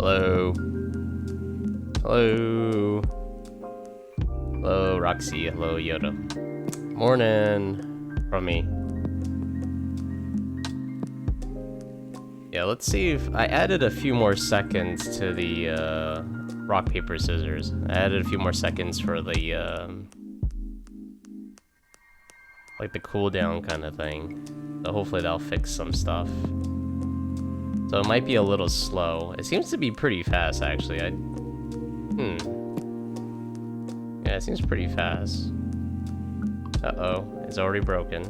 Hello. Hello. Hello, Roxy. Hello, Yoda. Morning from me. Yeah, let's see if I added a few more seconds to the rock, paper, scissors. I added a few more seconds for the like the cooldown kind of thing. So hopefully that'll fix some stuff. So it might be a little slow. It seems to be pretty fast actually. Yeah, it seems pretty fast. Uh-oh, it's already broken.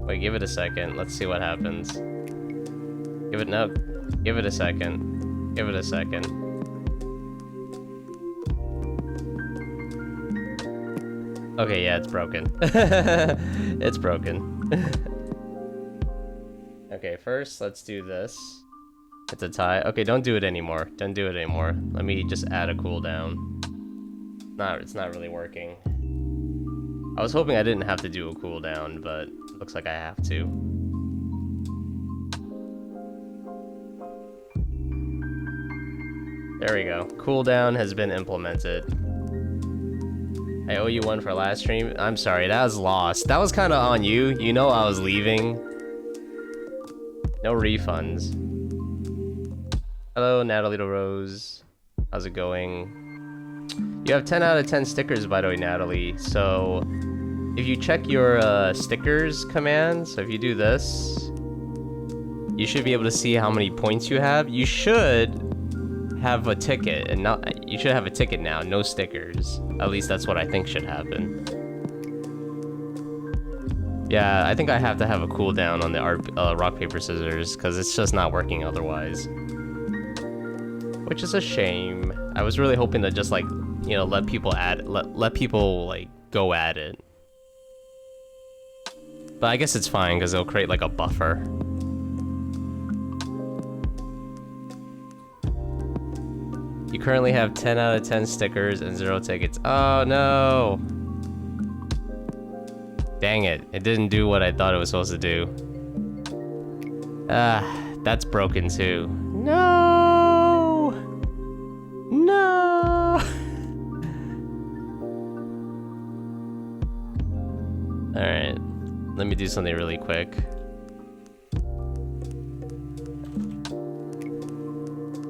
Wait, give it a second. Let's see what happens. Give it a second. Give it a second. Okay, yeah, it's broken. It's broken. Okay, first, let's do this. It's a tie. Okay, don't do it anymore. Don't do it anymore. Let me just add a cooldown. It's not really working. I was hoping I didn't have to do a cooldown, but it looks like I have to. There we go. Cooldown has been implemented. I owe you one for last stream. I'm sorry, that was lost. That was kind of on you. You know I was leaving. No refunds. Hello, Natalie Rose. How's it going? You have 10 out of 10 stickers, by the way, Natalie. So, if you check your stickers command, so if you do this, you should be able to see how many points you have. You should have a ticket, and not. You should have a ticket now, no stickers. At least that's what I think should happen. Yeah, I think I have to have a cooldown on the rock, paper, scissors, because it's just not working otherwise. Which is a shame. I was really hoping to just, like, you know, let people let people, like, go at it. But I guess it's fine, because it'll create, like, a buffer. You currently have 10 out of 10 stickers and 0 tickets. Oh, no! Dang it. It didn't do what I thought it was supposed to do. That's broken too. No! No! Alright. Let me do something really quick.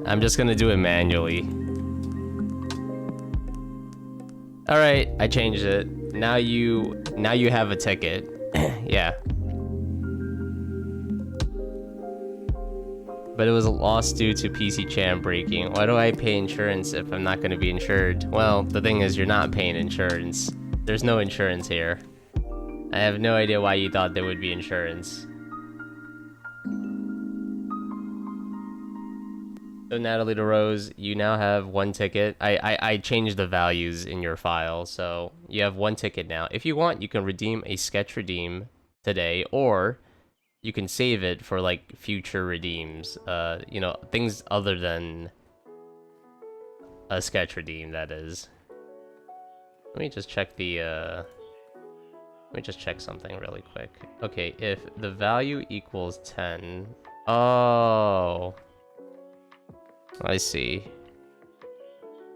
I'm just gonna do it manually. Alright, I changed it. Now you have a ticket. Yeah. But it was a loss due to PC chat breaking. Why do I pay insurance if I'm not going to be insured? Well, the thing is, you're not paying insurance. There's no insurance here. I have no idea why you thought there would be insurance. So Natalie DeRose, you now have 1 ticket. I changed the values in your file, so you have 1 ticket now. If you want, you can redeem a sketch redeem today, or you can save it for, like, future redeems. You know, things other than a sketch redeem, that is. Let me just check the, let me just check something really quick. Okay, if the value equals 10... Oh... I see.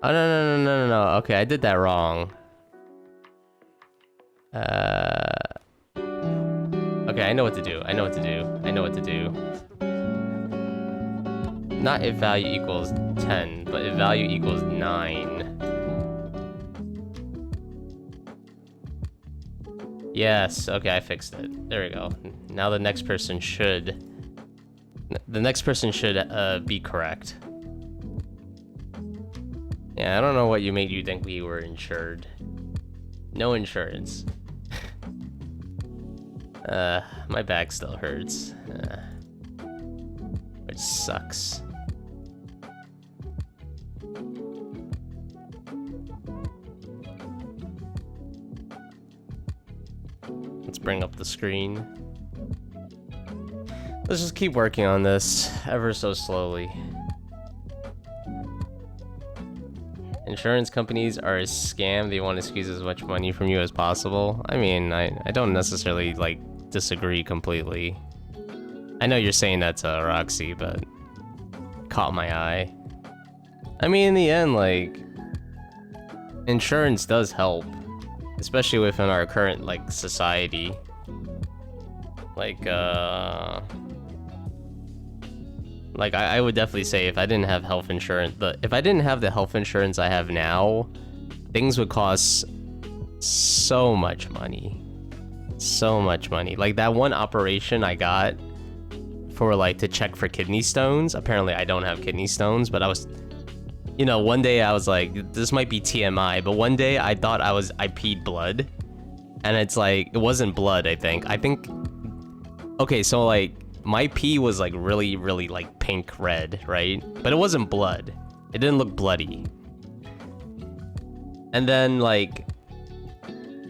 Oh, no. Okay, I did that wrong. Okay, I know what to do. I know what to do. Not if value equals 10, but if value equals 9. Yes, okay, I fixed it. There we go. Now the next person should... be correct. Yeah, I don't know what made you think we were insured. No insurance. My back still hurts. Which sucks. Let's bring up the screen. Let's just keep working on this ever so slowly. Insurance companies are a scam. They want to squeeze as much money from you as possible. I mean, I don't necessarily, like, disagree completely. I know you're saying that to Roxy, but caught my eye. I mean, in the end, like, insurance does help, especially within our current, like, society. Like, I would definitely say if I didn't have health insurance, if I didn't have the health insurance I have now, things would cost so much money. So much money. Like, that one operation I got for, like, to check for kidney stones. Apparently, I don't have kidney stones, but I was... You know, one day I was like, this might be TMI, but one day I thought I peed blood. And it's like, it wasn't blood, I think. Okay, so like, my pee was like really, really like pink red, right? But it wasn't blood. It didn't look bloody. And then like,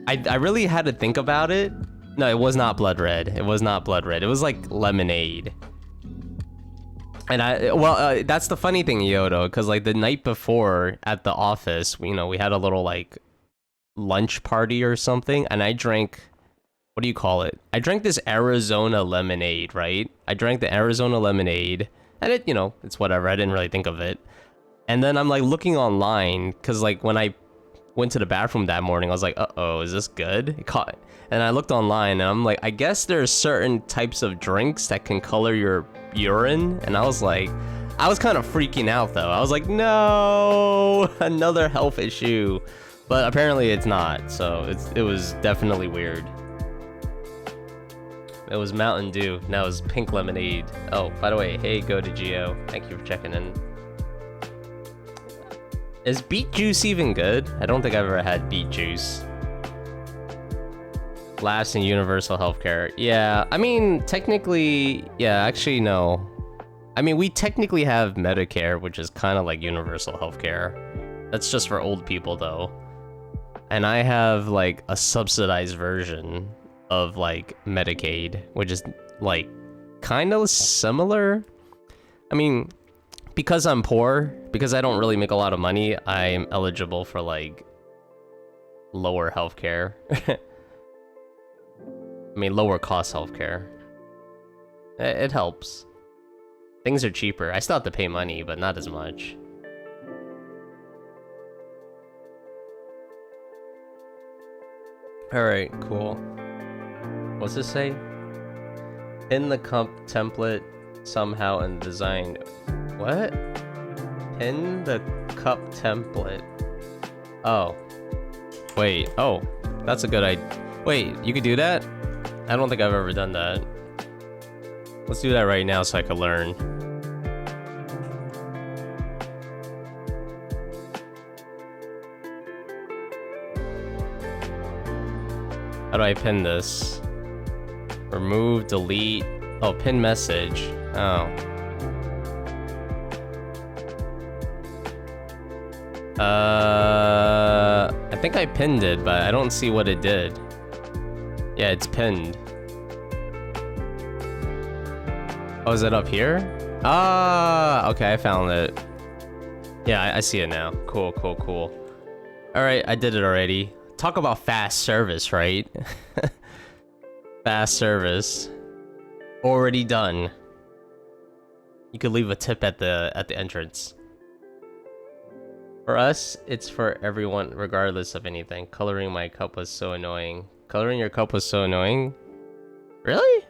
I really had to think about it. No, it was not blood red. It was not blood red. It was like lemonade. And that's the funny thing, Yodo, because like the night before at the office, you know, we had a little like lunch party or something, and I drank, what do you call it? I drank this Arizona lemonade, right? I drank the Arizona lemonade, and it, you know, it's whatever. I didn't really think of it. And then I'm like looking online, because like when I went to the bathroom that morning, I was like, uh-oh, is this good? And I looked online, and I'm like, I guess there's certain types of drinks that can color your urine. And I was like, I was kind of freaking out though. I was like, no, another health issue. But apparently it's not, so it was definitely weird. It was Mountain Dew, now it's pink lemonade. Oh, by the way, hey, go to Geo. Thank you for checking in. Is beet juice even good? I don't think I've ever had beet juice. Last in universal healthcare. Yeah, I mean, technically, yeah, actually, no. I mean, we technically have Medicare, which is kind of like universal healthcare. That's just for old people, though. And I have, like, a subsidized version of, like, Medicaid, which is, like, kind of similar. I mean, because I'm poor, because I don't really make a lot of money, I'm eligible for, like, lower healthcare. I mean, lower cost healthcare. It helps. Things are cheaper. I still have to pay money, but not as much. Alright, cool. What's this say? Pin the comp template somehow and design. What? Pin the cup template. Oh. Wait. Oh. That's a good idea. Wait, you could do that? I don't think I've ever done that. Let's do that right now so I can learn. How do I pin this? Remove, delete. Oh, pin message. Oh. I think I pinned it, but I don't see what it did. Yeah, it's pinned. Oh, is it up here? Ah, okay, I found it. Yeah, I see it now. Cool, cool, cool. Alright, I did it already. Talk about fast service, right? Fast service. Already done. You could leave a tip at the entrance. For us, it's for everyone, regardless of anything. Coloring my cup was so annoying. Coloring your cup was so annoying? Really?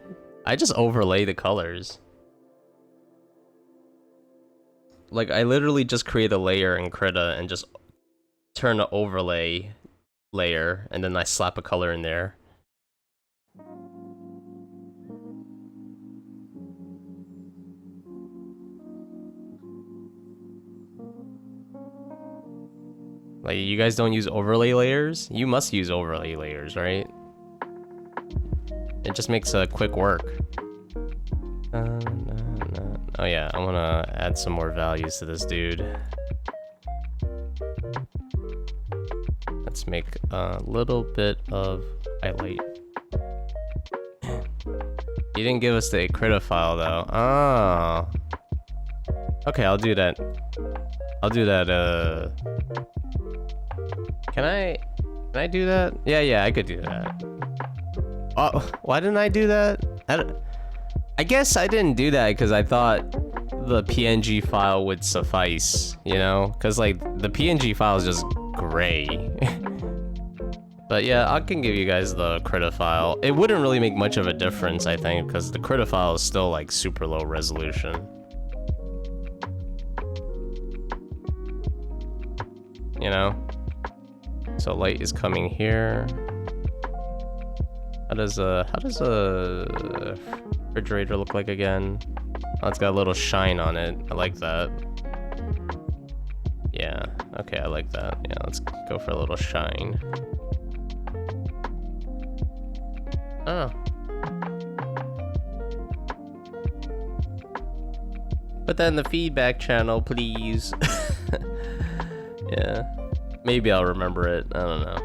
I just overlay the colors. Like, I literally just create a layer in Krita and just turn the overlay layer, and then I slap a color in there. Like, you guys don't use overlay layers? You must use overlay layers, right? It just makes a quick work. Oh yeah, I want to add some more values to this dude. Let's make a little bit of highlight. You didn't give us the Krita file though. Oh. Okay, I'll do that. I'll do that. Can I do that? Yeah, I could do that. Oh, why didn't I do that? I guess I didn't do that because I thought the PNG file would suffice, you know? Because, like, the PNG file is just gray. But yeah, I can give you guys the CRITA file. It wouldn't really make much of a difference, I think, because the CRITA file is still, like, super low resolution. You know? So light is coming here. How does a refrigerator look like again? Oh, it's got a little shine on it. I like that. Yeah, okay, I like that. Yeah, let's go for a little shine. Oh. Put that in the feedback channel, please. Yeah. Maybe I'll remember it. I don't know.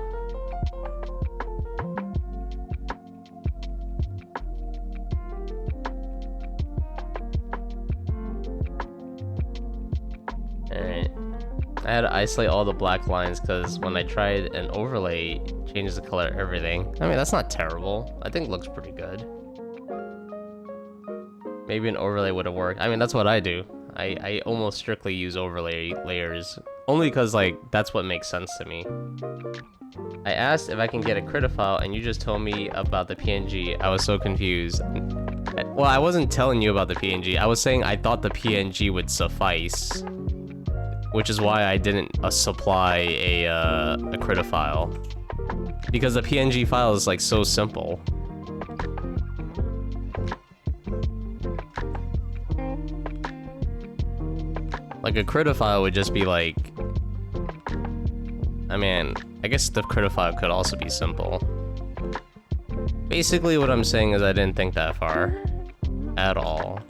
Alright. I had to isolate all the black lines because when I tried an overlay, it changes the color of everything. I mean, that's not terrible. I think it looks pretty good. Maybe an overlay would have worked. I mean, that's what I do. I almost strictly use overlay layers. Only because, like, that's what makes sense to me. I asked if I can get a CRITA file, and you just told me about the PNG. I was so confused. Well, I wasn't telling you about the PNG. I was saying I thought the PNG would suffice. Which is why I didn't supply a CRITA file. Because the PNG file is, like, so simple. Like, a CRITA file would just be like... I mean, I guess the CRITA file could also be simple. Basically, what I'm saying is I didn't think that far. At all.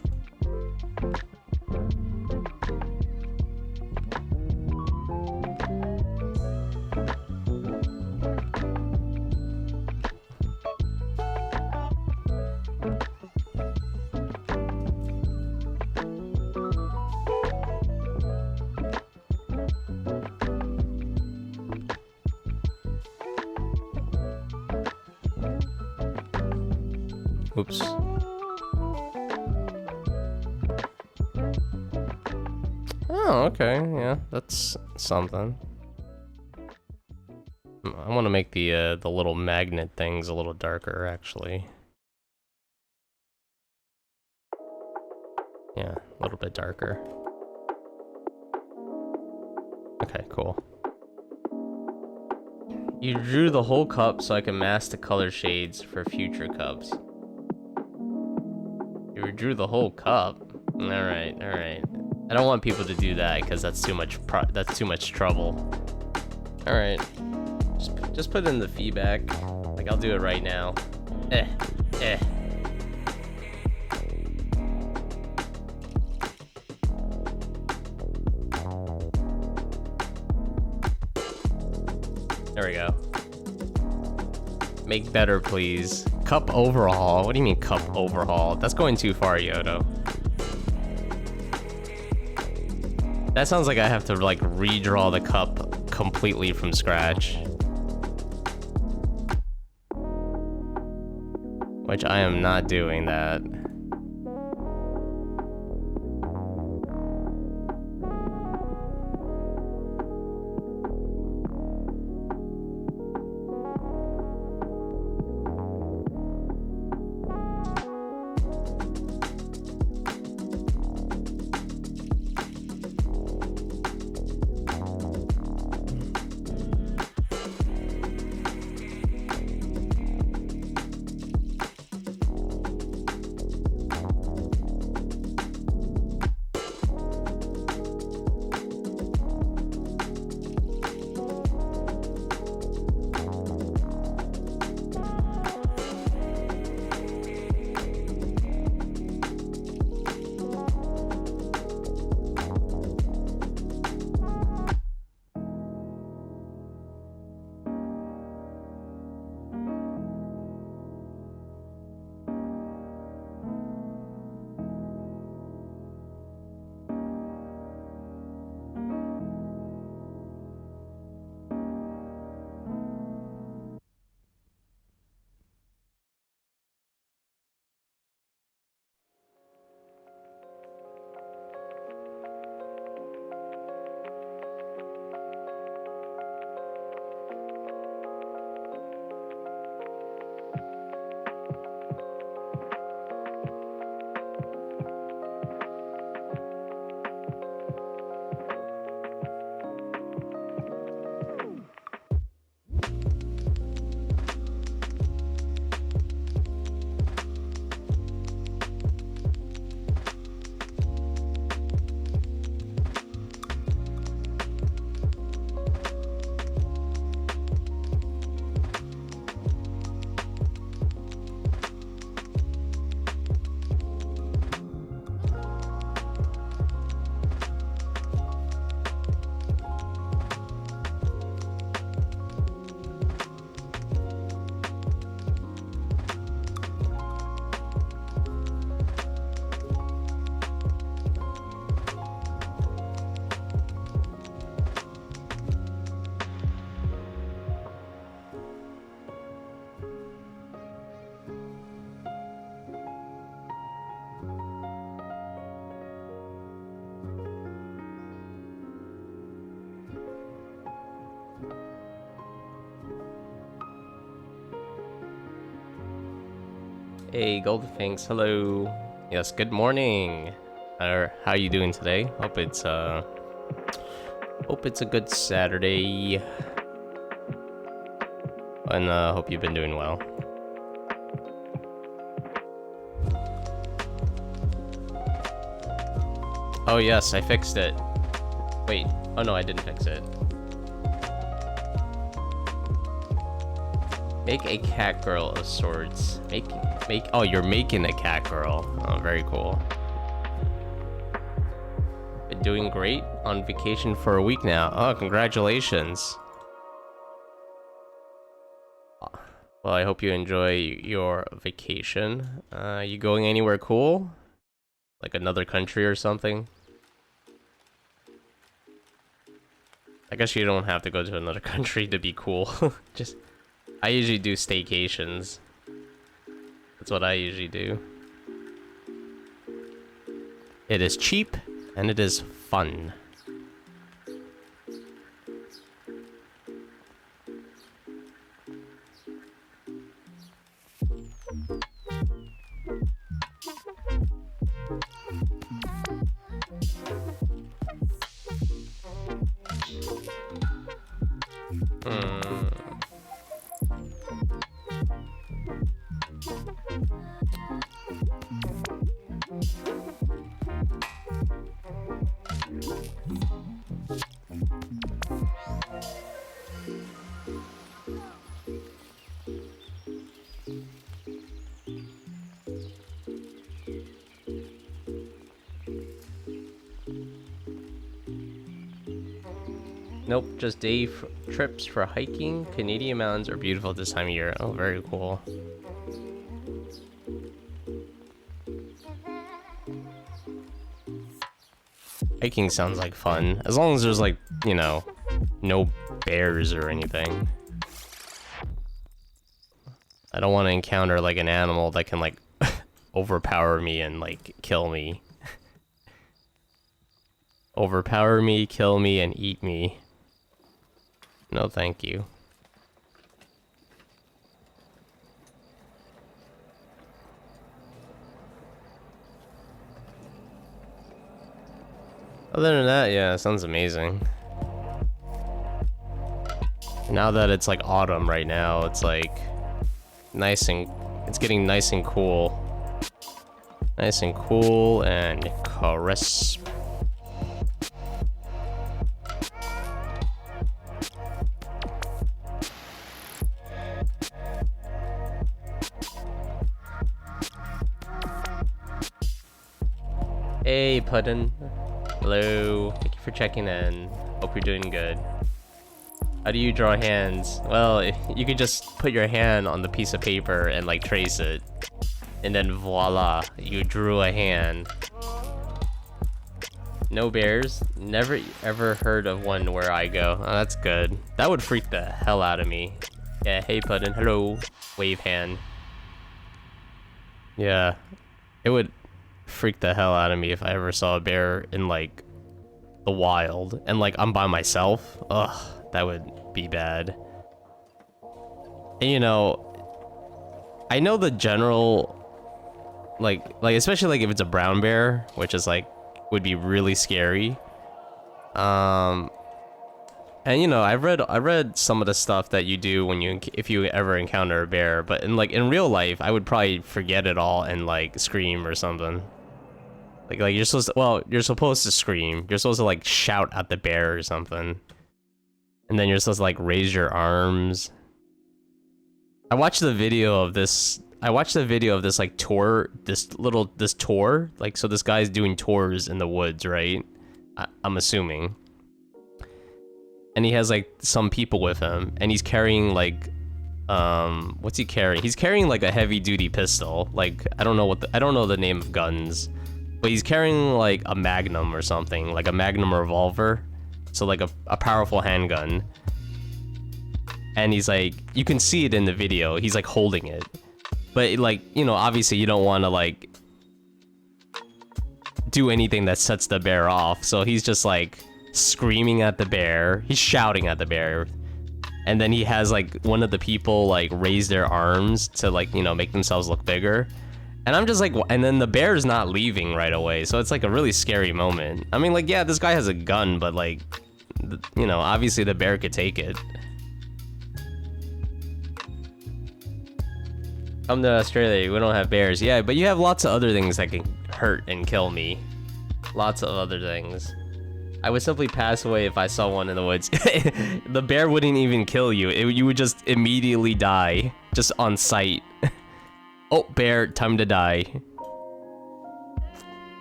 Oops. Oh, okay, yeah, that's something. I want to make the little magnet things a little darker, actually. Yeah, a little bit darker. Okay, cool. You drew the whole cup so I can mask the color shades for future cups. You drew the whole cup. All right, all right. I don't want people to do that because that's too much. That's too much trouble. All right, just put in the feedback. Like, I'll do it right now. There we go. Make better, please. Cup overhaul? What do you mean cup overhaul? That's going too far, Yodo. That sounds like I have to, like, redraw the cup completely from scratch. Which I am not doing that. Hey, Goldfinks, hello. Yes, good morning. How you doing today? Hope it's a good Saturday. And hope you've been doing well. Oh yes, I fixed it. Wait, oh no, I didn't fix it. Make a cat girl of sorts. Oh, you're making a cat girl. Oh, very cool. Been doing great on vacation for a week now. Oh, congratulations. Well, I hope you enjoy your vacation. You going anywhere cool? Like another country or something? I guess you don't have to go to another country to be cool. I usually do staycations. That's what I usually do. It is cheap and it is fun. Nope, just day trips for hiking. Canadian mountains are beautiful this time of year. Oh, very cool. Hiking sounds like fun. As long as there's like, you know, no bears or anything. I don't want to encounter like an animal that can like overpower me and like kill me. Overpower me, kill me, and eat me. No, thank you. Other than that, yeah, it sounds amazing. Now that it's like autumn right now, it's like nice and it's getting nice and cool. Nice and cool and crisp. Hey, Puddin. Hello. Thank you for checking in. Hope you're doing good. How do you draw hands? Well, you could just put your hand on the piece of paper and like trace it. And then voila, you drew a hand. No bears? Never ever heard of one where I go. Oh, that's good. That would freak the hell out of me. Yeah, hey Puddin. Hello. Wave hand. Yeah. It would freak the hell out of me if I ever saw a bear in like the wild and like I'm by myself. Ugh, that would be bad. And you know, I know the general like especially like if it's a brown bear, which is like would be really scary. And you know, I read some of the stuff that you do when if you ever encounter a bear, but in real life I would probably forget it all and like scream or something. Like you're supposed to, well, you're supposed to scream. You're supposed to like shout at the bear or something. And then you're supposed to like raise your arms. I watched the video of this like tour, this tour. Like, so this guy's doing tours in the woods, right? I'm assuming. And he has like some people with him and he's carrying like, what's he carrying? He's carrying like a heavy duty pistol. Like, I don't know the name of guns. But he's carrying like a Magnum or something, like a Magnum revolver. So like a powerful handgun. And he's like, you can see it in the video, he's like holding it. But like, you know, obviously you don't want to like do anything that sets the bear off. So he's just like screaming at the bear. He's shouting at the bear. and then he has like one of the people like raise their arms to like, you know, make themselves look bigger. And I'm just like, and then the bear is not leaving right away, so it's like a really scary moment. I mean, like, yeah, this guy has a gun, but like, you know, obviously the bear could take it. Come to Australia, we don't have bears. Yeah, but you have lots of other things that can hurt and kill me. Lots of other things. I would simply pass away if I saw one in the woods. The bear wouldn't even kill you. You would just immediately die, just on sight. Oh, bear, time to die.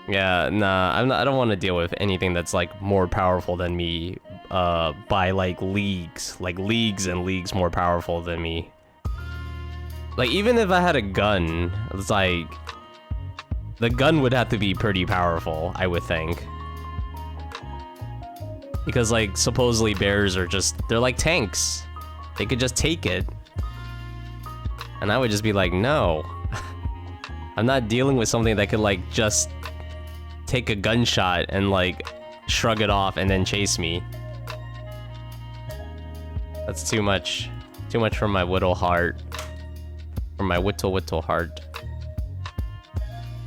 Yeah, nah, I don't want to deal with anything that's like more powerful than me, by like leagues and leagues more powerful than me. Like, even if I had a gun, it's like, the gun would have to be pretty powerful, I would think. Because like, supposedly bears are just, they're like tanks. They could just take it. And I would just be like, no. I'm not dealing with something that could like just take a gunshot and like shrug it off and then chase me. That's too much. Too much for my whittle heart. For my whittle heart.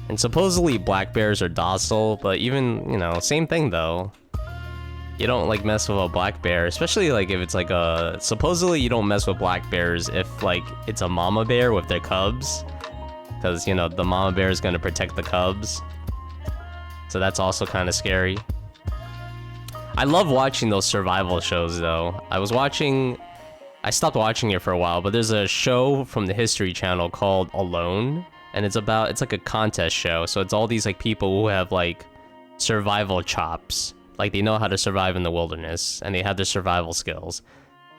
And supposedly black bears are docile, but even, you know, same thing though. You don't like mess with a black bear, especially like if it's like a, supposedly you don't mess with black bears if like it's a mama bear with their cubs. Because, you know, the mama bear is going to protect the cubs. So that's also kind of scary. I love watching those survival shows, though. I stopped watching it for a while, but there's a show from the History Channel called Alone. And it's like a contest show. So it's all these, like, people who have, like, survival chops. Like, they know how to survive in the wilderness. And they have their survival skills.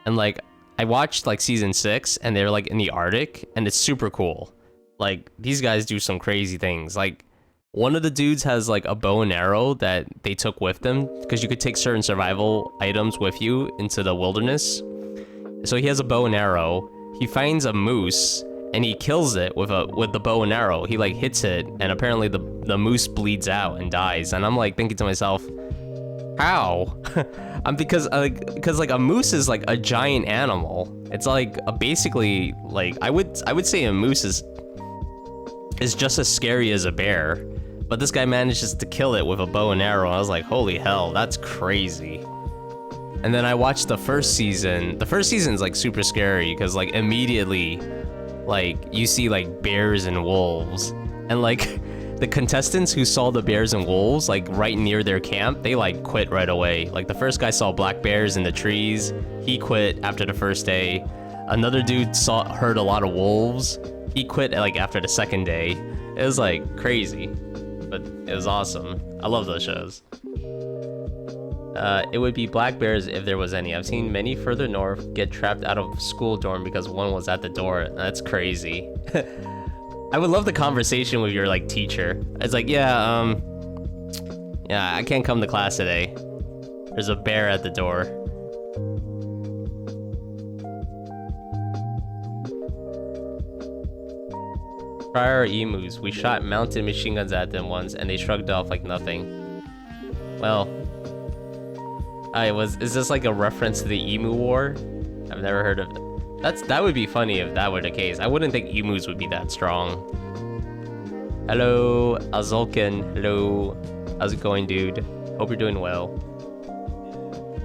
And, like, I watched, like, season 6, and they're, like, in the Arctic. And it's super cool. Like, these guys do some crazy things. Like, one of the dudes has, like, a bow and arrow that they took with them, because you could take certain survival items with you into the wilderness. So he has a bow and arrow. He finds a moose, and he kills it with the bow and arrow. He, like, hits it, and apparently the moose bleeds out and dies. And I'm, like, thinking to myself, how? Because a moose is, like, a giant animal. It's, like, basically, like, I would say a moose is just as scary as a bear, but this guy manages to kill it with a bow and arrow. I was like, holy hell, that's crazy. And then I watched the first season. The first season's like super scary because like immediately, like you see like bears and wolves, and like the contestants who saw the bears and wolves like right near their camp, they like quit right away. Like the first guy saw black bears in the trees, he quit after the first day. Another dude heard a lot of wolves. He quit like after the second day. It was like crazy, but it was awesome. I love those shows. It would be black bears if there was any. I've seen many further north get trapped out of school dorm because one was at the door. That's crazy. I would love the conversation with your like teacher. It's like, yeah, I can't come to class today. There's a bear at the door. Prior emus, we shot mounted machine guns at them once and they shrugged off like nothing. Well, is this like a reference to the emu war? I've never heard of it. That would be funny if that were the case. I wouldn't think emus would be that strong. Hello, Azulkin. Hello. How's it going, dude? Hope you're doing well.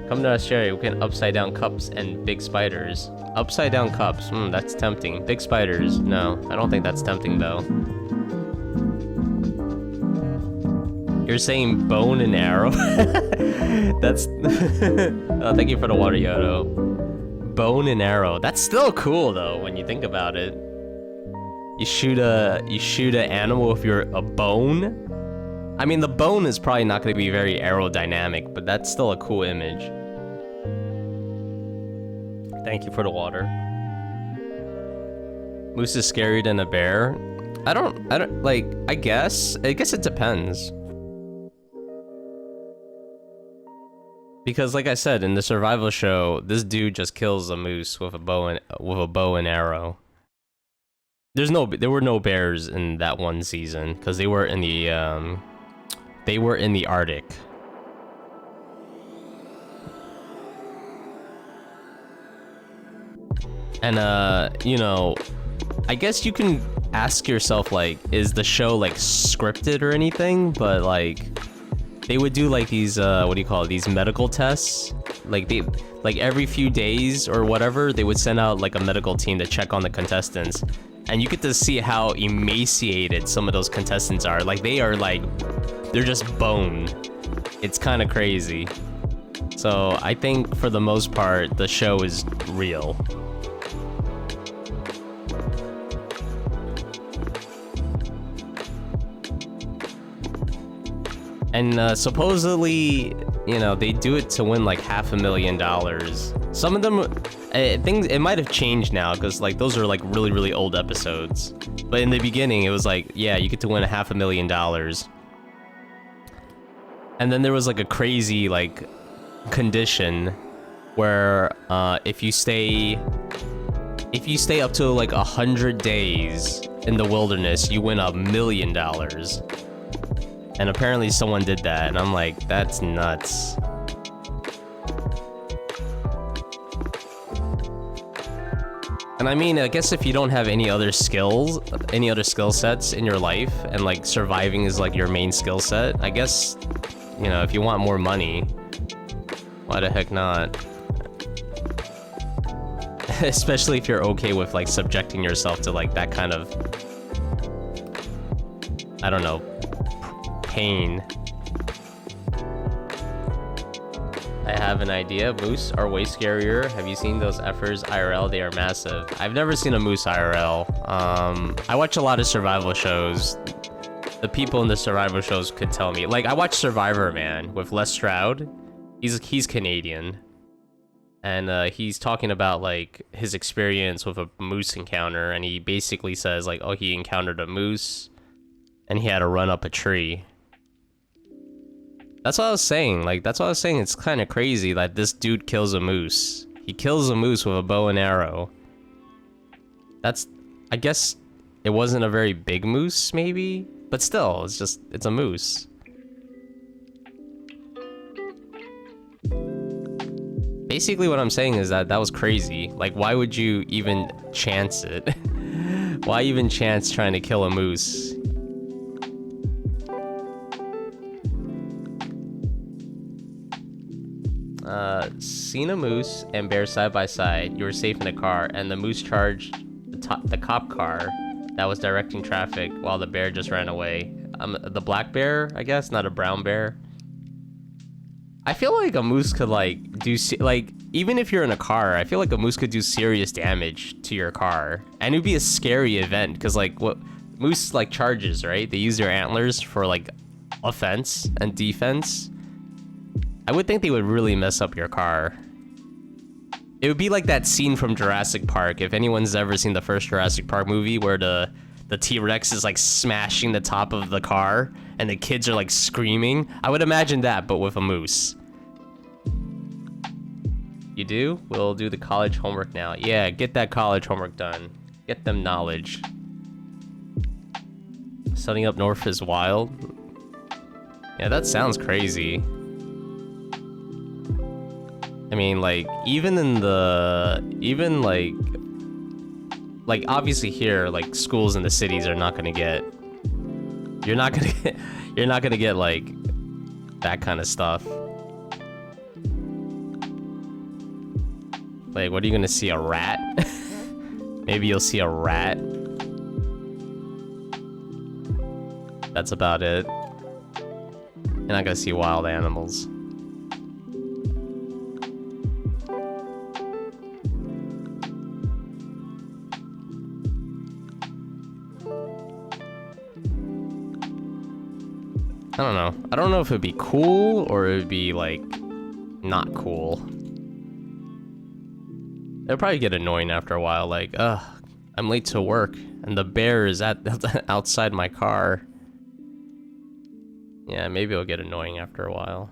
Come to Australia, we can upside down cups and big spiders. Upside down cups, that's tempting. Big spiders, no, I don't think that's tempting though. You're saying bone and arrow? That's, oh, thank you for the water, Yodo. Bone and arrow, that's still cool though, when you think about it. You shoot an animal with a bone? I mean, the bone is probably not going to be very aerodynamic, but that's still a cool image. Thank you for the water. Moose is scarier than a bear? I don't, like, I guess it depends. Because like I said, in the survival show, this dude just kills a moose with a bow and arrow. There were no bears in that one season, because they were in the Arctic. And you know, I guess you can ask yourself, like, is the show like scripted or anything? But like, they would do like these what do you call it, these medical tests, like they, like every few days or whatever, they would send out like a medical team to check on the contestants, and you get to see how emaciated some of those contestants are. Like they are like, they're just bone. It's kind of crazy. So I think for the most part the show is real. And supposedly, you know, they do it to win like $500,000. Some of them, things, it might have changed now because like those are like really, really old episodes. But in the beginning, it was like, yeah, you get to win $500,000. And then there was like a crazy like condition where if you stay up to like 100 days in the wilderness, you win $1 million. And apparently someone did that, and I'm like, that's nuts. And I mean, I guess if you don't have any other skills, any other skill sets in your life, and like surviving is like your main skill set, I guess, you know, if you want more money, why the heck not? Especially if you're okay with like subjecting yourself to like that kind of, I don't know, pain. I have an idea. Moose are way scarier. Have you seen those efforts IRL? They are massive. I've never seen a moose IRL. I watch a lot of survival shows. The people in the survival shows could tell me. Like, I watch Survivor Man with Les Stroud. He's Canadian. And he's talking about like his experience with a moose encounter, and he basically says like, oh, he encountered a moose and he had to run up a tree. That's what I was saying. Like, that's what I was saying. It's kind of crazy that this dude kills a moose. He kills a moose with a bow and arrow. That's, I guess it wasn't a very big moose, maybe? But still, it's just, it's a moose. Basically what I'm saying is that that was crazy. Like, why would you even chance it? Why even chance trying to kill a moose? Seen a moose and bear side by side. You were safe in the car, and the moose charged the cop car that was directing traffic while the bear just ran away. The black bear, I guess, not a brown bear. I feel like a moose could like do like, even if you're in a car, I feel like a moose could do serious damage to your car, and it'd be a scary event because like what moose like charges, right? They use their antlers for like offense and defense. I would think they would really mess up your car. It would be like that scene from Jurassic Park, if anyone's ever seen the first Jurassic Park movie, where the T-Rex is like smashing the top of the car and the kids are like screaming. I would imagine that, but with a moose. You do? We'll do the college homework now. Yeah, get that college homework done. Get them knowledge. Setting up north is wild. Yeah, that sounds crazy. I mean, like, even like obviously here, like schools in the cities are not gonna get, you're not gonna get like that kind of stuff. Like, what are you gonna see, a rat? Maybe you'll see a rat. That's about it. You're not gonna see wild animals. I don't know. I don't know if it'd be cool or it'd be like not cool. It'll probably get annoying after a while, like, ugh, I'm late to work and the bear is outside my car. Yeah, maybe it'll get annoying after a while.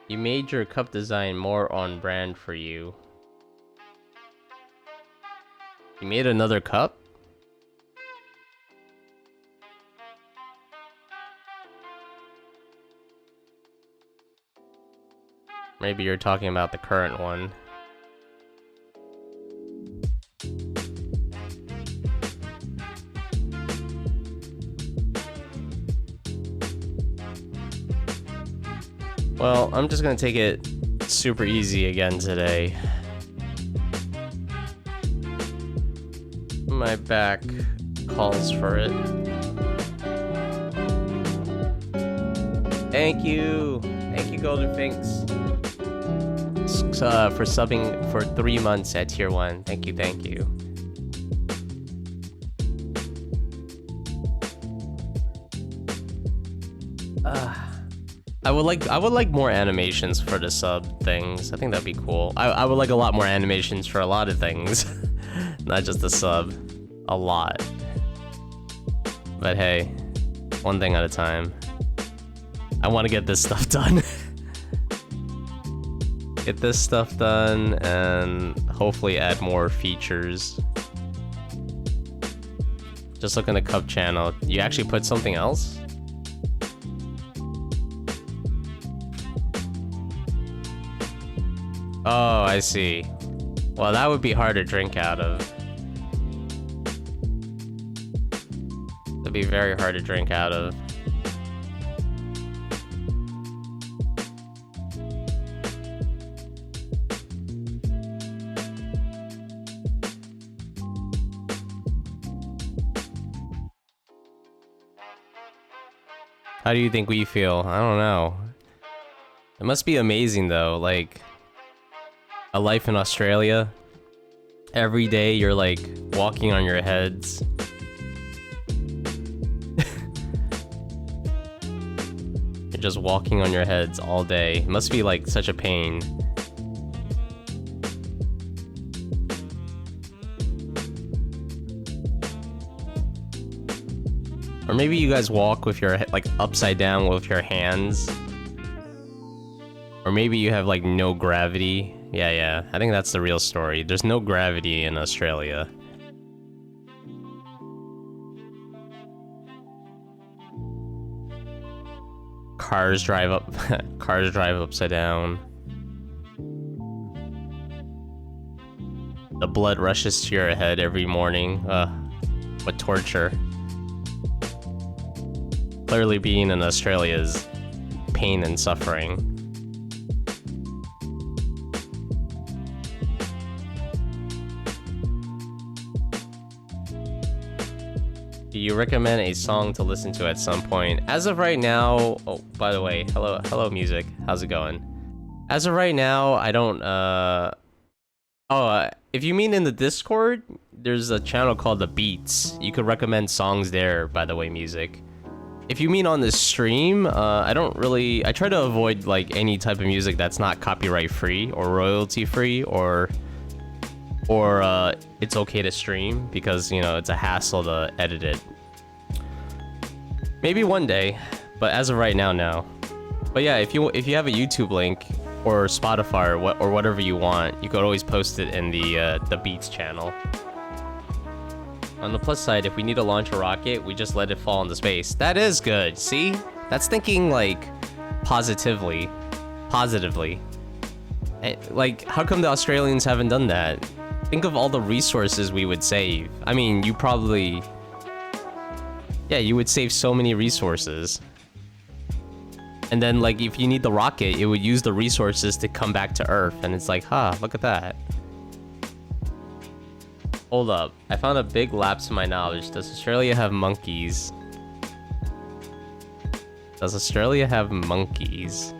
You made your cup design more on brand for you. You made another cup? Maybe you're talking about the current one. Well, I'm just gonna take it super easy again today. My back calls for it. Thank you, Golden Finks, for subbing for 3 months at tier 1. Thank you, thank you. I would like more animations for the sub things. I think that'd be cool. I would like a lot more animations for a lot of things, not just the sub. A lot. But hey, one thing at a time. I want to get this stuff done. Get this stuff done and hopefully add more features. Just look in the cup channel. You actually put something else? Oh, I see. Well, that would be hard to drink out of. That'd be very hard to drink out of. How do you think we feel? I don't know. It must be amazing though, like a life in Australia. Every day you're like walking on your heads. You're just walking on your heads all day. It must be like such a pain. Or maybe you guys walk with your like upside down with your hands. Or maybe you have like no gravity. Yeah, I think that's the real story. There's no gravity in Australia. Cars drive upside down. The blood rushes to your head every morning. What torture. Clearly being in Australia is pain and suffering. Do you recommend a song to listen to at some point? As of right now, oh, by the way, hello music, how's it going? As of right now, I don't, if you mean in the Discord, there's a channel called The Beats. You could recommend songs there, by the way, music. If you mean on the stream, I try to avoid like any type of music that's not copyright free or royalty free or it's okay to stream because, you know, it's a hassle to edit it. Maybe one day, but as of right now, no. But yeah, if you have a YouTube link or Spotify or whatever you want, you could always post it in the Beats channel. On the plus side, if we need to launch a rocket, we just let it fall into space. That is good. See? That's thinking like positively. Like, how come the Australians haven't done that? Think of all the resources we would save. I mean, you probably... Yeah, you would save so many resources. And then, like, if you need the rocket, it would use the resources to come back to Earth. And it's like, look at that. Hold up. I found a big lapse in my knowledge. Does Australia have monkeys? Does Australia have monkeys?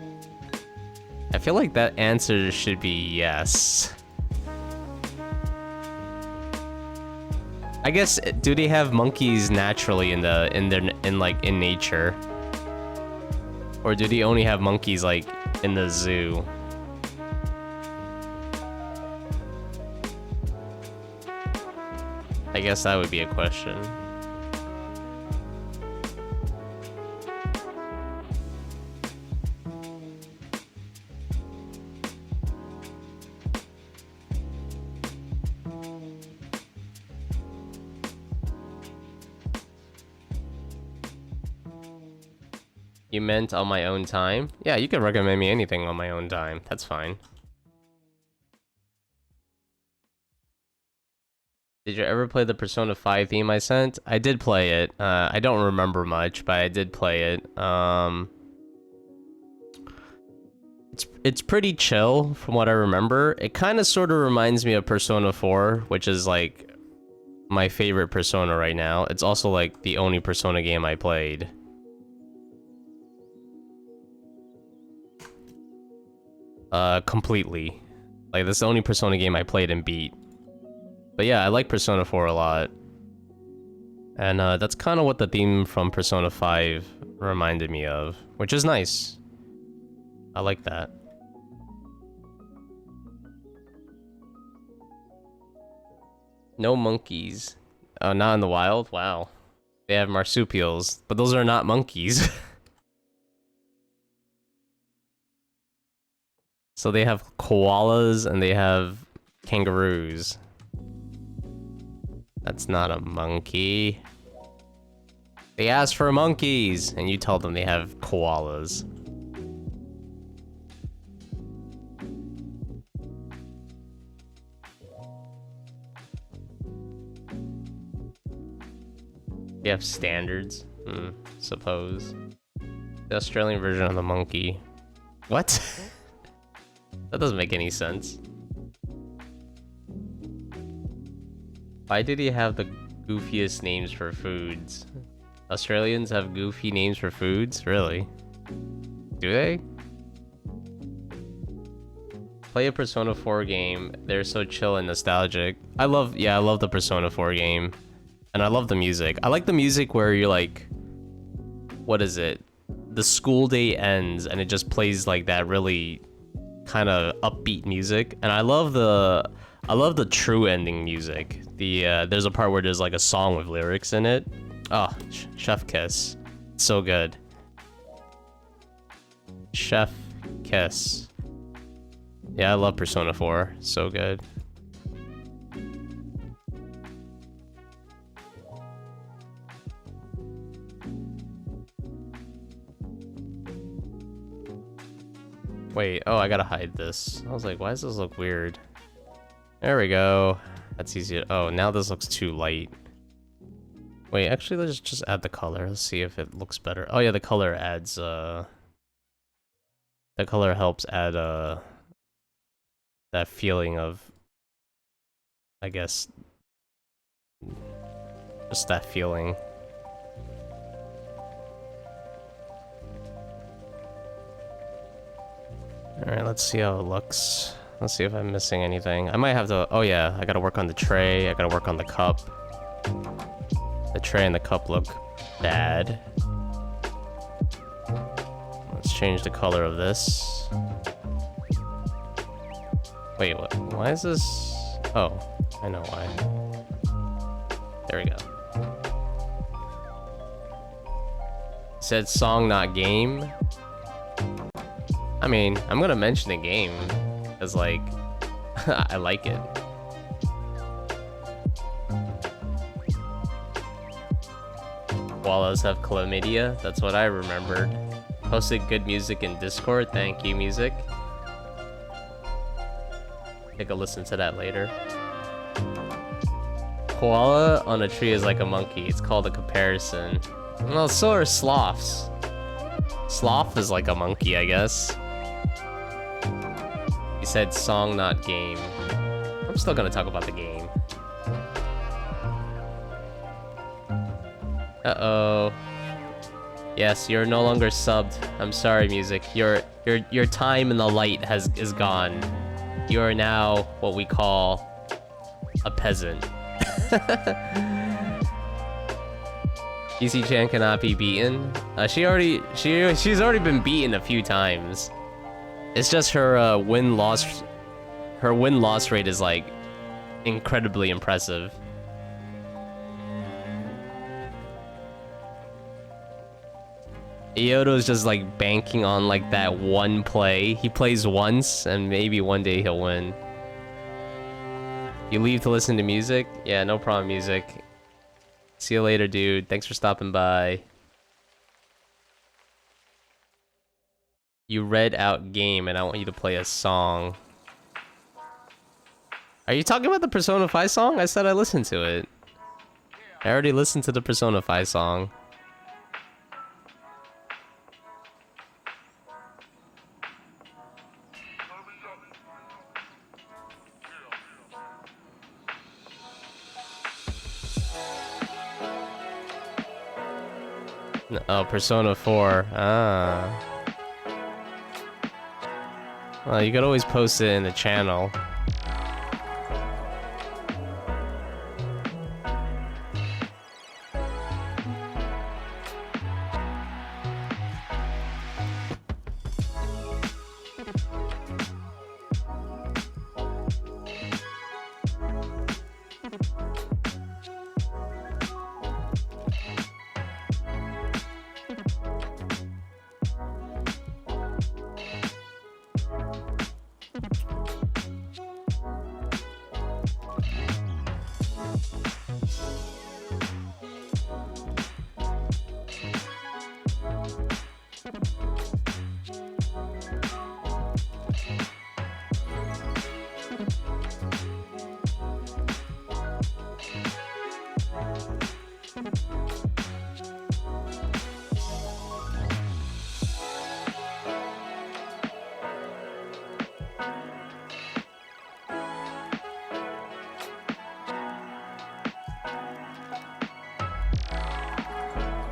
I feel like that answer should be yes. I guess, do they have monkeys naturally in nature? Or do they only have monkeys like in the zoo? I guess that would be a question. You meant on my own time? Yeah, you can recommend me anything on my own time. That's fine. Did you ever play the Persona 5 theme I sent? I did play it. I don't remember much, but I did play it. It's pretty chill from what I remember. It kind of sort of reminds me of Persona 4, which is like my favorite Persona right now. It's also like the only Persona game I played. Completely. Like, that's the only Persona game I played and beat. But yeah, I like Persona 4 a lot. And that's kind of what the theme from Persona 5 reminded me of, which is nice. I like that. No monkeys. Oh, not in the wild? Wow. They have marsupials, but those are not monkeys. So they have koalas and they have kangaroos. That's not a monkey. They asked for monkeys, and you tell them they have koalas. They have standards? Suppose. The Australian version of the monkey. What? That doesn't make any sense. Why do they have the goofiest names for foods? Australians have goofy names for foods? Really? Do they? Play a Persona 4 game. They're so chill and nostalgic. I love the Persona 4 game. And I love the music. I like the music where you're like... What is it? The school day ends and it just plays like that really kind of upbeat music. And I love the true ending music. There's a part where there's like a song with lyrics in it. Oh, Chef Kiss. So good. Chef Kiss. Yeah, I love Persona 4. So good. Wait, oh, I gotta hide this. I was like, why does this look weird? There we go. That's easy. Oh, now this looks too light. Wait, actually, let's just add the color. Let's see if it looks better. Oh yeah, the color adds, the color helps add, that feeling of, I guess, just that feeling. Alright, let's see how it looks. Let's see if I'm missing anything. I might have to... Oh yeah, I gotta work on the tray. I gotta work on the cup. The tray and the cup look bad. Let's change the color of this. Wait, what? Why is this... Oh, I know why. There we go. It said song, not game. I mean, I'm gonna mention the game, because, like, I like it. Koalas have chlamydia, that's what I remembered. Posted good music in Discord, thank you, music. Take a listen to that later. Koala on a tree is like a monkey, it's called a comparison. Well, so are sloths. Sloth is like a monkey, I guess. You said song, not game. I'm still gonna talk about the game. Uh-oh. Yes, you're no longer subbed. I'm sorry, music. Your time in the light is gone. You are now what we call a peasant. EC-chan cannot be beaten. She's already been beaten a few times. It's just her win-loss rate is like incredibly impressive. Ioto's just like banking on like that one play. He plays once and maybe one day he'll win. You leave to listen to music? Yeah, no problem, music. See you later, dude. Thanks for stopping by. You read out game, and I want you to play a song. Are you talking about the Persona 5 song? I said I listened to it. I already listened to the Persona 5 song. Oh, Persona 4. Ah. Well, you could always post it in the channel.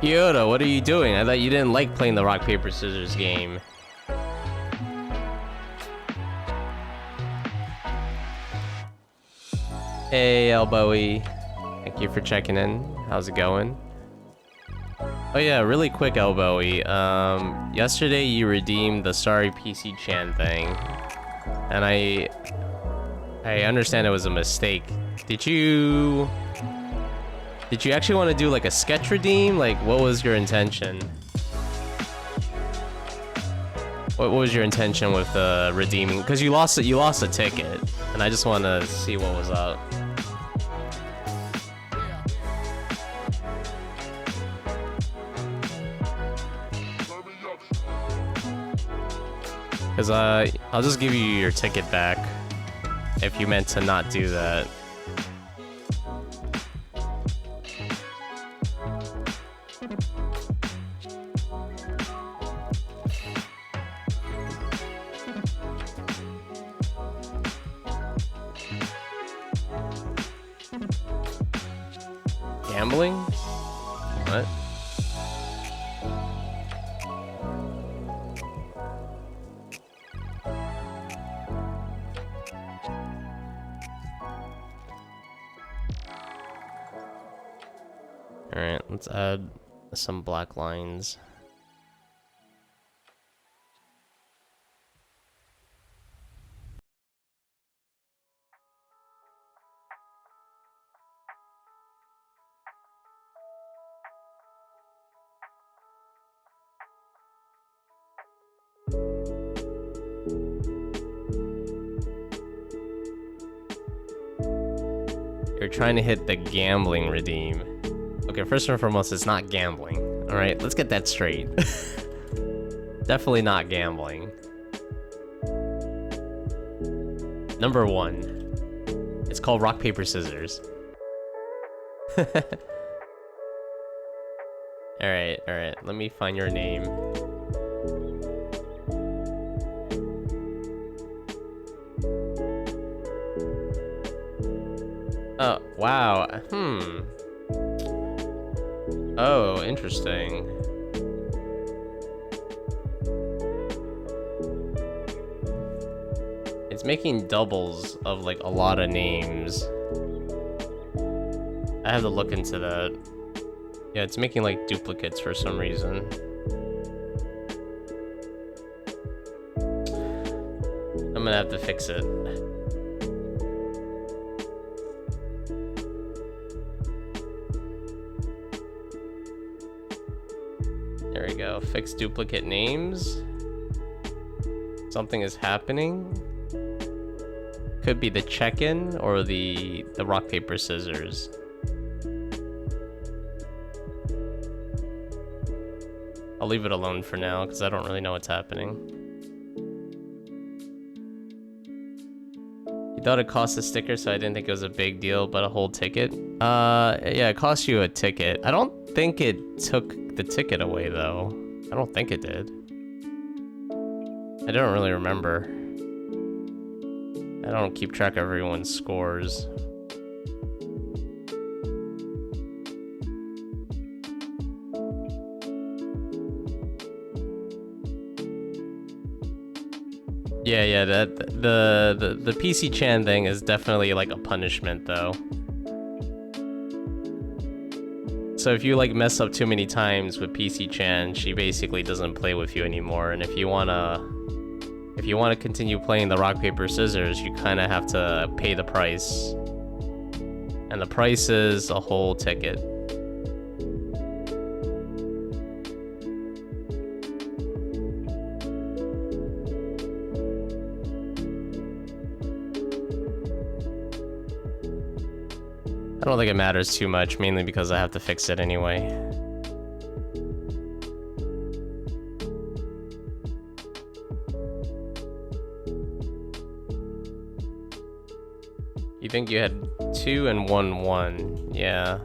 Yoda, what are you doing? I thought you didn't like playing the rock, paper, scissors game. Hey, Elbowy. Thank you for checking in. How's it going? Oh yeah, really quick, Elbowy. Yesterday you redeemed the Sorry PC Chan thing. And I understand it was a mistake. Did you actually want to do like a sketch redeem? Like, what was your intention? What was your intention with redeeming? Because you lost a ticket, and I just want to see what was up. Because I'll just give you your ticket back if you meant to not do that. Gambling? What? Alright, let's add some black lines. You're trying to hit the gambling redeem. Okay, first and foremost, it's not gambling. Alright, let's get that straight. Definitely not gambling. Number 1. It's called rock, paper, scissors. Alright, let me find your name. Oh, wow. Oh, interesting. It's making doubles of like a lot of names. I have to look into that. Yeah, it's making like duplicates for some reason. I'm gonna have to fix it. There we go. Fix duplicate names. Something is happening. Could be the check-in or the rock, paper, scissors. I'll leave it alone for now because I don't really know what's happening. thought it cost a sticker, so I didn't think it was a big deal, but a whole ticket. Yeah, it cost you a ticket. I don't think it took the ticket away, though. I don't think it did. I don't really remember. I don't keep track of everyone's scores. Yeah, the PC Chan thing is definitely like a punishment, though. So if you like mess up too many times with PC Chan, she basically doesn't play with you anymore. And if you wanna continue playing the rock paper scissors, you kind of have to pay the price. And the price is a whole ticket. I don't think it matters too much, mainly because I have to fix it anyway. You think you had 2 and 1 1? Yeah.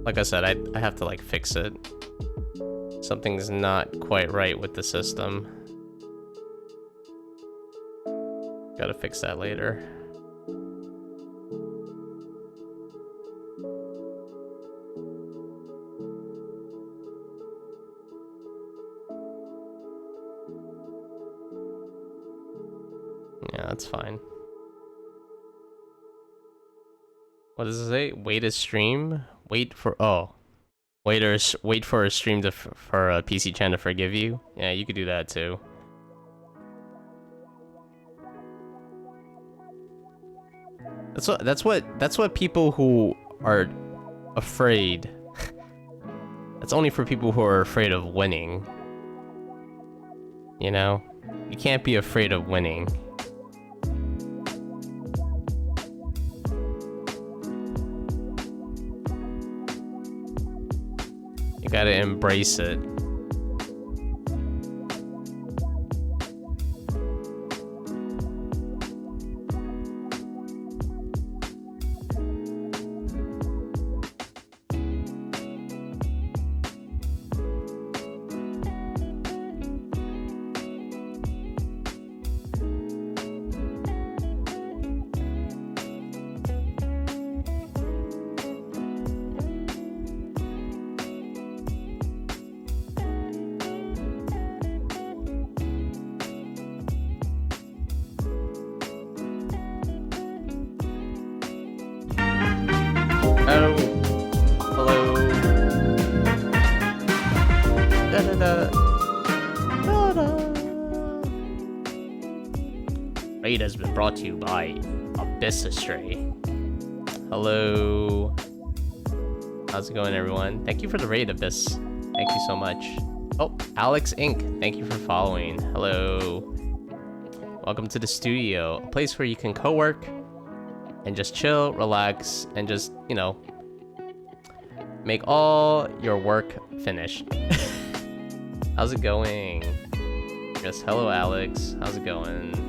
Like I said, I have to like fix it. Something's not quite right with the system. Gotta fix that later. Yeah, that's fine. What does it say? Wait a stream? Wait for wait for a stream for a PC Chan to forgive you? Yeah, you could do that too. That's what people who are afraid. That's only for people who are afraid of winning. You know? You can't be afraid of winning. You gotta embrace it. Raid has been brought to you by Abyssastray. Hello. How's it going, everyone? Thank you for the raid, Abyss. Thank you so much. Oh, Alex Inc. Thank you for following. Hello. Welcome to the studio, a place where you can co-work and just chill, relax, and just, you know, make all your work finished. How's it going? Yes, hello, Alex. How's it going?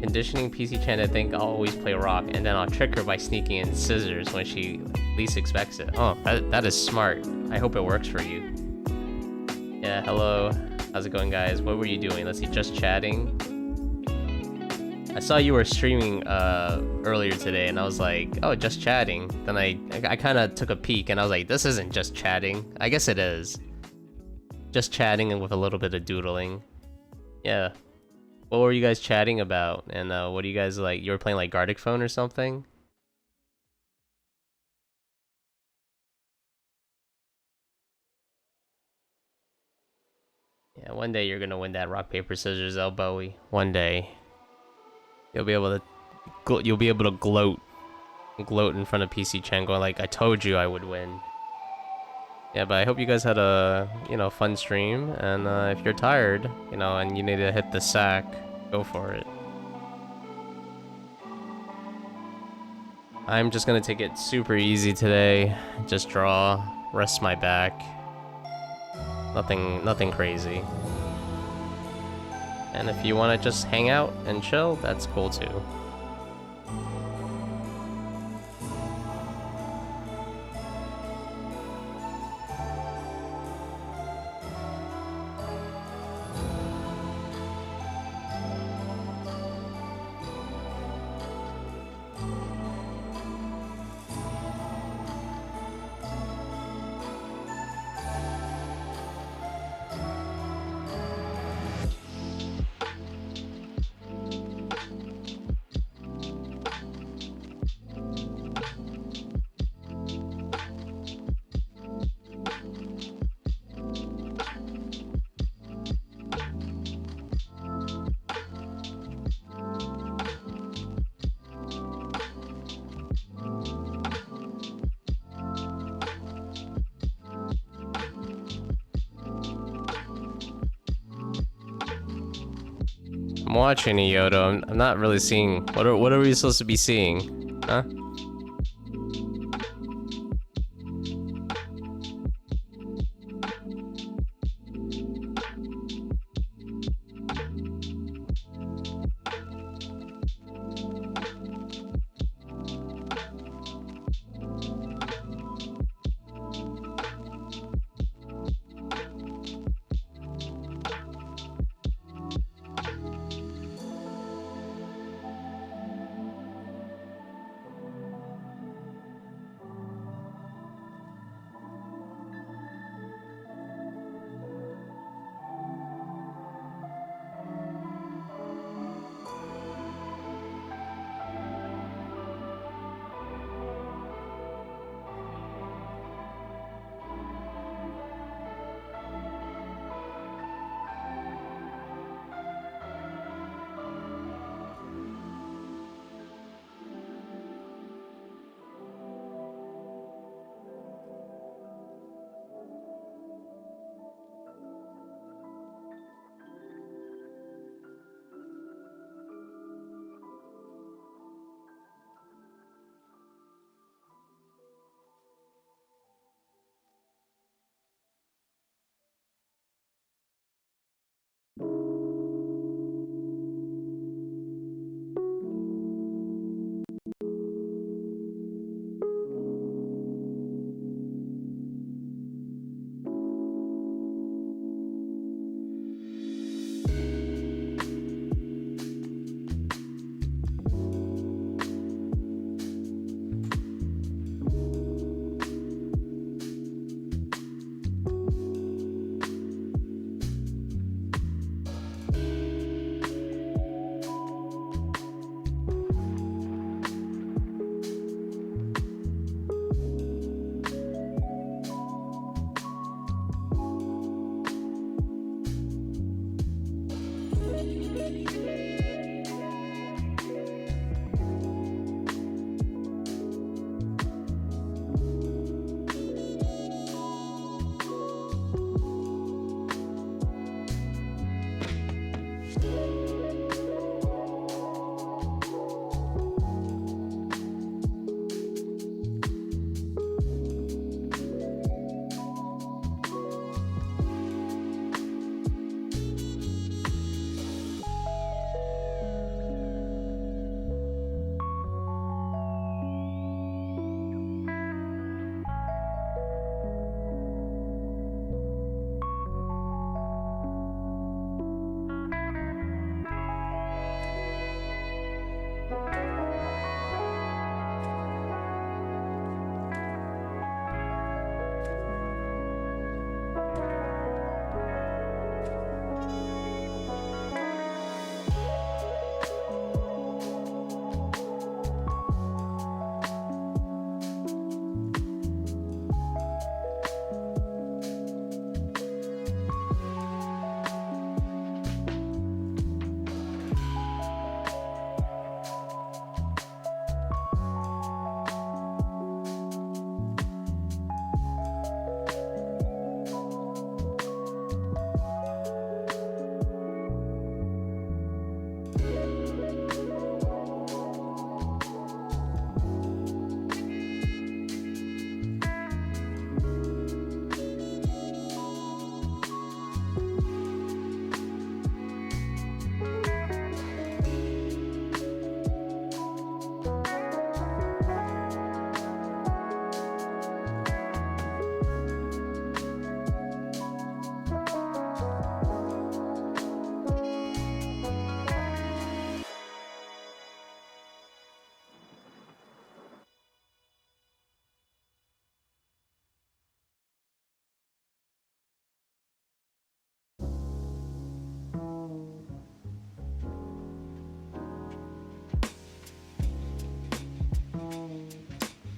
Conditioning PC Chan to think I'll always play rock, and then I'll trick her by sneaking in scissors when she least expects it. Oh, that is smart. I hope it works for you. Yeah, hello. How's it going, guys? What were you doing? Let's see, just chatting. I saw you were streaming earlier today, and I was like, oh, just chatting. Then I kind of took a peek, and I was like, this isn't just chatting. I guess it is. Just chatting and with a little bit of doodling. Yeah. What were you guys chatting about? And what do you guys like? You were playing like Gartic Phone or something? Yeah, one day you're gonna win that rock paper scissors, Bowie. One day, you'll be able to gloat in front of PC Chan, going like, "I told you I would win." Yeah, but I hope you guys had a, you know, fun stream, and if you're tired, you know, and you need to hit the sack, go for it. I'm just gonna take it super easy today. Just draw, rest my back. Nothing crazy. And if you want to just hang out and chill, that's cool too. watching it, Yodo. I'm not really seeing. What are we supposed to be seeing? Huh?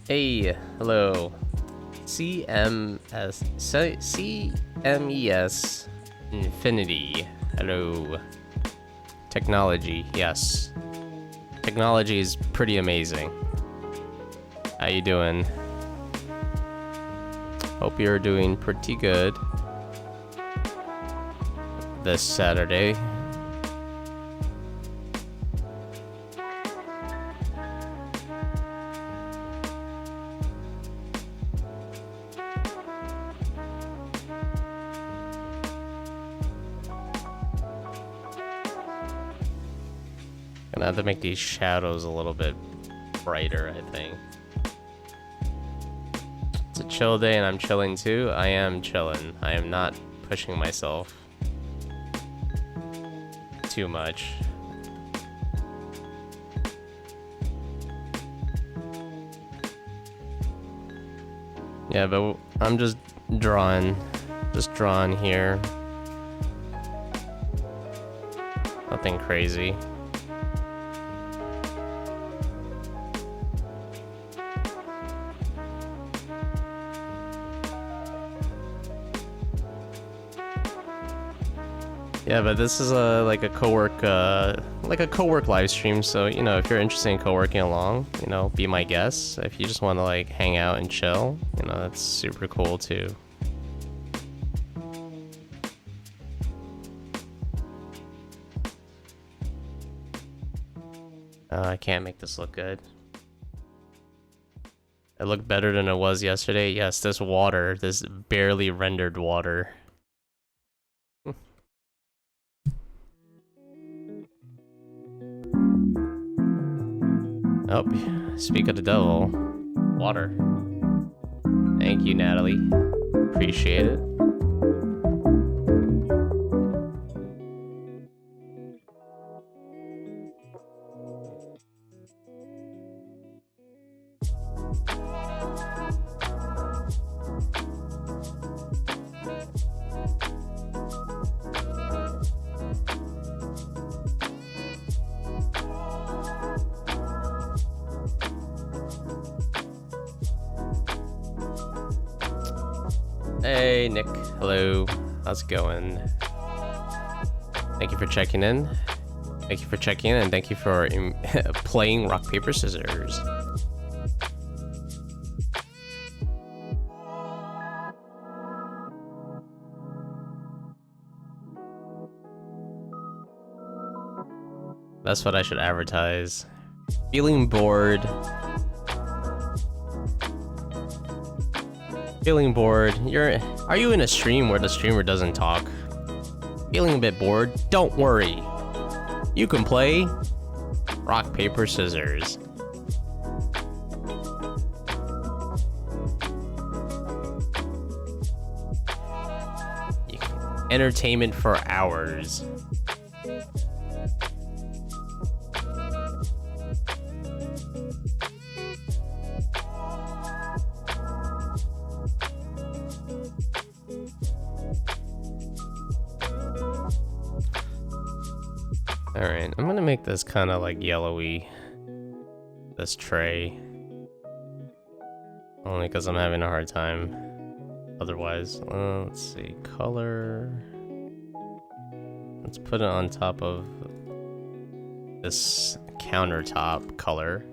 Hey, hello. CMES Infinity. Hello. Technology, yes. Technology is pretty amazing. How you doing? Hope you're doing pretty good this Saturday. Gonna have to make these shadows a little bit brighter, I think. It's a chill day and I'm chilling too. I am chilling. I am not pushing myself too much. Yeah, but I'm just drawing here. Nothing crazy. Yeah, but this is like a cowork live stream. So you know, if you're interested in co-working along, you know, be my guest. If you just want to like hang out and chill, you know, that's super cool too. I can't make this look good. It looked better than it was yesterday. Yes, this water, this barely rendered water. Oh, speak of the devil. Water. Thank you, Natalie. Appreciate it. Hey, Nick. Hello. How's it going? Thank you for checking in. Thank you for checking in, and thank you for playing rock, paper, scissors. That's what I should advertise. Feeling bored. Feeling bored. Are you in a stream where the streamer doesn't talk? Feeling a bit bored? Don't worry. You can play rock, paper, scissors. Entertainment for hours. Alright, I'm gonna make this kind of like yellowy, this tray. Only because I'm having a hard time. Otherwise, let's see, color. Let's put it on top of this countertop color.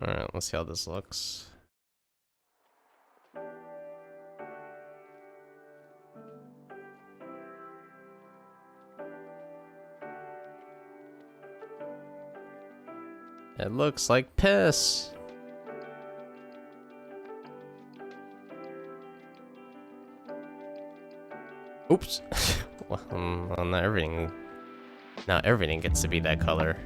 Alright, let's see how this looks. It looks like piss. Oops. Well, not everything gets to be that color.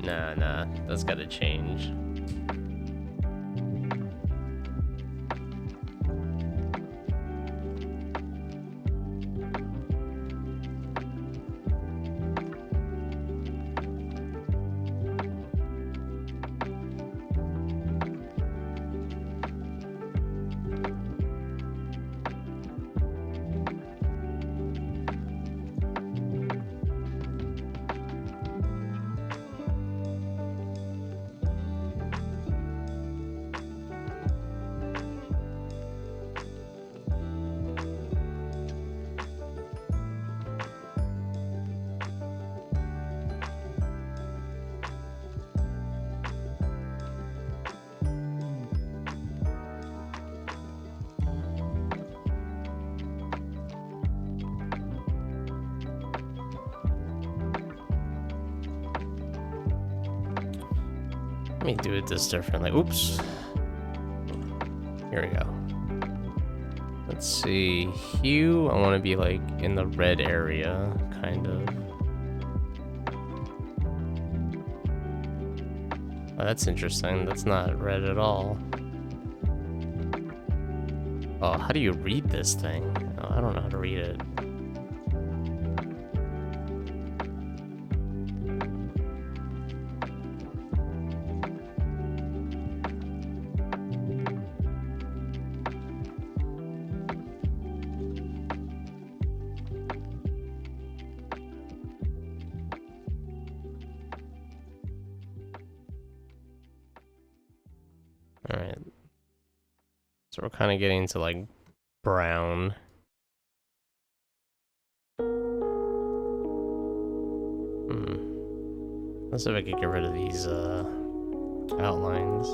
Nah, that's gotta change. me do it this differently. Oops. Here we go. Let's see. Hue, I want to be like in the red area, kind of. Oh, that's interesting. That's not red at all. Oh, how do you read this thing? Oh, I don't know how to read it. Alright. So we're kind of getting to like brown. Let's see if I can get rid of these outlines.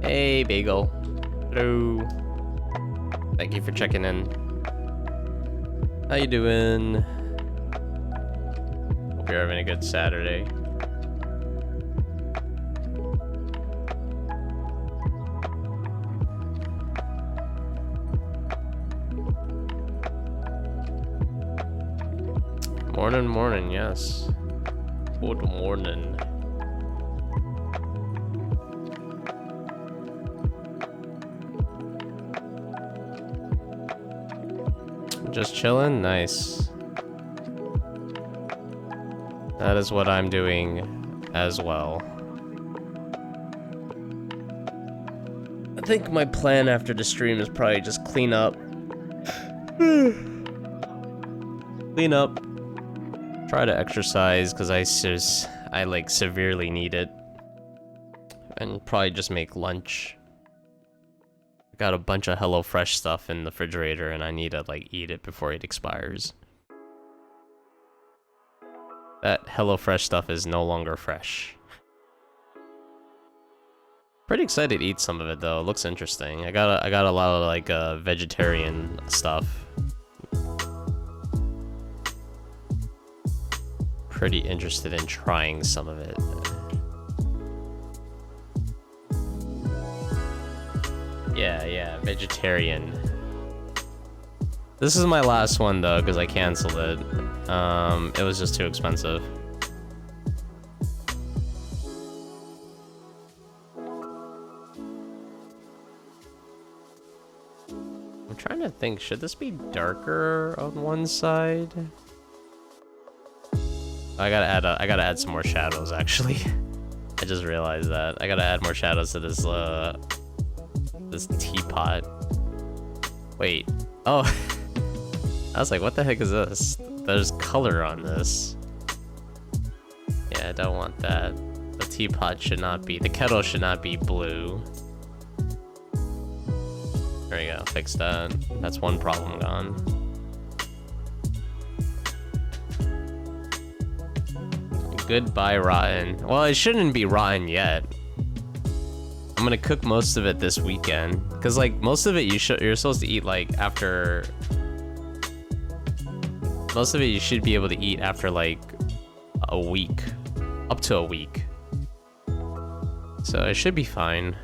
Hey, Bagel. Hello. Thank you for checking in. How you doing? Hope you're having a good Saturday. Morning, morning, yes. Good morning. Just chilling? Nice. That is what I'm doing as well. I think my plan after the stream is probably just clean up. Clean up. Try to exercise because I like severely need it. And probably just make lunch. Got a bunch of HelloFresh stuff in the refrigerator and I need to like eat it before it expires. That HelloFresh stuff is no longer fresh. Pretty excited to eat some of it though. It looks interesting. I got a lot of like vegetarian stuff. Pretty interested in trying some of it. Yeah, vegetarian. This is my last one though, because I canceled it. It was just too expensive. I'm trying to think, should this be darker on one side? I gotta add some more shadows actually. I just realized that. I gotta add more shadows to this this teapot. Wait. Oh. I was like, what the heck is this? There's color on this. Yeah, I don't want that. The teapot should not be, the kettle should not be blue. There we go, fix that. That's one problem gone. Goodbye, rotten. Well, it shouldn't be rotten yet. I'm gonna cook most of it this weekend, cause like most of it you're supposed to eat like after. Most of it you should be able to eat after like a week, up to a week. So it should be fine.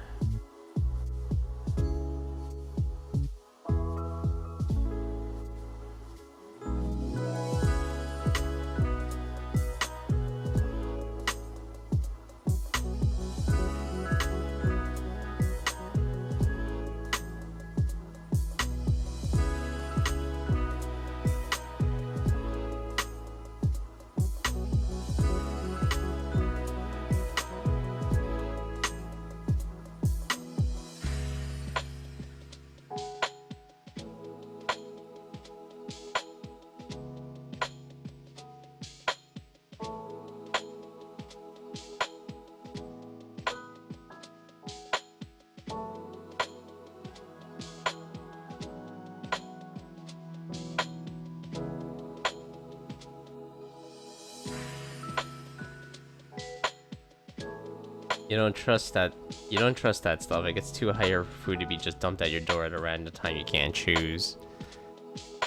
You don't trust that stuff. It gets too higher for food to be just dumped at your door at a random time you can't choose.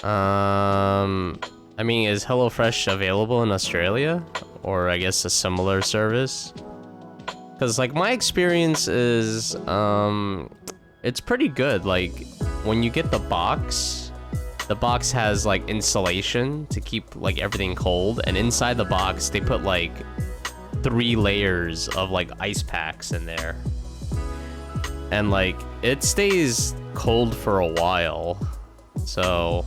I mean, is HelloFresh available in Australia? Or I guess a similar service? Because like my experience is it's pretty good. Like when you get the box has like insulation to keep like everything cold, and inside the box they put like 3 layers of like ice packs in there, and like it stays cold for a while. So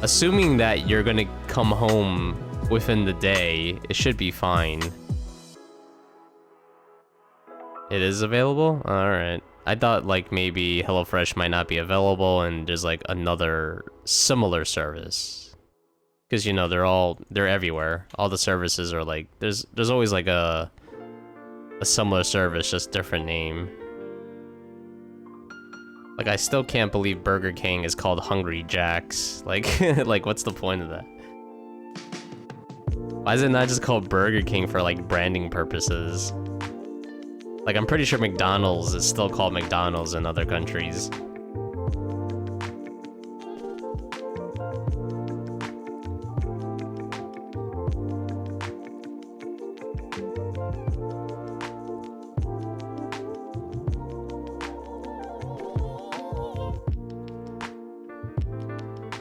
assuming that you're gonna come home within the day, it should be fine. It is available? Alright. I thought like maybe HelloFresh might not be available and there's like another similar service. Because you know, they're everywhere. All the services are like, there's always like a similar service, just different name. Like, I still can't believe Burger King is called Hungry Jack's. Like, like, what's the point of that? Why is it not just called Burger King for, like, branding purposes? Like, I'm pretty sure McDonald's is still called McDonald's in other countries.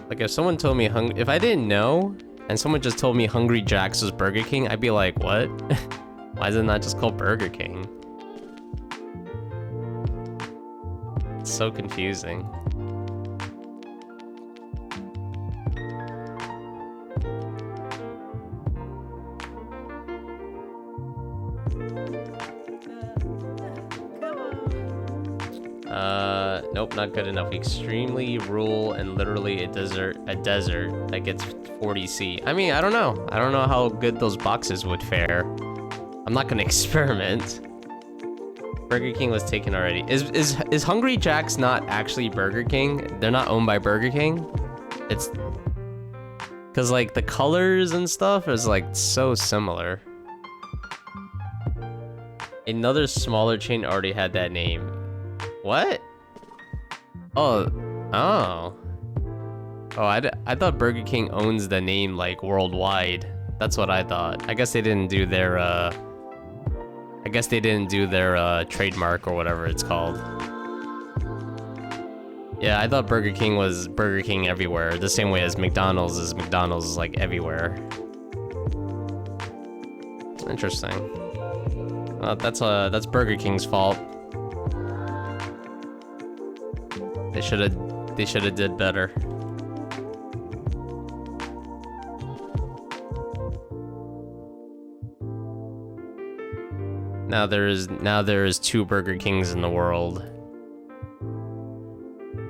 Like, if someone told me if I didn't know, and someone just told me Hungry Jack's was Burger King, I'd be like, what? Why is it not just called Burger King? It's so confusing. Nope, not good enough. Extremely rural and literally a desert that gets 40C. I mean, I don't know. I don't know how good those boxes would fare. I'm not gonna experiment. Burger King was taken already. Is Hungry Jack's not actually Burger King? They're not owned by Burger King? It's... Cause like the colors and stuff is like so similar. Another smaller chain already had that name. What? Oh. I thought Burger King owns the name like worldwide. That's what I thought. I guess they didn't do their trademark or whatever it's called. Yeah, I thought Burger King was Burger King everywhere, the same way as McDonald's is like everywhere. Interesting. That's Burger King's fault. They should have did better. Now there is 2 Burger Kings in the world.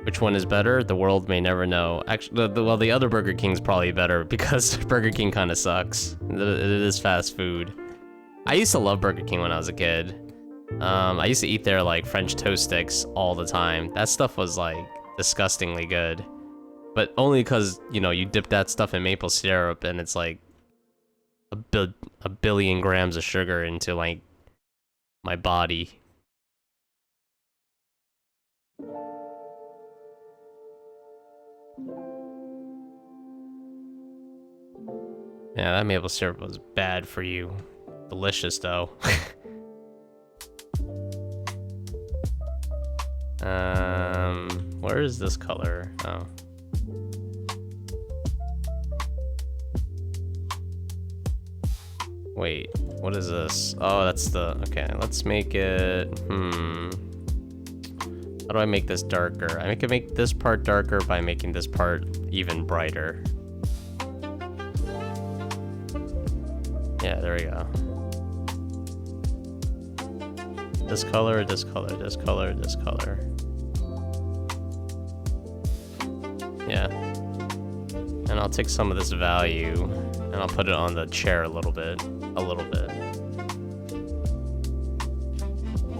Which one is better? The world may never know. Actually, well, the other Burger King's probably better because Burger King kind of sucks. It is fast food. I used to love Burger King when I was a kid. I used to eat their like French toast sticks all the time. That stuff was like disgustingly good, but only because you know you dip that stuff in maple syrup and it's like a billion grams of sugar into like my body. Yeah, that maple syrup was bad for you. Delicious though. Where is this color? Oh. Wait, what is this? Oh, that's the... Okay, let's make it... How do I make this darker? I can make this part darker by making this part even brighter. Yeah, there we go. This color, this color, this color, this color. Yeah. And I'll take some of this value and I'll put it on the chair a little bit.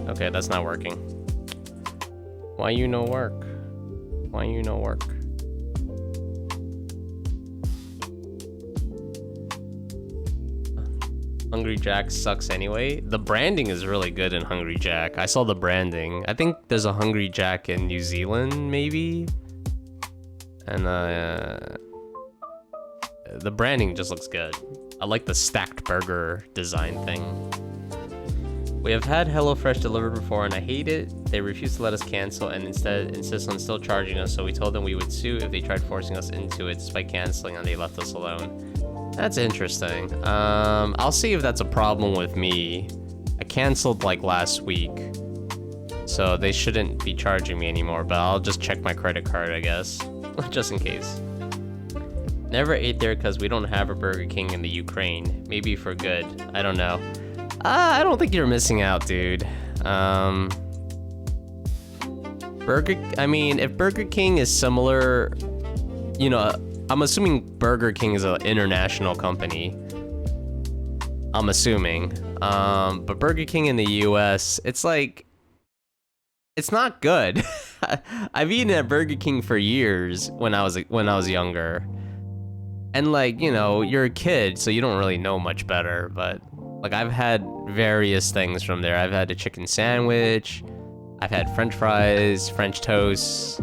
Okay, that's not working. Why you no work? Why you no work? Hungry Jack sucks anyway. The branding is really good in Hungry Jack. I saw the branding. I think there's a Hungry Jack in New Zealand, maybe? And the branding just looks good. I like the stacked burger design thing. We have had HelloFresh delivered before and I hate it. They refuse to let us cancel and instead insist on still charging us, so we told them we would sue if they tried forcing us into it despite canceling and they left us alone. That's interesting. I'll see if that's a problem with me. I canceled like last week, so they shouldn't be charging me anymore, but I'll just check my credit card, I guess, just in case. Never ate there because we don't have a Burger King in the Ukraine. Maybe for good. I don't know. I don't think you're missing out, dude. I mean, if Burger King is similar, you know, I'm assuming Burger King is an international company. I'm assuming. But Burger King in the US, it's like, it's not good. I've eaten at Burger King for years when I was younger. And like, you know, you're a kid, so you don't really know much better, but like I've had various things from there. I've had a chicken sandwich, I've had French fries, French toast.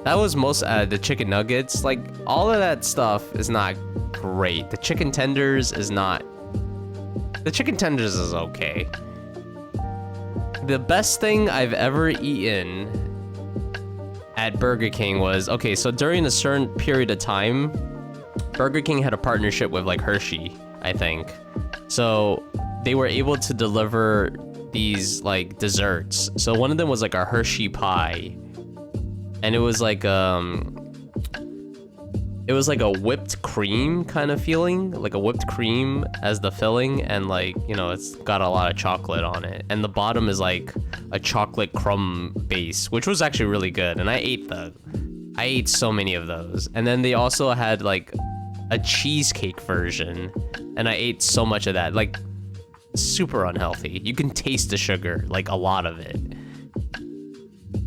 That was most the chicken nuggets. Like all of that stuff is not great. The chicken tenders is not. The chicken tenders is okay. The best thing I've ever eaten at Burger King was, okay, so during a certain period of time, Burger King had a partnership with like Hershey, I think. So they were able to deliver these like desserts. So one of them was like a Hershey pie. And it was like a whipped cream kind of feeling, like a whipped cream as the filling, and like, you know, it's got a lot of chocolate on it, and the bottom is like a chocolate crumb base, which was actually really good, and I ate so many of those. And then they also had like a cheesecake version, and I ate so much of that, like super unhealthy. You can taste the sugar, like a lot of it.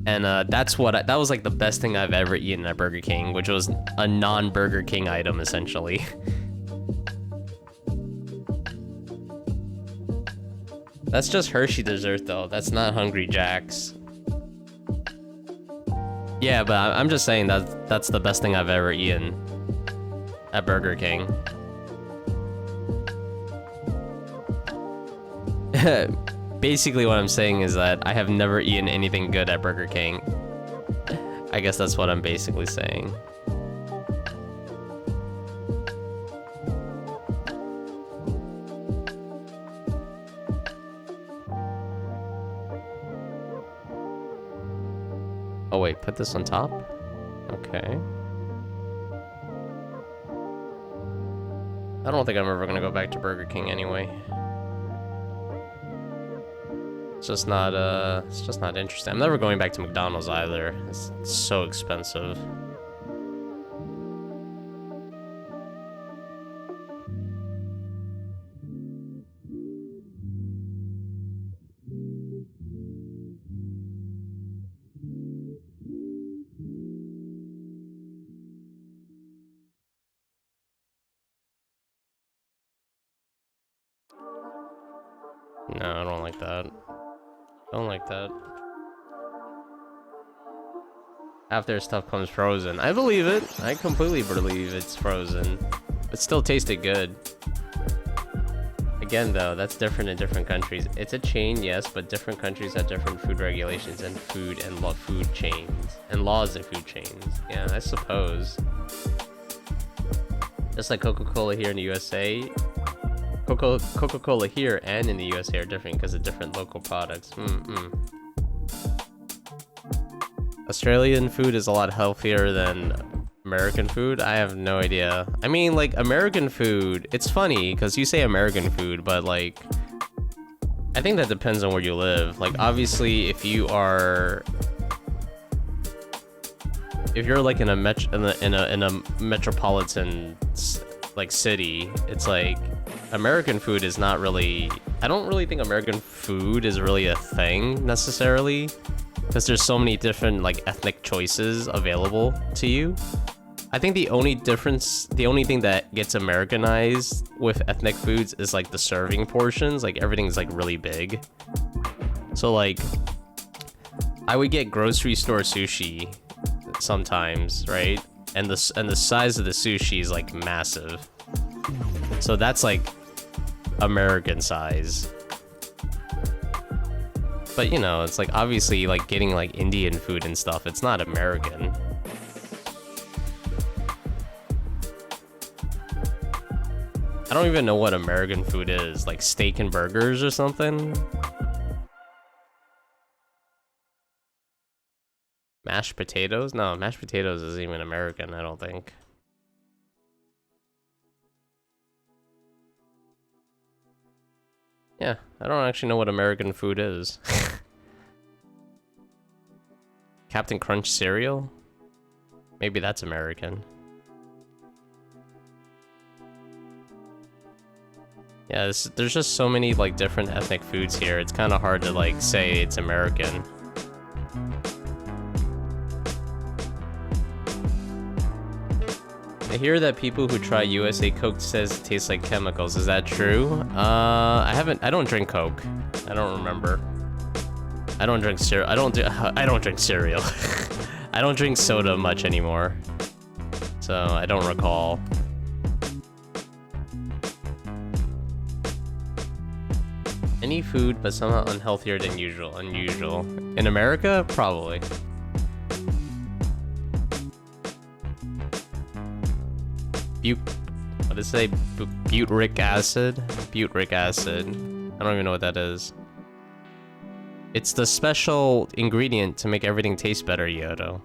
And that was like the best thing I've ever eaten at Burger King, which was a non-Burger King item, essentially. That's just Hershey dessert, though. That's not Hungry Jack's. Yeah, but I'm just saying that's the best thing I've ever eaten at Burger King. Basically what I'm saying is that I have never eaten anything good at Burger King. I guess that's what I'm basically saying. Oh wait, put this on top? Okay. I don't think I'm ever gonna go back to Burger King anyway. It's just not interesting. I'm never going back to McDonald's either. It's so expensive. No, I don't like that. Don't like that. Half their stuff comes frozen. I believe it. I completely believe it's frozen. It still tasted good. Again, though, that's different in different countries. It's a chain, yes, but different countries have different food regulations and food chains and laws in food chains. Yeah, I suppose. Just like Coca-Cola here in the USA. Coca-Cola here and in the USA are different because of different local products. Australian food is a lot healthier than American food. I have no idea. I mean, like, American food, it's funny because you say American food, but like, I think that depends on where you live. Like, obviously, if you're like in a metropolitan like city, it's like American food is not really. I don't really think American food is really a thing necessarily, because there's so many different like ethnic choices available to you. I think the only thing that gets Americanized with ethnic foods is like the serving portions. Like everything's like really big. So like, I would get grocery store sushi sometimes, right? And the size of the sushi is like massive. So that's like American size. But you know, it's like obviously like getting like Indian food and stuff, it's not American. I don't even know what American food is, like steak and burgers or something. Mashed potatoes? No, mashed potatoes isn't even American, I don't think. Yeah, I don't actually know what American food is. Captain Crunch cereal? Maybe that's American. Yeah, there's just so many like different ethnic foods here. It's kind of hard to like say it's American. I hear that people who try USA Coke says it tastes like chemicals. Is that true? I don't drink Coke. I don't remember. I don't drink cereal. I don't drink cereal. I don't drink soda much anymore. So I don't recall. Any food, but somehow unhealthier than usual. Unusual. In America? Probably. What does it say? Butyric acid? Butyric acid. I don't even know what that is. It's the special ingredient to make everything taste better, Yodo.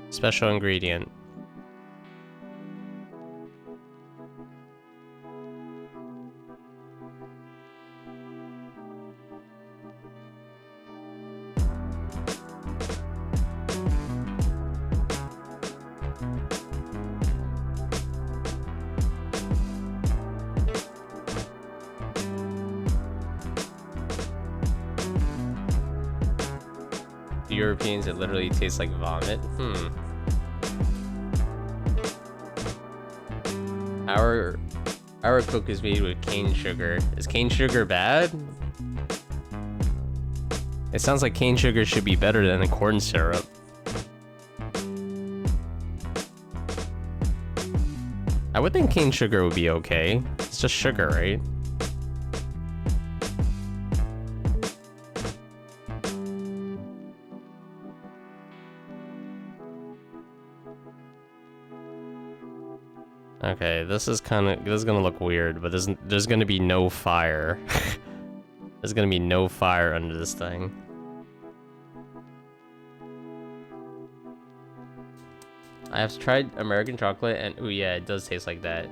Special ingredient. Europeans, it literally tastes like vomit. Our Coke is made with cane sugar. Is cane sugar bad? It sounds like cane sugar should be better than a corn syrup. I would think cane sugar would be okay. It's just sugar, right? Okay, this is gonna look weird, but there's gonna be no fire. There's gonna be no fire under this thing. I have tried American chocolate, and oh yeah, it does taste like that.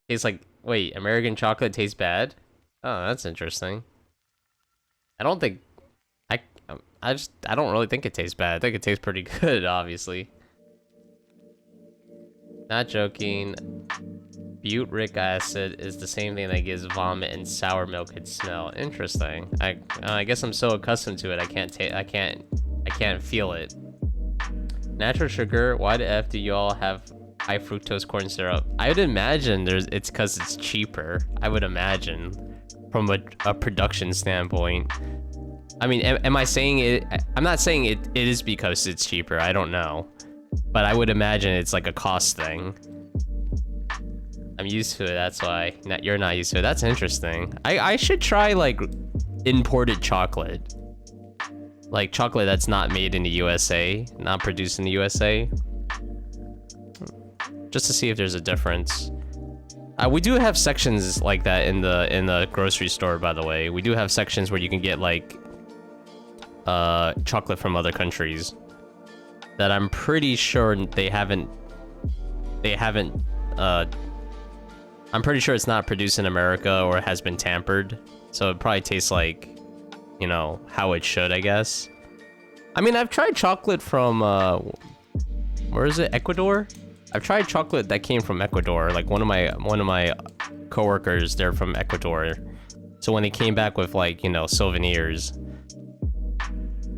Tastes like, wait, American chocolate tastes bad? Oh, that's interesting. I don't really think it tastes bad. I think it tastes pretty good, obviously. Not joking. Butyric acid is the same thing that gives vomit and sour milk its smell. Interesting. I guess I'm so accustomed to it. I can't feel it. Natural sugar. Why the F do y'all have high fructose corn syrup? I would imagine it's because it's cheaper. I would imagine from a production standpoint. I mean, am I saying it? I'm not saying it is because it's cheaper. I don't know. But I would imagine it's like a cost thing. I'm used to it, that's why. You're not used to it. That's interesting. I should try like imported chocolate. Like chocolate that's not made in the USA, not produced in the USA. Just to see if there's a difference. We do have sections like that in the grocery store, by the way. We do have sections where you can get like chocolate from other countries that I'm pretty sure I'm pretty sure it's not produced in America or has been tampered. So it probably tastes like, you know, how it should, I guess. I mean, I've tried chocolate from, where is it? Ecuador? I've tried chocolate that came from Ecuador. Like one of my coworkers, they're from Ecuador. So when they came back with like, you know, souvenirs,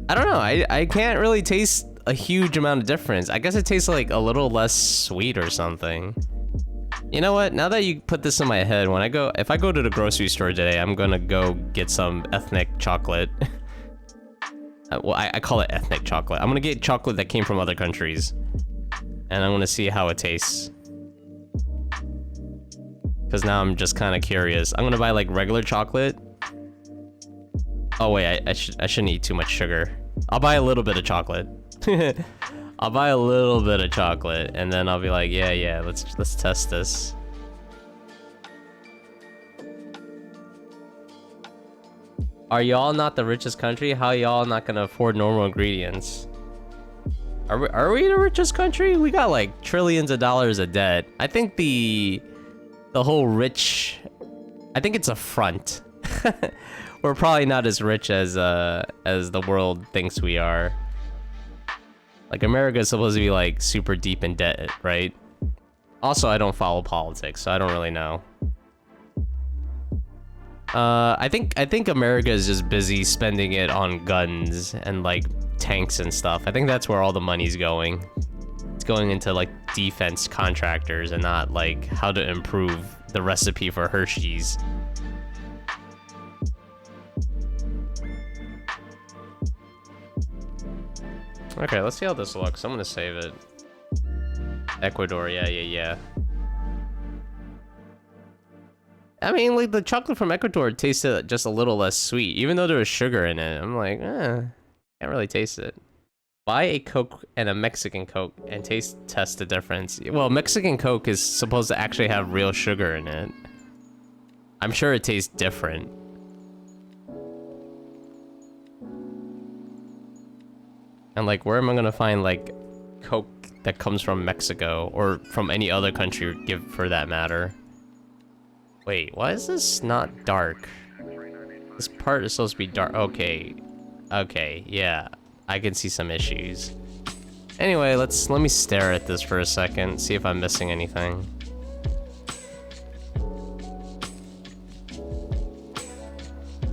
I don't know. I can't really taste a huge amount of difference. I guess it tastes like a little less sweet or something. You know what? Now that you put this in my head, if I go to the grocery store today, I'm gonna go get some ethnic chocolate. Well, I call it ethnic chocolate. I'm gonna get chocolate that came from other countries, and I'm gonna see how it tastes. Cause now I'm just kind of curious. I'm gonna buy like regular chocolate. Oh wait, I shouldn't eat too much sugar. I'll buy a little bit of chocolate. I'll buy a little bit of chocolate, and then I'll be like, yeah, let's test this. Are y'all not the richest country? How y'all not gonna afford normal ingredients? Are we the richest country? We got like trillions of dollars of debt. I think the the whole rich. I think it's a front. We're probably not as rich as the world thinks we are. Like, America is supposed to be like super deep in debt, right? Also, I don't follow politics, so I don't really know. I think America is just busy spending it on guns and like tanks and stuff. I think that's where all the money's going. It's going into like defense contractors and not like how to improve the recipe for Hershey's. Okay, let's see how this looks. I'm gonna save it. Ecuador, yeah. I mean, like, the chocolate from Ecuador tasted just a little less sweet, even though there was sugar in it. I'm like, can't really taste it. Buy a Coke and a Mexican Coke and test the difference. Well, Mexican Coke is supposed to actually have real sugar in it. I'm sure it tastes different. And like, where am I gonna find like Coke that comes from Mexico or from any other country, for that matter? Wait, why is this not dark? This part is supposed to be dark. Okay, yeah, I can see some issues. Anyway, let me stare at this for a second, see if I'm missing anything.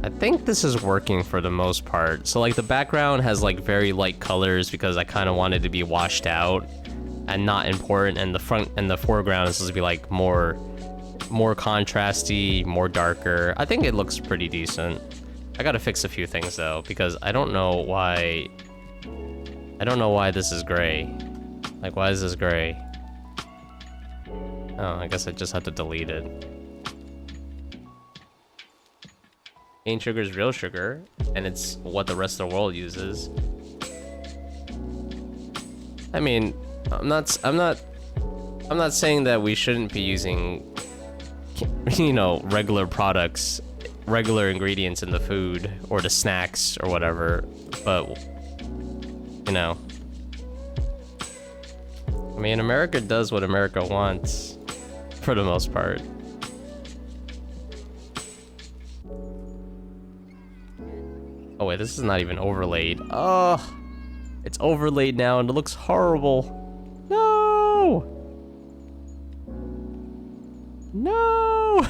I think this is working for the most part. So like, the background has like very light colors because I kind of wanted to be washed out and not important, and the front and the foreground is supposed to be like more contrasty, more darker. I think it looks pretty decent. I gotta fix a few things though, because I don't know why this is gray. Like, why is this gray? Oh, I guess I just have to delete it. Cane sugar is real sugar, and it's what the rest of the world uses. I mean, I'm not saying that we shouldn't be using, you know, regular products, regular ingredients in the food or the snacks or whatever, but, you know, I mean, America does what America wants for the most part. Oh wait, this is not even overlaid. Oh, it's overlaid now and it looks horrible. No! No!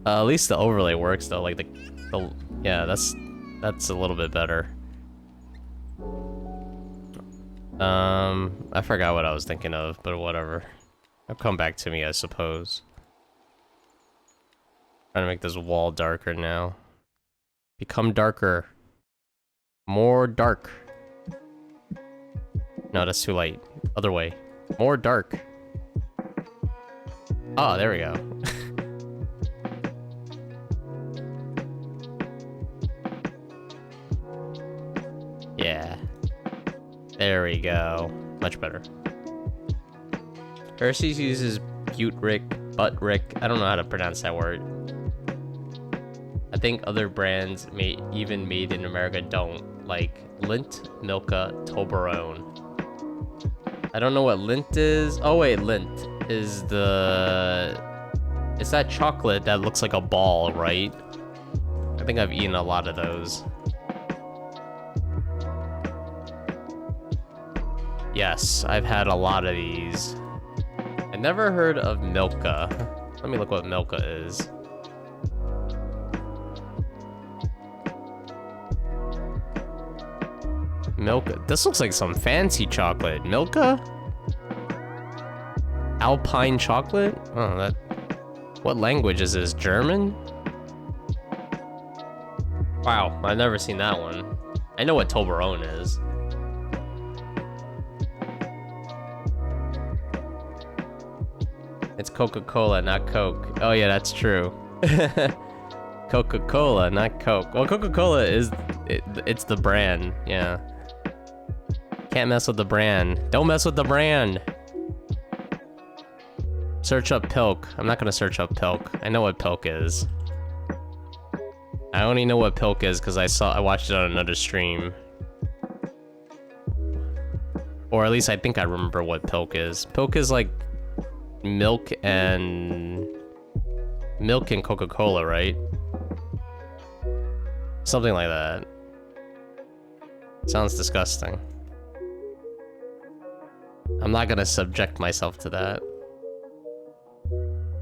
At least the overlay works though. Like yeah, that's a little bit better. I forgot what I was thinking of, but whatever. It'll come back to me, I suppose. Trying to make this wall darker now. Become darker. More dark. No, that's too light. Other way. More dark. Oh, there we go. Yeah. There we go. Much better. Hershey's uses buttrick. I don't know how to pronounce that word. I think other brands even made in America don't, like Lindt, Milka, Toblerone. I don't know what Lindt is. Oh wait, Lindt is it's that chocolate that looks like a ball, right? I think I've eaten a lot of those. Yes, I've had a lot of these. I never heard of Milka. Let me look what Milka is. Milka. This looks like some fancy chocolate. Milka? Alpine chocolate? Oh, that. What language is this? German? Wow, I've never seen that one. I know what Toblerone is. It's Coca-Cola, not Coke. Oh yeah, that's true. Coca-Cola, not Coke. Well, Coca-Cola is... it's the brand, yeah. Can't mess with the brand. Don't mess with the brand. Search up Pilk. I'm not gonna search up Pilk. I know what Pilk is. I only know what Pilk is because I watched it on another stream. Or at least I think I remember what Pilk is. Pilk is like milk and Coca-Cola, right? Something like that. Sounds disgusting. I'm not gonna subject myself to that.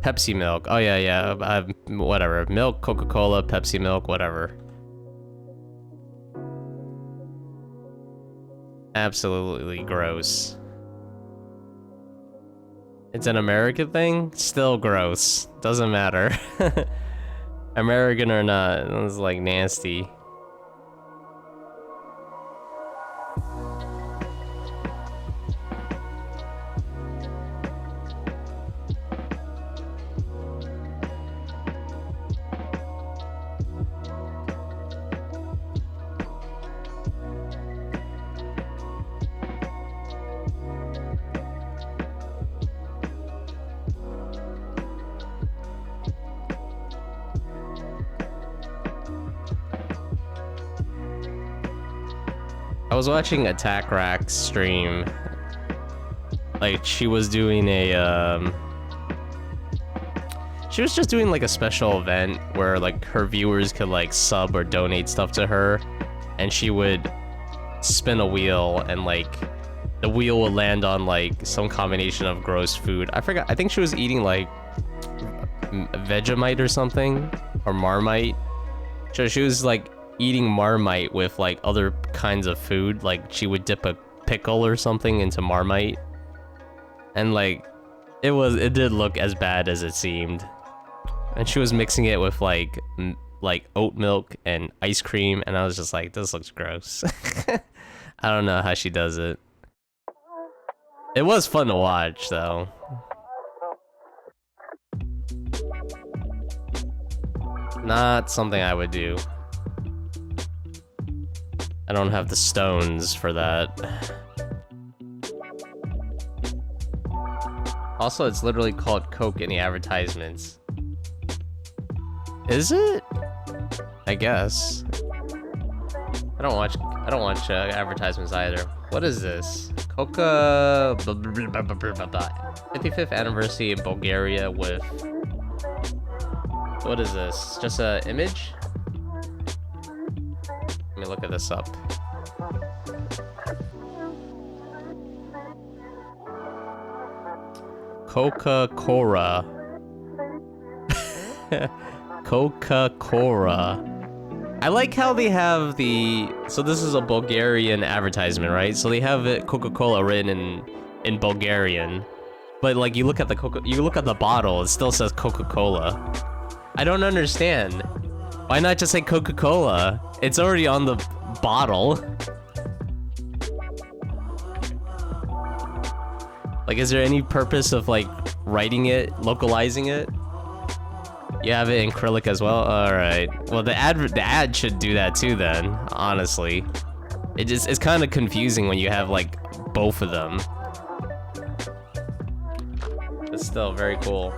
Pepsi milk. Oh yeah. Whatever. Milk, Coca-Cola, Pepsi milk, whatever. Absolutely gross. It's an American thing? Still gross. Doesn't matter. American or not, it's like nasty. I was watching Attack Rack's stream. Like, she was doing a, she was just doing like a special event where like her viewers could like sub or donate stuff to her, and she would spin a wheel and like the wheel would land on like some combination of gross food. I forgot, I think she was eating like Vegemite or something, or Marmite. So she was like eating Marmite with like other kinds of food, like she would dip a pickle or something into Marmite, and like it did look as bad as it seemed. And she was mixing it with like oat milk and ice cream, and I was just like, this looks gross. I don't know how she does it. It was fun to watch though. Not something I would do. I don't have the stones for that. Also, it's literally called Coke in the advertisements. Is it? I guess. I don't watch advertisements either. What is this? Coca 55th anniversary in Bulgaria with... What is this? Just an image? Let me look at this up. Coca-Cola. Coca-Cola. I like how they have the... So this is a Bulgarian advertisement, right? So they have it Coca-Cola written in Bulgarian. But like you look at the bottle, it still says Coca-Cola. I don't understand. Why not just say Coca-Cola? It's already on the bottle. Like, is there any purpose of like writing it, localizing it? You have it in acrylic as well? Alright. Well, the ad should do that too then, honestly. It's kind of confusing when you have like both of them. But still, very cool.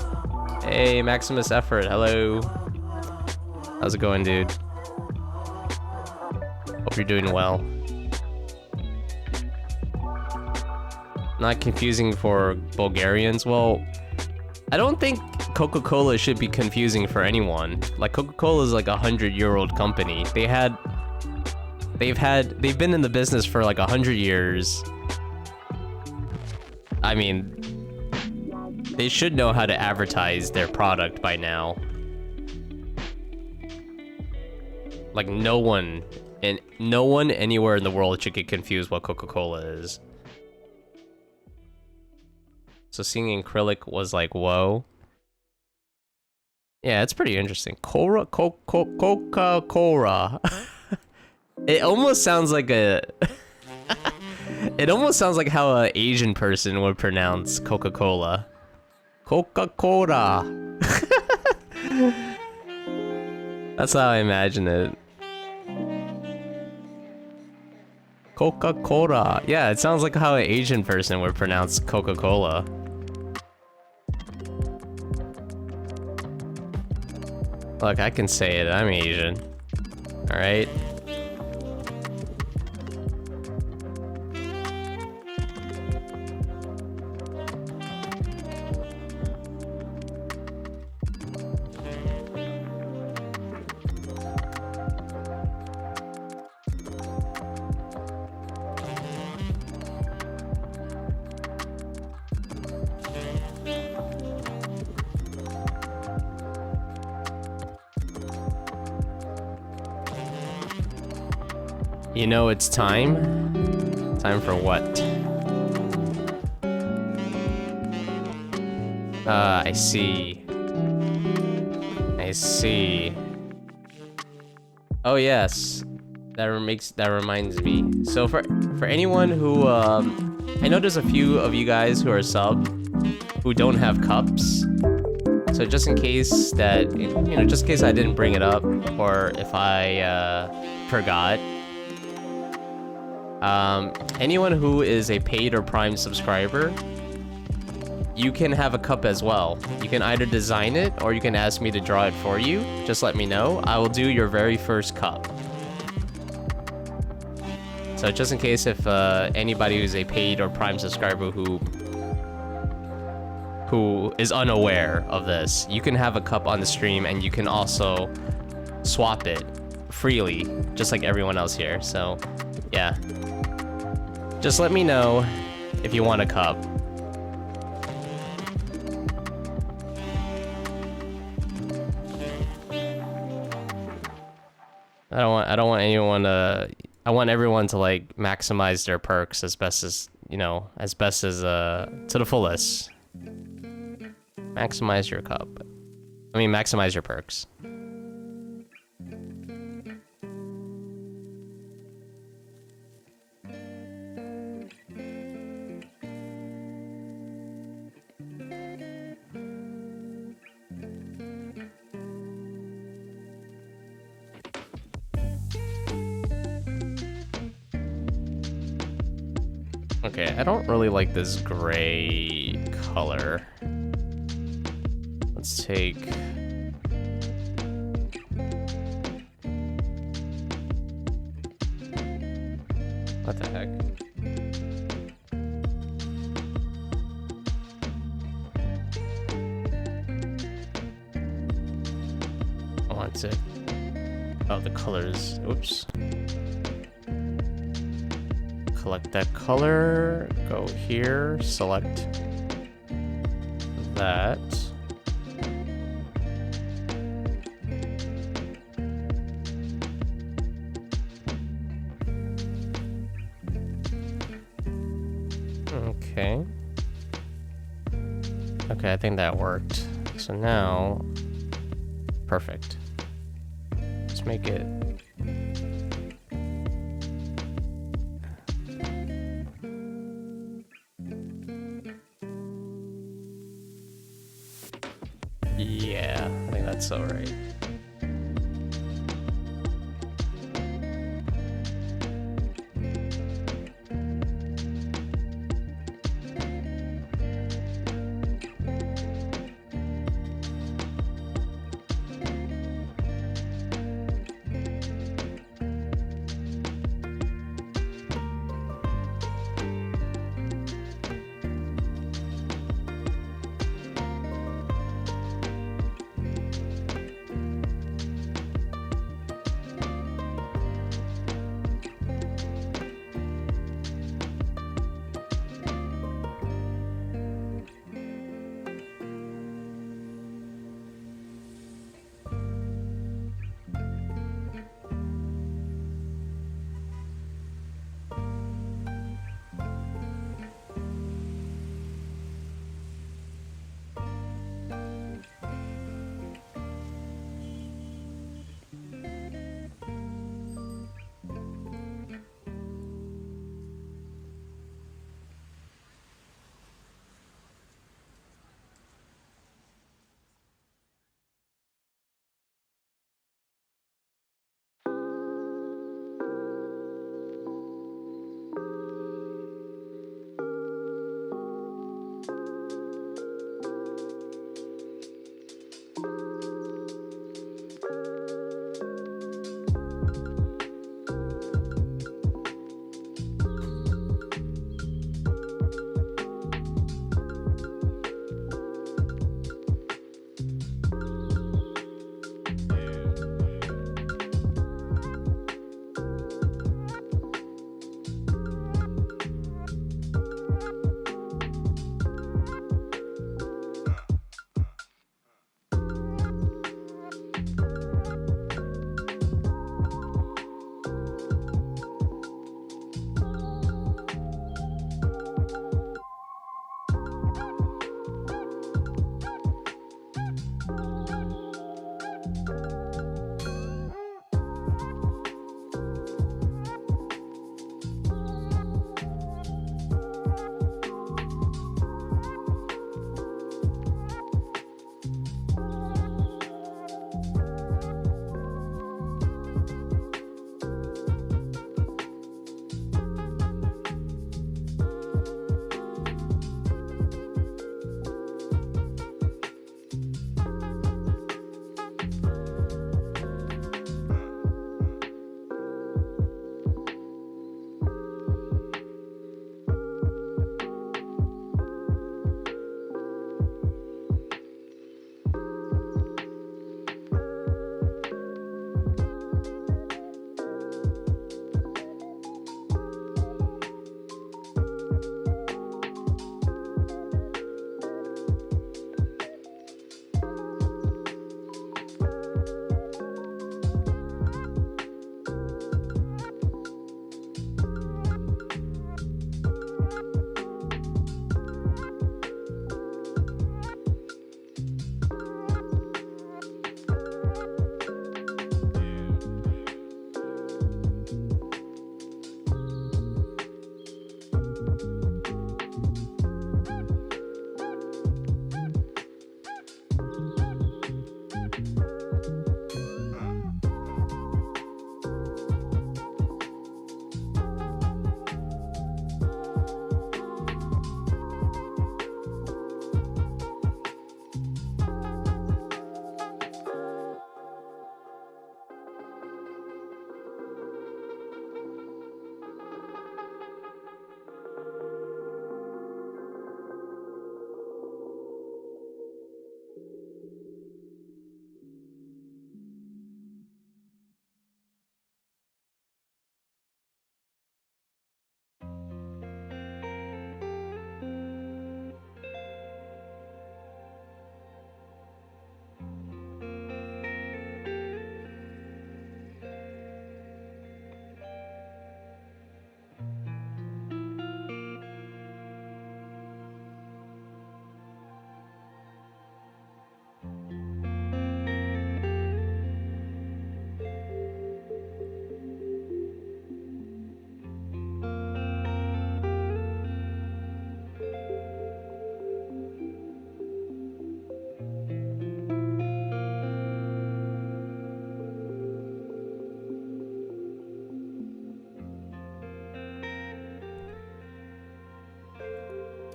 Hey, Maximus Effort, hello. How's it going, dude? Hope you're doing well. Not confusing for Bulgarians? Well, I don't think Coca-Cola should be confusing for anyone. Like, Coca-Cola is like a 100-year-old company. They've been in the business for like 100 years. I mean, they should know how to advertise their product by now. Like, no one anywhere in the world should get confused what Coca-Cola is. So seeing acrylic was like, whoa. Yeah, it's pretty interesting. Coca-Cola. It almost sounds like a... It almost sounds like how an Asian person would pronounce Coca-Cola. Coca-Cola. That's how I imagine it. Coca-Cola. Yeah, it sounds like how an Asian person would pronounce Coca-Cola. Look, I can say it. I'm Asian. Alright? You know it's time. Time for what? I see. I see. Oh yes, that reminds me. So for anyone who I know there's a few of you guys who are sub who don't have cups. So just in case that, you know, just in case I didn't bring it up, or if I forgot, anyone who is a paid or Prime subscriber, you can have a cup as well. You can either design it or you can ask me to draw it for you. Just let me know. I will do your very first cup. So just in case if anybody who's a paid or Prime subscriber who is unaware of this, you can have a cup on the stream and you can also swap it freely, just like everyone else here. So yeah, just let me know if you want a cup. I don't want anyone to, I want everyone to like maximize their perks as best as, you know, as best as to the fullest. Maximize your cup. I mean, maximize your perks. Okay, I don't really like this gray color. Let's take... What the heck? I want to... Oh, the colors. Oops. Collect that color, go here, select that. Okay. Okay, I think that worked. So now, perfect. Let's make it. Yeah, I think that's all right.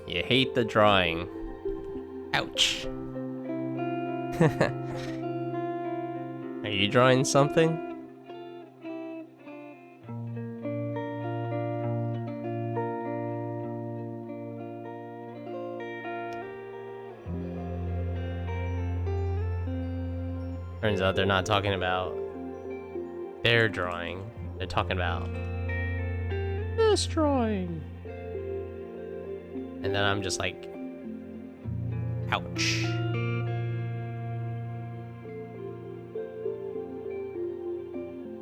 You hate the drawing. Ouch. Are you drawing something? Turns out they're not talking about their drawing. They're talking about this drawing. And then I'm just like, ouch.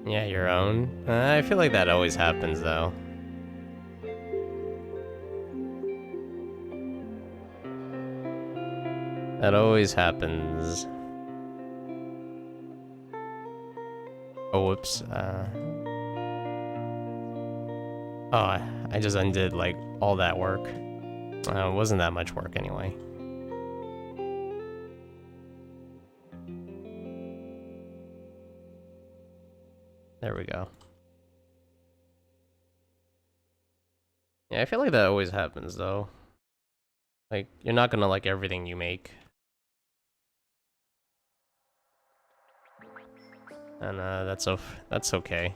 Yeah, your own. I feel like that always happens, though. That always happens. Oh, whoops. Oh, I just undid, like, all that work. It wasn't that much work, anyway. There we go. Yeah, I feel like that always happens, though. Like, you're not gonna like everything you make. And, that's okay.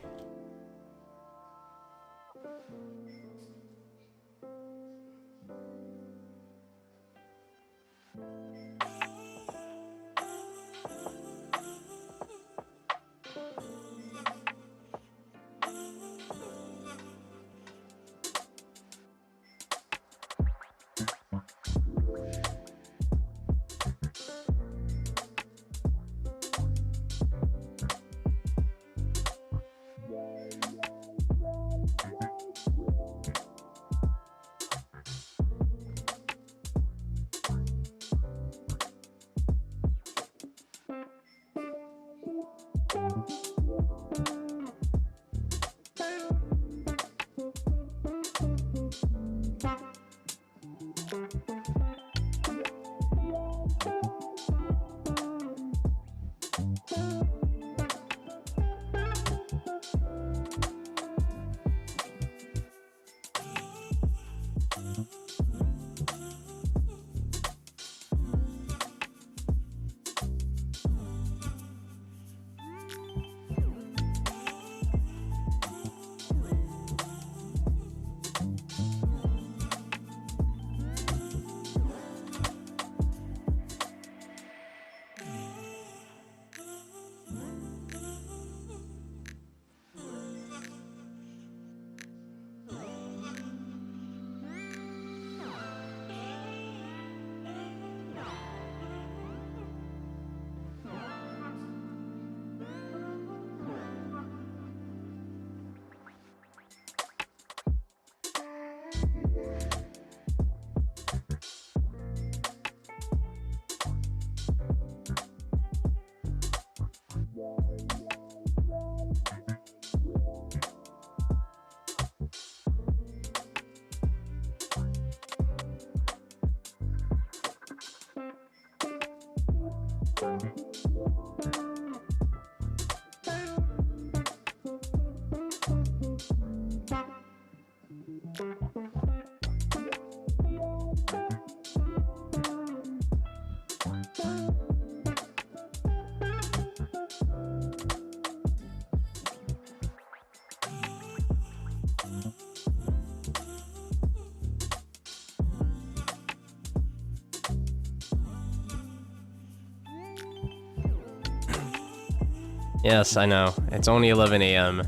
Yes, I know. It's only 11 a.m.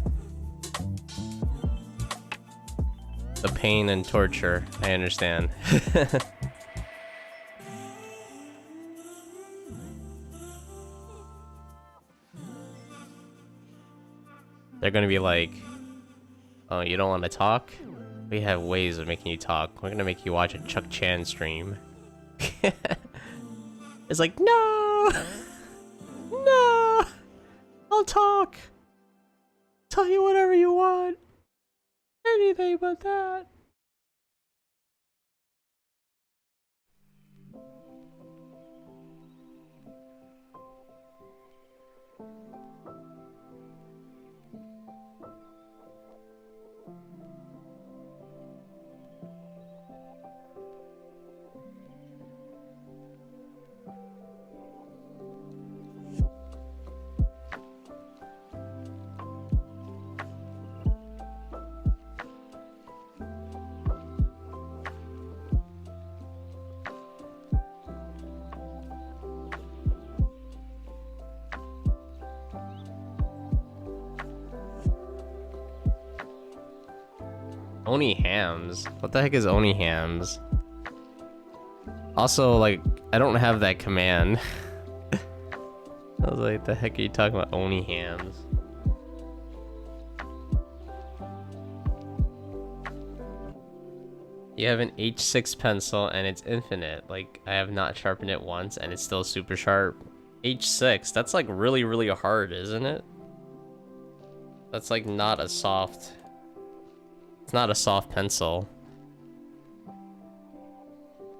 The pain and torture, I understand. They're gonna be like, oh, you don't want to talk? We have ways of making you talk. We're gonna make you watch a Chuck Chan stream. It's like, no! No! I'll talk! Tell you whatever you want. Anything but that. Oni hams? What the heck is Oni hams? Also, like, I don't have that command. I was like, the heck are you talking about Oni hams? You have an H6 pencil and it's infinite. Like, I have not sharpened it once and it's still super sharp. H6, that's like really, really hard, isn't it? That's like not a soft... It's not a soft pencil.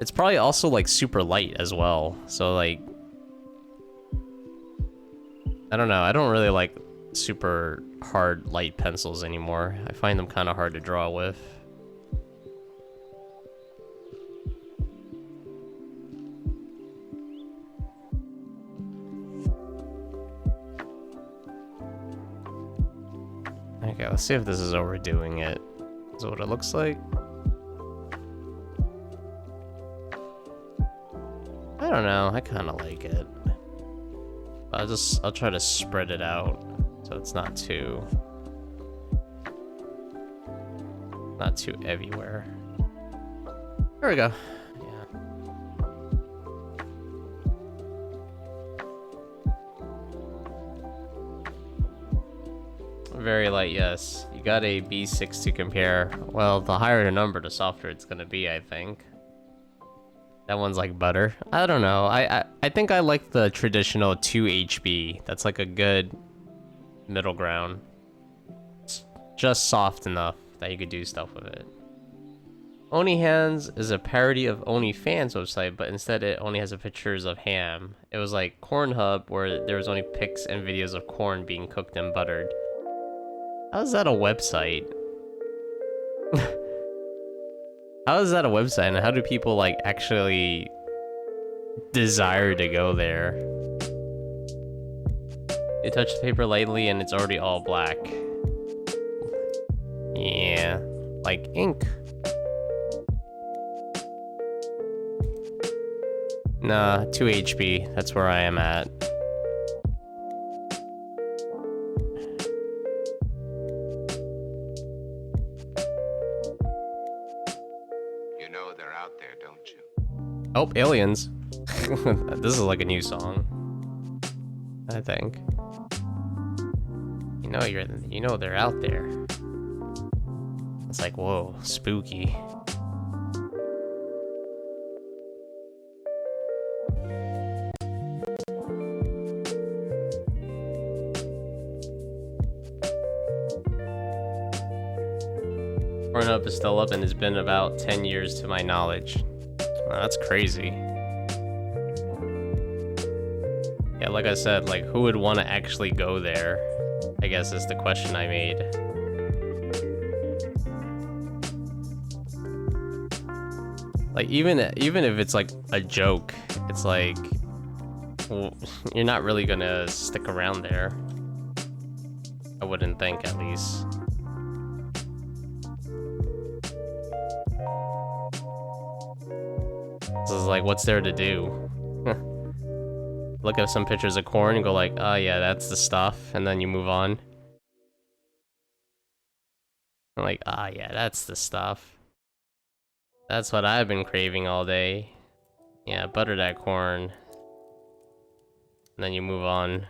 It's probably also like super light as well. So like... I don't know, I don't really like super hard light pencils anymore. I find them kind of hard to draw with. Okay, let's see if this is overdoing it. Is that what it looks like? I don't know, I kind of like it. I'll try to spread it out so it's not too everywhere. There we go. Yeah. Very light, yes. You got a B6 to compare. Well, the higher the number, the softer it's gonna be, I think. That one's like butter. I don't know. I think I like the traditional 2 HB. That's like a good middle ground. It's just soft enough that you could do stuff with it. Oni Hands is a parody of OnlyFans website, but instead it only has pictures of ham. It was like Cornhub, where there was only pics and videos of corn being cooked and buttered. How is that a website? How is that a website, and how do people like actually desire to go there? You touch the paper lightly and it's already all black. Yeah, like ink. Nah, 2 HB, that's where I am at. Oh, aliens. This is like a new song, I think. You know they're out there. It's like, whoa, spooky. Pornhub is still up and has been about 10 years to my knowledge. That's crazy. Yeah, like I said, like, who would want to actually go there? I guess is the question I made. Like, even if it's like a joke, it's like, well, you're not really gonna stick around there. I wouldn't think, at least. So it's like, what's there to do? Look at some pictures of corn and go like, oh yeah, that's the stuff, and then you move on. I'm like, ah yeah, that's the stuff. That's what I've been craving all day. Yeah, butter that corn. And then you move on.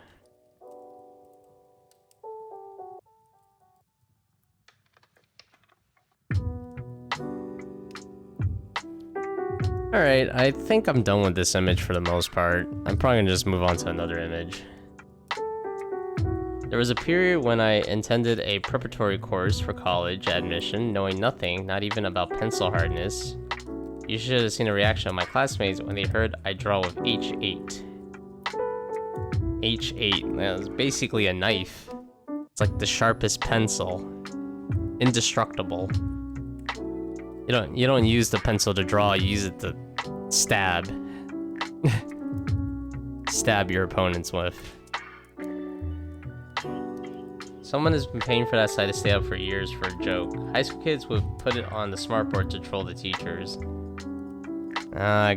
Alright, I think I'm done with this image for the most part. I'm probably gonna just move on to another image. There was a period when I attended a preparatory course for college admission, knowing nothing, not even about pencil hardness. You should have seen the reaction of my classmates when they heard I draw with H8. H8, it's basically a knife. It's like the sharpest pencil. Indestructible. You don't use the pencil to draw, you use it to stab. Stab your opponents with. Someone has been paying for that site to stay up for years for a joke. High school kids would put it on the smartboard to troll the teachers.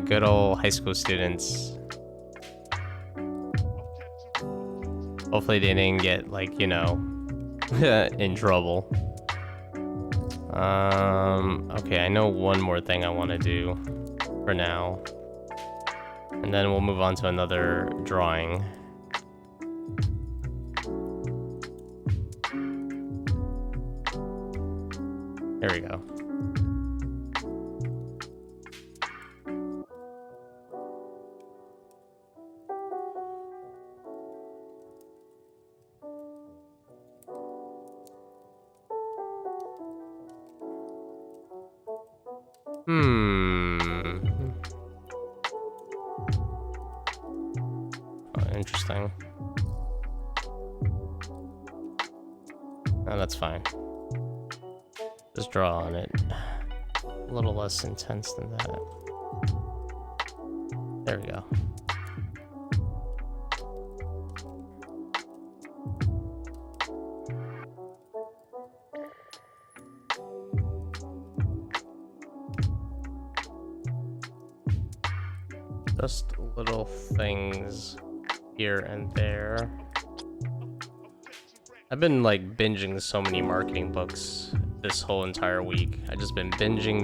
Good old high school students. Hopefully they didn't get, like, you know, in trouble. Okay, I know one more thing I want to do for now. And then we'll move on to another drawing. There we go. Interesting. Oh, that's fine. Just draw on it. A little less intense than that. There we go. Just little things here and there. I've been like binging so many marketing books this whole entire week. I've just been binging.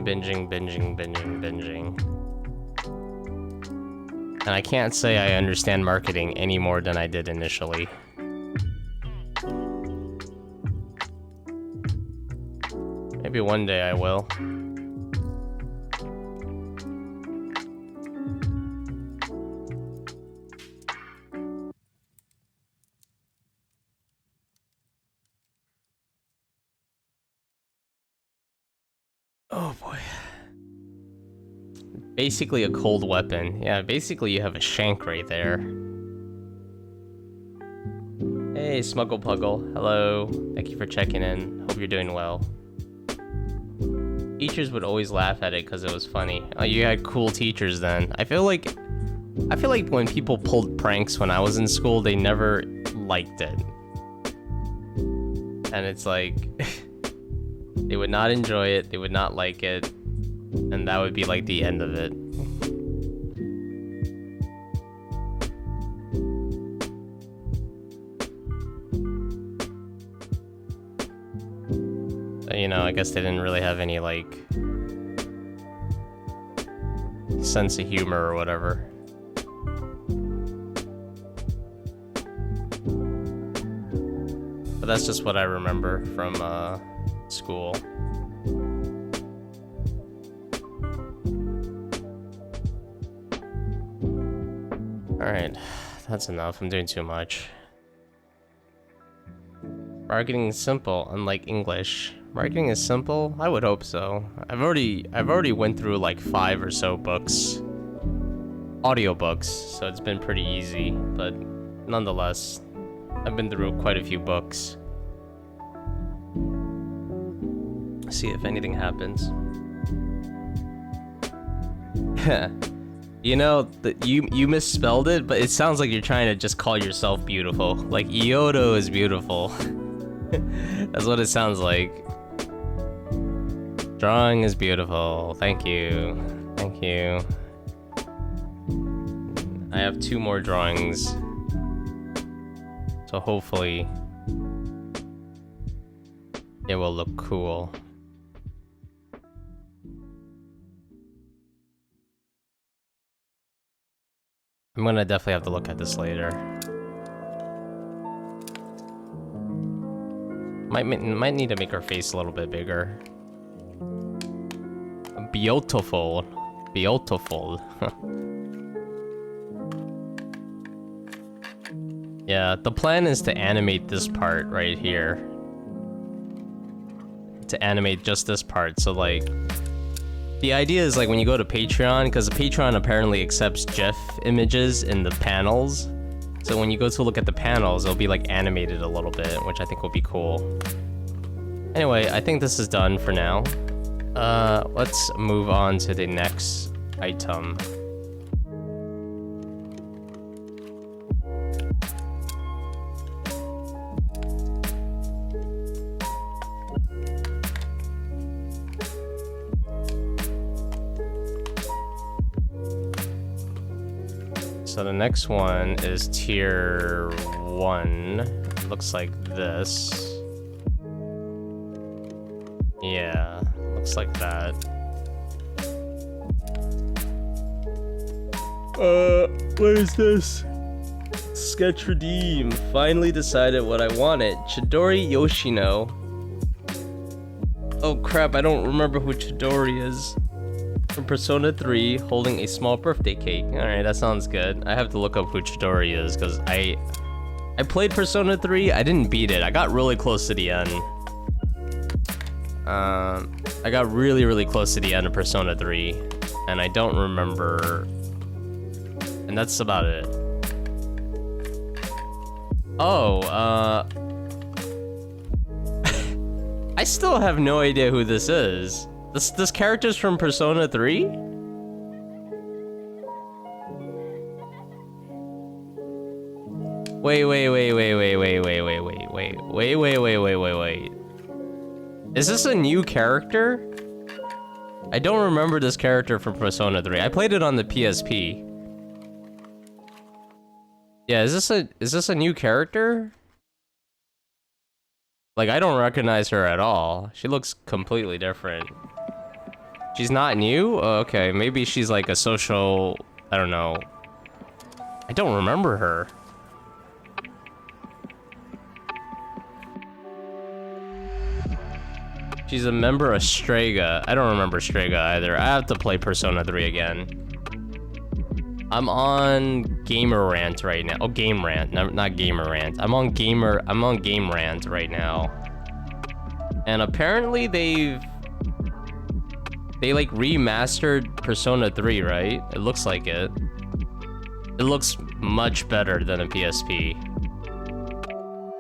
And I can't say I understand marketing any more than I did initially. Maybe one day I will. Oh boy. Basically a cold weapon. Yeah, basically you have a shank right there. Hey, Smuggle Puggle. Hello. Thank you for checking in. Hope you're doing well. Teachers would always laugh at it because it was funny. Oh, you had cool teachers then. I feel like when people pulled pranks when I was in school, they never liked it. And it's like... They would not enjoy it, they would not like it, and that would be like the end of it. So, you know, I guess they didn't really have any like sense of humor or whatever. But that's just what I remember from school. Alright, that's enough. I'm doing too much. Marketing is simple, unlike English. Marketing is simple? I would hope so. I've already went through like 5 or so books. Audiobooks, so it's been pretty easy, but nonetheless, I've been through quite a few books. See if anything happens. You know, you misspelled it, but it sounds like you're trying to just call yourself beautiful. Like, Iodo is beautiful. That's what it sounds like. Drawing is beautiful. Thank you. Thank you. I have 2 more drawings. So hopefully it will look cool. I'm gonna definitely have to look at this later. Might need to make her face a little bit bigger. Beautiful. Beautiful. Yeah, the plan is to animate this part right here. To animate just this part, so like... The idea is like when you go to Patreon, because Patreon apparently accepts GIF images in the panels. So when you go to look at the panels, it'll be like animated a little bit, which I think will be cool. Anyway, I think this is done for now. Let's move on to the next item. So the next one is tier 1. It looks like this. Yeah, looks like that. What is this? Sketch redeem. Finally decided what I wanted. Chidori Yoshino. Oh crap, I don't remember who Chidori is. From Persona 3, holding a small birthday cake. Alright, that sounds good. I have to look up who Chidori is, because I played Persona 3, I didn't beat it. I got really close to the end. I got really close to the end of Persona 3, and I don't remember... And that's about it. Oh, I still have no idea who this is. This character's from Persona 3? Wait. Is this a new character? I don't remember this character from Persona 3. I played it on the PSP. Yeah, is this a new character? Like, I don't recognize her at all. She looks completely different. She's not new? Oh, okay, maybe she's like a social... I don't know. I don't remember her. She's a member of Strega. I don't remember Strega either. I have to play Persona 3 again. I'm on Gamer Rant right now. Oh, Game Rant, not Gamer Rant. I'm on Game Rant right now. And apparently they like remastered Persona 3, right? It looks like it. It looks much better than a PSP.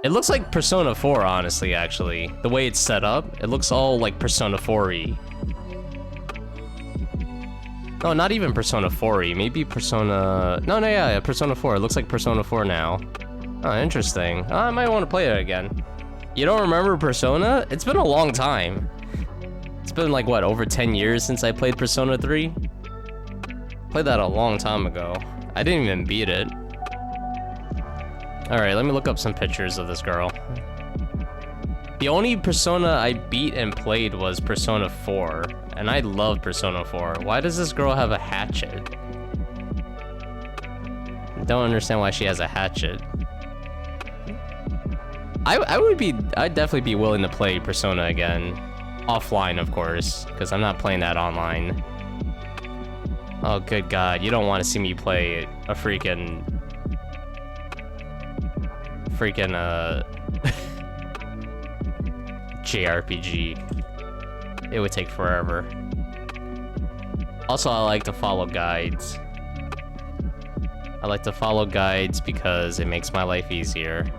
It looks like Persona 4, honestly, actually. The way it's set up, it looks all like Persona 4-y. No, not even Persona 4-y. Maybe Persona... yeah, Persona 4. It looks like Persona 4 now. Oh, interesting. Oh, I might want to play it again. You don't remember Persona? It's been a long time. It's been like, what, over 10 years since I played Persona 3? Played that a long time ago. I didn't even beat it. Alright, let me look up some pictures of this girl. The only Persona I beat and played was Persona 4, and I love Persona 4. Why does this girl have a hatchet? Don't understand why she has a hatchet. I'd definitely be willing to play Persona again. Offline, of course, because I'm not playing that online. Oh, good God, you don't want to see me play a freaking JRPG. It would take forever. Also, I like to follow guides. I like to follow guides because it makes my life easier.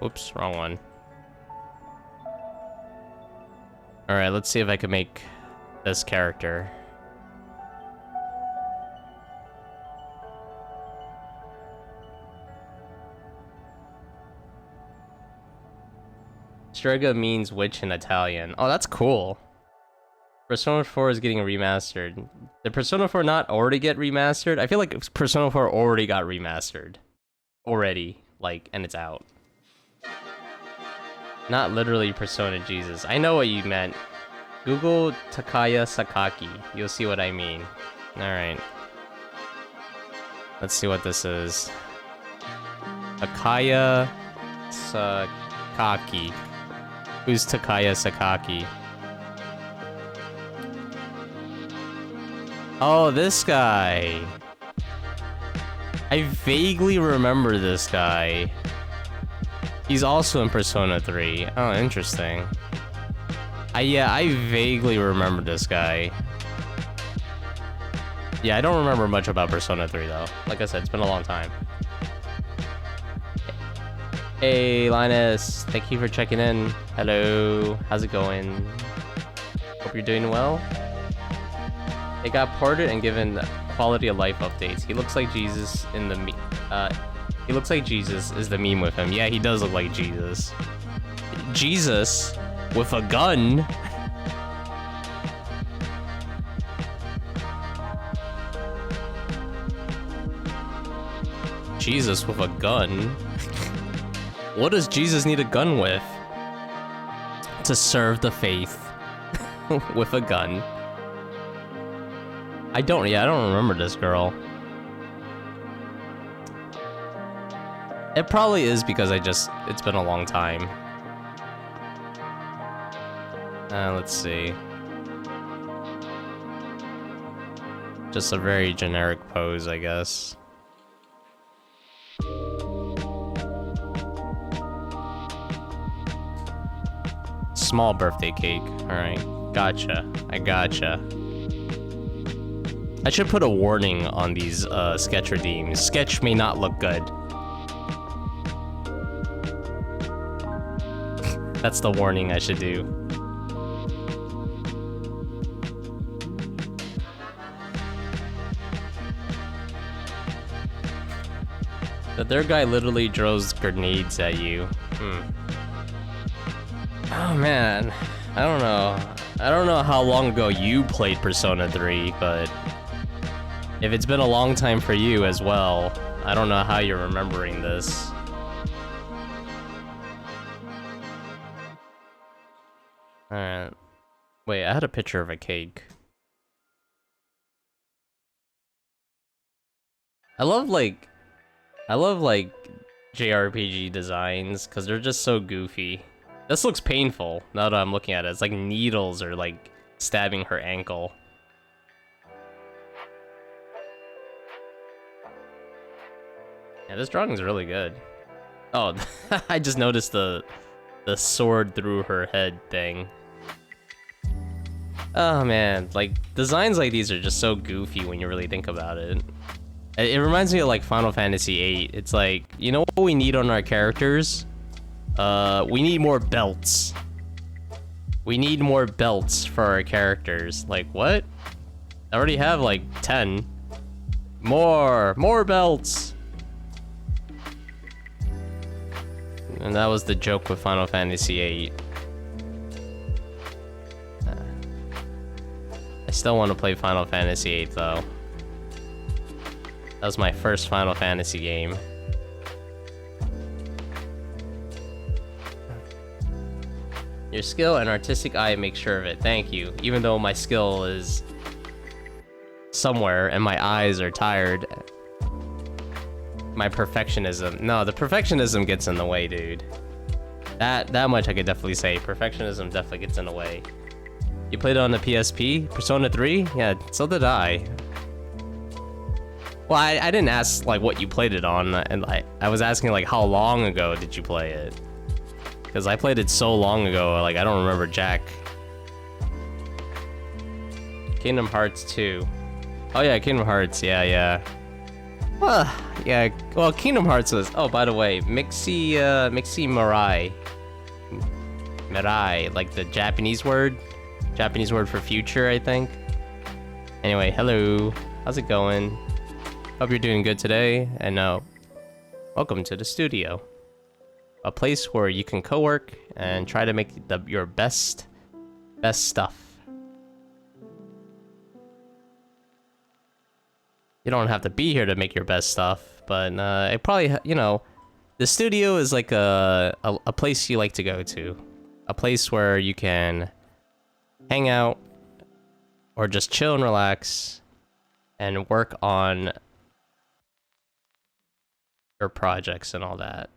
Oops, wrong one. Alright, let's see if I can make this character. Strega means witch in Italian. Oh, that's cool. Persona 4 is getting remastered. Did Persona 4 not already get remastered? I feel like Persona 4 already got remastered. Already. Like, and it's out. Not literally Persona Jesus. I know what you meant. Google Takaya Sakaki. You'll see what I mean. Alright. Let's see what this is. Takaya Sakaki. Who's Takaya Sakaki? Oh, this guy. I vaguely remember this guy. He's also in Persona 3. Oh, interesting. Yeah, I vaguely remember this guy. Yeah, I don't remember much about Persona 3, though. Like I said, it's been a long time. Hey, Linus. Thank you for checking in. Hello. How's it going? Hope you're doing well. It got ported and given quality of life updates. He looks like Jesus in the... He looks like Jesus is the meme with him. Yeah, he does look like Jesus. Jesus with a gun. Jesus with a gun? What does Jesus need a gun with? To serve the faith. With a gun. I don't remember this girl. It probably is because it's been a long time. Let's see. Just a very generic pose, I guess. Small birthday cake. Alright, gotcha. I gotcha. I should put a warning on these sketch redeems. Sketch may not look good. That's the warning I should do. The third guy literally throws grenades at you. Oh man, I don't know. I don't know how long ago you played Persona 3, but if it's been a long time for you as well, I don't know how you're remembering this. Alright. Wait, I had a picture of a cake. I love JRPG designs because they're just so goofy. This looks painful now that I'm looking at it. It's like needles are like stabbing her ankle. Yeah, this drawing is really good. Oh, I just noticed the sword through her head thing. Oh man, like designs like these are just so goofy when you really think about it. It reminds me of like Final Fantasy VIII. It's like, you know what we need on our characters? We need more belts. We need more belts for our characters. Like, what? I already have like 10. More belts. And that was the joke with Final Fantasy VIII. I still want to play Final Fantasy VIII though. That was my first Final Fantasy game. Your skill and artistic eye make sure of it. Thank you. Even though my skill is somewhere and my eyes are tired. My perfectionism. No, the perfectionism gets in the way, dude. That much I could definitely say. Perfectionism definitely gets in the way. You played it on the PSP? Persona 3? Yeah, so did I. Well, I didn't ask like what you played it on, and I was asking like how long ago did you play it? Because I played it so long ago, like I don't remember jack. Kingdom Hearts 2. Oh yeah, Kingdom Hearts, yeah. Well, yeah, well Kingdom Hearts was, oh by the way, Mixi Mirai. Mirai, like the Japanese word for future, I think. Anyway, hello, how's it going? Hope you're doing good today, and welcome to the studio. A place where you can co-work and try to make your best stuff. You don't have to be here to make your best stuff, but it probably, the studio is like a place you like to go to. A place where you can hang out or just chill and relax and work on your projects and all that.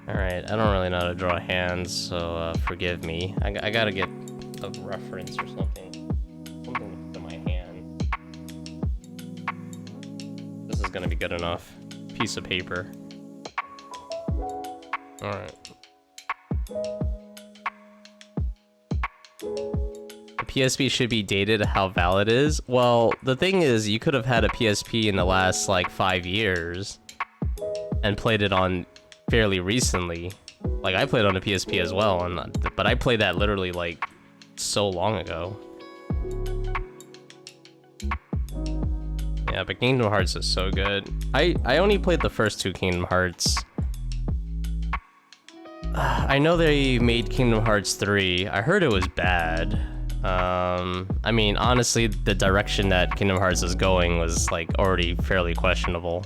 Alright, I don't really know how to draw hands, so forgive me. I gotta get a reference or something. Something to my hand. This is gonna be good enough. Piece of paper. Alright. The PSP should be dated how valid it is. Well, the thing is, you could have had a PSP in the last like 5 years and played it on fairly recently. Like I played on a PSP as well, but I played that literally like so long ago. Yeah, but Kingdom Hearts is so good. I only played the first 2 Kingdom Hearts. I know they made Kingdom Hearts 3. I heard it was bad. I mean, honestly, the direction that Kingdom Hearts is going was like already fairly questionable.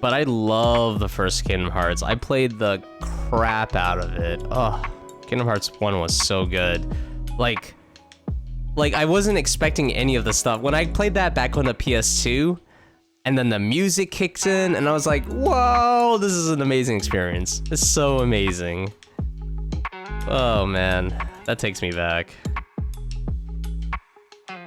But I love the first Kingdom Hearts. I played the crap out of it. Oh, Kingdom Hearts 1 was so good. Like I wasn't expecting any of the stuff. When I played that back on the PS2, and then the music kicks in, and I was like, whoa, this is an amazing experience. It's so amazing. Oh man, that takes me back.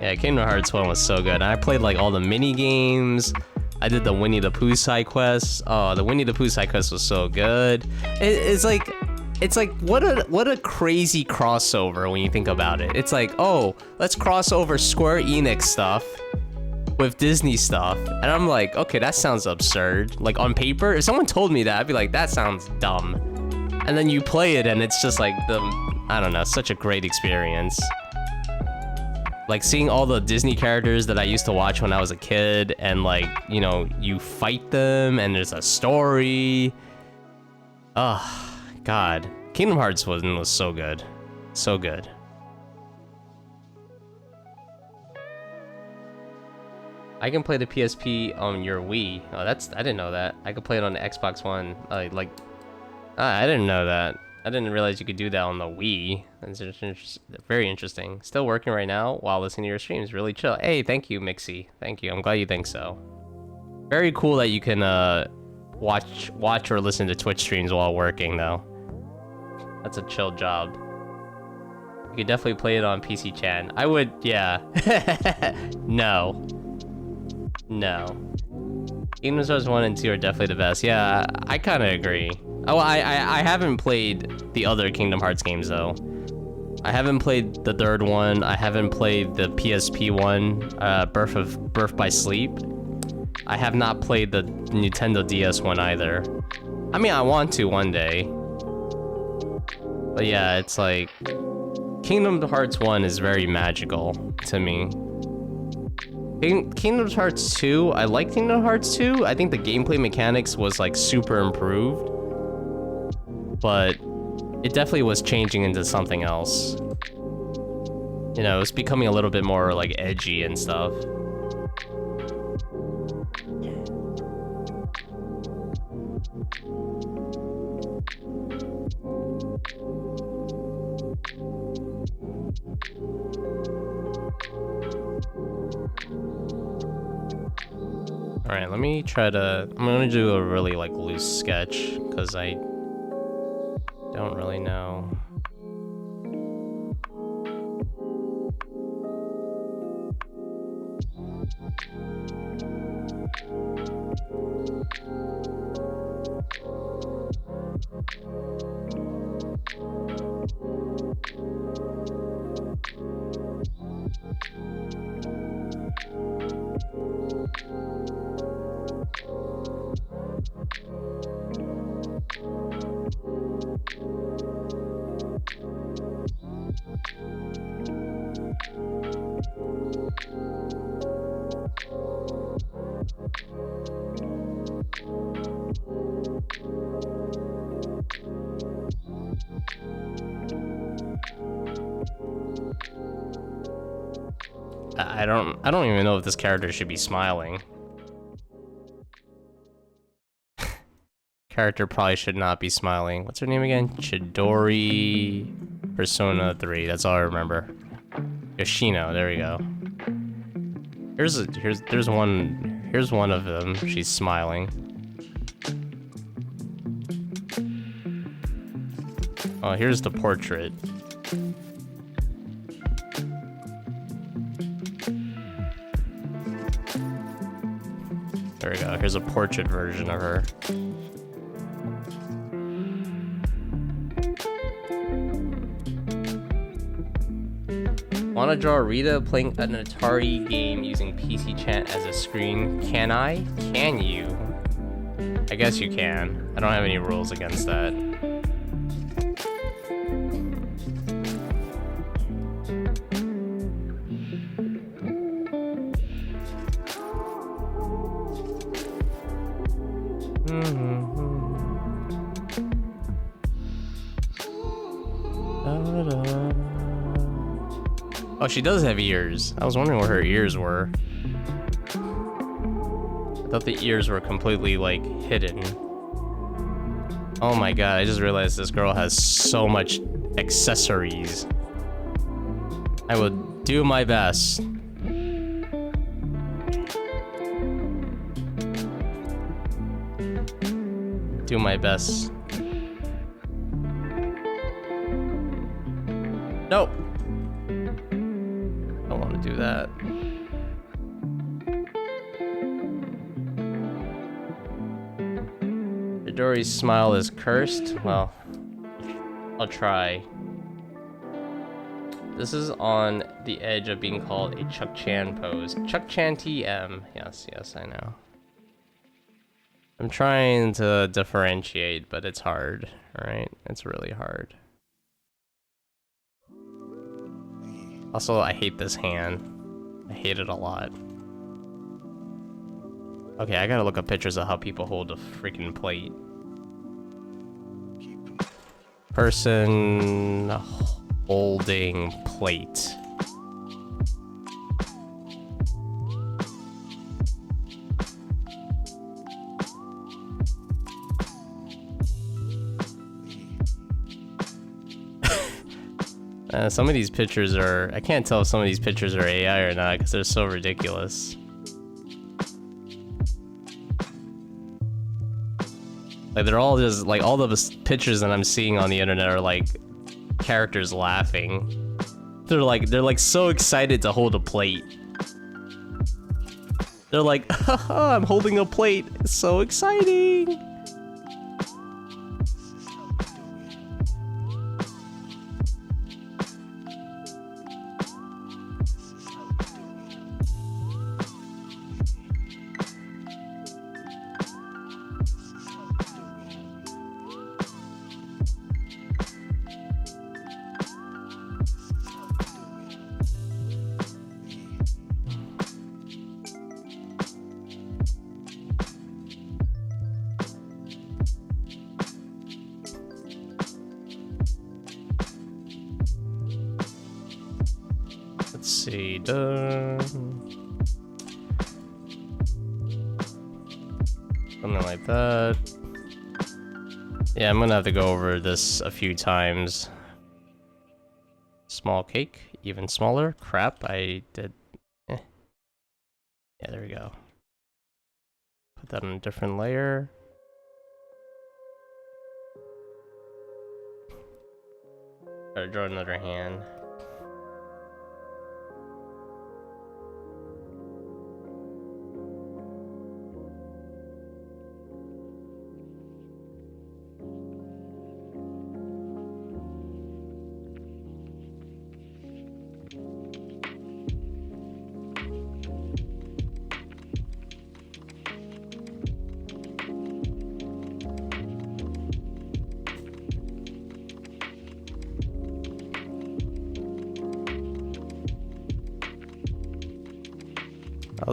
Yeah, Kingdom Hearts 1 was so good. And I played like all the mini games. I did the Winnie the Pooh side quests. Oh, the Winnie the Pooh side quest was so good. It's like what a crazy crossover when you think about it. It's like, oh, let's cross over Square Enix stuff with Disney stuff. And I'm like, okay, that sounds absurd. Like on paper, if someone told me that, I'd be like, that sounds dumb. And then you play it and it's just like I don't know, such a great experience. Like seeing all the Disney characters that I used to watch when I was a kid, and like, you know, you fight them and there's a story. Oh, God. Kingdom Hearts was so good. So good. I can play the PSP on your Wii. Oh, I didn't know that. I could play it on the Xbox One. I didn't know that. I didn't realize you could do that on the Wii. That's very interesting. Still working right now while listening to your streams. Really chill. Hey, thank you, Mixie. Thank you. I'm glad you think so. Very cool that you can watch or listen to Twitch streams while working, though. That's a chill job. You could definitely play it on PC Chan. I would, yeah. No. Kingdom Hearts 1 and 2 are definitely the best. Yeah, I kind of agree. Oh, I haven't played the other Kingdom Hearts games, though. I haven't played the third one. I haven't played the PSP one, Birth by Sleep. I have not played the Nintendo DS one either. I mean, I want to one day. But yeah, it's like... Kingdom Hearts 1 is very magical to me. Kingdom Hearts 2, I like Kingdom Hearts 2. I think the gameplay mechanics was like super improved. But it definitely was changing into something else. You know, it's becoming a little bit more like edgy and stuff. Alright, let me try to... I'm gonna do a really like loose sketch, because I don't really know. I don't even know if this character should be smiling. Character probably should not be smiling. What's her name again? Chidori Persona 3. That's all I remember. Yoshino, there we go. Here's one of them. She's smiling. Oh, here's the portrait. There we go. Here's a portrait version of her. Wanna draw Rita playing an Atari game using PC chat as a screen? Can I? Can you? I guess you can. I don't have any rules against that. Oh, she does have ears. I was wondering where her ears were. I thought the ears were completely, like, hidden. Oh my god, I just realized this girl has so much accessories. I will do my best. Do my best. Nope. Don't want to do that. Midori's smile is cursed. Well, I'll try. This is on the edge of being called a Chuck Chan pose. Chuck Chan TM. Yes, yes, I know. I'm trying to differentiate, but it's hard, right? It's really hard. Also, I hate this hand. I hate it a lot. Okay, I gotta look up pictures of how people hold a freaking plate. Person holding plate. Some of these pictures are... I can't tell if some of these pictures are AI or not because they're so ridiculous. Like, they're all just... Like, all the pictures that I'm seeing on the internet are, like, characters laughing. They're like so excited to hold a plate. They're like, haha, I'm holding a plate. It's so exciting. Let's see, something like that. Yeah, I'm gonna have to go over this a few times. Small cake, even smaller. Crap, I did. Yeah, there we go. Put that on a different layer. Try to draw another hand.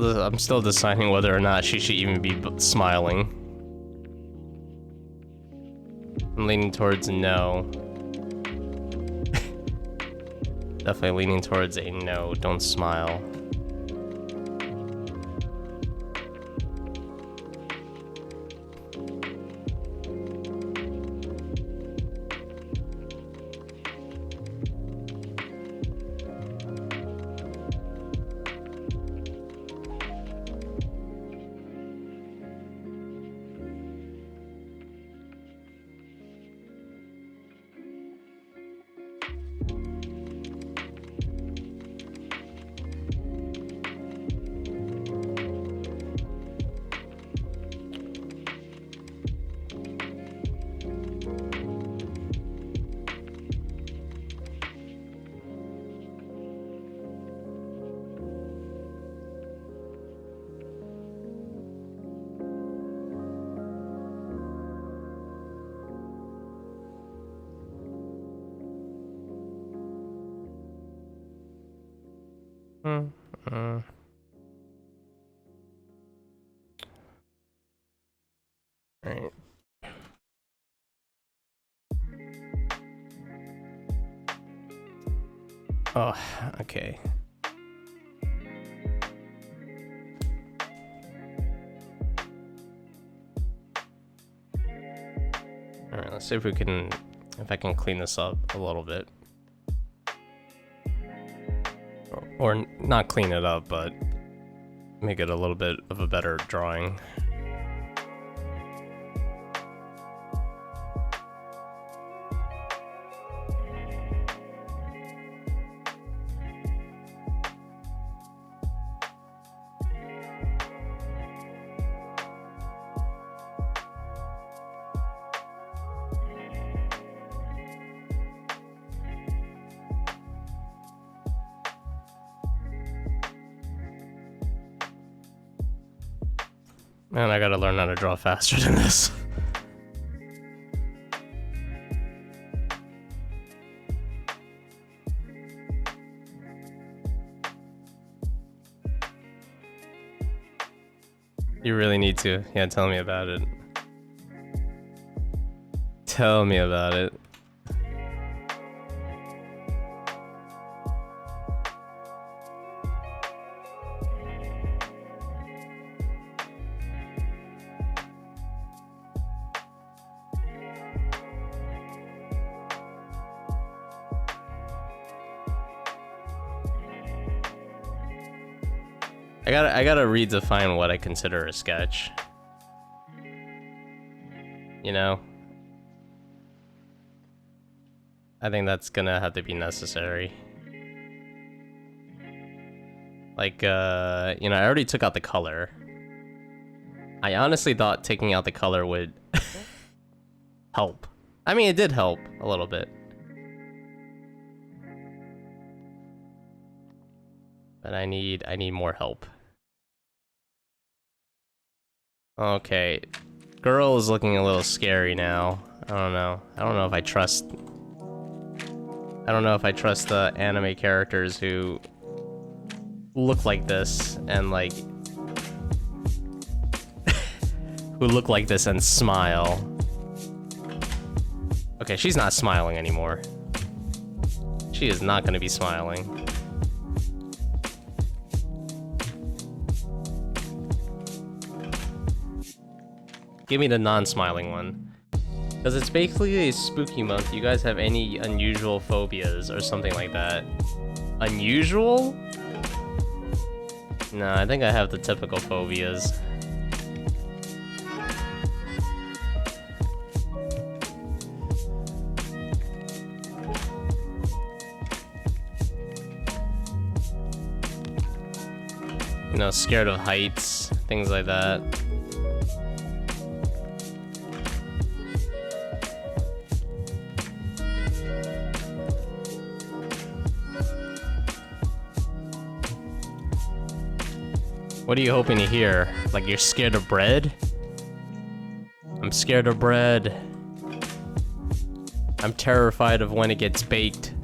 I'm still deciding whether or not she should even be smiling. I'm leaning towards no. Definitely leaning towards a no, don't smile. Alright, Alright. Oh, okay. Alright, let's see if we can, if I can clean this up a little bit. Or not clean it up, but make it a little bit of a better drawing. Man, I gotta learn how to draw faster than this. You really need to. Yeah, tell me about it. Tell me about it. I gotta redefine what I consider a sketch. You know? I think that's gonna have to be necessary. Like, you know, I already took out the color. I honestly thought taking out the color would help. I mean, it did help a little bit. But I need more help. Okay. Girl is looking a little scary now. I don't know. I don't know if I trust the anime characters who look like this and like who look like this and smile. Okay, she's not smiling anymore. She is not gonna be smiling. Give me the non-smiling one. Because it's basically a spooky month. You guys have any unusual phobias or something like that? Unusual? No, I think I have the typical phobias. You know, scared of heights, things like that. What are you hoping to hear? Like you're scared of bread? I'm scared of bread. I'm terrified of when it gets baked.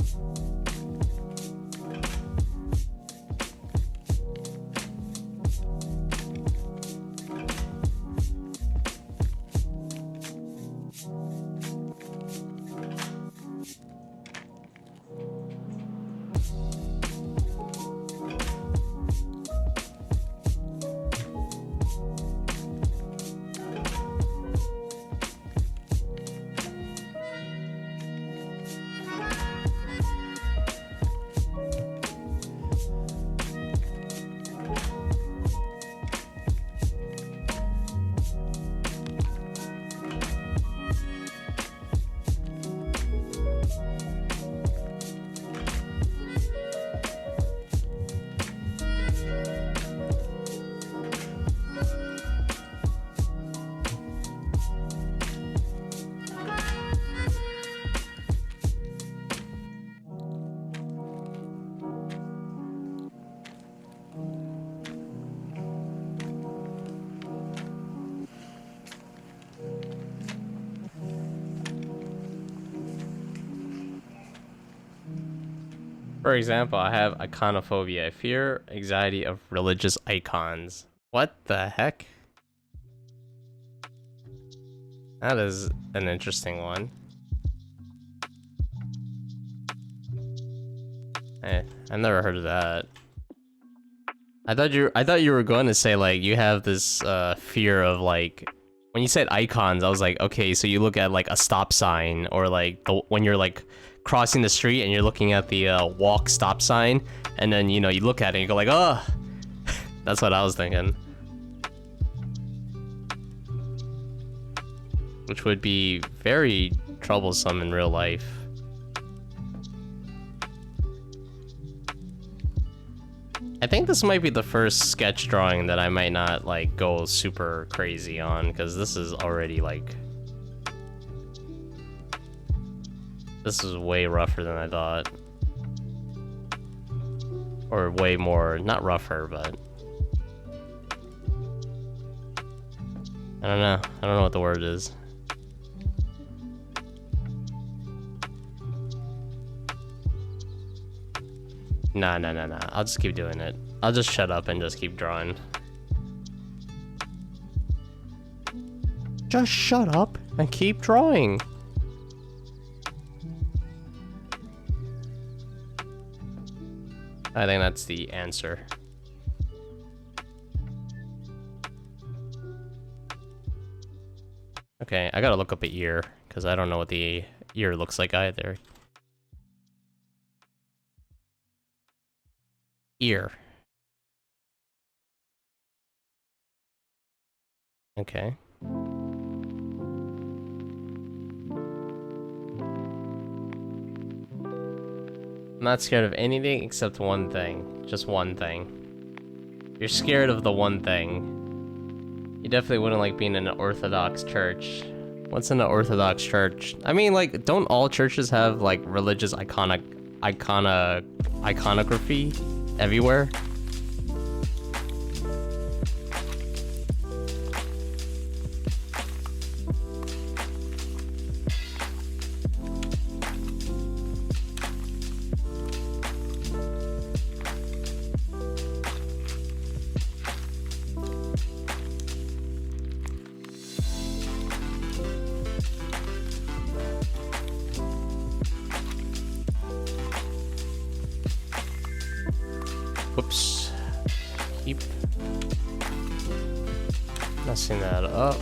For example, I have iconophobia. I fear anxiety of religious icons. What the heck? That is an interesting one. Eh, I've never heard of that. I thought you were going to say like you have this fear of like when you said icons, I was like, okay, so you look at like a stop sign or like when you're like crossing the street and you're looking at the walk stop sign, and then you know you look at it and you go like, oh, that's what I was thinking. Which would be very troublesome in real life. I think this might be the first sketch drawing that I might not like go super crazy on, because this is already like... This is way rougher than I thought. Or way more, not rougher, but... I don't know. I don't know what the word is. Nah. I'll just keep doing it. I'll just shut up and just keep drawing. Just shut up and keep drawing. I think that's the answer. Okay, I gotta look up an ear, because I don't know what the ear looks like either. Ear. Okay. I'm not scared of anything except one thing. Just one thing. You're scared of the one thing. You definitely wouldn't like being in an Orthodox church. What's in an Orthodox church? I mean, like, don't all churches have like religious iconography everywhere? Whoops. Keep messing that up.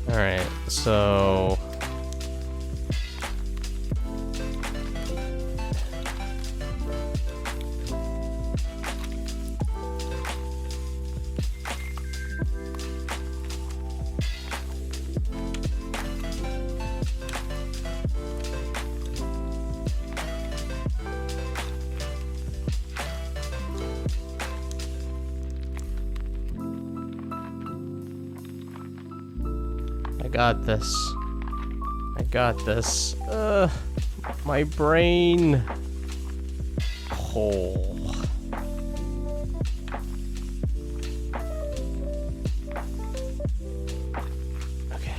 Alright, so... I got this. I got this. My brain. Oh. Okay.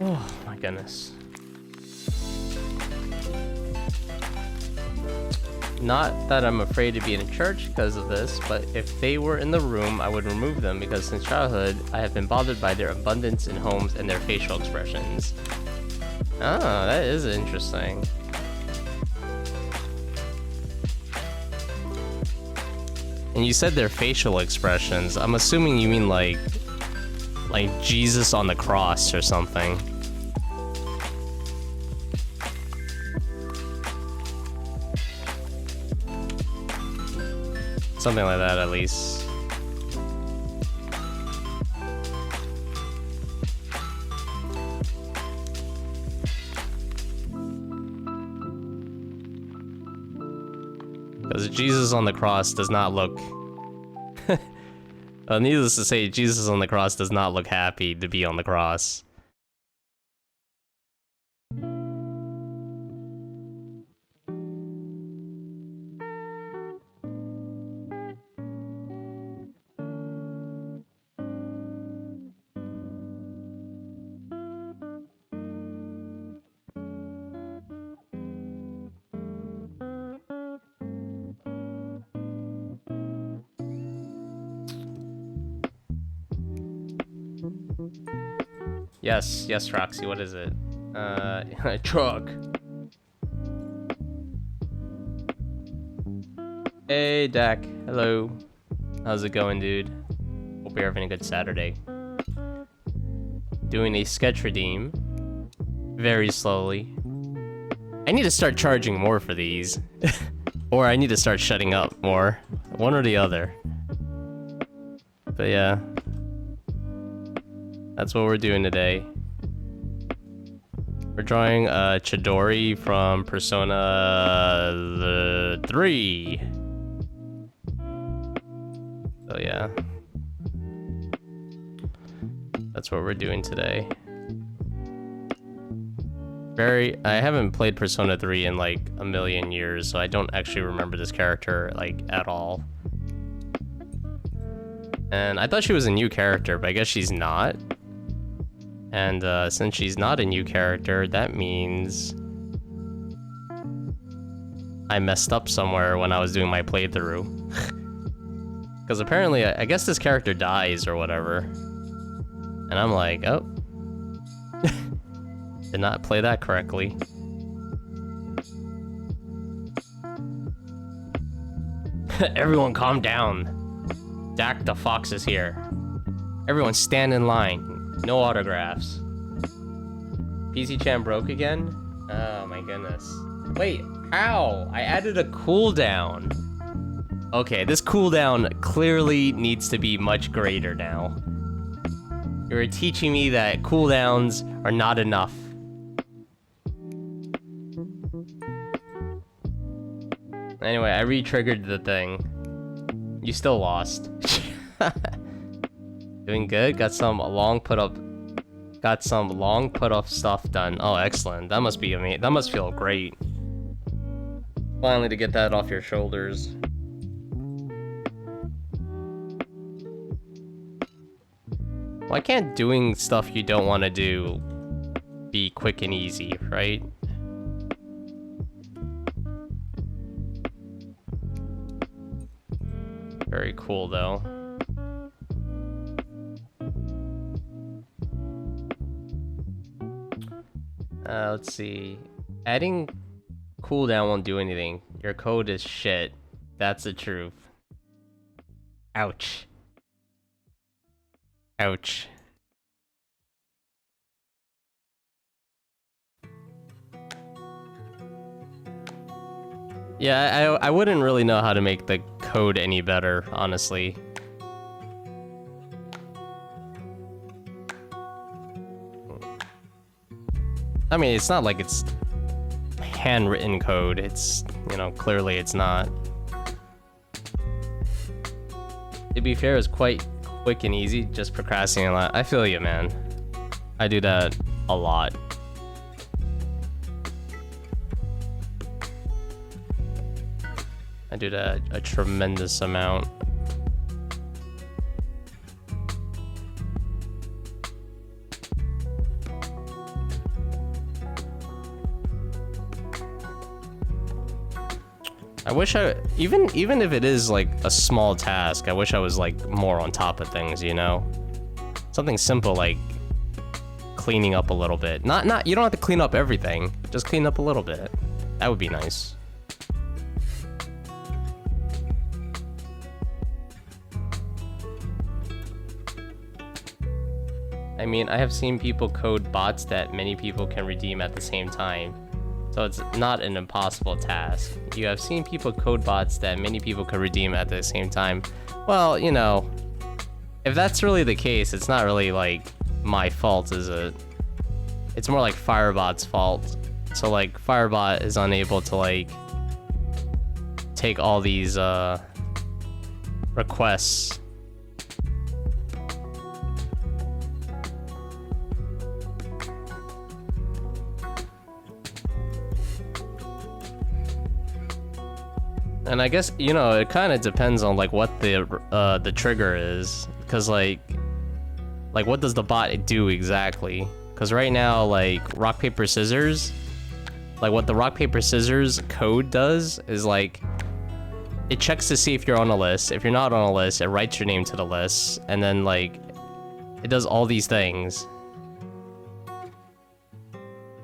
Oh my goodness. Not that I'm afraid to be in a church because of this, but if they were in the room, I would remove them because since childhood, I have been bothered by their abundance in homes and their facial expressions. Oh, that is interesting. And you said their facial expressions. I'm assuming you mean like Jesus on the cross or something. Something like that, at least. Because Jesus on the cross does not look... needless to say, Jesus on the cross does not look happy to be on the cross. Yes, yes, Roxy, what is it? Truck. Hey, Dak. Hello. How's it going, dude? Hope you're having a good Saturday. Doing a sketch redeem. Very slowly. I need to start charging more for these. Or I need to start shutting up more. One or the other. But yeah. That's what we're doing today. We're drawing Chidori from Persona 3. So yeah. That's what we're doing today. I haven't played Persona 3 in like a million years, so I don't actually remember this character like at all. And I thought she was a new character, but I guess she's not. And since she's not a new character, that means I messed up somewhere when I was doing my playthrough. Because apparently, I guess this character dies or whatever. And I'm like, oh. Did not play that correctly. Everyone calm down. Dak the Fox is here. Everyone stand in line. No autographs. PC Chan broke again? Oh my goodness. Wait, how? I added a cooldown. Okay, this cooldown clearly needs to be much greater now. You're teaching me that cooldowns are not enough. Anyway, I re-triggered the thing. You still lost. Doing good. Got some long put up stuff done. Oh, excellent. That must be amazing. That must feel great. Finally to get that off your shoulders. Why can't doing stuff you don't want to do be quick and easy, right? Very cool, though. Let's see. Adding cooldown won't do anything. Your code is shit. That's the truth. Ouch. Ouch. Yeah, I wouldn't really know how to make the code any better, honestly. I mean, it's not like it's handwritten code. It's, you know, clearly it's not. To be fair, it's quite quick and easy, just procrastinating a lot. I feel you, man. I do that a lot. I do that a tremendous amount. I wish even if it is like a small task, I wish I was like more on top of things, you know? Something simple like cleaning up a little bit. Not you don't have to clean up everything. Just clean up a little bit. That would be nice. I mean, I have seen people code bots that many people can redeem at the same time. So it's not an impossible task. You have seen people code bots that many people could redeem at the same time. Well, you know, if that's really the case, it's not really like my fault, is it? It's more like Firebot's fault. So like Firebot is unable to like take all these requests. And I guess, you know, it kind of depends on like what the trigger is, because like what does the bot do exactly? Because right now, like rock paper scissors, like what the rock paper scissors code does is like it checks to see if you're on a list. If you're not on a list, it writes your name to the list, and then like It does all these things.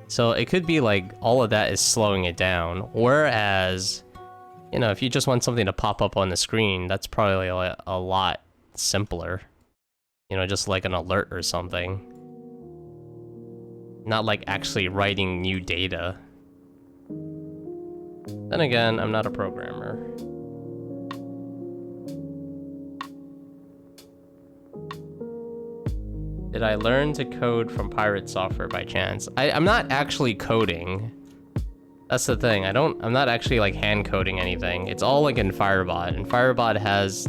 So it could be like all of that is slowing it down. Whereas, you know, if you just want something to pop up on the screen, that's probably a lot simpler. You know, just like an alert or something. Not like actually writing new data. Then again, I'm not a programmer. Did I learn to code from pirate software by chance? I'm not actually coding. That's the thing. I'm not actually like hand coding anything. It's all like in Firebot, and Firebot has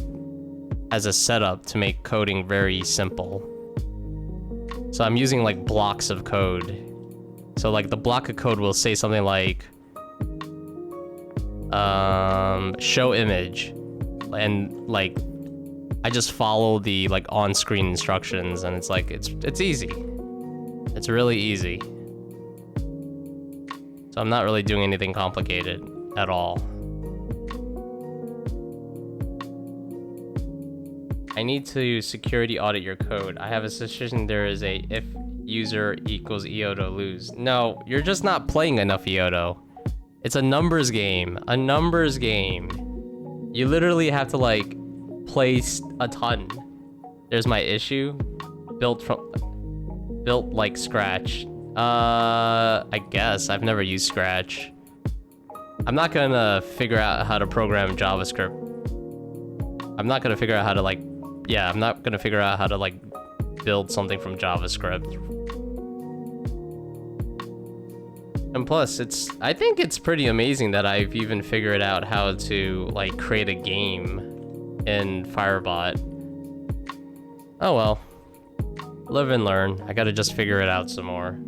a setup to make coding very simple. So I'm using like blocks of code. So like the block of code will say something like show image, and like I just follow the like on-screen instructions, and it's like it's easy. It's really easy. So I'm not really doing anything complicated at all. I need to security audit your code. I have a suspicion there is a if user equals Eodo lose. No, you're just not playing enough Eodo. It's a numbers game. A numbers game. You literally have to like place a ton. There's my issue. Built like Scratch. I guess I've never used Scratch. I'm not gonna figure out how to program JavaScript. I'm not gonna figure out how to like, yeah, I'm not gonna figure out how to like build something from JavaScript. And plus, I think it's pretty amazing that I've even figured out how to like create a game in Firebot. Oh well. Live and learn. I gotta just figure it out some more.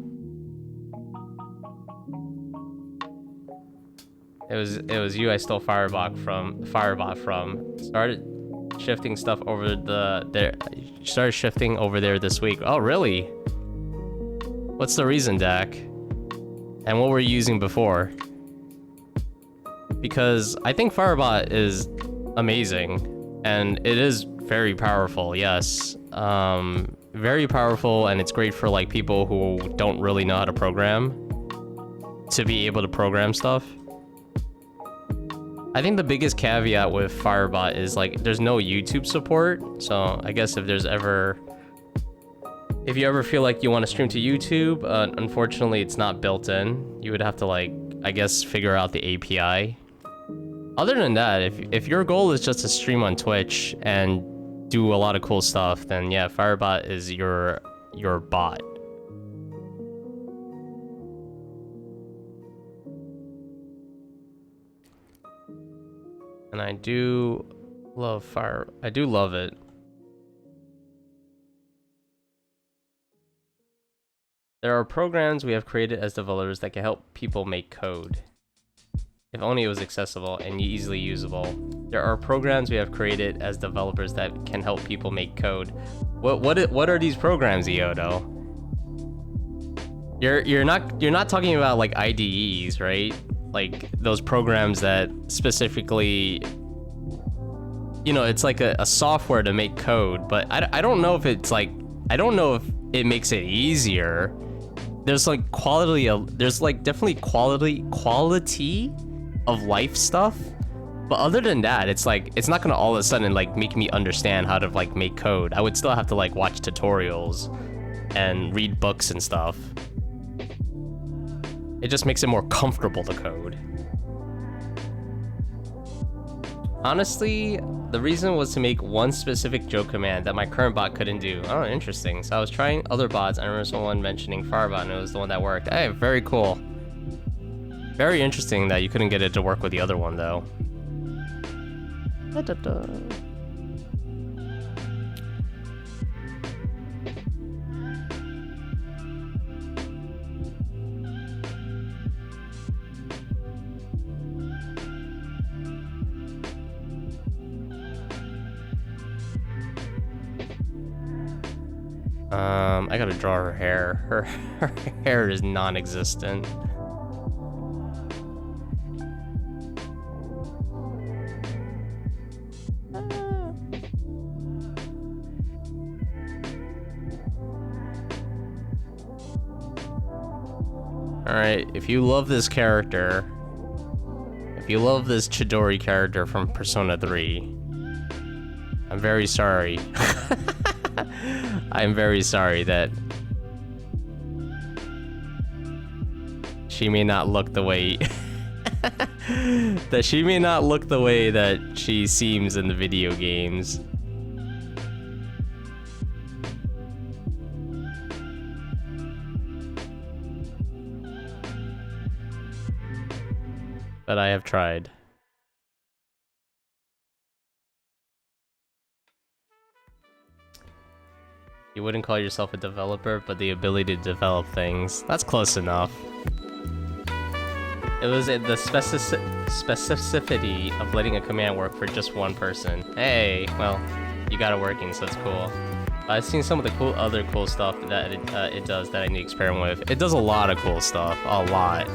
It was you I stole Firebot from. Started shifting stuff over started shifting over there this week. Oh really? What's the reason, Dak? And what were you using before? Because I think Firebot is amazing. And it is very powerful, yes. Very powerful, and it's great for like people who don't really know how to program, to be able to program stuff. I think the biggest caveat with Firebot is like there's no YouTube support. So I guess if you ever feel like you want to stream to YouTube, unfortunately it's not built in. You would have to like, I guess, figure out the API. Other than that, if your goal is just to stream on Twitch and do a lot of cool stuff, then yeah, Firebot is your bot. And I do love I do love it. There are programs we have created as developers that can help people make code. If only it was accessible and easily usable. There are programs we have created as developers that can help people make code. What are these programs, Eodo? You're not talking about like IDEs, right? Like those programs that specifically, you know, it's like a software to make code, but I don't know if it's like, I don't know if it makes it easier. There's like there's like definitely quality of life stuff, but other than that, it's like it's not gonna all of a sudden like make me understand how to like make code. I would still have to like watch tutorials and read books and stuff. It just makes it more comfortable to code. Honestly, the reason was to make one specific joke command that my current bot couldn't do. Oh, interesting. So I was trying other bots. I remember someone mentioning Firebot, and it was the one that worked. Hey, very cool. Very interesting that you couldn't get it to work with the other one, though. Da-da-da. I gotta draw her hair. Her hair is non-existent. Alright, if you love this character, if you love this Chidori character from Persona 3, I'm very sorry. I'm very sorry that she may not look the way that she may not look the way that she seems in the video games. But I have tried. You wouldn't call yourself a developer, but the ability to develop things. That's close enough. It was the specificity of letting a command work for just one person. Hey, well, you got it working, so it's cool. I've seen some of the other cool stuff that it does that I need to experiment with. It does a lot of cool stuff, a lot.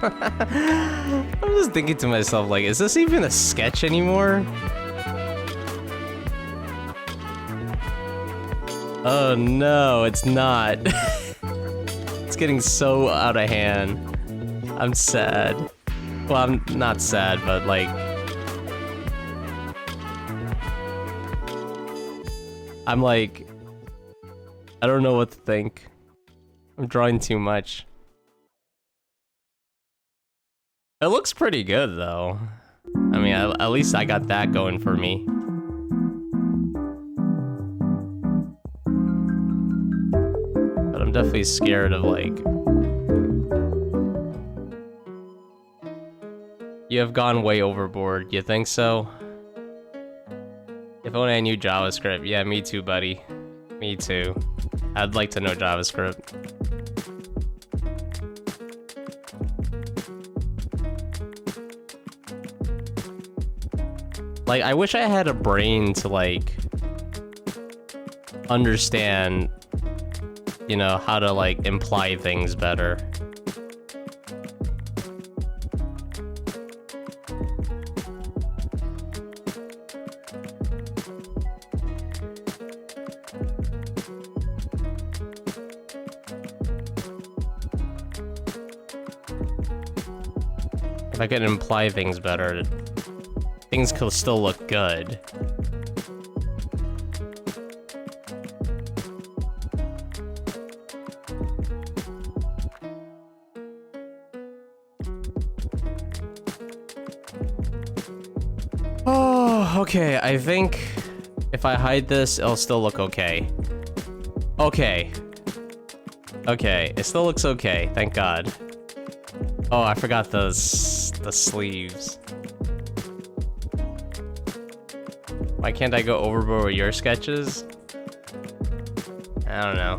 I'm just thinking to myself, like, is this even a sketch anymore? Oh no, it's not. It's getting so out of hand. I'm sad. Well, I'm not sad, but like... I'm like... I don't know what to think. I'm drawing too much. It looks pretty good, though. I mean, at least I got that going for me. But I'm definitely scared of, like... You have gone way overboard. You think so? If only I knew JavaScript. Yeah, me too, buddy. Me too. I'd like to know JavaScript. Like, I wish I had a brain to, like, understand, you know, how to, like, imply things better. If I could imply things better, things could still look good. Oh, okay, I think if I hide this, it'll still look okay. Okay. Okay, it still looks okay, thank God. Oh, I forgot the sleeves. Why can't I go overboard with your sketches? I don't know.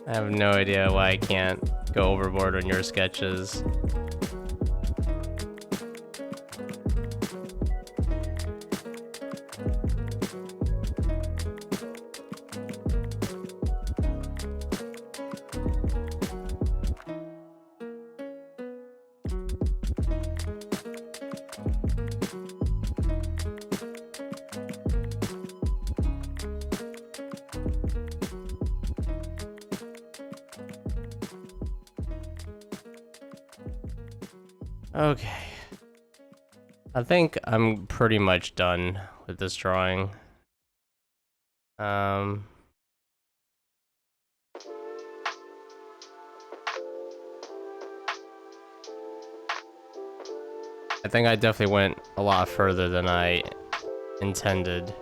I have no idea why I can't go overboard on your sketches. Okay. I think I'm pretty much done with this drawing. I think I definitely went a lot further than I intended.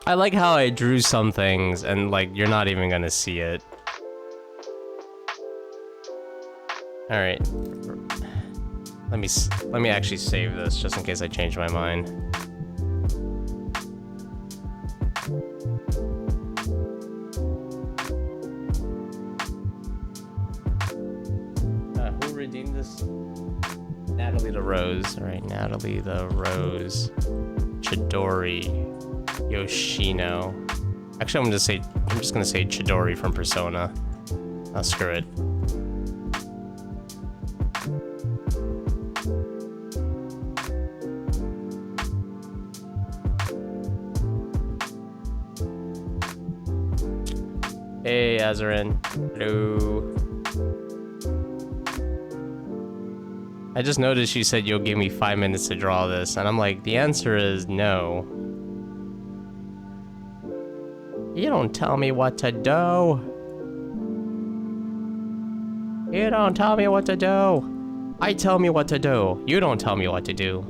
I like how I drew some things and like you're not even gonna see it. All right. Let me actually save this just in case I change my mind. Who redeemed this? Natalie the Rose. All right, Natalie the Rose. Chidori. Yoshino. Actually, I'm just gonna say Chidori from Persona. Oh, screw it. Hey, Azarin. Hello. I just noticed you said you'll give me 5 minutes to draw this, and I'm like, the answer is no. You don't tell me what to do. You don't tell me what to do. I tell me what to do. You don't tell me what to do.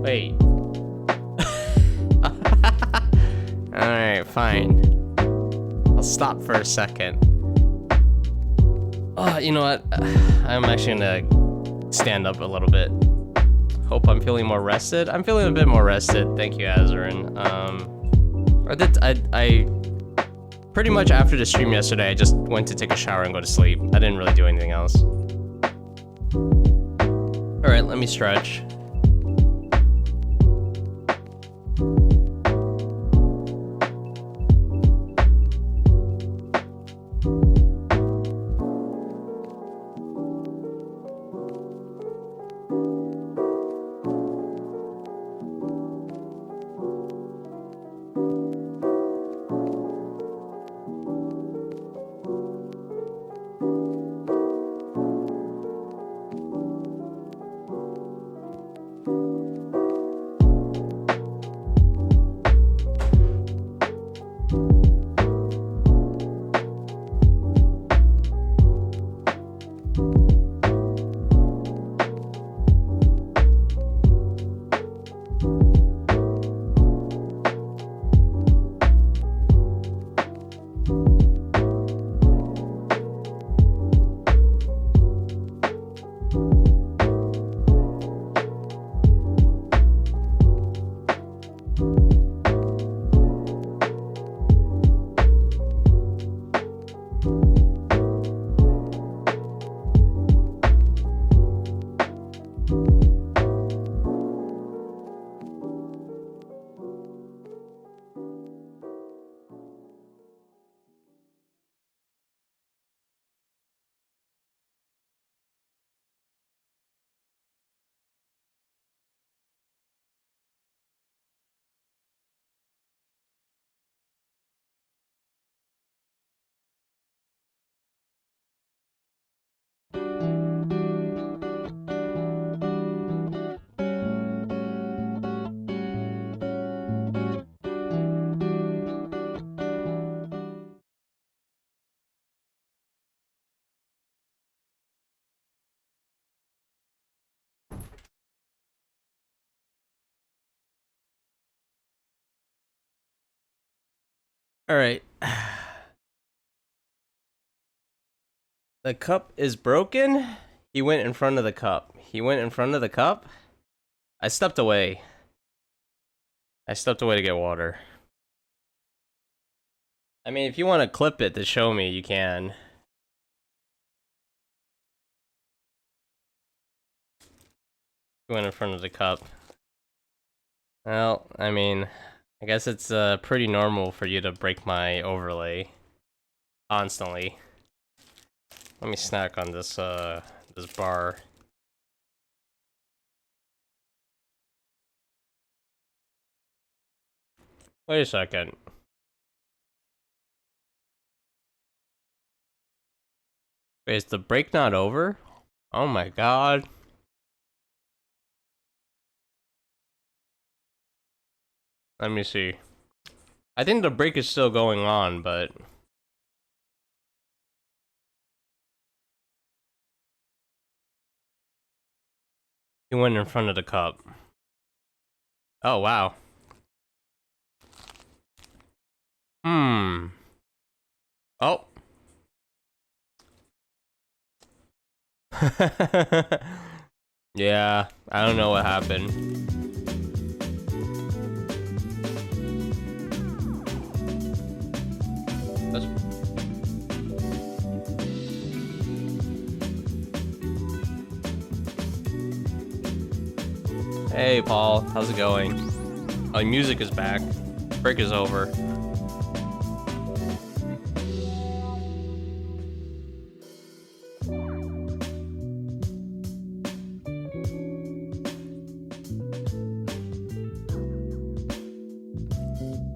Wait. Alright, fine. I'll stop for a second. Oh, you know what? I'm actually gonna stand up a little bit. Hope I'm feeling more rested. I'm feeling a bit more rested. Thank you, Azarin. I pretty much after the stream yesterday, I just went to take a shower and go to sleep. I didn't really do anything else. Alright, let me stretch. All right. The cup is broken. He went in front of the cup. He went in front of the cup. I stepped away. I stepped away to get water. I mean, if you want to clip it to show me, you can. He went in front of the cup. Well, I mean, I guess it's pretty normal for you to break my overlay constantly. Let me snack on this this bar. Wait a second. Wait, is the break not over? Oh my god. Let me see. I think the break is still going on, but... He went in front of the cup. Oh, wow. Oh. Yeah, I don't know what happened. Hey, Paul, how's it going? Oh, music is back. Break is over.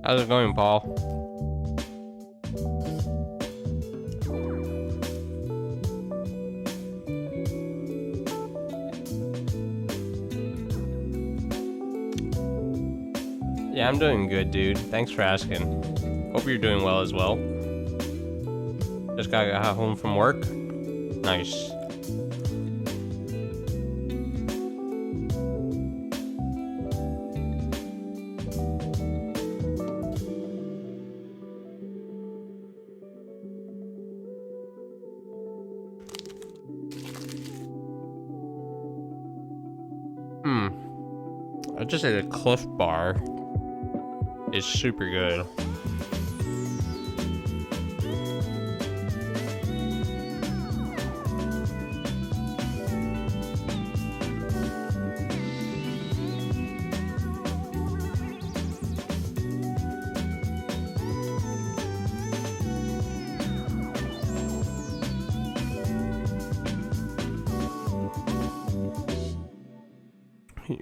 How's it going, Paul? Yeah, I'm doing good, dude. Thanks for asking. Hope you're doing well as well. Just got home from work. Nice. I just ate a Cliff Bar. It's super good.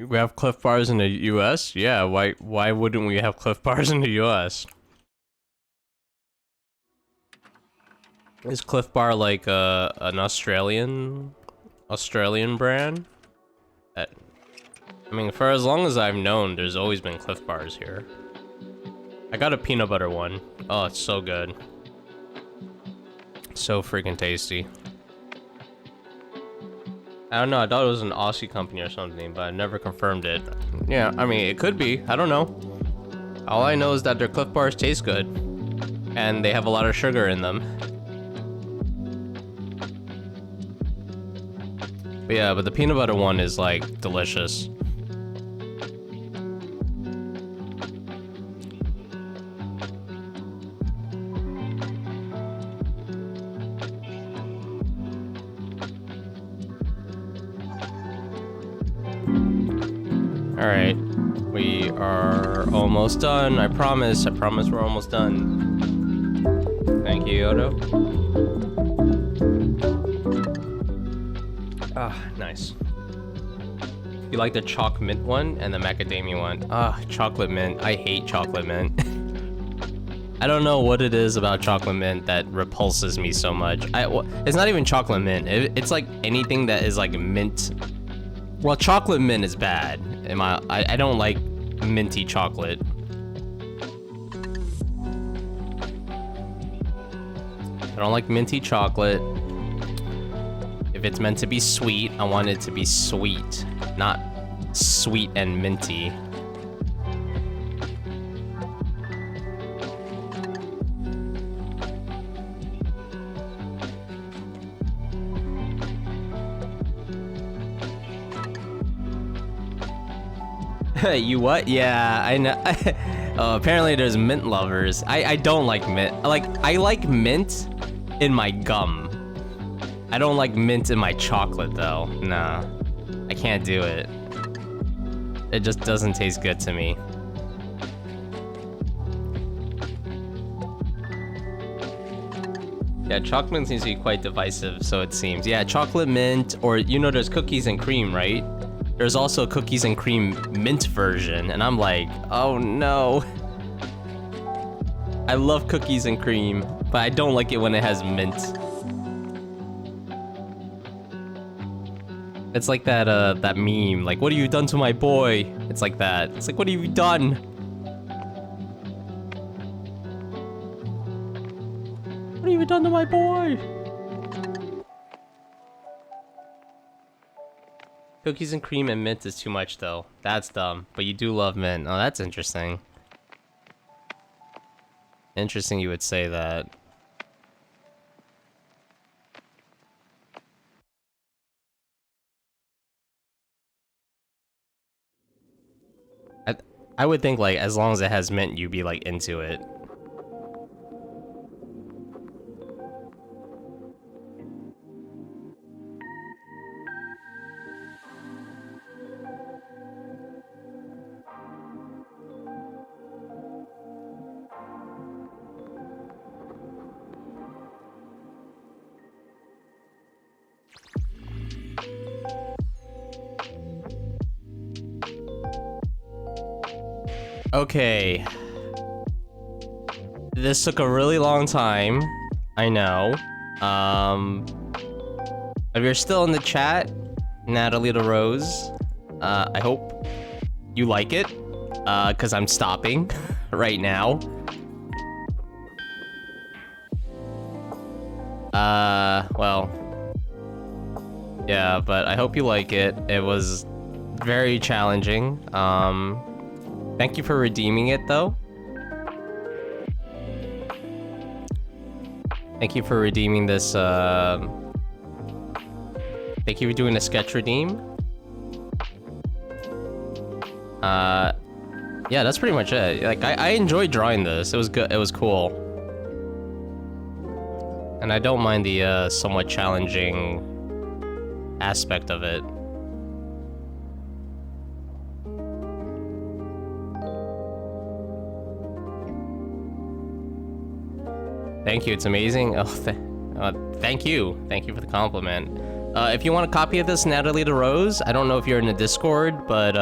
We have Cliff Bars in the US? Yeah, why wouldn't we have Cliff Bars in the US? Is Cliff Bar like an Australian brand? I mean, for as long as I've known, there's always been Cliff Bars here. I got a peanut butter one. Oh, it's so good. So freaking tasty. I don't know, I thought it was an Aussie company or something, but I never confirmed it. Yeah, I mean, it could be. I don't know. All I know is that their Cliff Bars taste good. And they have a lot of sugar in them. But yeah, but the peanut butter one is, like, delicious. Alright, we are almost done. I promise we're almost done. Thank you, Yodo. Ah, nice. You like the choc mint one and the macadamia one? Ah, chocolate mint. I hate chocolate mint. I don't know what it is about chocolate mint that repulses me so much. It's not even chocolate mint. It's like anything that is like mint. Well, chocolate mint is bad. I don't like minty chocolate. I don't like minty chocolate. If it's meant to be sweet, I want it to be sweet, not sweet and minty. You what? Yeah, I know. Oh, apparently there's mint lovers. I don't like mint. I like mint in my gum. I don't like mint in my chocolate though. Nah, I can't do it. It just doesn't taste good to me. Yeah, chocolate mint seems to be quite divisive, so it seems. Yeah, chocolate mint, or you know, there's cookies and cream, right? There's also a cookies and cream mint version, and I'm like, oh no. I love cookies and cream, but I don't like it when it has mint. It's like that meme, like, what have you done to my boy? It's like that. It's like, what have you done? What have you done to my boy? Cookies and cream and mint is too much, though. That's dumb. But you do love mint. Oh, that's interesting. Interesting you would say that. I would think, like, as long as it has mint, you'd be, like, into it. Okay. This took a really long time. I know. If you're still in the chat, Natalie the Rose, I hope you like it, because I'm stopping right now. Well, yeah, but I hope you like it. It was very challenging. Thank you for redeeming it, though. Thank you for redeeming this, Thank you for doing a sketch redeem. Yeah, that's pretty much it. Like, I enjoyed drawing this. It was good. It was cool. And I don't mind the, somewhat challenging aspect of it. Thank you, it's amazing. Oh, thank you. Thank you for the compliment. If you want a copy of this, Natalie the Rose, I don't know if you're in the Discord, but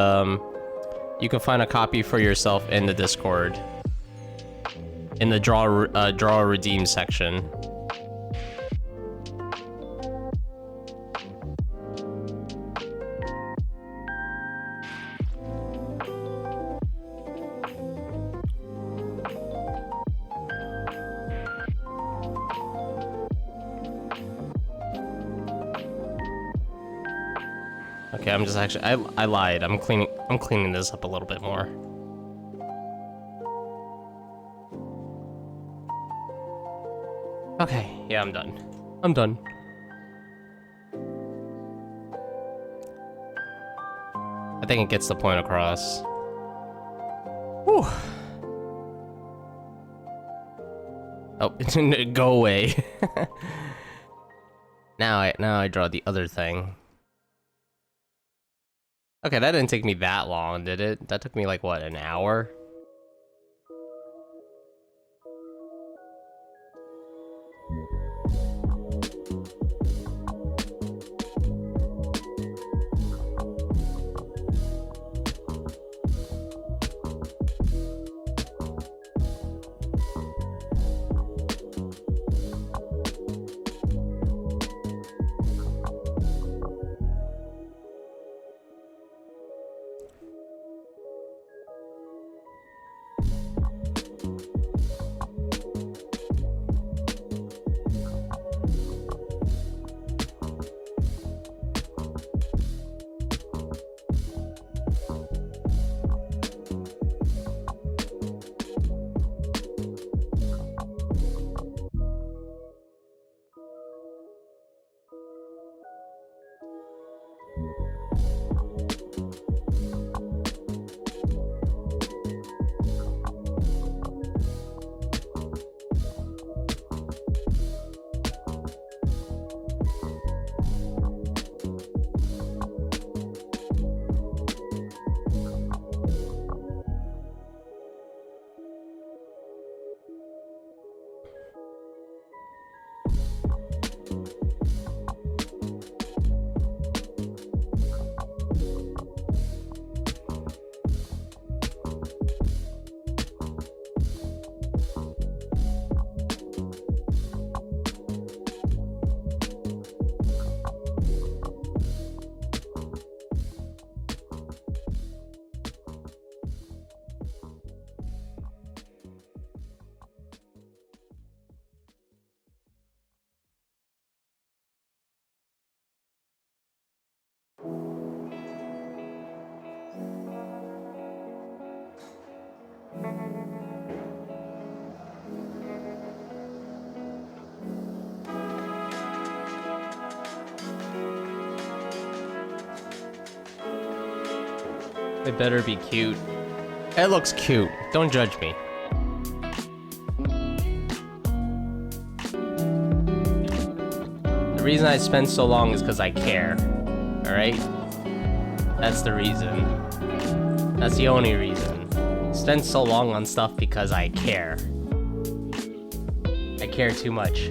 you can find a copy for yourself in the Discord. In the draw redeem section. Okay, I'm just actually I lied. I'm cleaning this up a little bit more. Okay, yeah, I'm done. I'm done. I think it gets the point across. Whew. Oh, go away. Now I draw the other thing. Okay, that didn't take me that long, did it? That took me like, what, an hour? It better be cute. It looks cute. Don't judge me. The reason I spend so long is because I care. Alright? That's the reason. That's the only reason. Spend so long on stuff because I care. I care too much.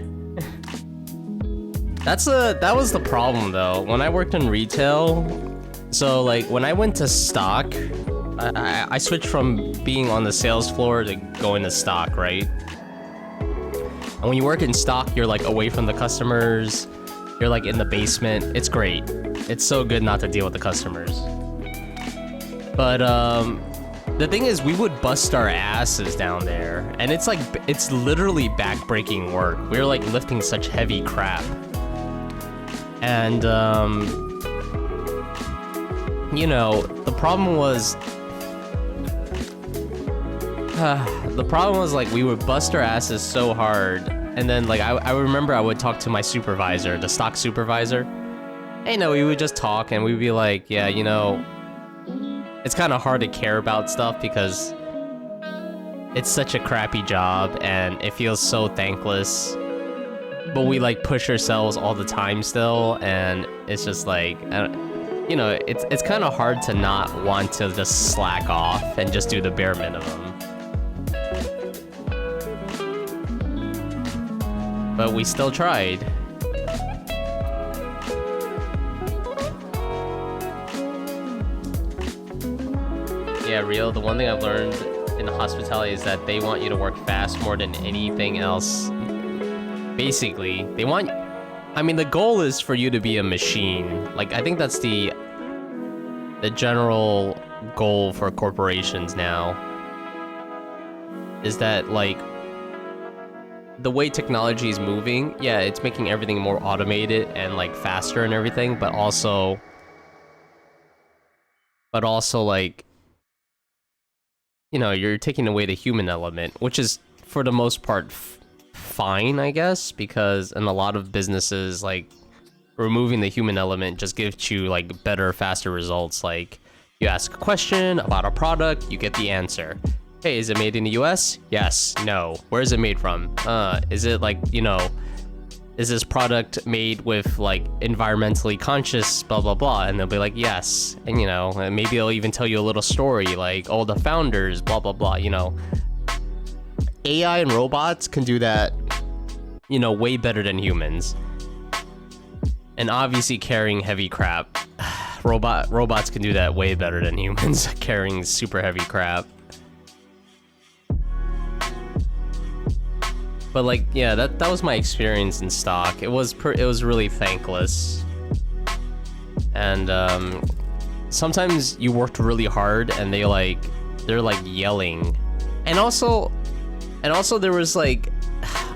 That was the problem though. When I worked in retail, so like when I went to stock, I switched from being on the sales floor to going to stock, right? And when you work in stock, you're like away from the customers. You're like in the basement. It's great. It's so good not to deal with the customers. But the thing is, we would bust our asses down there, and it's literally back-breaking work. We were like lifting such heavy crap, and you know, the problem was like we would bust our asses so hard, and then like I remember I would talk to my supervisor, the stock supervisor. And, you know, we would just talk and we'd be like, yeah, you know, it's kind of hard to care about stuff because it's such a crappy job and it feels so thankless. But we like push ourselves all the time still, and it's just like, you know, it's kind of hard to not want to just slack off and just do the bare minimum. But we still tried. Yeah, real. The one thing I've learned in hospitality is that they want you to work fast more than anything else. Basically, they want... I mean, the goal is for you to be a machine. Like, I think that's the general goal for corporations now. Is that, like, the way technology is moving, yeah, it's making everything more automated and, like, faster and everything, but also, like, you know, you're taking away the human element, which is, for the most part, fine, I guess, because in a lot of businesses, like, removing the human element just gives you, like, better, faster results. Like, you ask a question about a product, you get the answer. Hey, is it made in the US? Yes. No. Where is it made from? Is it, like, you know, is this product made with, like, environmentally conscious, blah, blah, blah? And they'll be like, yes. And, you know, and maybe they'll even tell you a little story, like, oh, the founders, blah, blah, blah, you know. AI and robots can do that, you know, way better than humans. And obviously carrying heavy crap. Robots can do that way better than humans, carrying super heavy crap. But like, yeah, that was my experience in stock. It was really thankless. And sometimes you worked really hard and they're like yelling. And also there was like,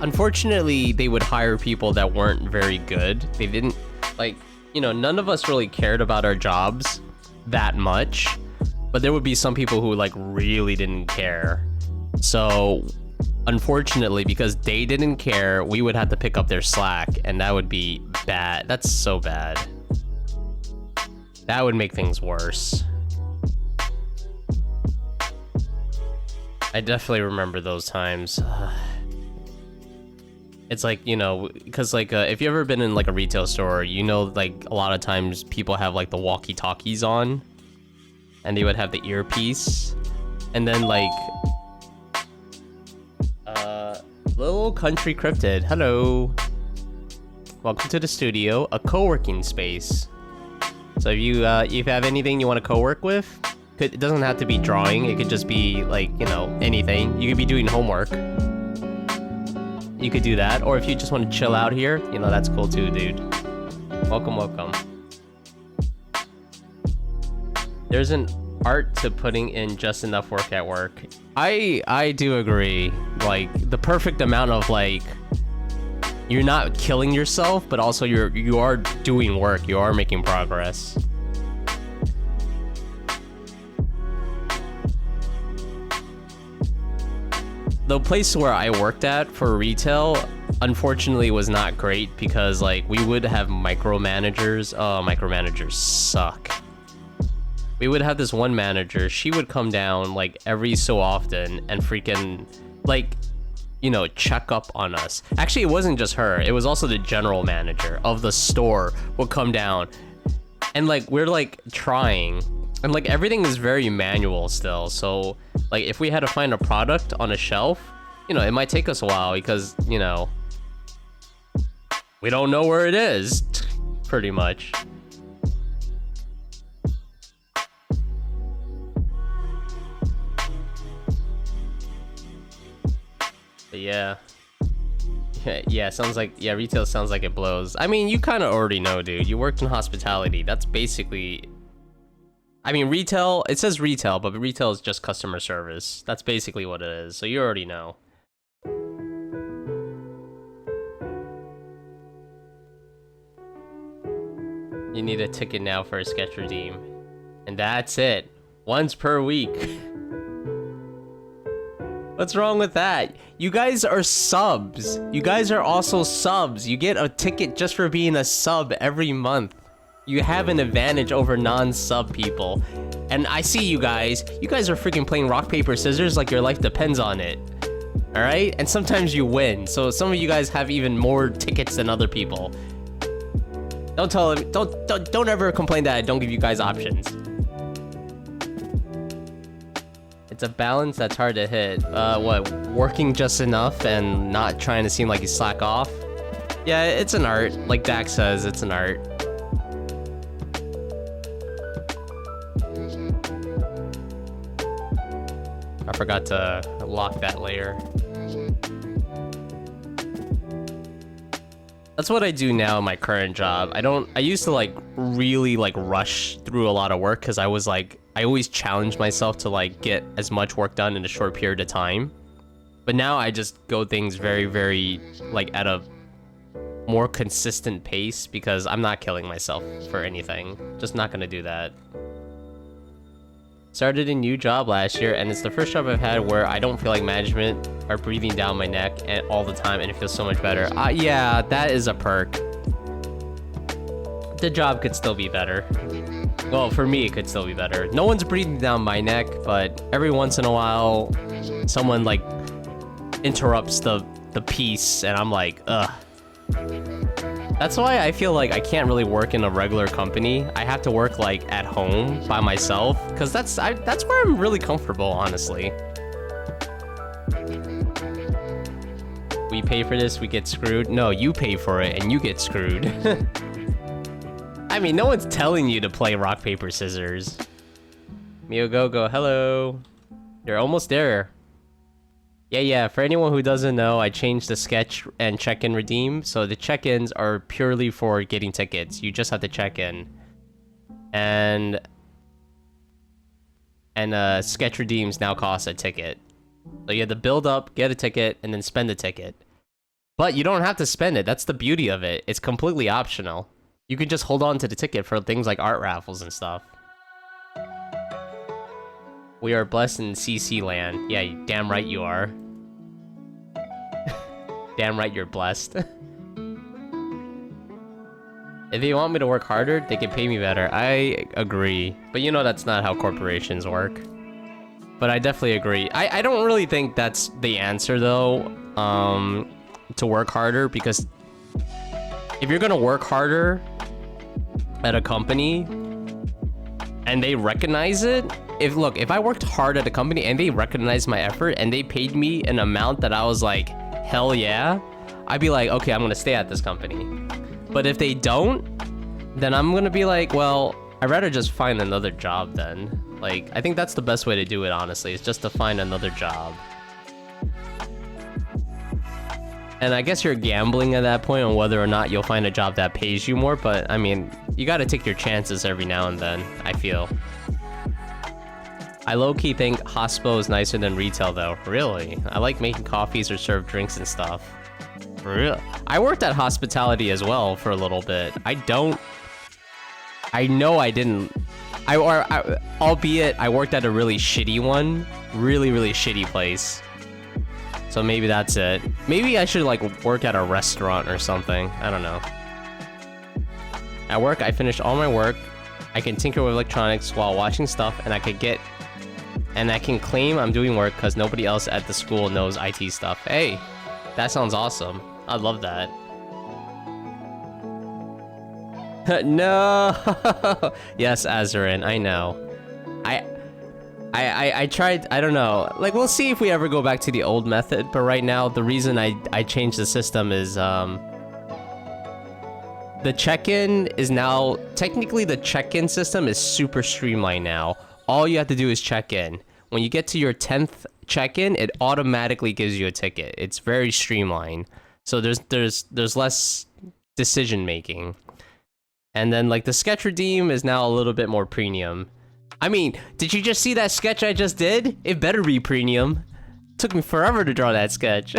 unfortunately, they would hire people that weren't very good. They didn't, like, you know, none of us really cared about our jobs that much, but there would be some people who like really didn't care. So unfortunately, because they didn't care, we would have to pick up their slack, and that would be bad. That's so bad. That would make things worse. I definitely remember those times. It's like, you know, because like if you've ever been in like a retail store, you know, like a lot of times people have like the walkie-talkies on, and they would have the earpiece, and then like little country cryptid, hello, welcome to the studio, a co-working space. So if you have anything you want to co-work with, it doesn't have to be drawing, it could just be like, you know, anything. You could be doing homework, you could do that. Or if you just want to chill out here, you know, that's cool too, dude. Welcome. There's an art to putting in just enough work at work. I do agree. Like, the perfect amount of, like, you're not killing yourself, but also you are doing work, you are making progress. The place where I worked at for retail, unfortunately, was not great because, like, we would have micromanagers. Oh, micromanagers suck. we would have this one manager. She would come down like every so often and freaking like, you know, check up on us. Actually, it wasn't just her. It was also the general manager of the store would come down. And like, we're like trying. And like, everything is very manual still. So like, if we had to find a product on a shelf, you know, it might take us a while because, you know, we don't know where it is, pretty much. But yeah. Yeah, sounds like, yeah, retail sounds like it blows. I mean, you kind of already know, dude. You worked in hospitality. That's basically, I mean, retail, it says retail, but retail is just customer service. That's basically what it is. So you already know. You need a ticket now for a sketch redeem. And that's it. Once per week. What's wrong with that? You guys are subs. You guys are also subs. You get a ticket just for being a sub every month. You have an advantage over non-sub people. And I see you guys. You guys are freaking playing rock, paper, scissors like your life depends on it. Alright? And sometimes you win. So some of you guys have even more tickets than other people. Don't tell them, don't ever complain that I don't give you guys options. It's a balance that's hard to hit. What, working just enough and not trying to seem like you slack off? Yeah, it's an art. Like Dak says, it's an art. I forgot to lock that layer. That's what I do now in my current job. I used to like really like rush through a lot of work because I was like, I always challenged myself to like get as much work done in a short period of time. But now I just go things very, very like at a more consistent pace because I'm not killing myself for anything. Just not gonna do that. Started a new job last year and it's the first job I've had where I don't feel like management are breathing down my neck and all the time and it feels so much better. Yeah, that is a perk. The job could still be better. Well, for me, it could still be better. No one's breathing down my neck, but every once in a while, someone like interrupts the piece and I'm like, ugh. That's why I feel like I can't really work in a regular company. I have to work like at home by myself because that's where I'm really comfortable, honestly. We pay for this, we get screwed. No, you pay for it and you get screwed. I mean, no one's telling you to play rock, paper, scissors. Miyogogo, hello. You're almost there. Yeah, for anyone who doesn't know, I changed the sketch and check-in redeem. So the check-ins are purely for getting tickets. You just have to check in. And sketch redeems now cost a ticket. So you have to build up, get a ticket, and then spend the ticket. But you don't have to spend it. That's the beauty of it. It's completely optional. You can just hold on to the ticket for things like art raffles and stuff. We are blessed in CC land. Yeah, damn right you are. Damn right you're blessed. If they want me to work harder, they can pay me better. I agree. But you know that's not how corporations work. But I definitely agree. I don't really think that's the answer though, to work harder, because if you're gonna work harder at a company and they recognize it, if I worked hard at a company and they recognized my effort and they paid me an amount that I was like, hell yeah, I'd be like, okay, I'm gonna stay at this company. But if they don't, then I'm gonna be like, well, I'd rather just find another job then. Like, I think that's the best way to do it, honestly, is just to find another job. And I guess you're gambling at that point on whether or not you'll find a job that pays you more, but I mean, you gotta take your chances every now and then, I feel. I low-key think hospital is nicer than retail though. Really? I like making coffees or serve drinks and stuff. Real? I worked at hospitality as well for a little bit. I know I didn't. Albeit I worked at a really shitty one. Really, really shitty place. So maybe that's it. Maybe I should like work at a restaurant or something. I don't know. At work, I finished all my work I can tinker with electronics while watching stuff, and I can claim I'm doing work because nobody else at the school knows IT stuff. Hey, that sounds awesome. I love that. No. Yes, Azarin, I know. I tried, I don't know. Like, we'll see if we ever go back to the old method, but right now, the reason I changed the system is, the check-in is now, technically the check-in system is super streamlined now. All you have to do is check in. When you get to your 10th check-in, it automatically gives you a ticket. It's very streamlined. So there's less decision-making. And then, like, the sketch redeem is now a little bit more premium. I mean, did you just see that sketch I just did? It better be premium. Took me forever to draw that sketch.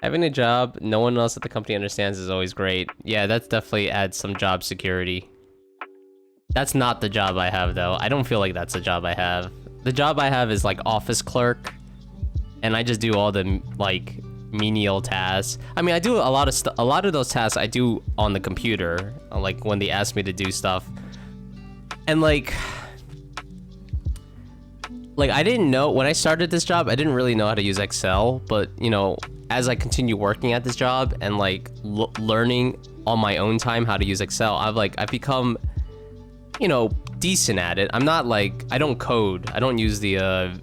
Having a job no one else at the company understands is always great. Yeah, that's definitely adds some job security. That's not the job I have, though. I don't feel like that's the job I have. The job I have is, like, office clerk. And I just do all the, like, menial tasks. I mean, I do a lot of those tasks I do on the computer, like when they ask me to do stuff. And like I didn't know when I started this job, I didn't really know how to use Excel, but you know, as I continue working at this job and like learning on my own time how to use Excel, I've become, you know, decent at it. I'm not like, I don't code. I don't use the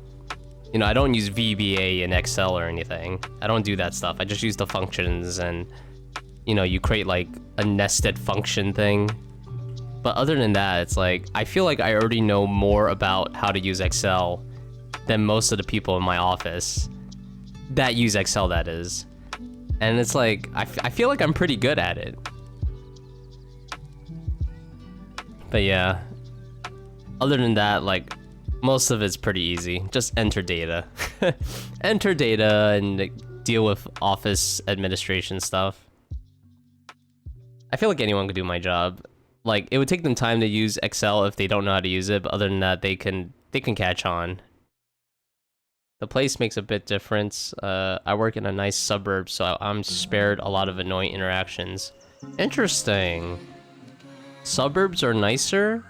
you know, I don't use VBA in Excel or anything. I don't do that stuff. I just use the functions and, you know, you create like a nested function thing. But other than that, it's like, I feel like I already know more about how to use Excel than most of the people in my office that use Excel, that is. And it's like, I feel like I'm pretty good at it. But yeah, other than that, like, most of it's pretty easy. Just enter data. Enter data and like, deal with office administration stuff. I feel like anyone could do my job. Like, it would take them time to use Excel if they don't know how to use it, but other than that, they can catch on. The place makes a bit difference. I work in a nice suburb, so I'm spared a lot of annoying interactions. Interesting. Suburbs are nicer?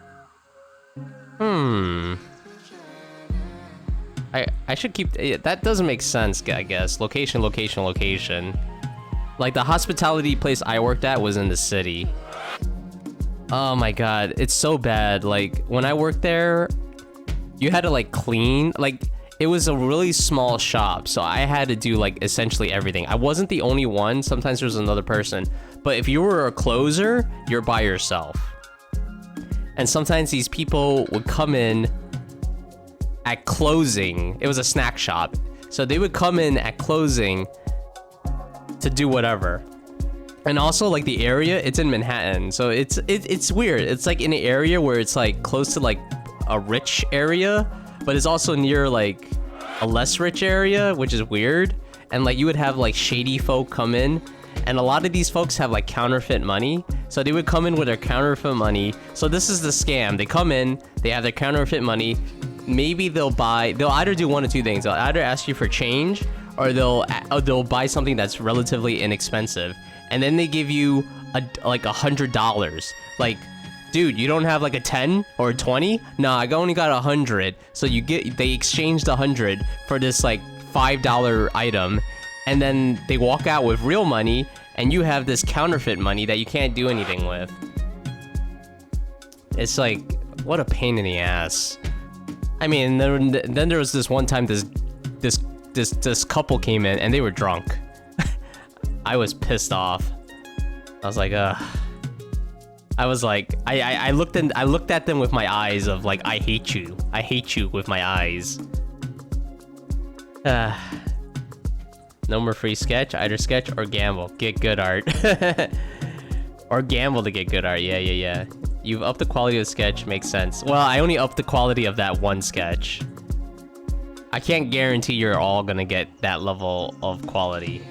I should keep... That doesn't make sense, I guess. Location, location, location. Like, the hospitality place I worked at was in the city. Oh my god, it's so bad. Like, when I worked there, you had to, like, clean. Like, it was a really small shop, so I had to do, like, essentially everything. I wasn't the only one. Sometimes there was another person. But if you were a closer, you're by yourself. And sometimes these people would come in at closing. It was a snack shop. So they would come in at closing to do whatever. And also, like, the area, it's in Manhattan. So it's weird. It's like in an area where it's like close to like a rich area, but it's also near like a less rich area, which is weird. And like you would have like shady folk come in, and a lot of these folks have like counterfeit money. So they would come in with their counterfeit money. So this is the scam. They come in, they have their counterfeit money. Maybe they'll either do one of two things. They'll either ask you for change, or they'll buy something that's relatively inexpensive. And then they give you like $100. Like, dude, you don't have like a 10 or a 20? Nah, I only got 100. So they exchanged 100 for this like $5 item, and then they walk out with real money, and you have this counterfeit money that you can't do anything with. It's like, what a pain in the ass. I mean, then there was this one time this couple came in and they were drunk. I was pissed off. I was like, I looked at them with my eyes of like, I hate you with my eyes. No more free sketch, either sketch or gamble. Get good art. Or gamble to get good art. Yeah. You've upped the quality of the sketch, makes sense. Well, I only upped the quality of that one sketch. I can't guarantee you're all gonna get that level of quality.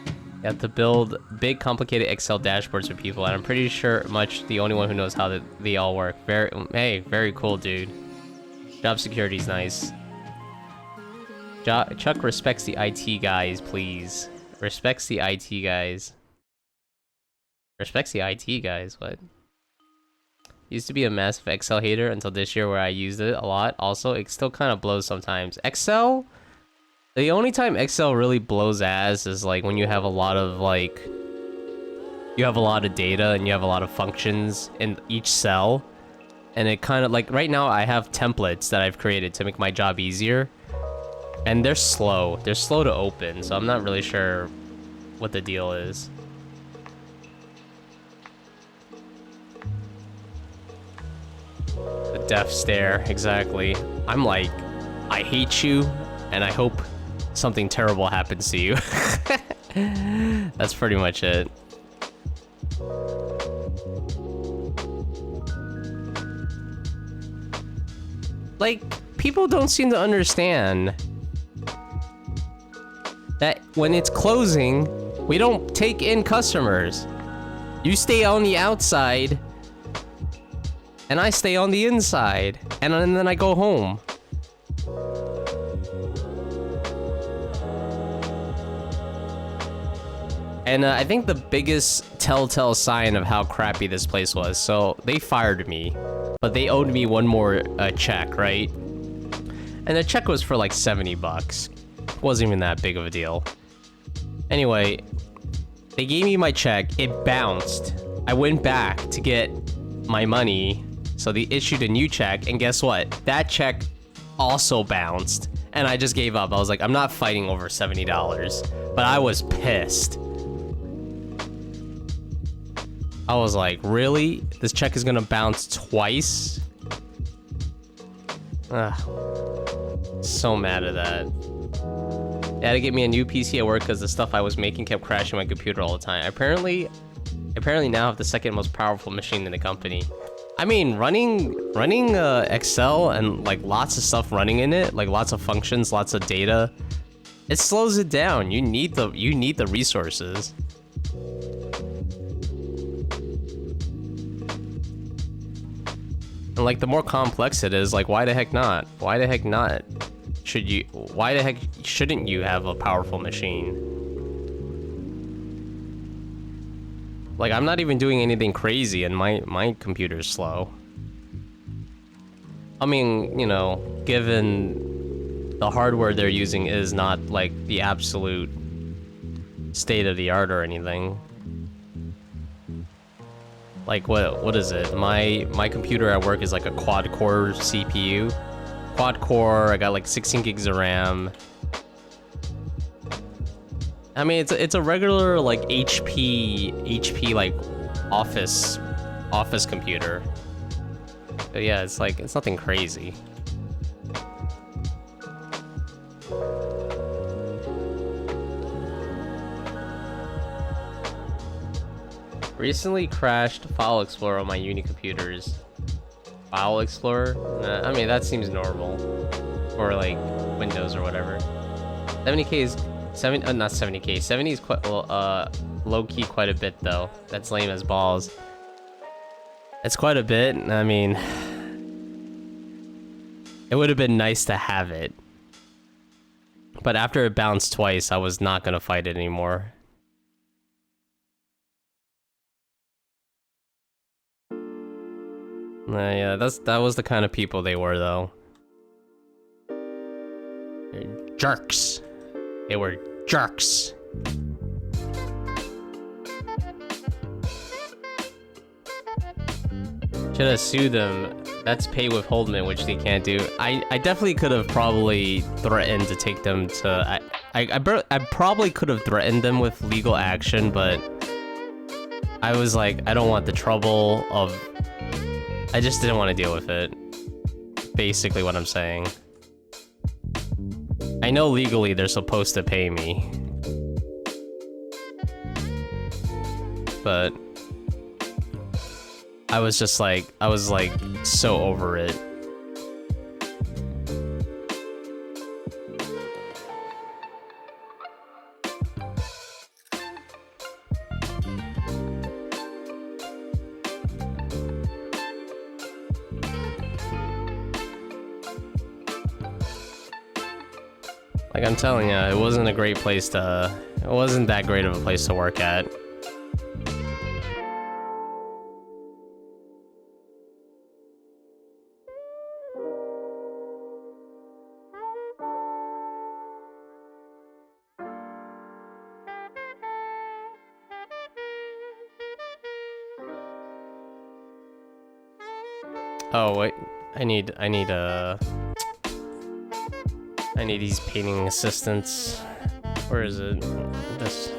You have to build big, complicated Excel dashboards for people, and I'm pretty sure much the only one who knows how they all work. Very cool, dude. Job security's nice. Chuck respects the IT guys, please. Respects the IT guys. Respects the IT guys, what? Used to be a massive Excel hater until this year where I used it a lot. Also, it still kind of blows sometimes. Excel? The only time Excel really blows ass is like when you have a lot of like... You have a lot of data and you have a lot of functions in each cell. And it kind of like, right now I have templates that I've created to make my job easier. And they're slow. They're slow to open, so I'm not really sure what the deal is. The death stare, exactly. I'm like, I hate you, and I hope something terrible happens to you. That's pretty much it. Like, people don't seem to understand that when it's closing, we don't take in customers. You stay on the outside, and I stay on the inside, and then I go home. And I think the biggest telltale sign of how crappy this place was, so they fired me, but they owed me one more check, right? And the check was for like 70 bucks. Wasn't even that big of a deal. Anyway, they gave me my check, it bounced. I went back to get my money, so they issued a new check, and guess what? That check also bounced, and I just gave up. I was like, I'm not fighting over $70, but I was pissed. I was like, really? This check is gonna bounce twice? Ugh. So mad at that. They had to get me a new PC at work because the stuff I was making kept crashing my computer all the time. Apparently now have the second most powerful machine in the company. I mean, running Excel and like lots of stuff running in it, like lots of functions, lots of data, it slows it down. You need the resources. And like the more complex it is, like why the heck not? Why the heck not? Why the heck shouldn't you have a powerful machine? Like, I'm not even doing anything crazy and my computer's slow. I mean, you know, given the hardware they're using is not like the absolute state of the art or anything. Like what is it? My computer at work is like a quad core CPU. Quad core, I got like 16 gigs of RAM. I mean, it's a regular like HP like office computer. But yeah, it's like, it's nothing crazy. Recently crashed File Explorer on my uni computers. File Explorer? I mean, that seems normal. Or like Windows or whatever. 70k is not 70k. 70 is quite low key quite a bit though. That's lame as balls. It's quite a bit. I mean, it would have been nice to have it. But after it bounced twice, I was not gonna fight it anymore. Yeah, that was the kind of people they were, though. They're jerks. They were jerks. Should have sued them. That's pay withholdment, which they can't do. I definitely could have probably threatened to take them to... I probably could have threatened them with legal action, but... I was like, I don't want the trouble of... I just didn't want to deal with it. Basically what I'm saying. I know legally they're supposed to pay me. But... I was just like, so over it. Like I'm telling you, it wasn't a great place to... It wasn't that great of a place to work at. Oh wait, I need these painting assistants. Where is it? This.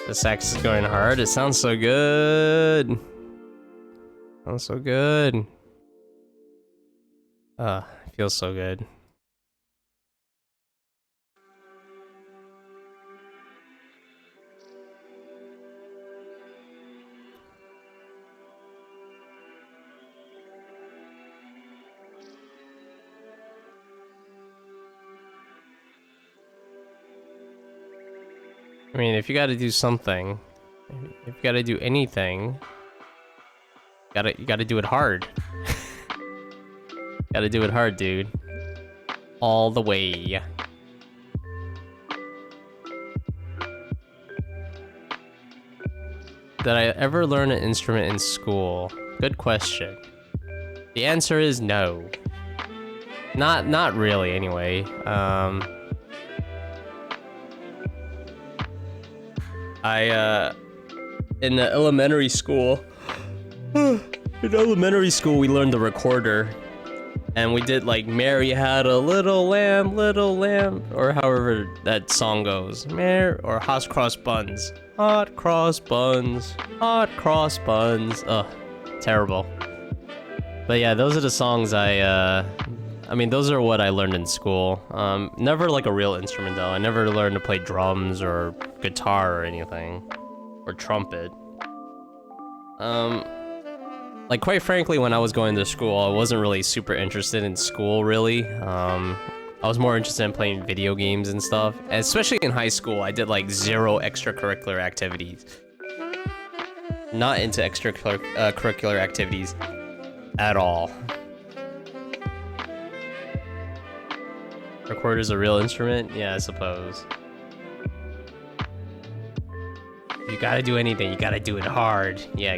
The sax is going hard. It sounds so good. Sounds so good. It feels so good. I mean, if you gotta do something, if you gotta do anything, you gotta do it hard. Gotta do it hard, dude. All the way. Did I ever learn an instrument in school? Good question. The answer is no. Not really, anyway. In the elementary school, we learned the recorder, and we did like Mary Had a Little Lamb, or however that song goes. Or Hot Cross Buns. Hot Cross Buns. Hot Cross Buns. Ugh, terrible. But yeah, those are the songs I mean, those are what I learned in school. Never like a real instrument though. I never learned to play drums or guitar or anything. Or trumpet. Like quite frankly, when I was going to school, I wasn't really super interested in school, really. I was more interested in playing video games and stuff. And especially in high school, I did like 0 extracurricular activities. Not into extracurricular activities at all. Recorder's a real instrument? Yeah, I suppose. You gotta do anything, you gotta do it hard. Yeah,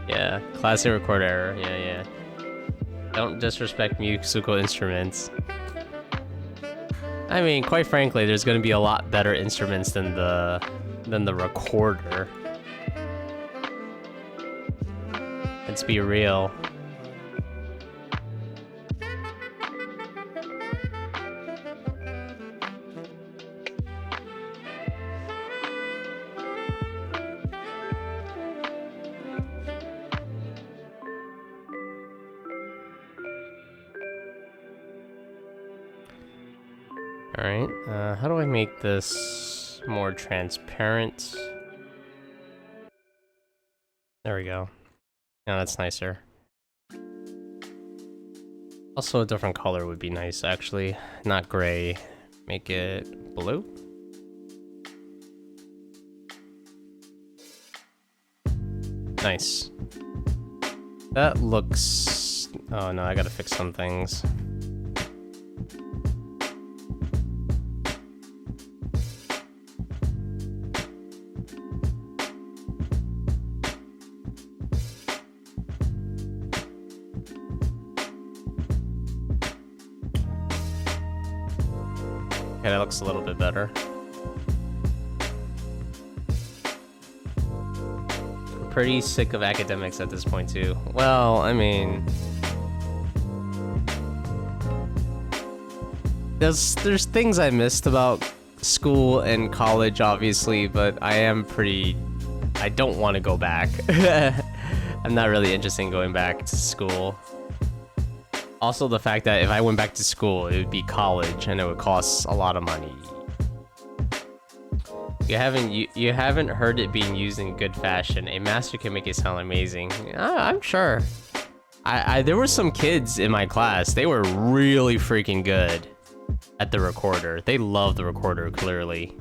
yeah, classic recorder error. Yeah. Don't disrespect musical instruments. I mean, quite frankly, there's gonna be a lot better instruments than the recorder. Let's be real. Alright, how do I make this more transparent? There we go. Yeah, that's nicer. Also, a different color would be nice, actually. Not gray. Make it blue? Nice. That looks... Oh no, I gotta fix some things. Okay, that looks a little bit better. I'm pretty sick of academics at this point too. Well, I mean, there's things I missed about school and college, obviously, but I don't want to go back. I'm not really interested in going back to school. Also, the fact that if I went back to school, it would be college and it would cost a lot of money. You haven't heard it being used in good fashion. A master can make it sound amazing. I'm sure. There were some kids in my class. They were really freaking good at the recorder. They loved the recorder, clearly.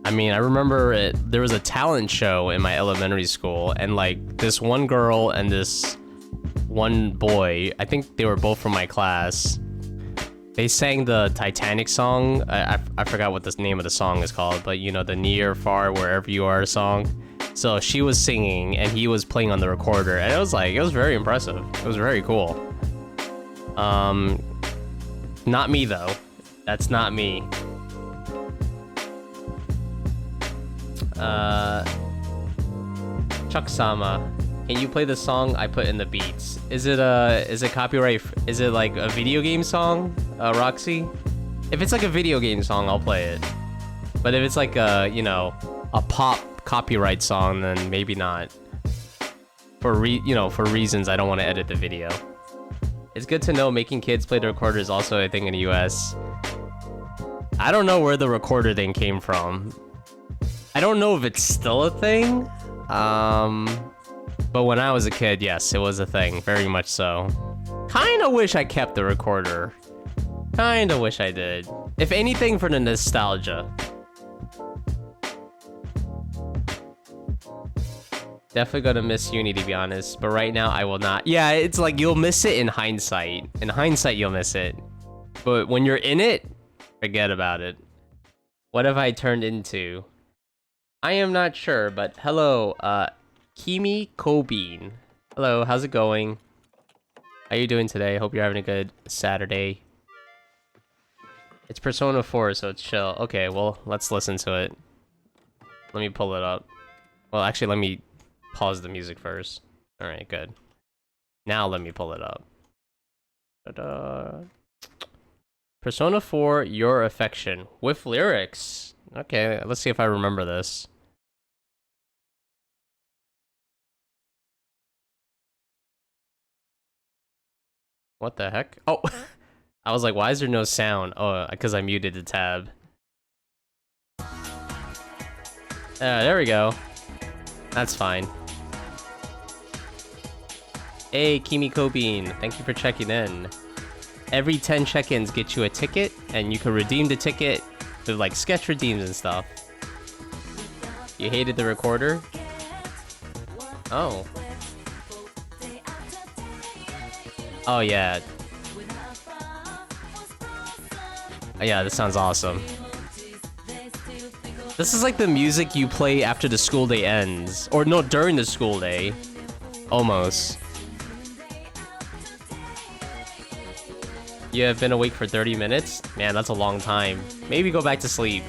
I mean, I remember there was a talent show in my elementary school, and like this one girl and this one boy, I think they were both from my class, they sang the Titanic song. I forgot what the name of the song is called, but you know, the near, far, wherever you are song. So she was singing and he was playing on the recorder, and it was very impressive. It was very cool. Not me though. That's not me. Chuck-sama, can you play the song I put in the beats? Is it copyright? Is it like a video game song, Roxy? If it's like a video game song, I'll play it. But if it's like a, you know, a pop copyright song, then maybe not. For reasons I don't want to edit the video. It's good to know making kids play the recorder is also a thing in the US. I don't know where the recorder thing came from. I don't know if it's still a thing. But when I was a kid, yes, it was a thing, very much so. Kinda wish I kept the recorder. Kinda wish I did. If anything, for the nostalgia. Definitely gonna miss uni, to be honest, but right now I will not. Yeah, it's like you'll miss it in hindsight. In hindsight, you'll miss it. But when you're in it, forget about it. What have I turned into? I am not sure, but hello, Kimi Kobin. Hello, how's it going? How you doing today? Hope you're having a good Saturday. It's Persona 4, so it's chill. Okay, well, let's listen to it. Let me pull it up. Well, actually, let me pause the music first. Alright, good. Now let me pull it up. Ta-da. Persona 4, Your Affection, with lyrics. Okay, let's see if I remember this. What the heck? Oh, I was like, why is there no sound? Oh, because I muted the tab. There we go. That's fine. Hey, Kimiko Bean, thank you for checking in. Every 10 check-ins get you a ticket, and you can redeem the ticket with like sketch redeems and stuff. You hated the recorder? Oh. Oh yeah. Oh, yeah, this sounds awesome. This is like the music you play after the school day ends. Or no, during the school day. Almost. You have been awake for 30 minutes? Man, that's a long time. Maybe go back to sleep.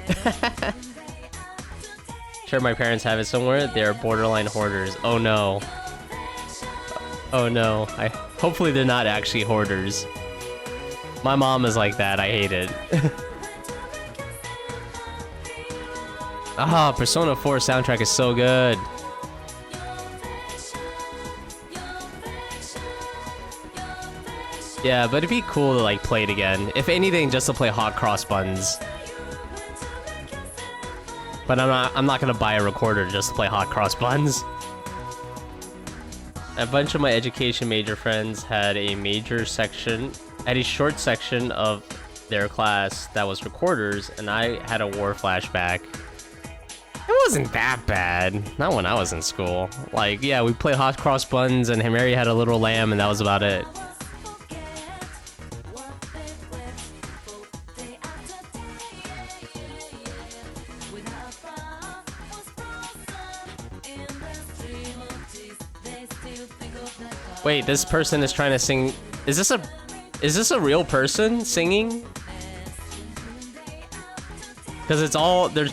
Sure, my parents have it somewhere. They're borderline hoarders. Oh no. Oh no. Hopefully they're not actually hoarders. My mom is like that. I hate it. Ah, Persona 4 soundtrack is so good. Yeah, but it'd be cool to like play it again. If anything, just to play Hot Cross Buns. But I'm not gonna buy a recorder just to play Hot Cross Buns. A bunch of my education major friends had a short section of their class that was recorders, and I had a war flashback. It wasn't that bad. Not when I was in school. Like, yeah, we played Hot Cross Buns, and Mary had a little lamb, and that was about it. Wait, this person is trying to sing. Is this a real person singing? Because it's all there's.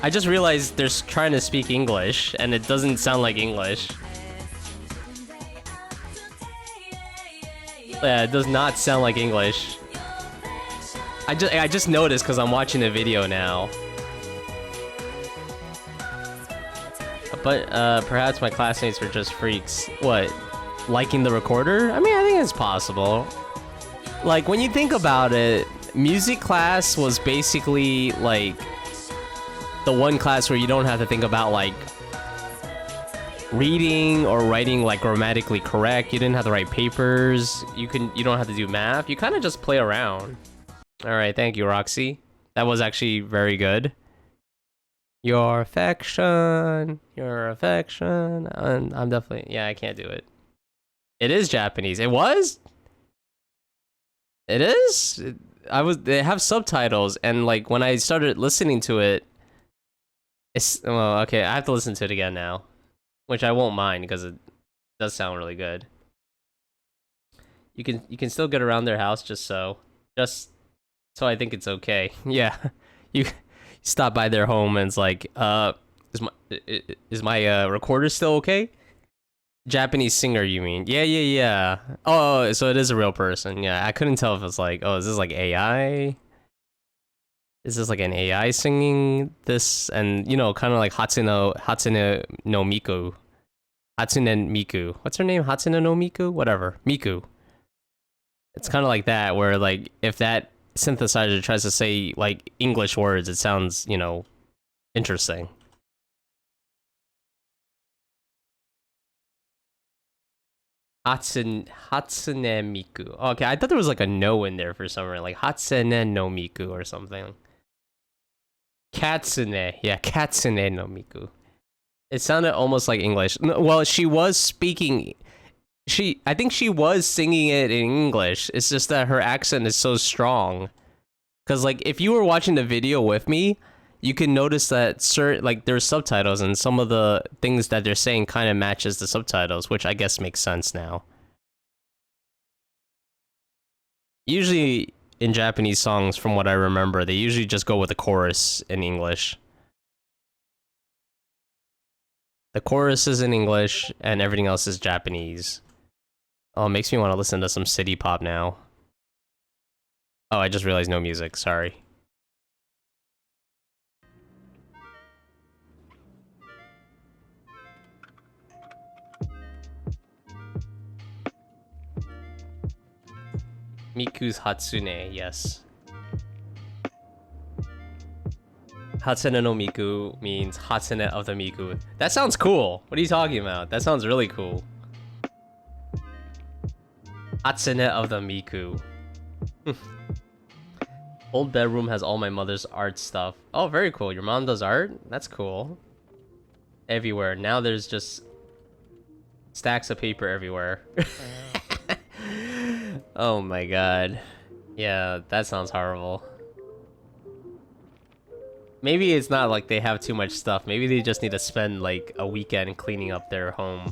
I just realized they're trying to speak English, and it doesn't sound like English. Yeah, it does not sound like English. I just noticed because I'm watching the video now. But perhaps my classmates were just freaks. What? Liking the recorder? I mean, I think it's possible. Like, when you think about it, music class was basically like the one class where you don't have to think about like reading or writing like grammatically correct. You didn't have to write papers. You don't have to do math. You kind of just play around. All right, thank you, Roxy. That was actually very good. Your affection, your affection. I'm definitely, yeah, I can't do it. It is Japanese. It was? It is? They have subtitles, and like when I started listening to it, it's, well, okay, I have to listen to it again now, which I won't mind because it does sound really good. You can still get around their house just so I think it's okay. Yeah, you stop by their home and it's like, is my recorder still okay? Japanese singer, you mean? Yeah. Oh, so it is a real person. Yeah, I couldn't tell if it's like, oh, is this like AI? Is this like an AI singing this? And, you know, kind of like Hatsune no Miku. Hatsune Miku. What's her name? Hatsune no Miku? Whatever. Miku. It's kind of like that, where like if that synthesizer tries to say like English words, it sounds, you know, interesting. Hatsune Miku. Okay, I thought there was like a no in there for some reason, like Hatsune no Miku or something. Katsune, yeah, Katsune no Miku. It sounded almost like English. Well, she was speaking. I think she was singing it in English. It's just that her accent is so strong. Cause like if you were watching the video with me, you can notice that like there's subtitles and some of the things that they're saying kind of matches the subtitles, which I guess makes sense now. Usually in Japanese songs, from what I remember, they usually just go with the chorus in English. The chorus is in English and everything else is Japanese. Oh, it makes me want to listen to some city pop now. Oh, I just realized no music, sorry. Miku's Hatsune, yes. Hatsune no Miku means Hatsune of the Miku. That sounds cool. What are you talking about? That sounds really cool. Hatsune of the Miku. Old bedroom has all my mother's art stuff. Oh, very cool. Your mom does art? That's cool. Everywhere. Now there's just stacks of paper everywhere. Oh my god. Yeah, that sounds horrible. Maybe it's not like they have too much stuff. Maybe they just need to spend like a weekend cleaning up their home.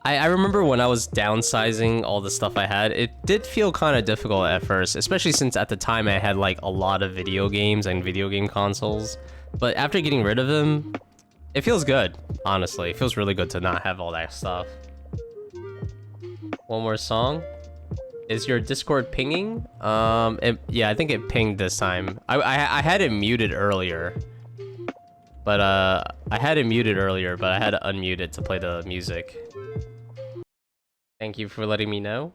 I remember when I was downsizing all the stuff I had, it did feel kind of difficult at first, especially since at the time I had like a lot of video games and video game consoles. But after getting rid of them, it feels good, honestly. It feels really good to not have all that stuff. One more song. Is your Discord pinging? Yeah, I think it pinged this time. I had it muted earlier. But I had it muted earlier, but I had to unmute it to play the music. Thank you for letting me know.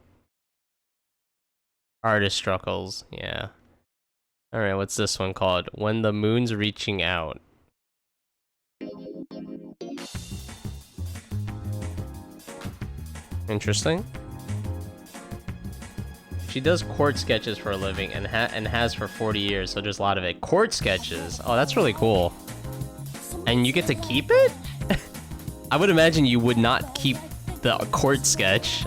Artist struggles, yeah. Alright, what's this one called? When the Moon's Reaching Out. Interesting. She does court sketches for a living and has for 40 years, so there's a lot of it. Court sketches? Oh, that's really cool. And you get to keep it? I would imagine you would not keep the court sketch.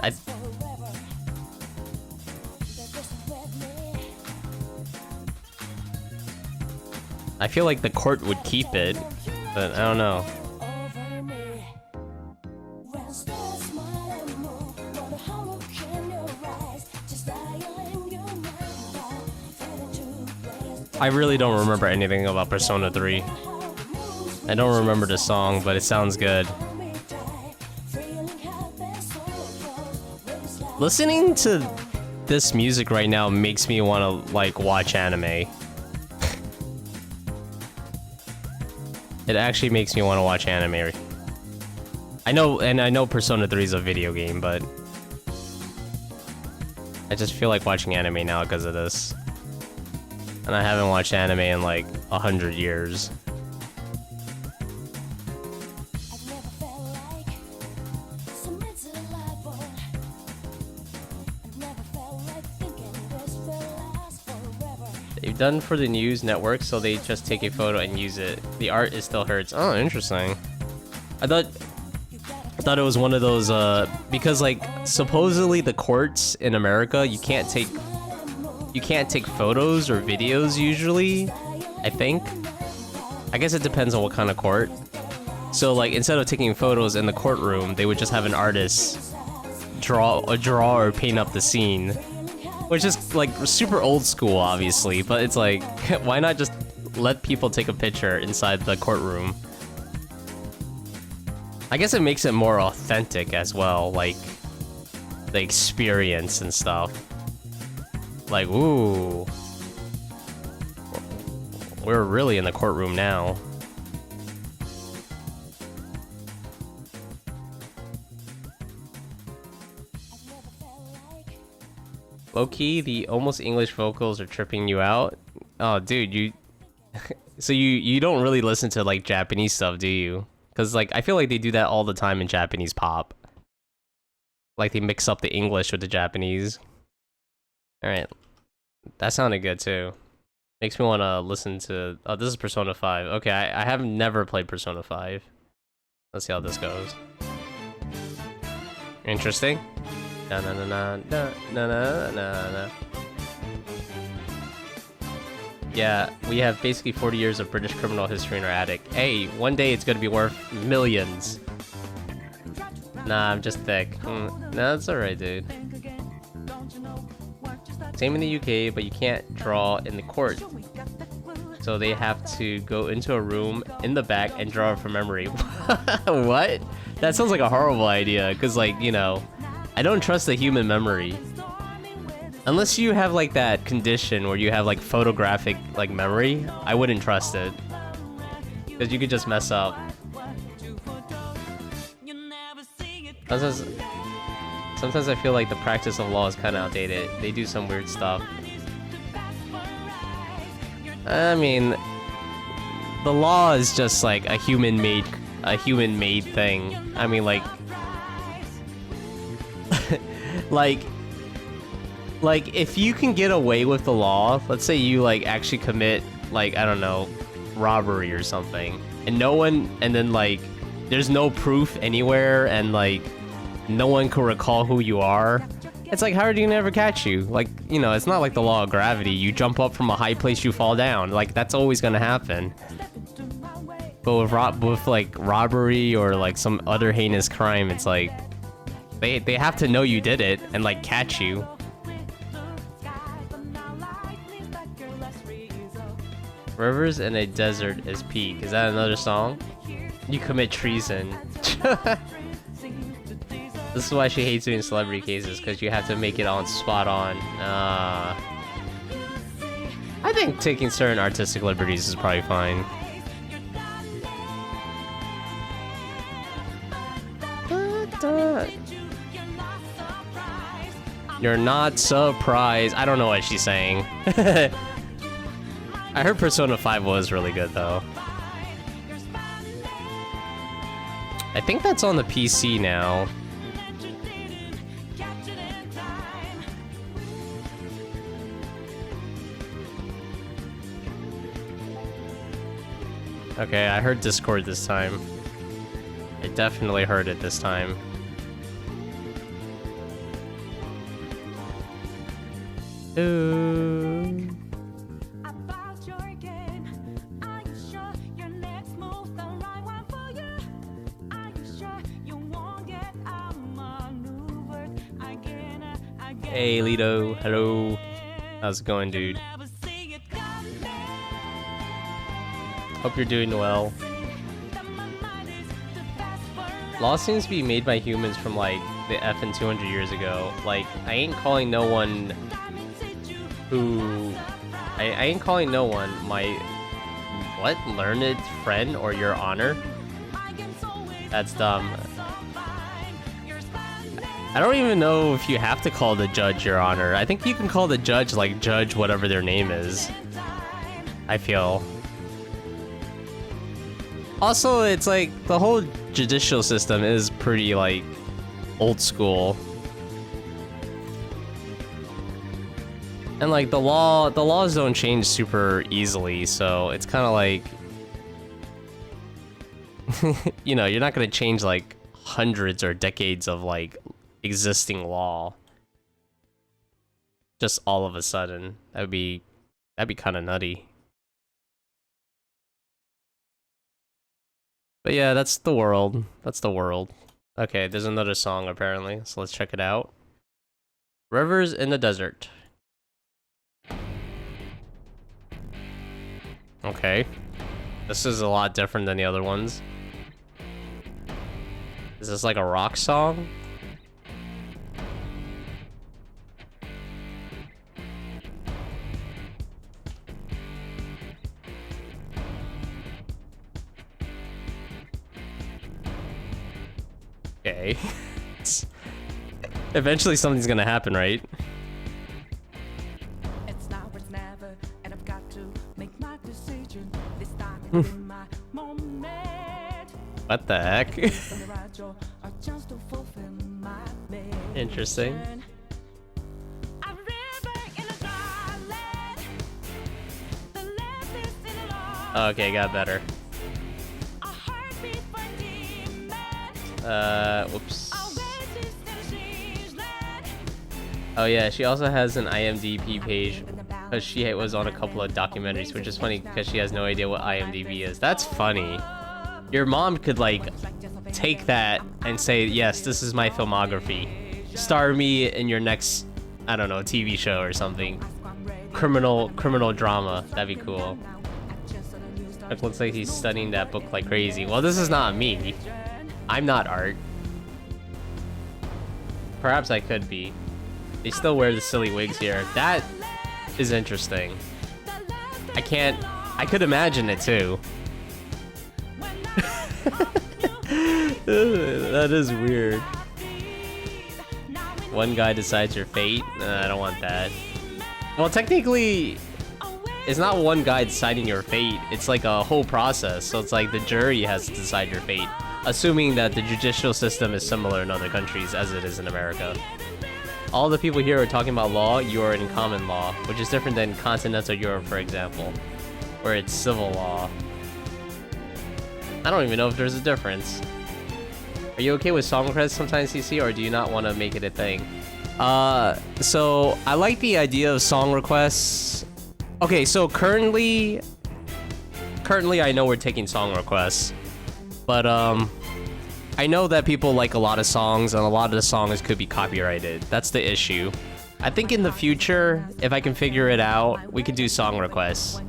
I feel like the court would keep it, but I don't know. I really don't remember anything about Persona 3. I don't remember the song, but it sounds good. Listening to this music right now makes me want to, like, watch anime. It actually makes me want to watch anime. I know Persona 3 is a video game, but I just feel like watching anime now because of this. And I haven't watched anime in like 100 years. They've done for the news network, so they just take a photo and use it. The art is still hurts. Oh, interesting. I thought it was one of those because like supposedly the courts in America you can't take photos or videos usually. I think. I guess it depends on what kind of court. So like instead of taking photos in the courtroom, they would just have an artist draw or paint up the scene. Which is like super old school obviously, but it's like why not just let people take a picture inside the courtroom? I guess it makes it more authentic as well, like the experience and stuff. Like, ooh, we're really in the courtroom now. Low-key, the almost English vocals are tripping you out. Oh, dude, you... So you don't really listen to, like, Japanese stuff, do you? Because, like, I feel like they do that all the time in Japanese pop. Like, they mix up the English with the Japanese. Alright. That sounded good, too. Makes me want to listen to... Oh, this is Persona 5. Okay, I have never played Persona 5. Let's see how this goes. Interesting. Na na na na na na na na na. Yeah, we have basically 40 years of British criminal history in our attic. Hey, one day it's gonna be worth millions. Nah, I'm just thick. Nah, that's alright, dude. Same in the UK, but you can't draw in the court. So they have to go into a room in the back and draw from memory. What? That sounds like a horrible idea, because, like, you know, I don't trust the human memory. Unless you have, like, that condition where you have, like, photographic, like, memory, I wouldn't trust it. Because you could just mess up. Sometimes I feel like the practice of law is kind of outdated. They do some weird stuff. I mean, the law is just, like, a human-made thing. I mean, like... like if you can get away with the law, let's say you like actually commit like, I don't know, robbery or something, and then like there's no proof anywhere and like no one can recall who you are, it's like, how are you gonna ever catch you? Like, you know, it's not like the law of gravity. You jump up from a high place, you fall down. Like, that's always gonna happen. But with like robbery or like some other heinous crime, it's like they have to know you did it and like catch you. Rivers in a desert is peak. Is that another song? You commit treason. This is why she hates doing celebrity cases, because you have to make it on spot on. I think taking certain artistic liberties is probably fine. You're not surprised. I don't know what she's saying. I heard Persona 5 was really good, though. I think that's on the PC now. Okay, I heard Discord this time. I definitely heard it this time. Ooh. Hey Lido, hello. How's it going, dude? Hope you're doing well. Law seems to be made by humans from like the effing 200 years ago. Like, I ain't calling no one who... I ain't calling no one my... What? Learned friend or your honor? That's dumb. I don't even know if you have to call the judge your honor. I think you can call the judge like judge whatever their name is. I feel. Also, it's like the whole judicial system is pretty like old school. And like the laws don't change super easily, so it's kind of like you know, you're not going to change like hundreds or decades of like existing law just all of a sudden. That'd be kind of nutty. But yeah, that's the world. That's the world. Okay, there's another song apparently, so let's check it out. Rivers in the Desert. Okay. This is a lot different than the other ones. Is this like a rock song? Okay. Eventually something's gonna happen, right? It's now, it's never, and I've got to make my decision. This time it's in my moment. What the heck? Interesting. Okay, got better. Whoops. Oh yeah, she also has an IMDb page because she was on a couple of documentaries, which is funny because she has no idea what IMDb is. That's funny. Your mom could like take that and say, yes, this is my filmography. Star me in your next, I don't know, TV show or something. Criminal drama. That'd be cool. It looks like he's studying that book like crazy. Well, this is not me. I'm not art. Perhaps I could be. They still wear the silly wigs here. That is interesting. I could imagine it too. That is weird. One guy decides your fate? I don't want that. Well, technically, it's not one guy deciding your fate. It's like a whole process. So it's like the jury has to decide your fate. Assuming that the judicial system is similar in other countries as it is in America. All the people here are talking about law, you are in common law, which is different than continental Europe, for example, where it's civil law. I don't even know if there's a difference. Are you okay with song requests sometimes, CC, or do you not want to make it a thing? So I like the idea of song requests. Okay, so currently I know we're taking song requests, but I know that people like a lot of songs, and a lot of the songs could be copyrighted. That's the issue. I think in the future, if I can figure it out, we could do song requests.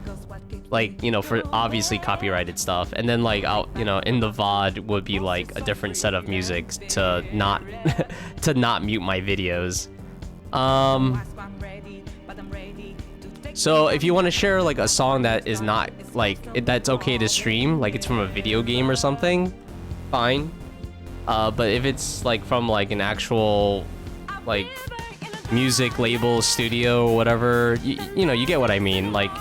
Like, you know, for obviously copyrighted stuff. And then like, you know, in the VOD would be like a different set of music to not to not mute my videos. So if you want to share like a song that is not like that's okay to stream, like it's from a video game or something, fine. But if it's like from like an actual like music label, studio, or whatever, you know, you get what I mean. Like,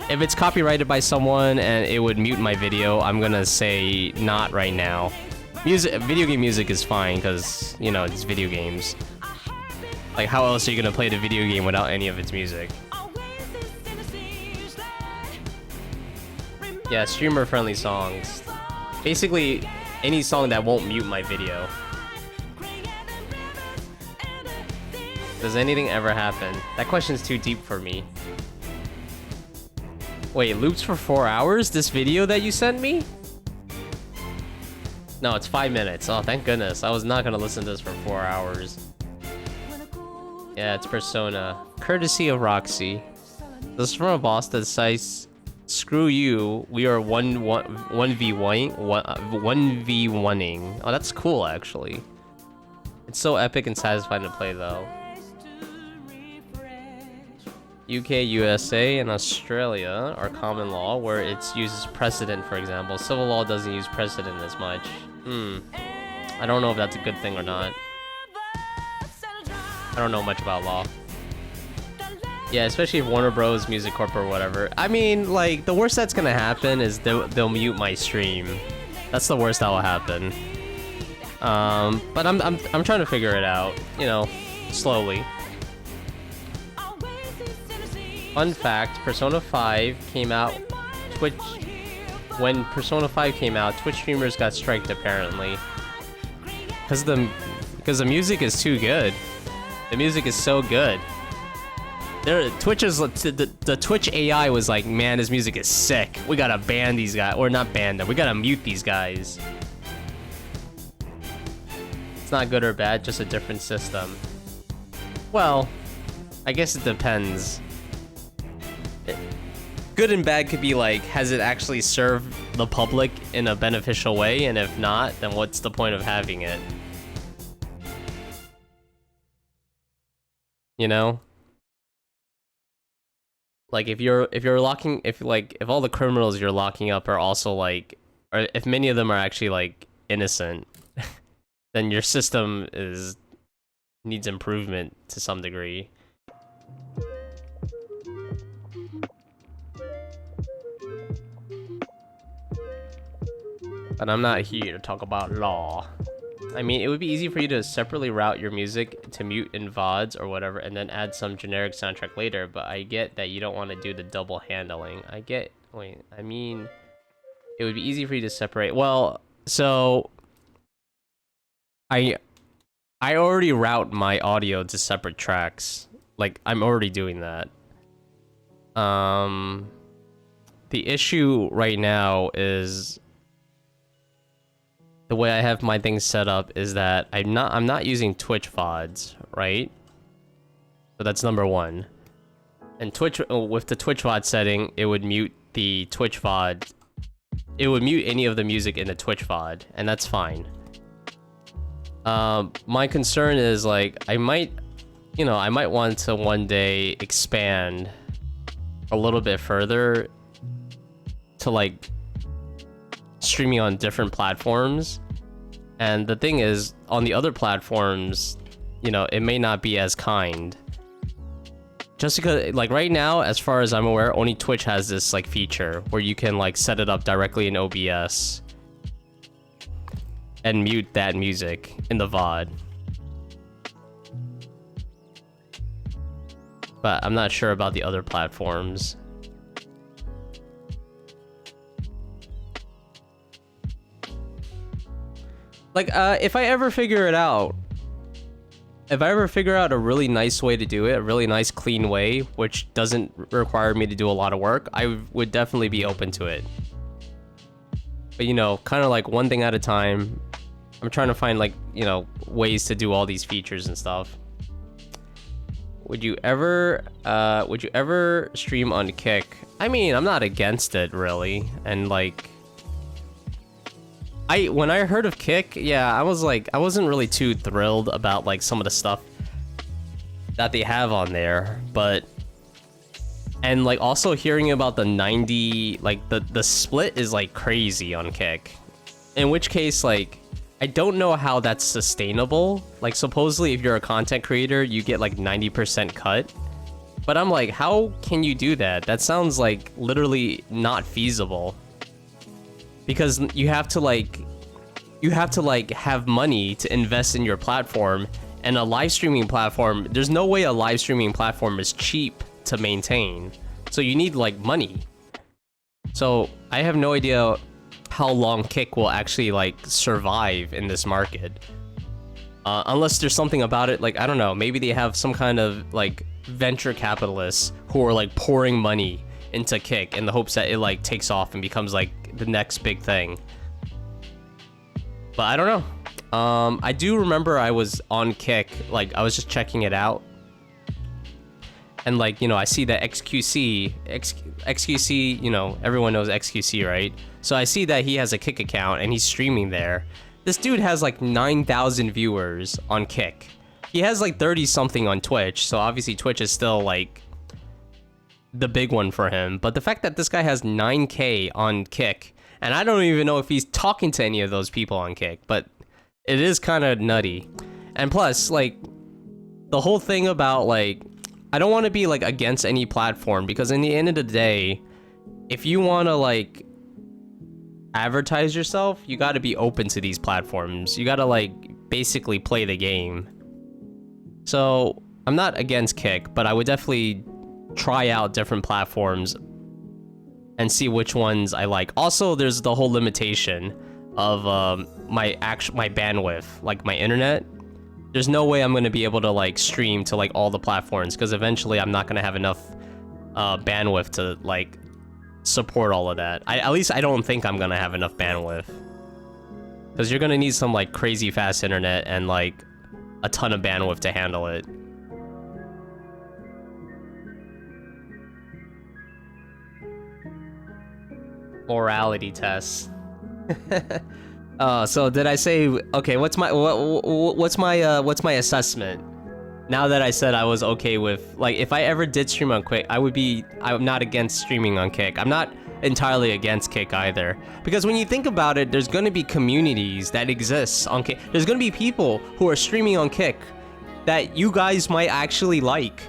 if it's copyrighted by someone and it would mute my video, I'm gonna say not right now. Video game music is fine because, you know, it's video games. Like, how else are you gonna play the video game without any of its music? Yeah, streamer-friendly songs. Basically, any song that won't mute my video. Does anything ever happen? That question's too deep for me. Wait, loops for 4 hours? This video that you sent me? No, it's 5 minutes. Oh, thank goodness. I was not gonna listen to this for 4 hours. Yeah, it's Persona. Courtesy of Roxy. This is from a boss that decides Screw you. We are 1v1ing. Oh, that's cool actually. It's so epic and satisfying to play though. UK, USA, and Australia are common law where it's uses precedent, for example. Civil law doesn't use precedent as much. I don't know if that's a good thing or not. I don't know much about law. Yeah, especially if Warner Bros. Music Corp or whatever. I mean, like, the worst that's gonna happen is they'll mute my stream. That's the worst that will happen. But I'm trying to figure it out, you know, slowly. Fun fact, Persona 5 came out, when Persona 5 came out, Twitch streamers got striked apparently. Because the music is too good. The music is so good. The Twitch AI was like, man, this music is sick. We gotta ban these guys, or not ban them. We gotta mute these guys. It's not good or bad, just a different system. Well, I guess it depends. Good and bad could be like, has it actually served the public in a beneficial way? And if not, then what's the point of having it? You know? Like if all the criminals you're locking up are also like, or if many of them are actually like innocent, then your system needs improvement to some degree. But I'm not here to talk about law. I mean, it would be easy for you to separately route your music to mute in VODs or whatever, and then add some generic soundtrack later, but I get that you don't want to do the double handling. It would be easy for you to separate. Well, so I already route my audio to separate tracks. Like, I'm already doing that. The issue right now is the way I have my things set up is that I'm not using Twitch VODs, right? So that's number one. And Twitch, with the Twitch VOD setting, it would mute the Twitch VOD. It would mute any of the music in the Twitch VOD, and that's fine. My concern is like I might want to one day expand a little bit further to like streaming on different platforms. And the thing is, on the other platforms, you know, it may not be as kind. Just because, like, right now, as far as I'm aware, only Twitch has this, like, feature where you can, like, set it up directly in OBS and mute that music in the VOD. But I'm not sure about the other platforms. Like, if I ever figure out a really nice way to do it, a really nice clean way, which doesn't require me to do a lot of work, I would definitely be open to it. But, you know, kind of like one thing at a time. I'm trying to find, like, you know, ways to do all these features and stuff. Would you ever stream on Kick? I mean, I'm not against it, really. And, like, when I heard of Kick, yeah, I wasn't really too thrilled about like some of the stuff that they have on there, but and like also hearing about the 90, like the split is like crazy on Kick. In which case, like, I don't know how that's sustainable. Like, supposedly if you're a content creator, you get like 90% cut. But I'm like, how can you do that? That sounds like literally not feasible. Because you have to have money to invest in your platform, and a live streaming platform, there's no way a live streaming platform is cheap to maintain. So you need like money. So I have no idea how long Kick will actually like survive in this market. Unless there's something about it, like, I don't know, maybe they have some kind of like venture capitalists who are like pouring money into Kick in the hopes that it like takes off and becomes like the next big thing. But I don't know. I do remember I was on Kick, like I was just checking it out, and like, you know, I see that XQC, you know, everyone knows XQC, right? So I see that he has a Kick account and he's streaming there. This dude has like 9,000 viewers on Kick. He has like 30 something on Twitch, so obviously Twitch is still like the big one for him. But the fact that this guy has 9K on Kick, and I don't even know if he's talking to any of those people on Kick, but it is kind of nutty. And plus, like, the whole thing about, like, I don't want to be like against any platform, because in the end of the day, if you want to like advertise yourself, you got to be open to these platforms. You got to like basically play the game. So I'm not against Kick, but I would definitely try out different platforms and see which ones I like. Also, there's the whole limitation of my bandwidth, like my internet. There's no way I'm going to be able to like stream to like all the platforms, because eventually I'm not going to have enough bandwidth to like support all of that. At least I don't think I'm going to have enough bandwidth, because you're going to need some like crazy fast internet and like a ton of bandwidth to handle it. Morality test. So did I say, okay, what's my assessment? Now that I said I was okay with, like, if I ever did stream on Kick, I'm not against streaming on Kick. I'm not entirely against Kick either, because when you think about it, there's going to be communities that exist on Kick. There's going to be people who are streaming on Kick that you guys might actually like.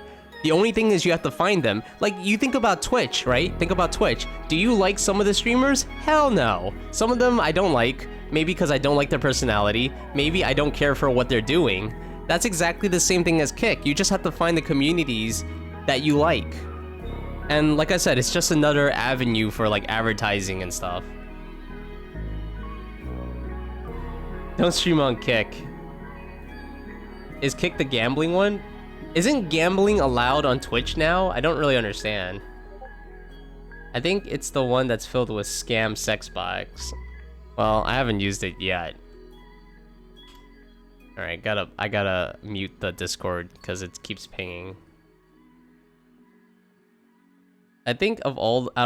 The only thing is you have to find them. Like, you think about Twitch, right? Think about Twitch. Do you like some of the streamers? Hell no. Some of them I don't like. Maybe because I don't like their personality. Maybe I don't care for what they're doing. That's exactly the same thing as Kick. You just have to find the communities that you like. And like I said, it's just another avenue for like advertising and stuff. Don't stream on Kick. Is Kick the gambling one? Isn't gambling allowed on Twitch now? I don't really understand. I think it's the one that's filled with scam sex bots. Well, I haven't used it yet. Alright, I gotta mute the Discord because it keeps pinging. I think out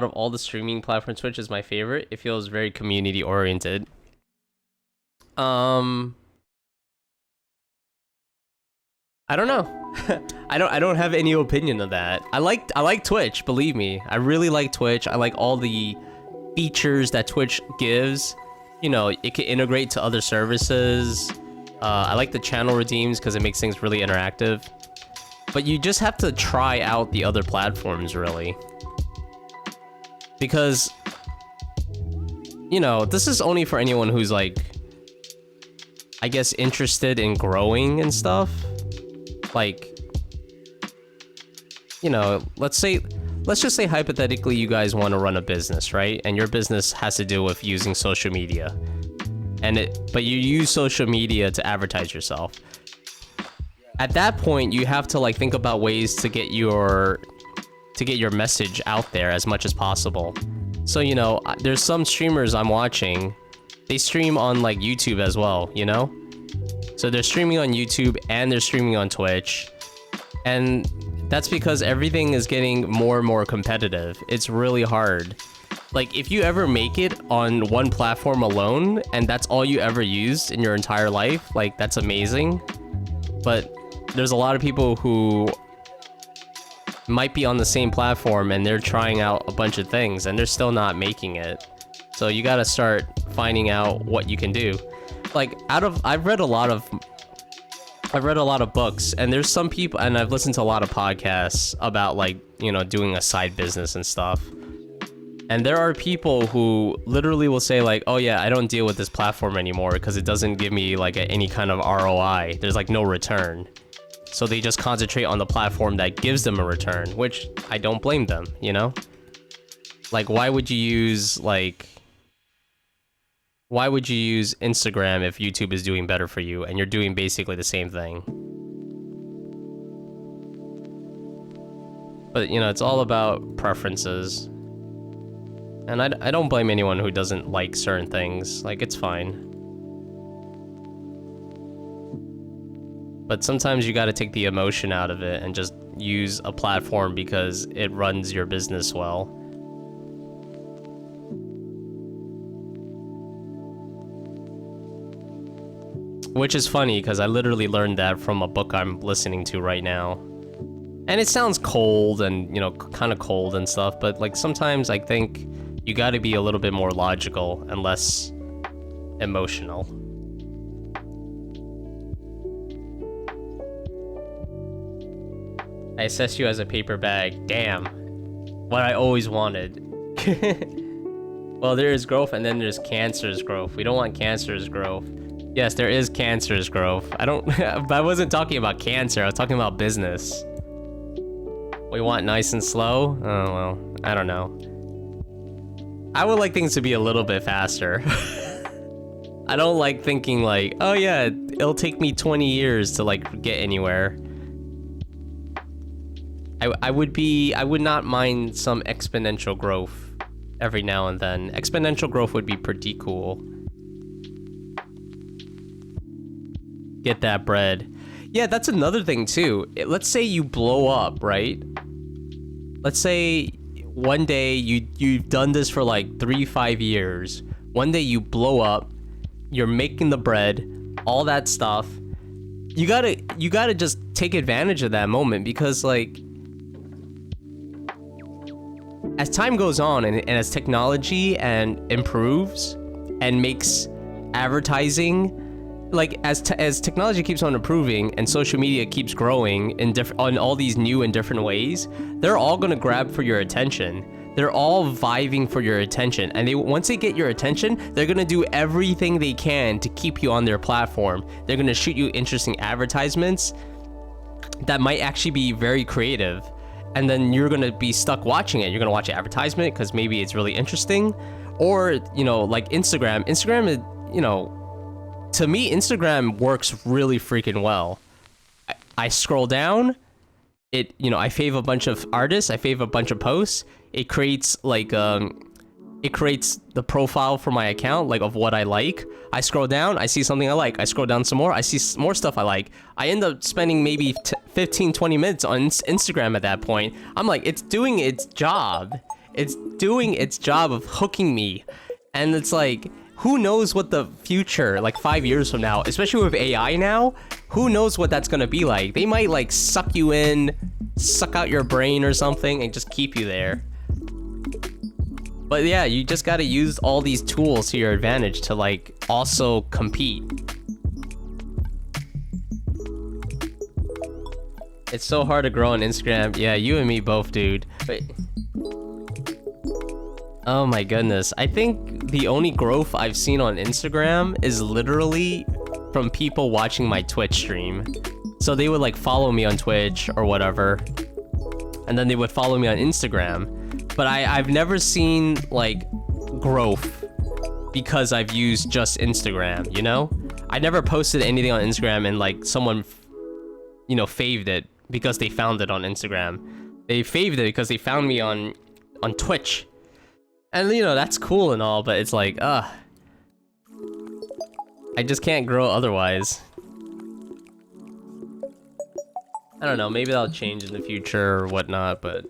of all the streaming platforms, Twitch is my favorite. It feels very community oriented. I don't know. I don't have any opinion of that. I like Twitch, believe me. I really like Twitch. I like all the features that Twitch gives. You know, it can integrate to other services. I like the channel redeems because it makes things really interactive. But you just have to try out the other platforms, really. Because, you know, this is only for anyone who's like, I guess, interested in growing and stuff. Like, you know, let's just say hypothetically you guys want to run a business, right? And your business has to do with using social media. But you use social media to advertise yourself. At that point, you have to like think about ways to get your message out there as much as possible. So, you know, there's some streamers I'm watching, they stream on like YouTube as well, you know? So they're streaming on YouTube and they're streaming on Twitch. And that's because everything is getting more and more competitive. It's really hard. Like, if you ever make it on one platform alone and that's all you ever used in your entire life, like, that's amazing. But there's a lot of people who might be on the same platform and they're trying out a bunch of things and they're still not making it. So you gotta start finding out what you can do. Like, I've read a lot of books, and there's some people, and I've listened to a lot of podcasts about, like, you know, doing a side business and stuff. And there are people who literally will say like, oh yeah, I don't deal with this platform anymore because it doesn't give me like any kind of ROI. There's like no return. So they just concentrate on the platform that gives them a return, which I don't blame them, you know? Like, why would you use Instagram if YouTube is doing better for you and you're doing basically the same thing? But, you know, it's all about preferences. And I don't blame anyone who doesn't like certain things. Like, it's fine. But sometimes you gotta take the emotion out of it and just use a platform because it runs your business well. Which is funny because I literally learned that from a book I'm listening to right now. And it sounds cold and, you know, kind of cold and stuff, but like sometimes I think you got to be a little bit more logical and less emotional. I assess you as a paper bag. Damn. What I always wanted. Well, there is growth and then there's cancerous growth. We don't want cancerous growth. Yes, there is cancerous growth. I wasn't talking about cancer. I was talking about business. We want nice and slow? Oh, well, I don't know. I would like things to be a little bit faster. I don't like thinking like, oh yeah, it'll take me 20 years to like get anywhere. I would not mind some exponential growth every now and then. Exponential growth would be pretty cool. Get that bread. Yeah, that's another thing too. Let's say you blow up, right? Let's say one day you've done this for like 3-5 years. One day you blow up, you're making the bread, all that stuff. You gotta just take advantage of that moment because like as time goes on and as technology and improves and makes advertising, like as technology keeps on improving and social media keeps growing in on all these new and different ways, they're all gonna grab for your attention. They're all vying for your attention, and once they get your attention, they're gonna do everything they can to keep you on their platform. They're gonna shoot you interesting advertisements that might actually be very creative, and then you're gonna be stuck watching it. You're gonna watch an advertisement because maybe it's really interesting, or you know, like Instagram. Instagram is, you know, to me, Instagram works really freaking well. I scroll down, it, you know, I fave a bunch of artists, I fave a bunch of posts. It creates like it creates the profile for my account, like of what I like. I scroll down, I see something I like. I scroll down some more, I see more stuff I like. I end up spending maybe 15-20 minutes on Instagram at that point. I'm like, it's doing its job. It's doing its job of hooking me. And it's like, who knows what the future, like 5 years from now, especially with AI now, who knows what that's gonna be like. They might like suck you in, suck out your brain or something and just keep you there. But yeah, you just gotta use all these tools to your advantage to like also compete. It's so hard to grow on Instagram. Yeah, you and me both, dude. Wait. Oh my goodness. I think the only growth I've seen on Instagram is literally from people watching my Twitch stream. So they would like follow me on Twitch or whatever, and then they would follow me on Instagram. But I've never seen like growth because I've used just Instagram, you know? I never posted anything on Instagram and like someone, you know, faved it because they found it on Instagram. They faved it because they found me on Twitch. And you know, that's cool and all, but it's like, I just can't grow otherwise. I don't know, maybe that'll change in the future or whatnot, but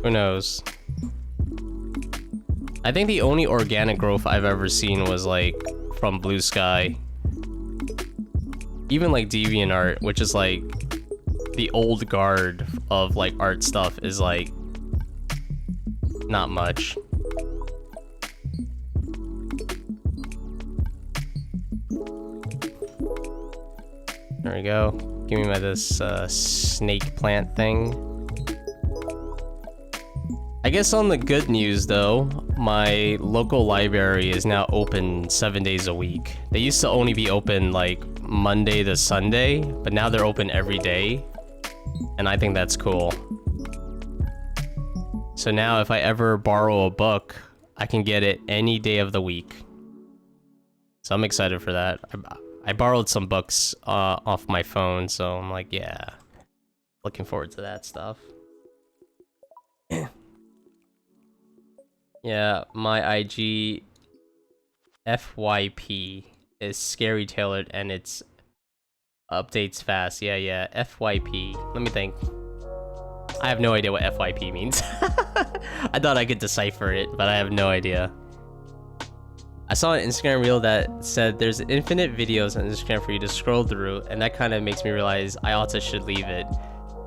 who knows? I think the only organic growth I've ever seen was like from Blue Sky. Even like DeviantArt, which is like the old guard of like art stuff, is like not much. There we go. Give me this snake plant thing. I guess on the good news though, my local library is now open 7 days a week. They used to only be open like Monday to Sunday, but now they're open every day. And I think that's cool. So now if I ever borrow a book, I can get it any day of the week. So I'm excited for that. I borrowed some books off my phone, so I'm like, yeah. Looking forward to that stuff. Yeah, my IG FYP is scary tailored and it's Updates fast. Yeah, yeah. FYP. Let me think. I have no idea what FYP means. I thought I could decipher it, but I have no idea. I saw an Instagram reel that said there's infinite videos on Instagram for you to scroll through, and that kind of makes me realize I should leave it.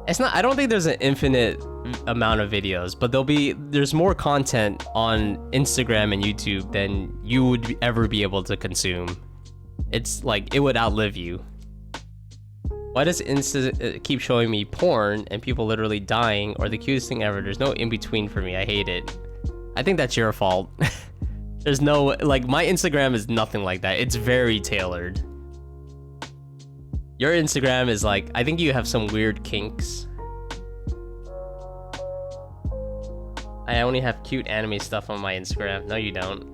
It's not, I don't think there's an infinite amount of videos, but there's more content on Instagram and YouTube than you would ever be able to consume. It's like, it would outlive you. Why does Insta keep showing me porn and people literally dying or the cutest thing ever? There's no in-between for me. I hate it. I think that's your fault. There's no, like, my Instagram is nothing like that. It's very tailored. Your Instagram is like, I think you have some weird kinks. I only have cute anime stuff on my Instagram. No, you don't.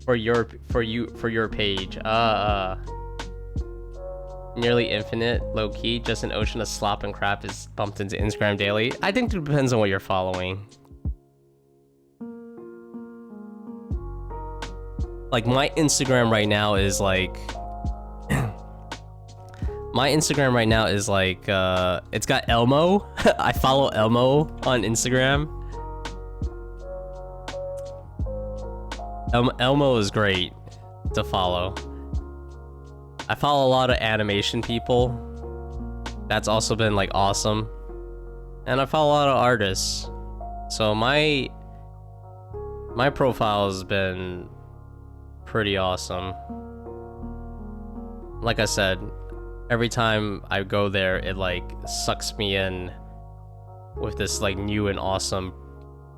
for your page. Nearly infinite, low-key, just an ocean of slop and crap is bumped into Instagram daily. I think it depends on what you're following. Like, my Instagram right now is like... my Instagram right now is like, it's got Elmo. I follow Elmo on Instagram. Elmo is great to follow. I follow a lot of animation people. That's also been like awesome. And I follow a lot of artists. So my profile has been pretty awesome. Like I said, every time I go there, it like sucks me in with this like new and awesome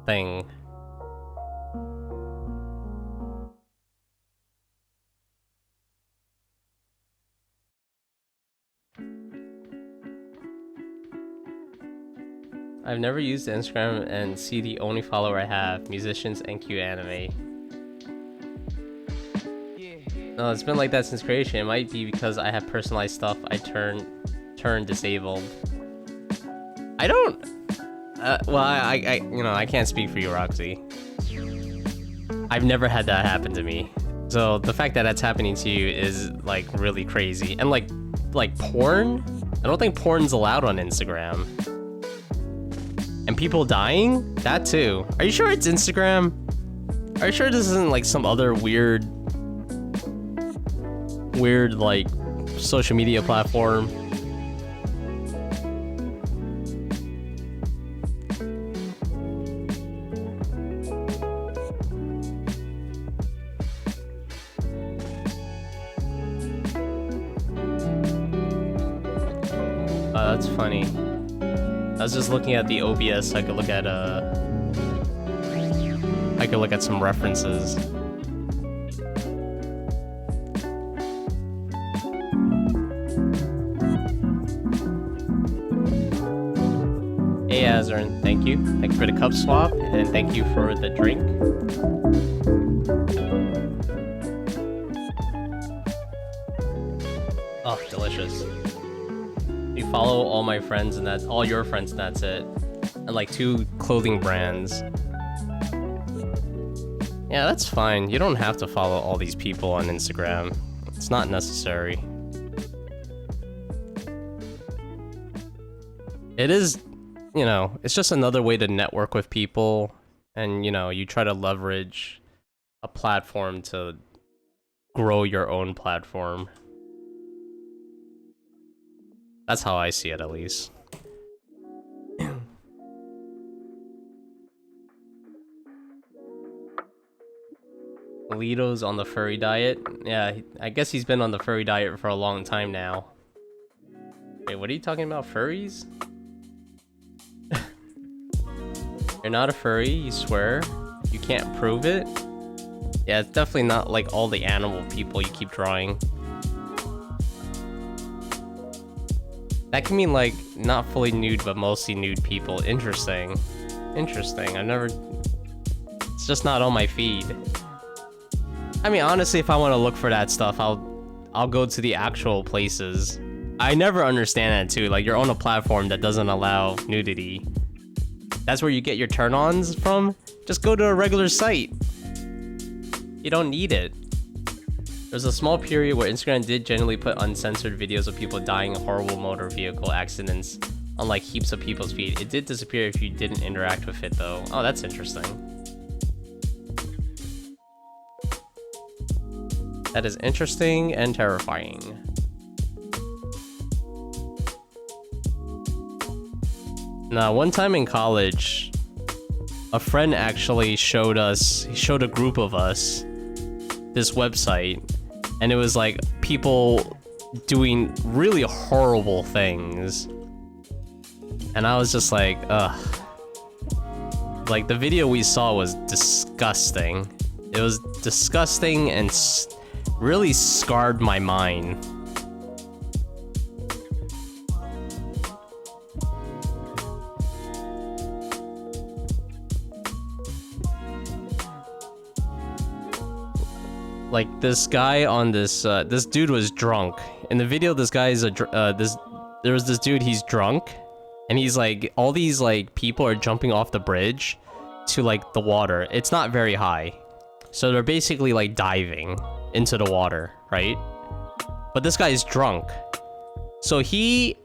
thing. I've never used Instagram and see the only follower I have, musicians and cute anime. No, it's been like that since creation. It might be because I have personalized stuff I turn disabled. I don't... well, I you know, I can't speak for you, Roxy. I've never had that happen to me. So the fact that that's happening to you is like really crazy. And like porn? I don't think porn's allowed on Instagram. And people dying? That too. Are you sure it's Instagram? Are you sure this isn't like some other weird like social media platform? That's funny. I was just looking at the OBS so I could look at some references. Hey Azern, thank you. Thank you for the cup swap, and thank you for the drink. Oh, delicious. You follow all my friends and that's all your friends and that's it. And like 2 clothing brands. Yeah, that's fine. You don't have to follow all these people on Instagram. It's not necessary. It is, you know, it's just another way to network with people. And, you know, you try to leverage a platform to grow your own platform. That's how I see it, at least. Lito's on the furry diet. Yeah, I guess he's been on the furry diet for a long time now. Wait, what are you talking about? Furries? You're not a furry, you swear? You can't prove it? Yeah, it's definitely not like all the animal people you keep drawing. That can mean like not fully nude but mostly nude people. Interesting. Interesting. I've never... It's just not on my feed. I mean, honestly, if I want to look for that stuff, I'll go to the actual places. I never understand that too. Like, you're on a platform that doesn't allow nudity. That's where you get your turn-ons from? Just go to a regular site. You don't need it. There's a small period where Instagram did generally put uncensored videos of people dying in horrible motor vehicle accidents on like heaps of people's feed. It did disappear if you didn't interact with it though. Oh, that's interesting. That is interesting and terrifying. Now, one time in college, a friend actually showed a group of us this website, and it was like people doing really horrible things. And I was just like, ugh. Like, the video we saw was disgusting. It was disgusting and really scarred my mind. Like, this guy on this this dude was drunk. In the video, this guy is there was this dude, he's drunk, and he's like, all these like people are jumping off the bridge to like the water. It's not very high, so they're basically like diving into the water, right? But this guy is drunk, so he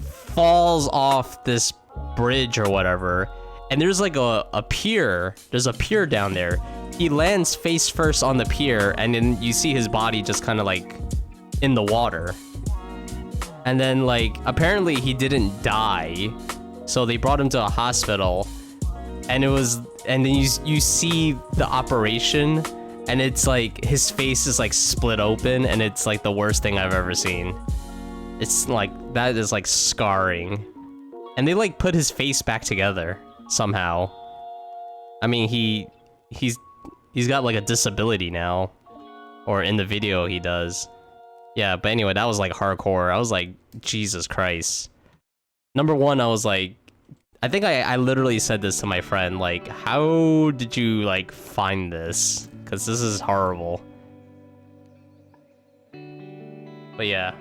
falls off this bridge or whatever, and there's like a pier. There's a pier down there. He lands face first on the pier, and then you see his body just kind of like in the water. And then like apparently he didn't die, so they brought him to a hospital. And then you see the operation, and it's like his face is like split open, and it's like the worst thing I've ever seen. It's like, that is like scarring. And they like put his face back together somehow. I mean, he's got like a disability now, or in the video he does. Yeah, but anyway, that was like hardcore. I was like, Jesus Christ. Number one, I was like, I think I literally said this to my friend, like, how did you like find this? Because this is horrible. But yeah.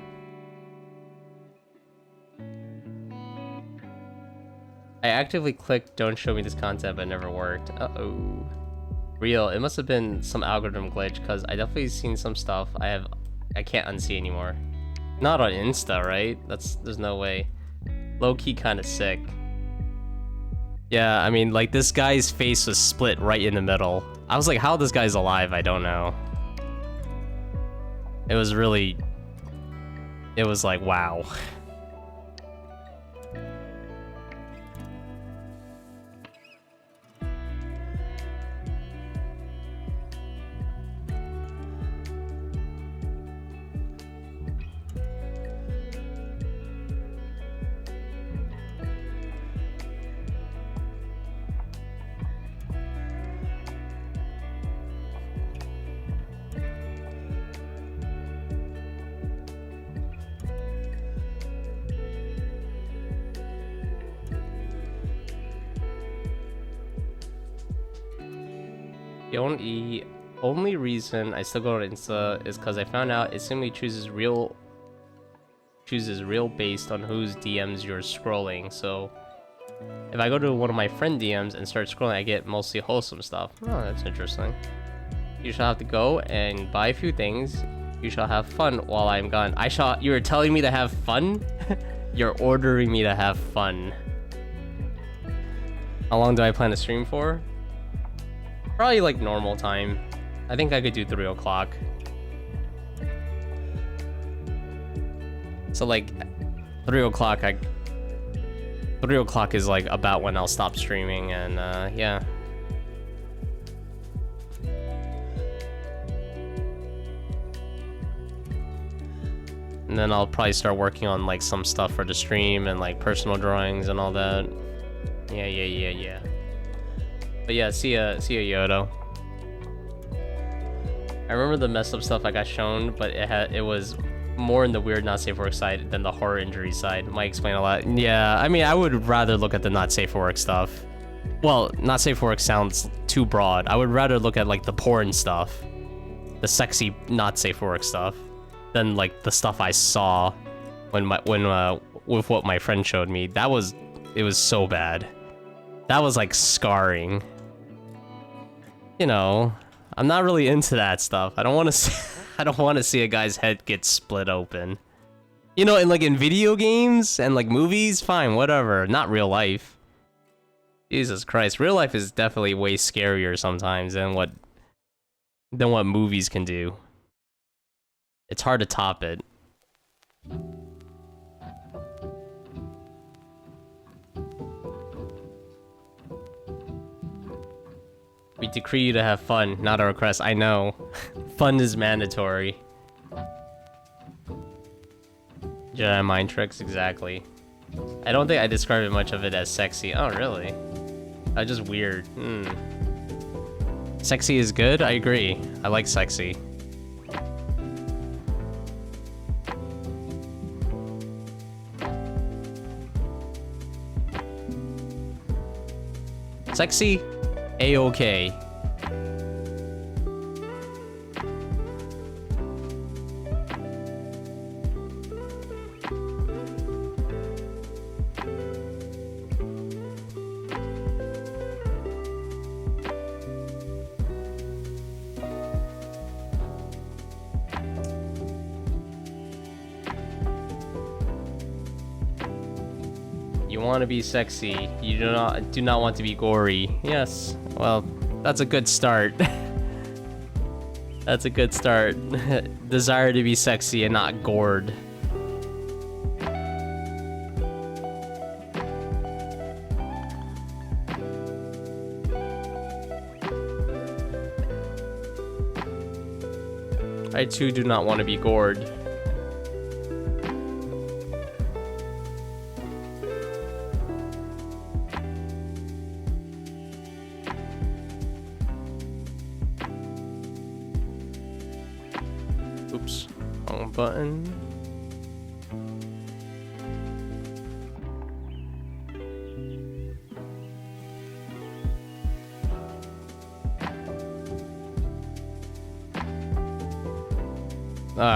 I actively clicked don't show me this content, but it never worked. Uh-oh. Real, it must have been some algorithm glitch, because I definitely seen some stuff I can't unsee anymore. Not on Insta, right? There's no way. Low-key kind of sick. Yeah, I mean, like, this guy's face was split right in the middle. I was like, how this guy's alive? I don't know. It was like, wow. The only reason I still go to Insta is because I found out it simply chooses real based on whose DMs you're scrolling. So if I go to one of my friend DMs and start scrolling, I get mostly wholesome stuff. Oh, that's interesting. You shall have to go and buy a few things. You shall have fun while I'm gone. You were telling me to have fun? You're ordering me to have fun. How long do I plan to stream for? Probably like normal time. I think I could do 3 o'clock. So like 3 o'clock, 3 o'clock is like about when I'll stop streaming, and yeah. And then I'll probably start working on like some stuff for the stream and like personal drawings and all that. Yeah. But yeah, see ya, Yodo. I remember the messed up stuff I got shown, but it was more in the weird not safe for work side than the horror injury side. Might explain a lot. Yeah, I mean, I would rather look at the not safe for work stuff. Well, not safe for work sounds too broad. I would rather look at like the porn stuff, the sexy not safe for work stuff, than like the stuff I saw with what my friend showed me. It was so bad. That was like scarring. You know, I'm not really into that stuff. I don't want to I don't want to see a guy's head get split open. You know, in video games and like movies, fine, whatever. Not real life. Jesus Christ, real life is definitely way scarier sometimes than what movies can do. It's hard to top it. We decree you to have fun, not a request. I know. Fun is mandatory. Jedi mind tricks, exactly. I don't think I described much of it as sexy. Oh, really? Just weird. Sexy is good? I agree. I like sexy. Sexy? A-okay. You want to be sexy. You do not want to be gory. Yes. Well, that's a good start. That's a good start. Desire to be sexy and not gored. I too do not want to be gored. Oops, wrong button.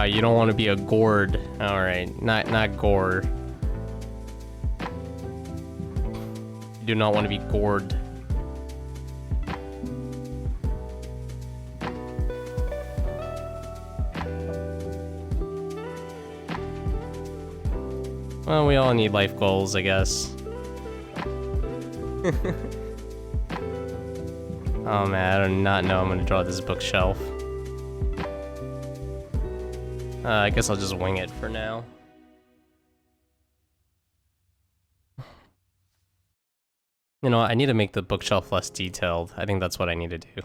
You don't want to be a gourd. All right, not gore. You do not want to be gored. Well, we all need life goals, I guess. Oh man, I do not know I'm gonna draw this bookshelf. I guess I'll just wing it for now. You know, I need to make the bookshelf less detailed. I think that's what I need to do.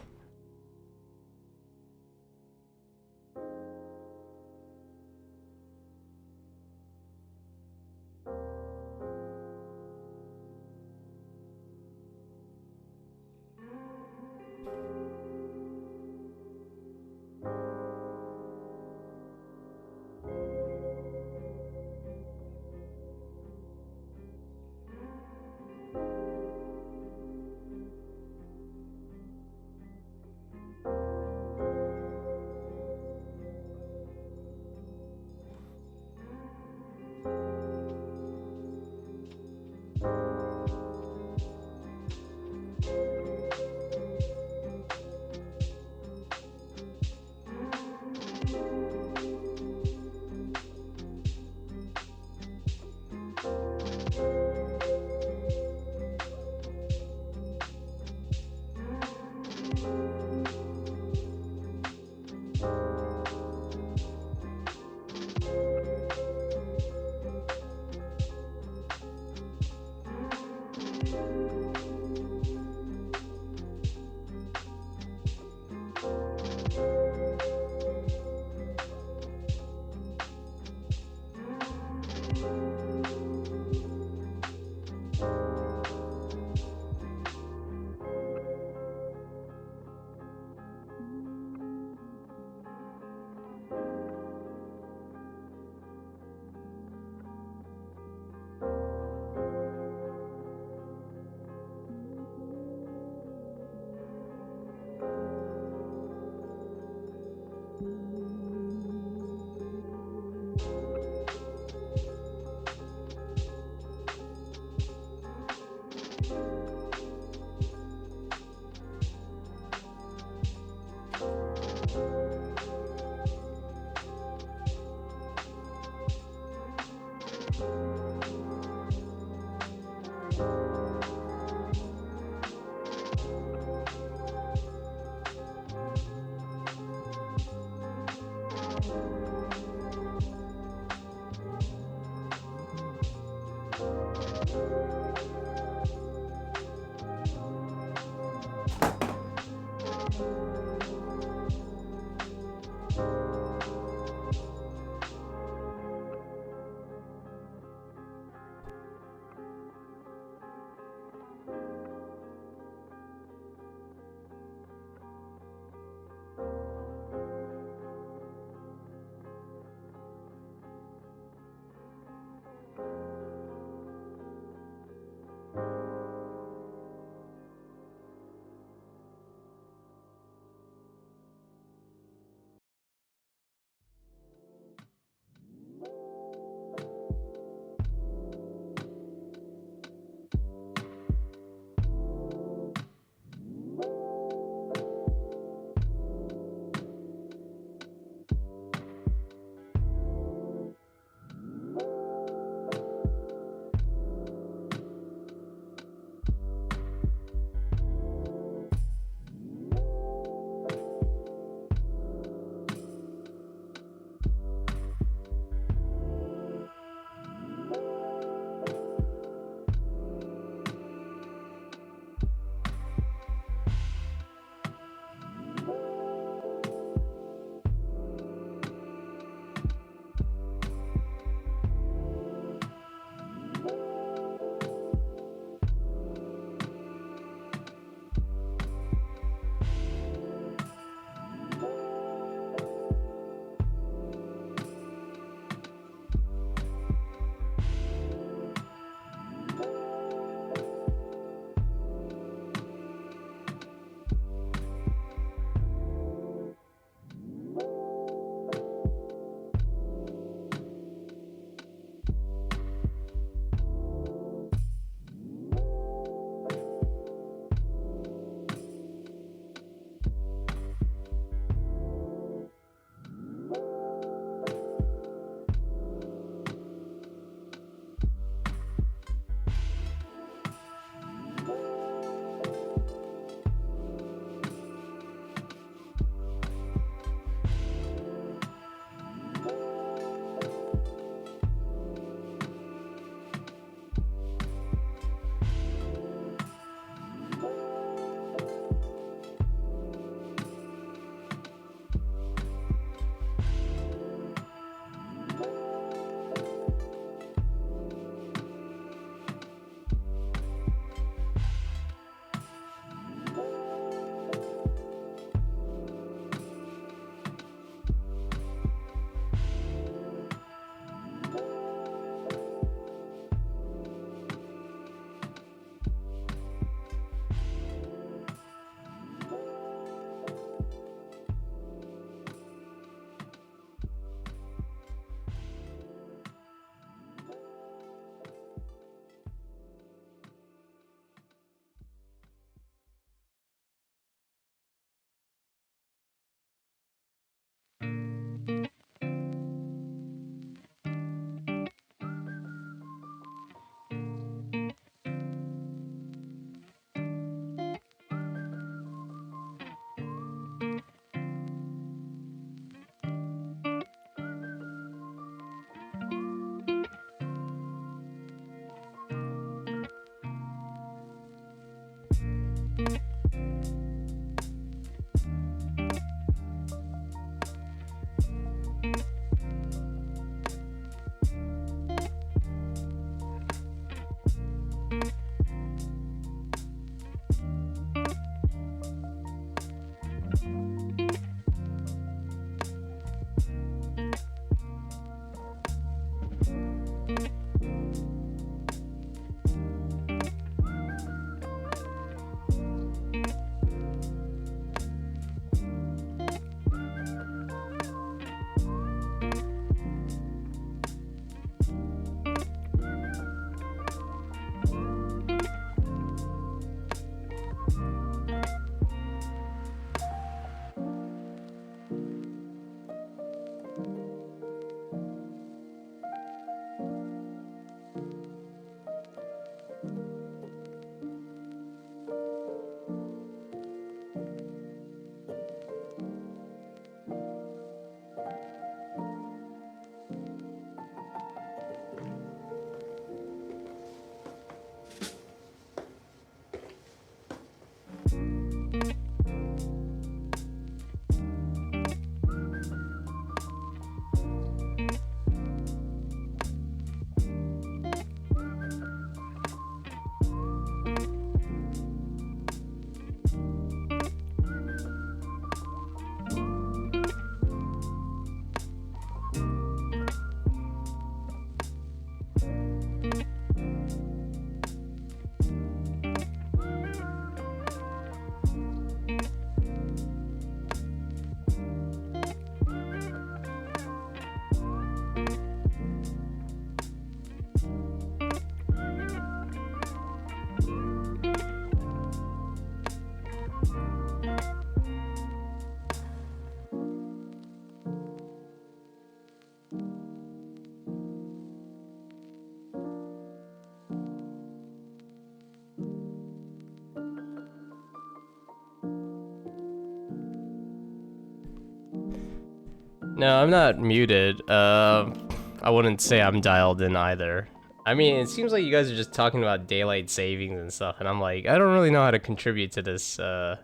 No, I'm not muted. I wouldn't say I'm dialed in either. I mean, it seems like you guys are just talking about daylight savings and stuff, and I'm like, I don't really know how to contribute to this, I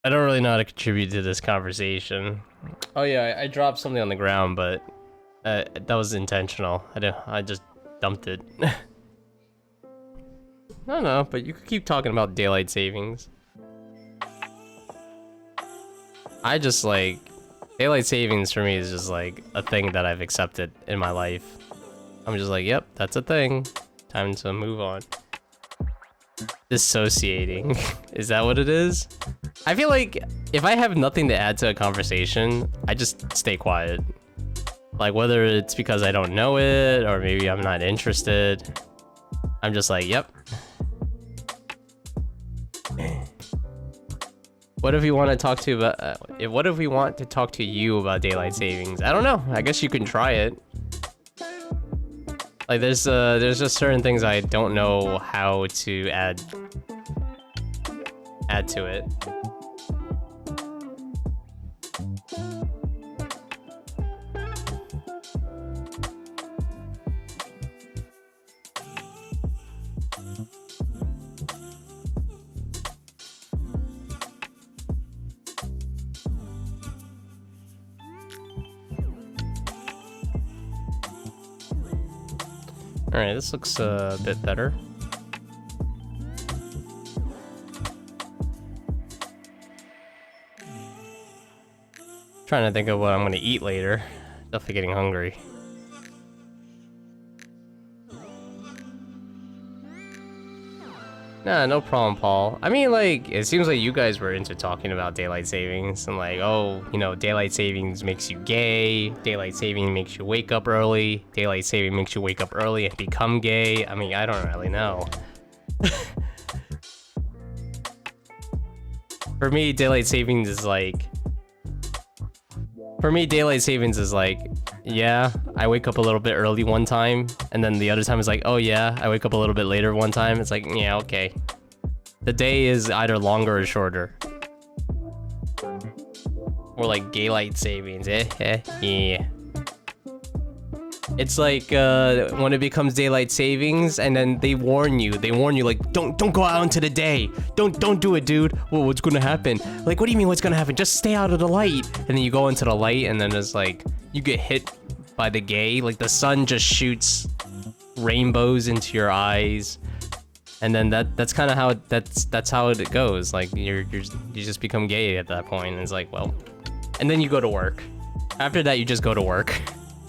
don't really know how to contribute to this conversation. Oh yeah, I dropped something on the ground, but that was intentional. I just dumped it. No, but you could keep talking about daylight savings. I just like, daylight savings for me is just like a thing that I've accepted in my life. I'm just like, yep, that's a thing. Time to move on. Dissociating. Is that what it is? I feel like if I have nothing to add to a conversation, I just stay quiet. Like whether it's because I don't know it or maybe I'm not interested. I'm just like, yep. What if we want to talk to about, what if we want to talk to you about daylight savings? I don't know. I guess you can try it. Like there's just certain things I don't know how to add to it. Alright, this looks a bit better. Trying to think of what I'm gonna eat later. Definitely getting hungry. Nah, no problem, Paul. I mean, like, it seems like you guys were into talking about daylight savings and like, oh, you know, daylight savings makes you gay, daylight saving makes you wake up early, daylight saving makes you wake up early and become gay. I mean, I don't really know. For me, daylight savings is like, yeah, I wake up a little bit early one time, and then the other time is like, oh yeah, I wake up a little bit later one time. It's like, yeah, okay. The day is either longer or shorter. Or like daylight savings, yeah. It's like when it becomes daylight savings, and then they warn you like, don't go out into the day. Don't do it, dude. Well, what's gonna happen? Like, what do you mean what's gonna happen? Just stay out of the light. And then you go into the light, and then it's like you get hit by the gay. Like the sun just shoots rainbows into your eyes, and then that's kind of how that's how it goes. Like you just become gay at that point, and it's like, well, and then you go to work. After that, you just go to work.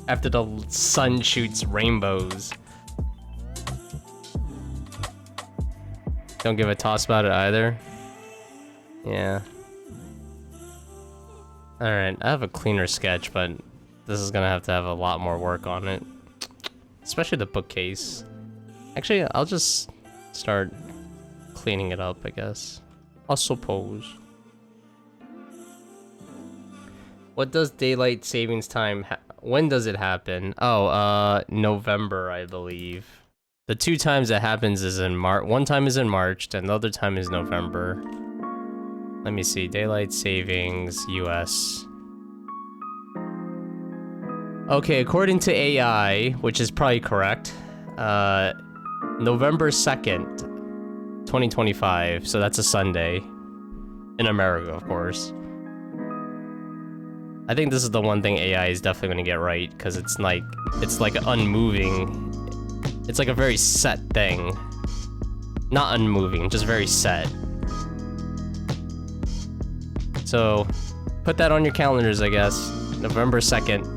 After the sun shoots rainbows. Don't give a toss about it either. Yeah. Alright, I have a cleaner sketch, but this is gonna have to have a lot more work on it. Especially the bookcase. Actually, I'll just start cleaning it up, I guess. I suppose. What does daylight savings time when does it happen? Oh, November, I believe. The two times it happens is in March. One time is in March, and the other time is November. Let me see. Daylight savings, US. Okay, according to AI, which is probably correct, November 2nd, 2025. So that's a Sunday. In America, of course. I think this is the one thing AI is definitely going to get right, because it's like unmoving. It's like a very set thing. Not unmoving, just very set. So, put that on your calendars, I guess. November 2nd.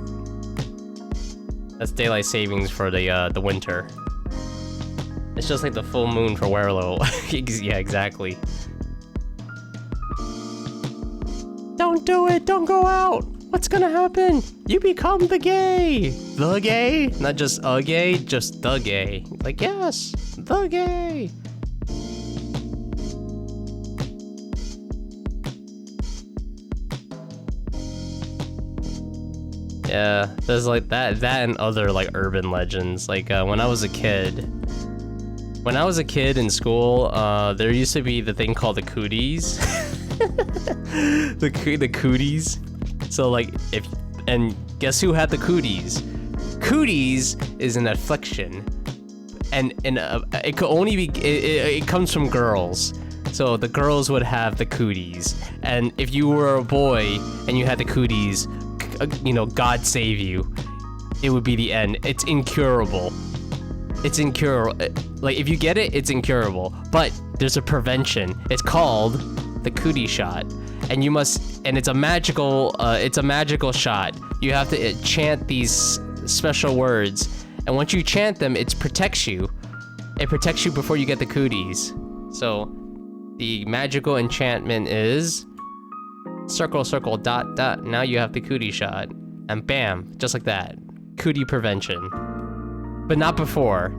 That's daylight savings for the winter. It's just like the full moon for Werlo. Yeah, exactly. Don't do it! Don't go out! What's gonna happen? You become the gay! The gay? Not just a gay, just the gay. Like, yes, the gay! Yeah, there's like that and other like urban legends. Like when I was a kid in school, there used to be the thing called the cooties. the cooties. So like and guess who had the cooties? Cooties is an affliction, and it could only be it comes from girls. So the girls would have the cooties, and if you were a boy and you had the cooties, you know, God save you. It would be the end. It's incurable. It's incurable. Like if you get it, it's incurable. But there's a prevention. It's called the cootie shot, and you must. And it's a magical. It's a magical shot. You have to chant these special words, and once you chant them, it protects you. It protects you before you get the cooties. So the magical enchantment is circle, circle, dot, dot. Now you have the cootie shot, and bam, just like that. Cootie prevention, but not before.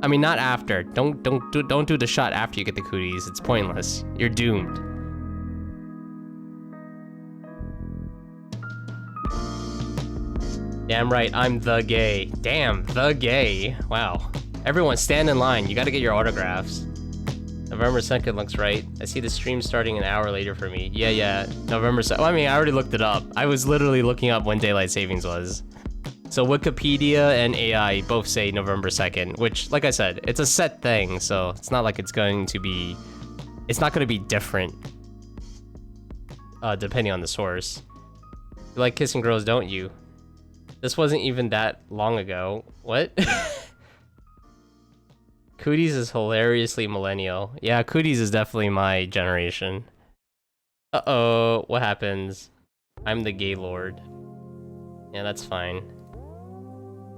I mean, not after. Don't do the shot after you get the cooties. It's pointless. You're doomed. Damn right, I'm the gay. Damn, the gay. Wow. Everyone, stand in line. You gotta get your autographs. November 2nd looks right. I see the stream starting an hour later for me. Yeah. November 2nd. Well, I mean, I already looked it up. I was literally looking up when daylight savings was. So Wikipedia and AI both say November 2nd, which, like I said, it's a set thing, so it's not like it's going to be... It's not going to be different, depending on the source. You like kissing girls, don't you? This wasn't even that long ago. What? Cooties is hilariously millennial. Yeah, Cooties is definitely my generation. Uh-oh, what happens? I'm the gay lord. Yeah, that's fine.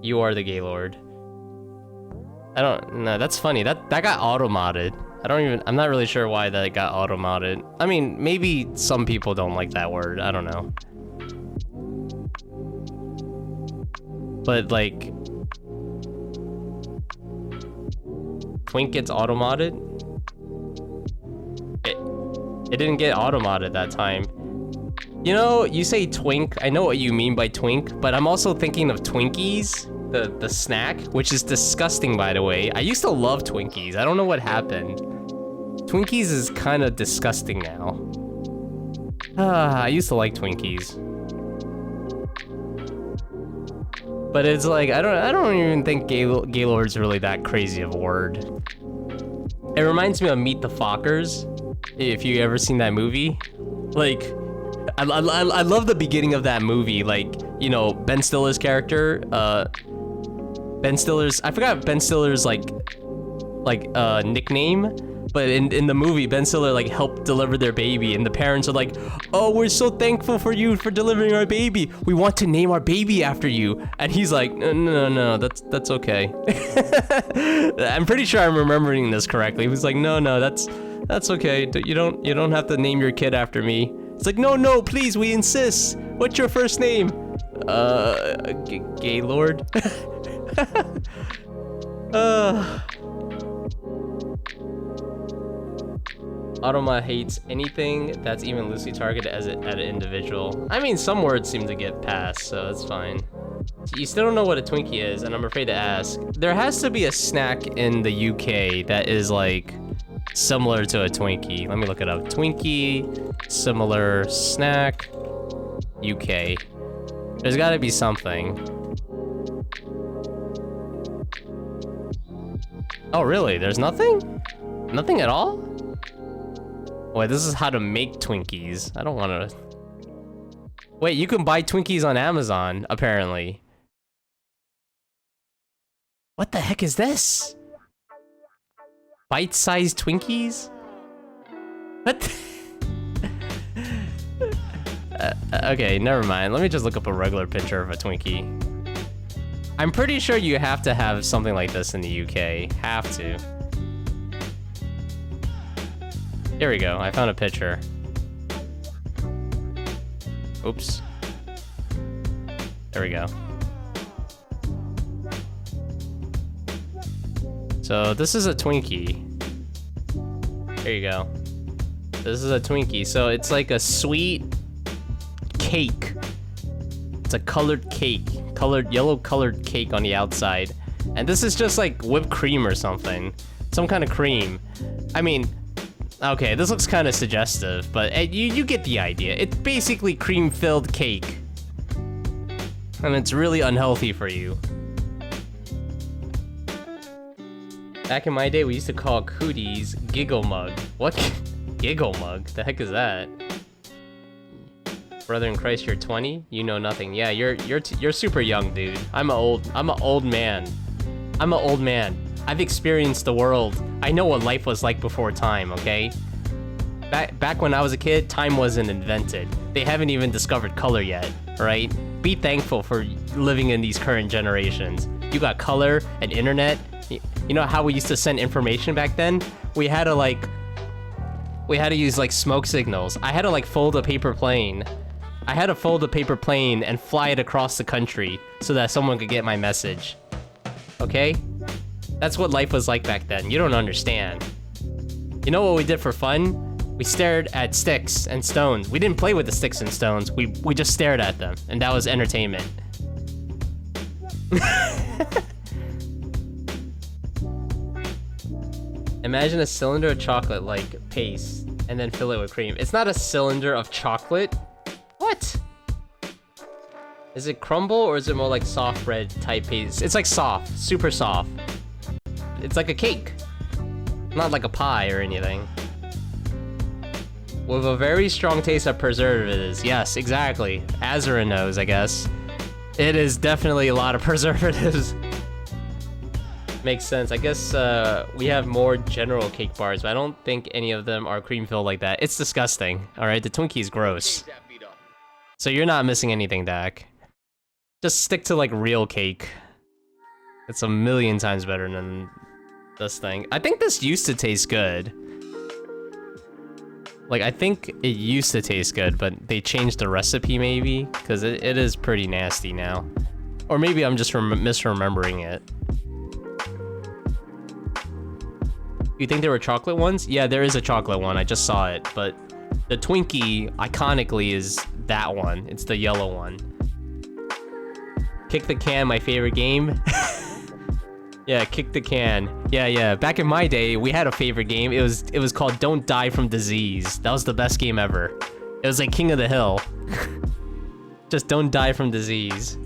You are the gay lord. No, that's funny. That got auto-modded. I'm not really sure why that got auto-modded. I mean, maybe some people don't like that word. I don't know. But like, twink gets auto-modded? It didn't get auto-modded that time. You know, you say twink, I know what you mean by twink, but I'm also thinking of Twinkies, the snack, which is disgusting, by the way. I used to love Twinkies. I don't know what happened. Twinkies is kind of disgusting now. I used to like Twinkies. But it's like, I don't even think Gaylord's really that crazy of a word. It reminds me of Meet the Fockers, if you ever seen that movie. Like, I love the beginning of that movie, like, you know, Ben Stiller's character, Ben Stiller's, I forgot Ben Stiller's, like, nickname, but in the movie, Ben Stiller, like, helped deliver their baby, and the parents are like, oh, we're so thankful for you for delivering our baby. We want to name our baby after you. And he's like, no, that's okay. I'm pretty sure I'm remembering this correctly. He was like, no, that's okay. You don't have to name your kid after me. It's like, no, please, we insist. What's your first name? Gaylord? Automa hates anything that's even loosely targeted at an individual. I mean, some words seem to get passed, so it's fine. So you still don't know what a Twinkie is, and I'm afraid to ask. There has to be a snack in the UK that is, like, similar to a Twinkie. Let me look it up. Twinkie, similar snack, UK. There's gotta be something. Oh, really? There's nothing? Nothing at all? Wait, this is how to make Twinkies. I don't want to... Wait, you can buy Twinkies on Amazon, apparently. What the heck is this? Bite-sized Twinkies? What? Okay, never mind. Let me just look up a regular picture of a Twinkie. I'm pretty sure you have to have something like this in the UK. Have to. Here we go, I found a picture. Oops. There we go. So this is a Twinkie. There you go. This is a Twinkie. So it's like a sweet cake It's a colored cake, yellow colored cake on the outside, and this is just like whipped cream or something, some kind of cream. I mean, okay, this looks kind of suggestive, but you get the idea. It's basically cream-filled cake, and it's really unhealthy for you. Back in my day, we used to call cooties giggle mug. What? Giggle mug? The heck is that? Brother in Christ, you're 20? You know nothing. Yeah, you're super young, dude. I'm an old man. I'm an old man. I've experienced the world. I know what life was like before time, okay? Back when I was a kid, time wasn't invented. They haven't even discovered color yet, right? Be thankful for living in these current generations. You got color and internet. You know how we used to send information back then? We had to use like smoke signals. I had to like fold a paper plane. I had to fold a paper plane and fly it across the country so that someone could get my message. Okay? That's what life was like back then. You don't understand. You know what we did for fun? We stared at sticks and stones. We didn't play with the sticks and stones. We just stared at them, and that was entertainment. Imagine a cylinder of chocolate like paste and then fill it with cream. It's not a cylinder of chocolate. What? Is it crumble or is it more like soft bread type paste? It's like soft, super soft. It's like a cake, not like a pie or anything. With a very strong taste of preservatives. Yes, exactly. Azurin knows, I guess. It is definitely a lot of preservatives. Makes sense. I guess we have more general cake bars, but I don't think any of them are cream filled like that. It's disgusting. All right, the Twinkie is gross. So you're not missing anything, Dak. Just stick to like real cake. It's a million times better than this thing. I think this used to taste good. Like, I think it used to taste good, but they changed the recipe maybe, because it is pretty nasty now. Or maybe I'm just misremembering it. You think there were chocolate ones? Yeah, there is a chocolate one. I just saw it, but the Twinkie iconically is that one. It's the yellow one. Kick the Can, my favorite game. Yeah, Kick the Can. Yeah. Back in my day, we had a favorite game. It was called Don't Die from Disease. That was the best game ever. It was like King of the Hill. Just don't die from disease.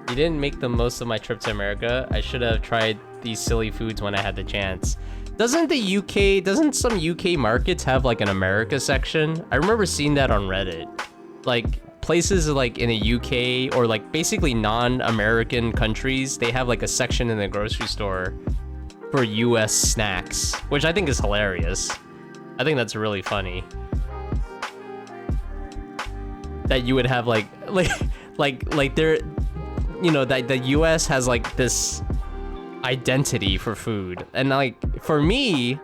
You didn't make the most of my trip to America. I should have tried these silly foods when I had the chance. Doesn't some UK markets have like an America section? I remember seeing that on Reddit. Like places like in the UK or like basically non-American countries, they have like a section in the grocery store for US snacks, which I think is hilarious. I think that's really funny. That you would have like there, you know, that the US has like this identity for food, and like for me,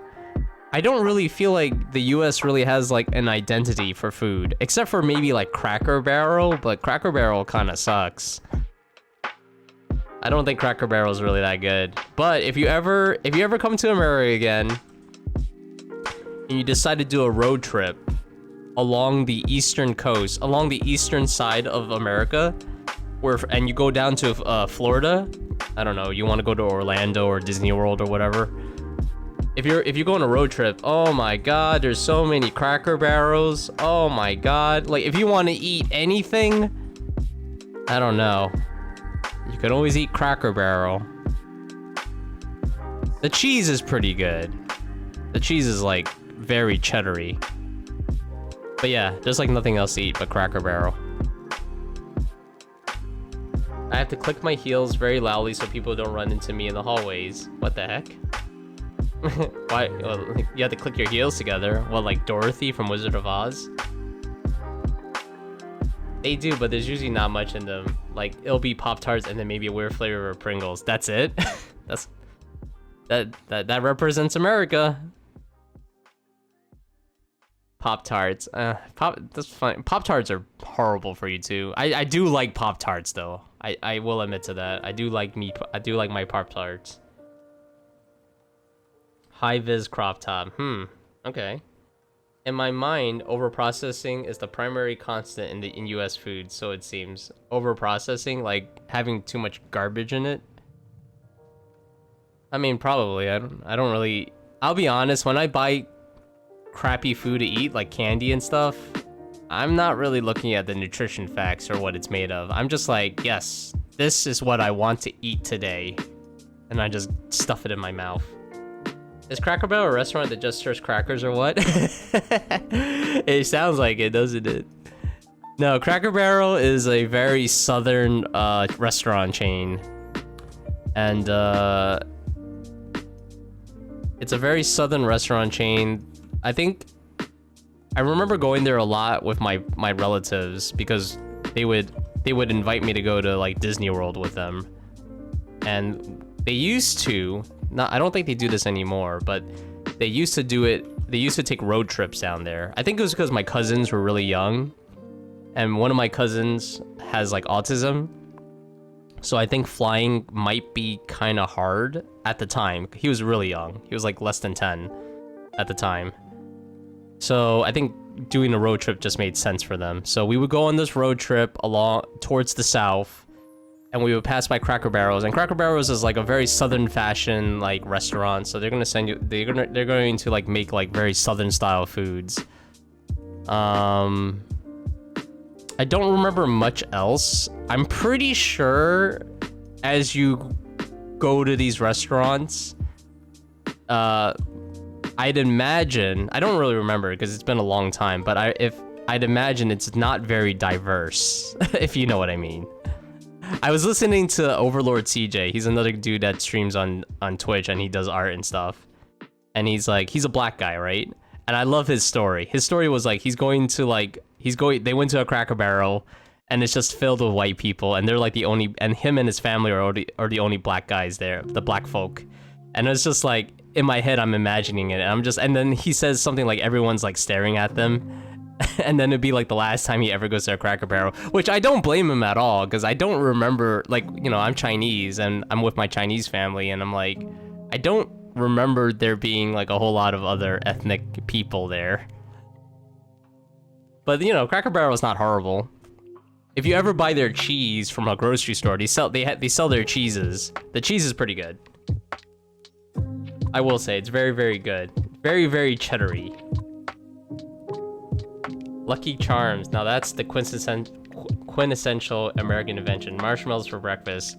I don't really feel like the US really has like an identity for food, except for maybe like Cracker Barrel, but Cracker Barrel kind of sucks. I don't think Cracker Barrel is really that good. But if you ever come to America again and you decide to do a road trip along the eastern coast, along the eastern side of America, and you go down to Florida, I don't know, you want to go to Orlando or Disney World or whatever. If you go on a road trip, oh my god, there's so many Cracker Barrels. Oh my god. Like if you want to eat anything, I don't know, you can always eat Cracker Barrel. The cheese is pretty good. The cheese is like very cheddary. But yeah, there's like nothing else to eat but Cracker Barrel. I have to click my heels very loudly so people don't run into me in the hallways. What the heck? Why? Well, you have to click your heels together. What, like Dorothy from Wizard of Oz? They do, but there's usually not much in them. Like, it'll be Pop-Tarts and then maybe a weird flavor of Pringles. That's it. That represents America. Pop-Tarts. That's fine. Pop-Tarts are horrible for you too. I do like Pop-Tarts though. I will admit to that. I do like my Pop-Tarts. High vis crop top. Okay. In my mind, overprocessing is the primary constant in US food, so it seems. Overprocessing, like having too much garbage in it. I mean, probably. I don't really. I'll be honest. When I buy crappy food to eat, like candy and stuff, I'm not really looking at the nutrition facts or what it's made of. I'm just like, yes, this is what I want to eat today, and I just stuff it in my mouth. Is Cracker Barrel a restaurant that just serves crackers or what? It sounds like it, doesn't it? No, Cracker Barrel is a very southern restaurant chain. And it's a very southern restaurant chain. I think I remember going there a lot with my relatives because they would invite me to go to like Disney World with them. And they used to, I don't think they do this anymore, but they used to do it. They used to take road trips down there. I think it was because my cousins were really young, and one of my cousins has like autism. So I think flying might be kind of hard at the time. He was really young. He was like less than 10 at the time. So I think doing a road trip just made sense for them. So we would go on this road trip along towards the south, and we would pass by Cracker Barrels, and Cracker Barrels is like a very southern fashion like restaurant, so they're gonna send you, they're going to like make like very southern style foods. I don't remember much else. I'm pretty sure as you go to these restaurants, I'd imagine, I don't really remember because it's been a long time, but I'd imagine it's not very diverse, if you know what I mean. I was listening to Overlord CJ. He's another dude that streams on Twitch, and he does art and stuff. And he's a black guy, right? And I love his story. His story was like, they went to a Cracker Barrel, and it's just filled with white people, and they're like the only, and him and his family are the only black guys there, the black folk. And it's just like, in my head, I'm imagining it, and then he says something like everyone's like staring at them. And then it'd be like the last time he ever goes to a Cracker Barrel, which I don't blame him at all, because I don't remember, like, you know, I'm Chinese and I'm with my Chinese family, and I'm like, I don't remember there being like a whole lot of other ethnic people there. But you know, Cracker Barrel is not horrible. If you ever buy their cheese from a grocery store, they sell their cheeses. The cheese is pretty good. I will say it's very, very good. Very, very cheddary. Lucky Charms. Now that's the quintessential American invention. Marshmallows for breakfast.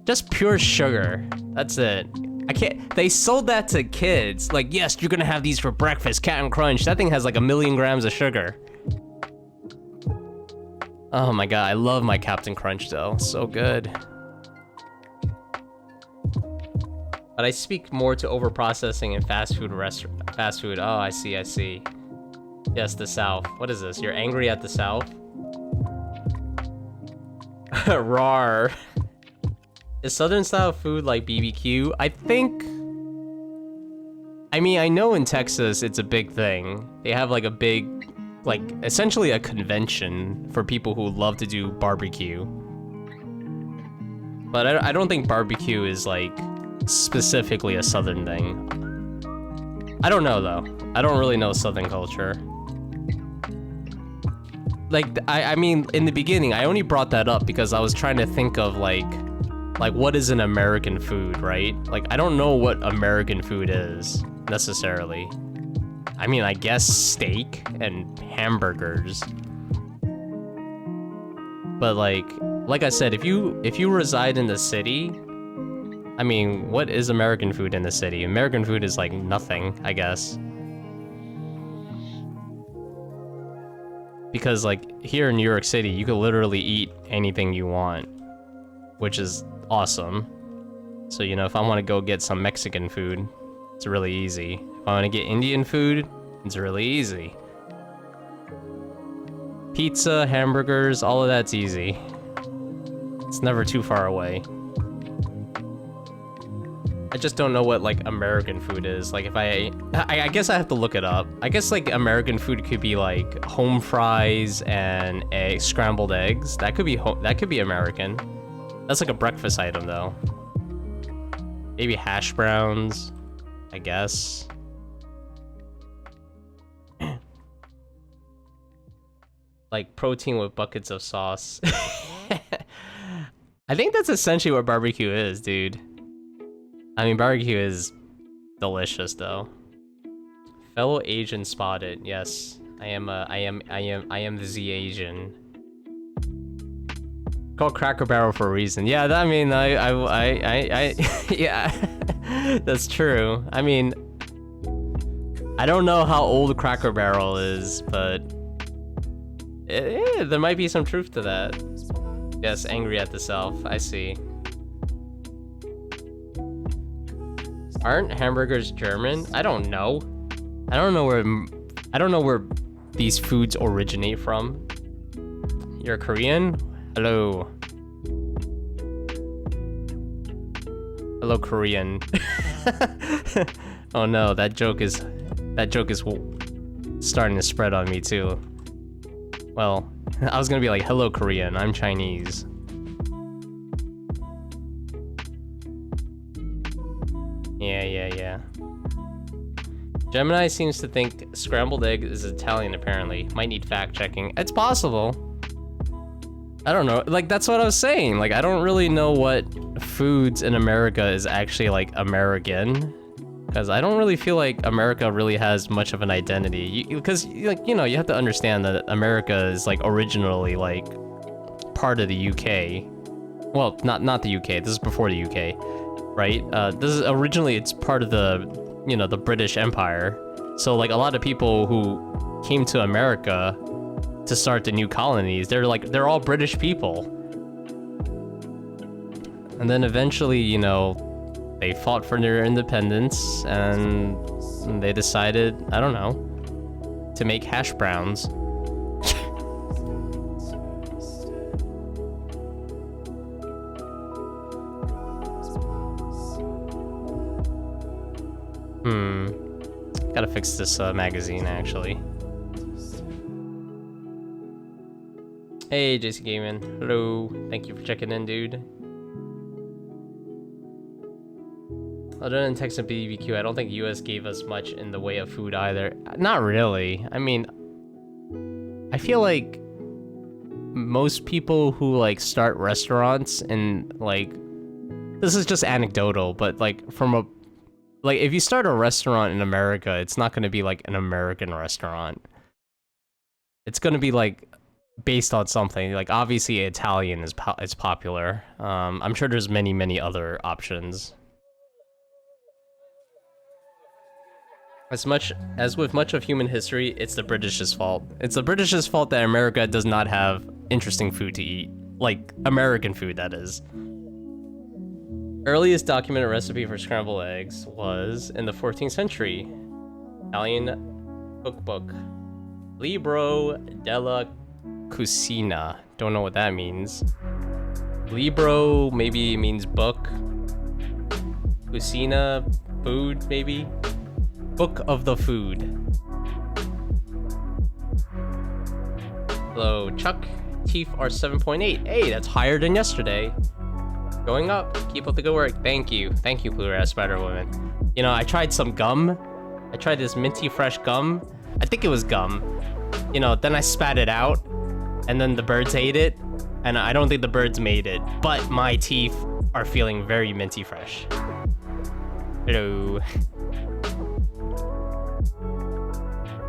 Just pure sugar. That's it. I can't. They sold that to kids. Like, yes, you're gonna have these for breakfast. Captain Crunch. That thing has like 1,000,000 grams of sugar. Oh my god, I love my Captain Crunch though. So good. But I speak more to overprocessing and fast food. Oh, I see. Yes, the South. What is this? You're angry at the South? Rawr. Is Southern style food like BBQ? I mean, I know in Texas it's a big thing. They have like a big, like essentially a convention for people who love to do barbecue. But I don't think barbecue is like specifically a Southern thing. I don't know though. I don't really know Southern culture. Like, I mean, in the beginning, I only brought that up because I was trying to think of like what is an American food, right? Like, I don't know what American food is necessarily. I mean, I guess steak and hamburgers. But like I said, if you reside in the city, I mean, what is American food in the city? American food is like nothing, I guess. Because like here in New York City, you could literally eat anything you want, which is awesome. So, you know, if I want to go get some Mexican food, it's really easy. If I want to get Indian food, it's really easy. Pizza, hamburgers, all of that's easy. It's never too far away. I just don't know what like American food is. Like if I guess I have to look it up. I guess like American food could be like home fries and scrambled eggs. That could be American. That's like a breakfast item though. Maybe hash browns. I guess. Like protein with buckets of sauce. I think that's essentially what barbecue is, dude. I mean, barbecue is delicious, though. Fellow Asian spotted. Yes, I am the Z Asian. Called Cracker Barrel for a reason. Yeah, I mean, yeah, that's true. I mean, I don't know how old Cracker Barrel is, but there might be some truth to that. Yes, angry at the self. I see. Aren't hamburgers German? I don't know. I don't know where these foods originate from. You're Korean? Hello. Hello, Korean. Oh no, that joke is starting to spread on me too. Well, I was gonna be like, hello, Korean, I'm Chinese. Yeah. Gemini seems to think scrambled egg is Italian, apparently. Might need fact checking. It's possible. I don't know. Like, that's what I was saying. Like, I don't really know what foods in America is actually, like, American. Because I don't really feel like America really has much of an identity. Because, like, you know, you have to understand that America is, like, originally, like, part of the UK. Well, not the UK. This is before the UK, right? This is originally, it's part of the, you know, the British Empire. So, like, a lot of people who came to America to start the new colonies, they're all British people. And then eventually, you know, they fought for their independence and they decided, I don't know, to make hash browns. Gotta fix this magazine, actually. Hey, JC Gaming. Hello. Thank you for checking in, dude. Other than Texas and BBQ, I don't think US gave us much in the way of food either. Not really. I mean, I feel like most people who, like, start restaurants and, like, this is just anecdotal, but, like, from a, like, if you start a restaurant in America, it's not going to be, like, an American restaurant. It's going to be, like, based on something. Like, obviously Italian is popular. I'm sure there's many other options. As with much of human history, it's the British's fault. It's the British's fault that America does not have interesting food to eat. Like, American food, that is. Earliest documented recipe for scrambled eggs was in the 14th century. Italian cookbook. Libro della Cucina. Don't know what that means. Libro maybe means book. Cucina, food, maybe? Book of the food. Hello, Chuck. Teeth are 7.8. Hey, that's higher than yesterday. Going up. Keep up the good work. Thank you. Thank you, Blue Ras Spider-Woman. You know, I tried some gum. I tried this minty fresh gum. I think it was gum. You know, then I spat it out. And then the birds ate it. And I don't think the birds made it. But my teeth are feeling very minty fresh. Hello.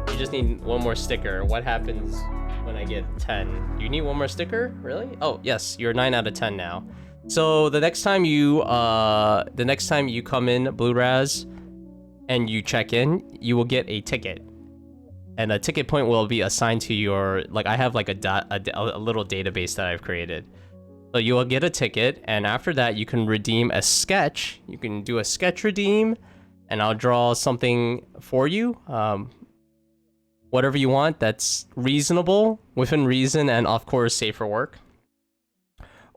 You just need one more sticker. What happens when I get 10? Do you need one more sticker? Really? Oh, yes. You're 9 out of 10 now. So the next time you come in, Blue Raz, and you check in, you will get a ticket. And a ticket point will be assigned to your, like, I have like a little database that I've created. So you will get a ticket, and after that you can redeem a sketch. You can do a sketch redeem, and I'll draw something for you. Whatever you want that's reasonable, within reason, and of course safe for work.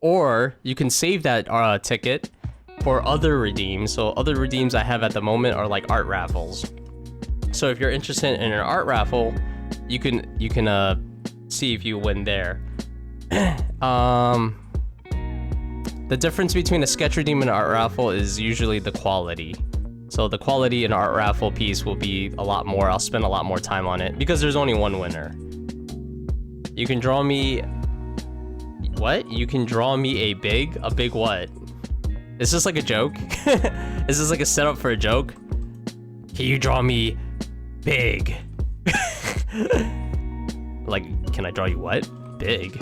Or you can save that ticket for other redeems. So other redeems I have at the moment are like art raffles. So if you're interested in an art raffle, you can see if you win there. The difference between a sketch redeem and an art raffle is usually the quality. So the quality and art raffle piece will be a lot more. I'll spend a lot more time on it because there's only one winner. You can draw me... What? You can draw me a big what? Is this like a joke? Is this like a setup for a joke? Can you draw me big? Like, can I draw you what? Big.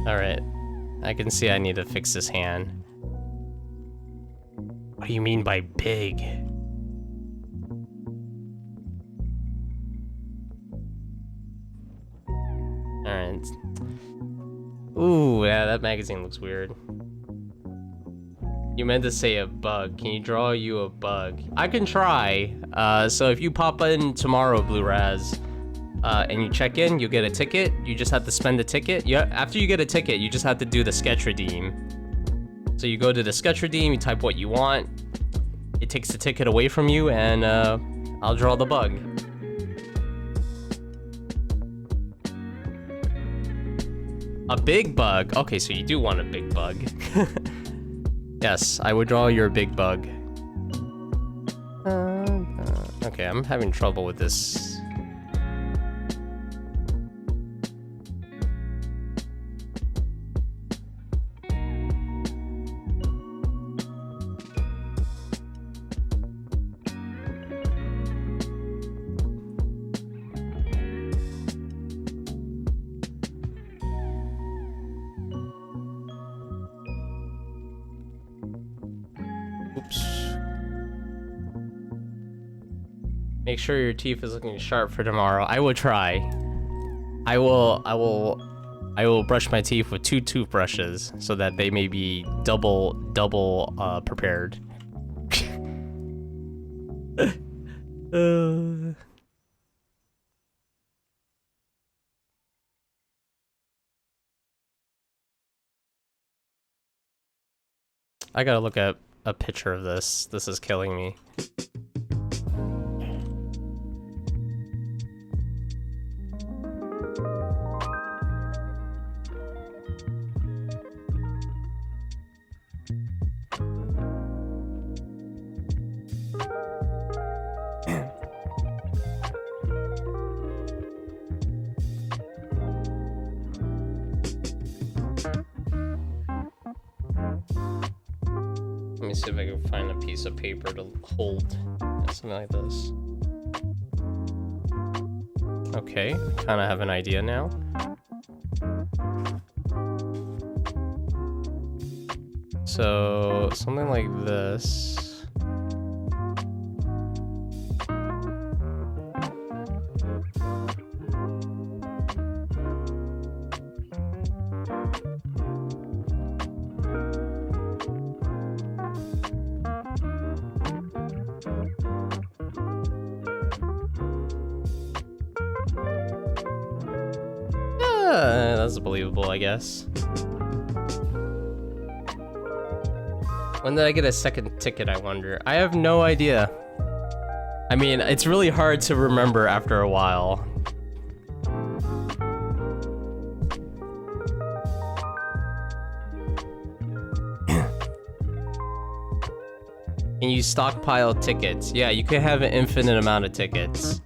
Alright. I can see I need to fix this hand. What do you mean by big? Alright. Ooh, yeah, that magazine looks weird. You meant to say a bug. Can you draw you a bug? I can try. So if you pop in tomorrow, Blue Raz, and you check in, you get a ticket. You just have to spend the ticket. After you get a ticket, you just have to do the sketch redeem. So you go to the sketch redeem, you type what you want. It takes the ticket away from you, and I'll draw the bug. A big bug. Okay, so you do want a big bug. Yes, I would draw your big bug. Okay, I'm having trouble with this. Make sure your teeth is looking sharp for tomorrow. I will try. I will brush my teeth with 2 toothbrushes so that they may be double prepared. I gotta look at a picture of this. This is killing me. Let me see if I can find a piece of paper to hold something like this. Okay, kind of have an idea now. So, something like this. That's believable, I guess. When did I get a second ticket, I wonder? I have no idea. I mean, it's really hard to remember after a while. Can you stockpile tickets? Yeah, you can have an infinite amount of tickets.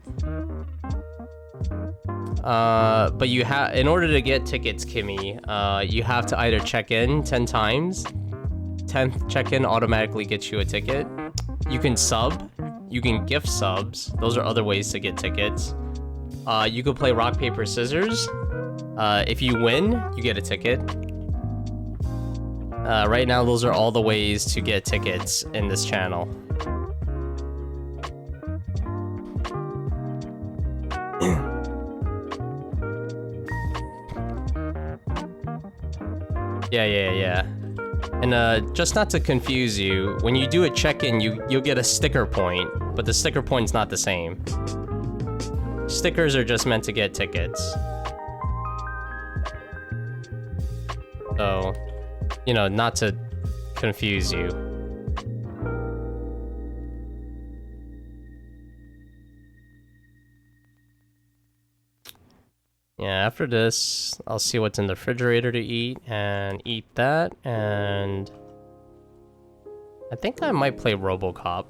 But you have, in order to get tickets, Kimmy, you have to either check in 10 times. 10th check-in automatically gets you a ticket. You can sub. You can gift subs. Those are other ways to get tickets. You can play rock, paper, scissors. If you win, you get a ticket. Right now, those are all the ways to get tickets in this channel. Yeah. And just not to confuse you, when you do a check-in, you'll get a sticker point, but the sticker point's not the same. Stickers are just meant to get tickets. So, you know, not to confuse you. Yeah, after this, I'll see what's in the refrigerator to eat and eat that, and I think I might play RoboCop.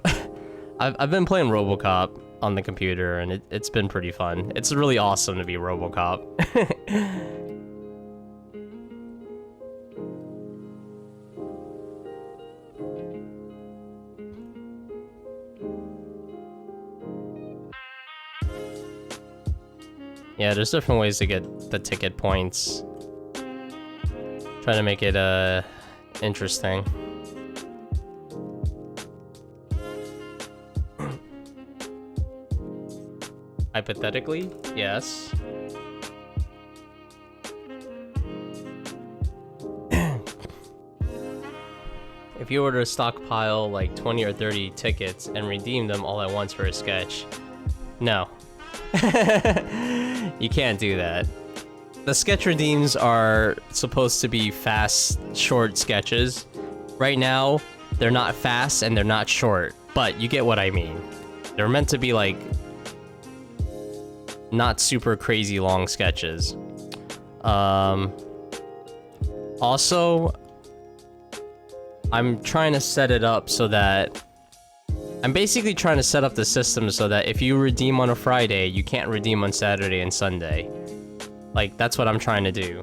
I've been playing RoboCop on the computer, and it's been pretty fun. It's really awesome to be RoboCop. Yeah, there's different ways to get the ticket points. Trying to make it interesting. Hypothetically, yes. If you were to stockpile like 20 or 30 tickets and redeem them all at once for a sketch, no. You can't do that. The sketch redeems are supposed to be fast, short sketches. Right now, they're not fast and they're not short, but you get what I mean. They're meant to be like not super crazy long sketches. Also, I'm trying to set it up so that I'm basically trying to set up the system so that if you redeem on a Friday, you can't redeem on Saturday and Sunday. Like, that's what I'm trying to do.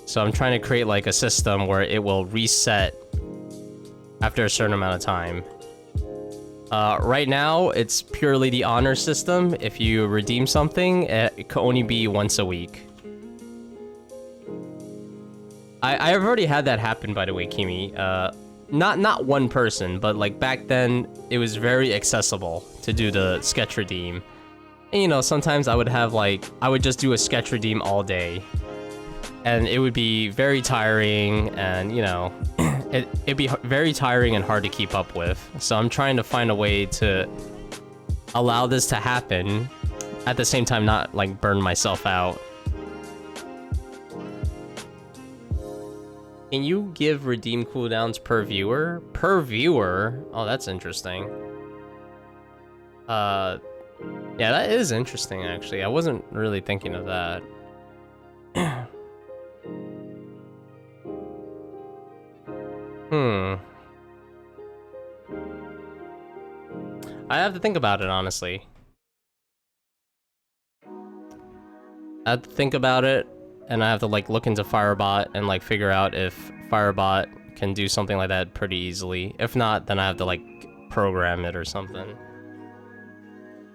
So I'm trying to create like a system where it will reset after a certain amount of time. Right now, it's purely the honor system. If you redeem something, it can only be once a week. I've already had that happen, by the way, Kimi. Not one person, but like back then, it was very accessible to do the sketch redeem. And you know, sometimes I would have like, I would just do a sketch redeem all day. And it would be very tiring and, you know, it'd be very tiring and hard to keep up with. So I'm trying to find a way to allow this to happen, at the same time not like burn myself out. Can you give redeem cooldowns per viewer? Per viewer? Oh, that's interesting. Yeah, that is interesting, actually. I wasn't really thinking of that. I have to think about it, honestly. I have to think about it, and I have to like look into Firebot and like figure out if Firebot can do something like that pretty easily. If not, then I have to like program it or something.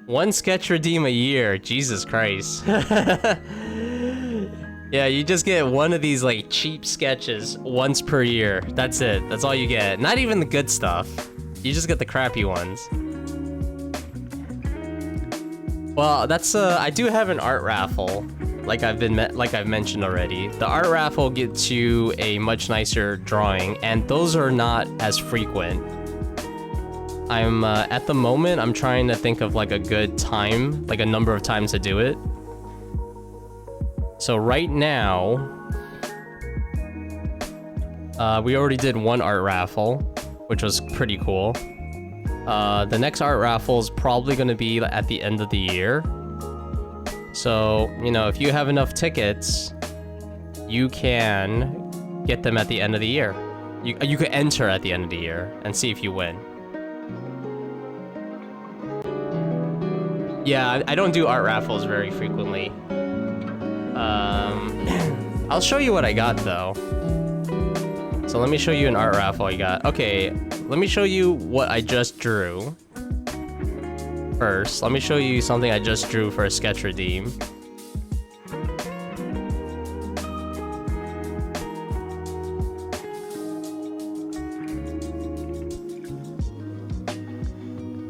One sketch redeem a year, Jesus Christ. Yeah, you just get one of these like cheap sketches once per year. That's it. That's all you get. Not even the good stuff. You just get the crappy ones. Well, that's I do have an art raffle, like I've mentioned already. The art raffle gets you a much nicer drawing, and those are not as frequent. I'm at the moment I'm trying to think of like a good time, like a number of times to do it. So right now, we already did one art raffle, which was pretty cool. The next art raffle is probably going to be at the end of the year. So, you know, if you have enough tickets, you can get them at the end of the year. You could enter at the end of the year and see if you win. Yeah, I don't do art raffles very frequently. I'll show you what I got though. So let me show you an art raffle I got. Okay, let me show you what I just drew. First, let me show you something I just drew for a sketch redeem.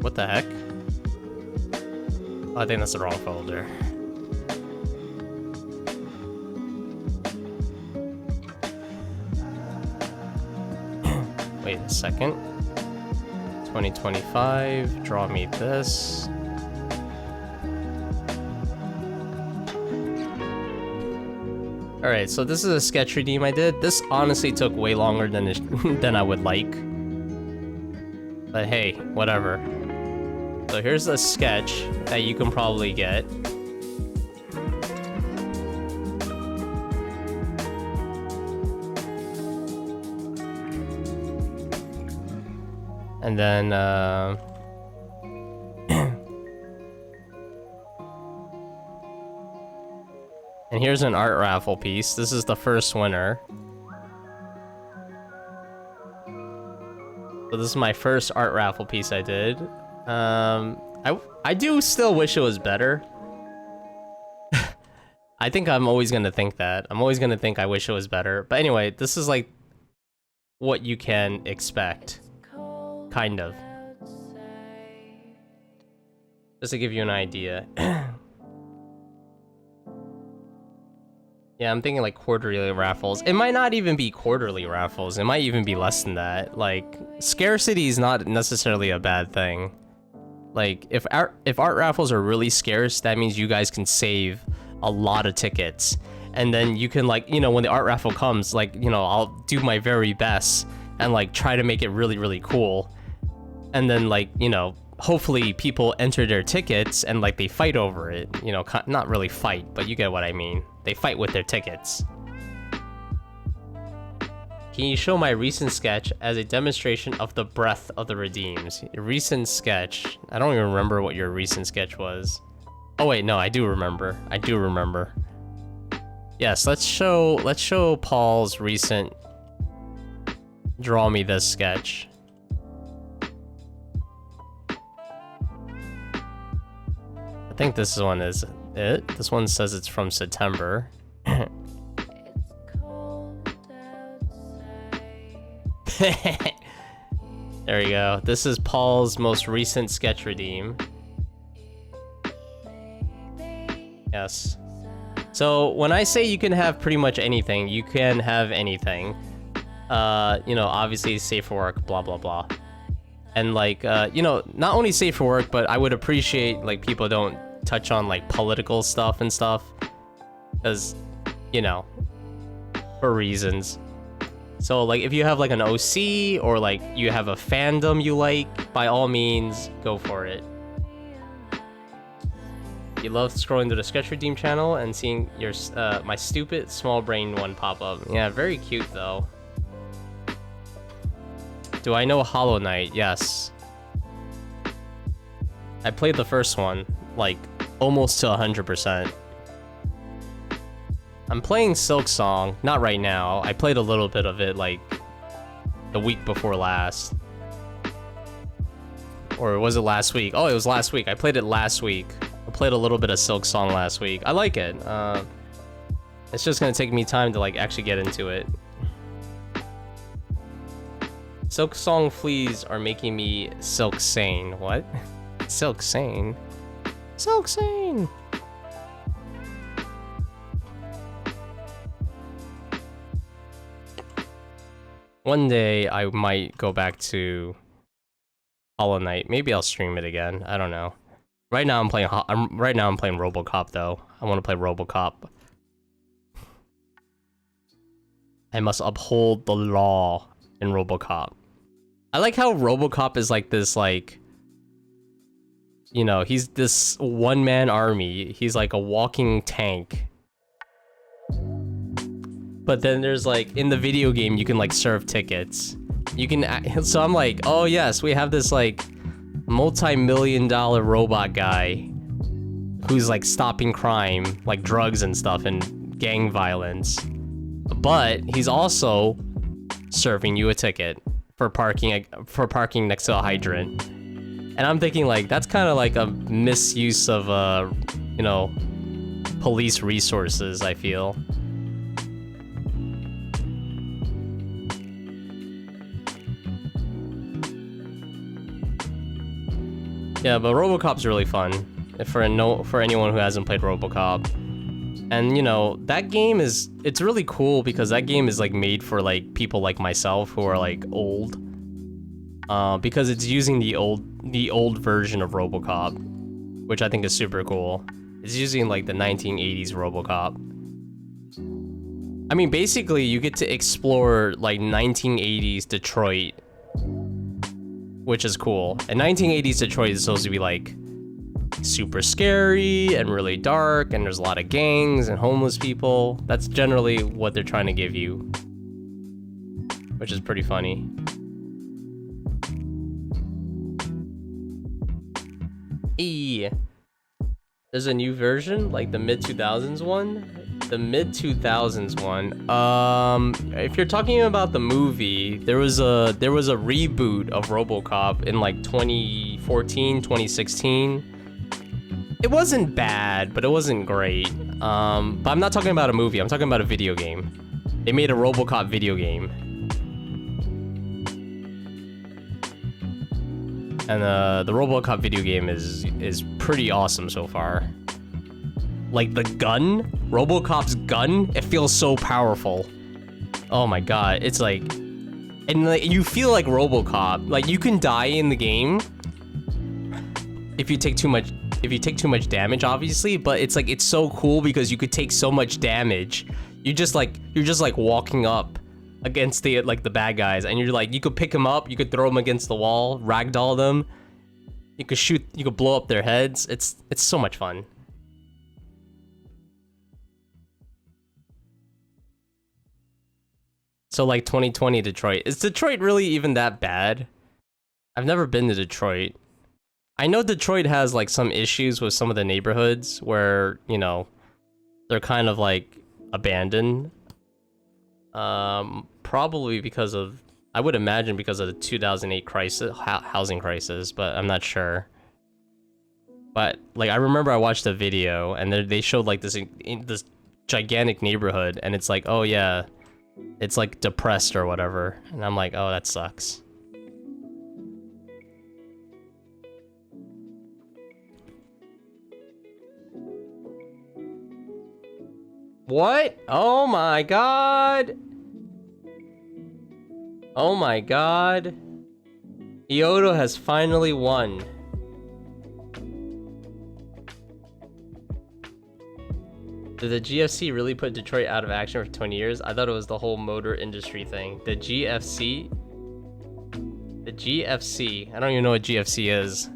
What the heck? Oh, I think that's the wrong folder. Wait a second. 2025, draw me this. Alright, so this is a sketch redeem I did. This honestly took way longer than I would like. But hey, whatever. So here's a sketch that you can probably get. And then, and here's an art raffle piece. This is the first winner. So this is my first art raffle piece I did. I do still wish it was better. I think I'm always gonna think that. I'm always gonna think I wish it was better. But anyway, this is like what you can expect. Kind of. Just to give you an idea. Yeah, I'm thinking like quarterly raffles. It might not even be quarterly raffles. It might even be less than that. Like, scarcity is not necessarily a bad thing. Like, if art raffles are really scarce, that means you guys can save a lot of tickets. And then you can, like, you know, when the art raffle comes, like, you know, I'll do my very best and like try to make it really, really cool. And then, like, you know, hopefully people enter their tickets and like they fight over it. You know, not really fight, but you get what I mean. They fight with their tickets. Can you show my recent sketch as a demonstration of the breadth of the redeems? Your recent sketch. I don't even remember what your recent sketch was. Oh wait, no, I do remember. I do remember. Yes, let's show Paul's recent draw me this sketch. I think this one is it. This one says it's from September. There we go. This is Paul's most recent sketch redeem. Yes. So when I say you can have pretty much anything, you can have anything. You know, obviously safe for work, blah blah blah. And like, you know, not only safe for work, but I would appreciate like people don't touch on like political stuff and stuff, because, you know, for reasons. So like if you have like an OC or like you have a fandom you like, by all means go for it. You love scrolling to the sketch redeem channel and seeing your my stupid small brain one pop up. Yeah, very cute though. Do I know Hollow Knight? Yes. I played the first one, like, almost to 100%. I'm playing Silk Song, not right now. I played a little bit of it, like, the week before last. Or was it last week? Oh, it was last week. I played it last week. I played a little bit of Silk Song last week. I like it. It's just gonna take me time to, like, actually get into it. Silk Song fleas are making me silk sane. What? Silk sane? Silk sane! One day I might go back to Hollow Knight. Maybe I'll stream it again. I don't know. Right now I'm playing RoboCop though. I want to play RoboCop. I must uphold the law in RoboCop. I like how RoboCop is like this, like, you know, he's this one-man army. He's like a walking tank. But then there's like, in the video game, you can like serve tickets. You can, so I'm like, oh yes, we have this like multi-million-dollar robot guy who's like stopping crime, like drugs and stuff and gang violence. But he's also serving you a ticket for parking next to a hydrant. And I'm thinking like, that's kind of like a misuse of you know, police resources, I feel. Yeah, but RoboCop's really fun for anyone who hasn't played RoboCop. And you know, that game it's really cool because that game is like made for like people like myself who are like old. Because it's using the old version of RoboCop, which I think is super cool. It's using like the 1980s RoboCop. I mean, basically you get to explore like 1980s Detroit which is cool. And 1980s Detroit is supposed to be like super scary and really dark, and there's a lot of gangs and homeless people. That's generally what they're trying to give you, which is pretty funny. There's a new version, like the mid-2000s one. The mid-2000s one. If you're talking about the movie, there was a reboot of RoboCop in like 2014, 2016. It wasn't bad, but it wasn't great. But I'm not talking about a movie. I'm talking about a video game. They made a RoboCop video game. And the RoboCop video game is pretty awesome so far. Like the gun, RoboCop's gun, it feels so powerful. Oh my god, it's like, and like you feel like RoboCop. Like you can die in the game if you take too much damage, obviously. But it's like it's so cool because you could take so much damage. You're just like walking up against the bad guys, and you're like, you could pick them up, you could throw them against the wall, ragdoll them, you could shoot, you could blow up their heads. It's so much fun. So like 2020 Detroit, is Detroit really even that bad? I've never been to Detroit. I know Detroit has like some issues with some of the neighborhoods where, you know, they're kind of like abandoned. Probably because of, I would imagine because of the 2008 crisis, housing crisis, but I'm not sure. But like I remember I watched a video and they showed like this gigantic neighborhood, and it's like, oh yeah, it's like depressed or whatever, and I'm like, oh, that sucks. What? Oh my god. Oh my god. Kyoto has finally won. Did the GFC really put Detroit out of action for 20 years? I thought it was the whole motor industry thing. The GFC? The GFC. I don't even know what GFC is.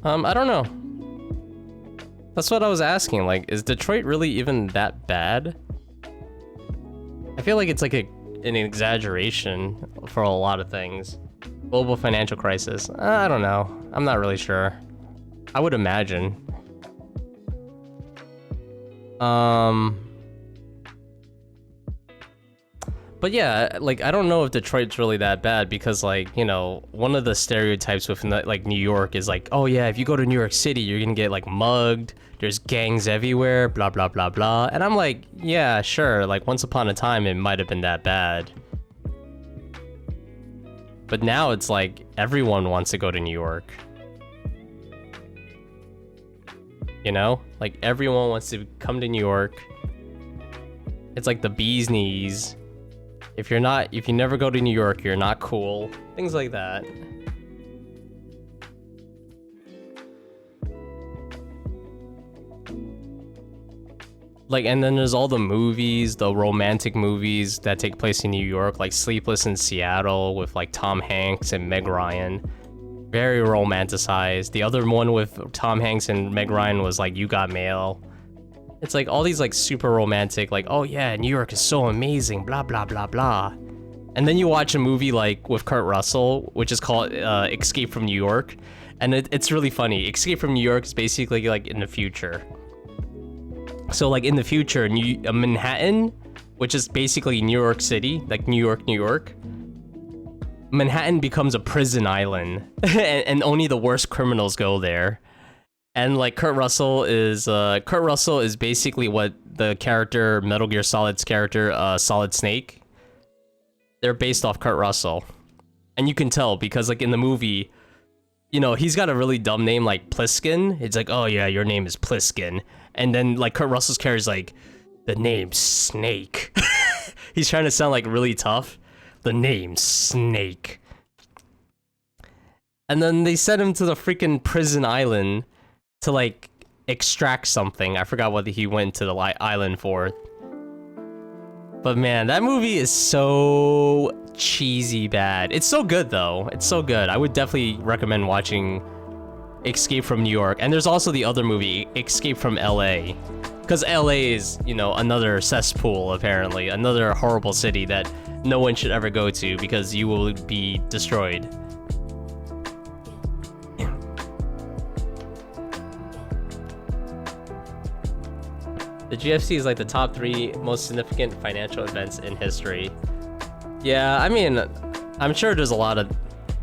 I don't know. That's what I was asking. Like, is Detroit really even that bad? I feel like it's like an exaggeration for a lot of things. Global financial crisis. I don't know. I'm not really sure. I would imagine. But yeah, like, I don't know if Detroit's really that bad because, like, you know, one of the stereotypes within, like, New York is like, oh yeah, if you go to New York City, you're gonna get, like, mugged, there's gangs everywhere, blah, blah, blah, blah. And I'm like, yeah, sure, like, once upon a time, it might have been that bad. But now it's like, everyone wants to go to New York. You know? Like, everyone wants to come to New York. It's like the bee's knees. If you never go to New York, you're not cool. Things like that. Like, and then there's all the movies, the romantic movies that take place in New York, like Sleepless in Seattle with like Tom Hanks and Meg Ryan. Very romanticized. The other one with Tom Hanks and Meg Ryan was like You Got Mail. It's like all these like super romantic, like, oh yeah, New York is so amazing, blah, blah, blah, blah. And then you watch a movie like with Kurt Russell, which is called Escape from New York. And it's really funny. Escape from New York is basically like in the future. So like in the future, Manhattan, which is basically New York City, like New York. Manhattan becomes a prison island and only the worst criminals go there. And like Kurt Russell is basically what the character, Metal Gear Solid's character, Solid Snake. They're based off Kurt Russell. And you can tell because like in the movie, you know, he's got a really dumb name like Pliskin. It's like, oh yeah, your name is Pliskin. And then like Kurt Russell's character's like, the name's Snake. He's trying to sound like really tough. The name's Snake. And then they sent him to the freaking prison island to like extract something. I forgot what he went to the island for. But man, that movie is so cheesy bad. It's so good though. It's so good. I would definitely recommend watching Escape from New York. And there's also the other movie, Escape from LA. Because LA is, you know, another cesspool apparently. Another horrible city that no one should ever go to because you will be destroyed. The GFC is like the top 3 most significant financial events in history. Yeah, I mean, I'm sure there's a lot of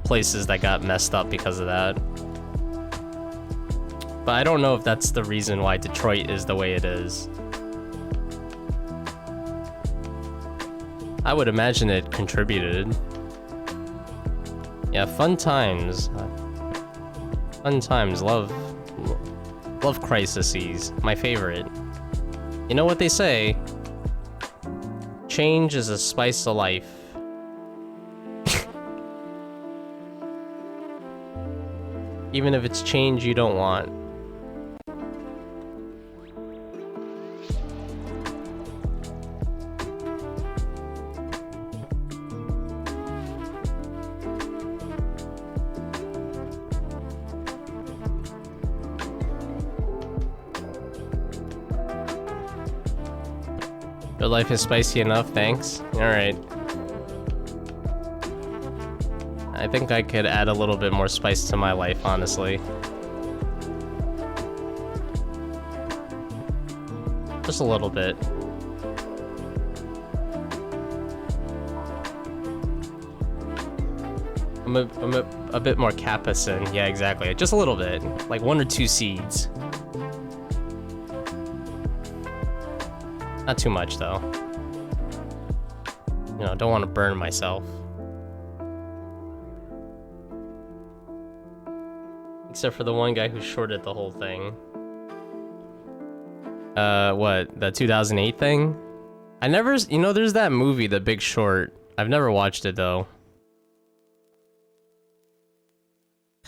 places that got messed up because of that. But I don't know if that's the reason why Detroit is the way it is. I would imagine it contributed. Yeah, fun times. Fun times, love crises, my favorite. You know what they say? Change is a spice of life. Even if it's change you don't want. Your life is spicy enough, thanks. Alright. I think I could add a little bit more spice to my life, honestly. Just a little bit. I'm a bit more Capucin. Yeah, exactly. Just a little bit. Like 1 or 2 seeds. Not too much, though. You know, don't want to burn myself. Except for the one guy who shorted the whole thing. What? The 2008 thing? I never... You know, there's that movie, The Big Short. I've never watched it, though.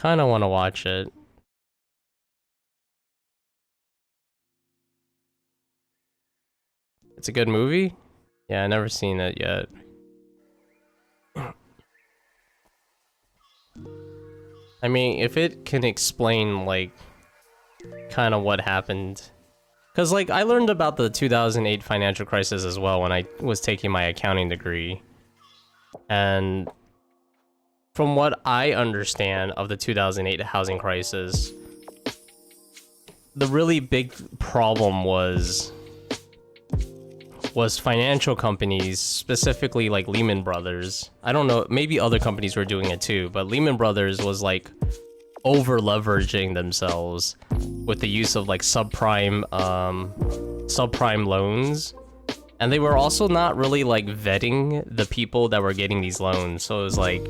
Kinda want to watch it. It's a good movie? Yeah, I never seen it yet. I mean, if it can explain, like, kind of what happened. Because, like, I learned about the 2008 financial crisis as well when I was taking my accounting degree. And from what I understand of the 2008 housing crisis, the really big problem was financial companies, specifically like Lehman Brothers. I don't know, maybe other companies were doing it too, but Lehman Brothers was like over leveraging themselves with the use of like subprime loans. And they were also not really like vetting the people that were getting these loans. So it was like,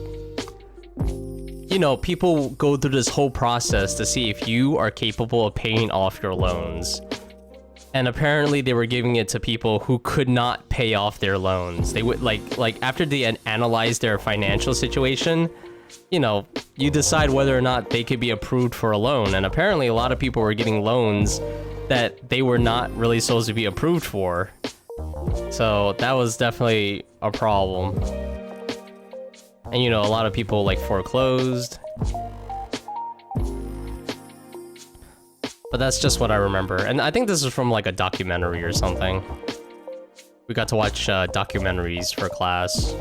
you know, people go through this whole process to see if you are capable of paying off your loans. And apparently they were giving it to people who could not pay off their loans. They would like after they analyzed their financial situation, you know, you decide whether or not they could be approved for a loan. And apparently a lot of people were getting loans that they were not really supposed to be approved for. So that was definitely a problem. And you know, a lot of people like foreclosed. But that's just what I remember. And I think this is from like a documentary or something. We got to watch documentaries for class,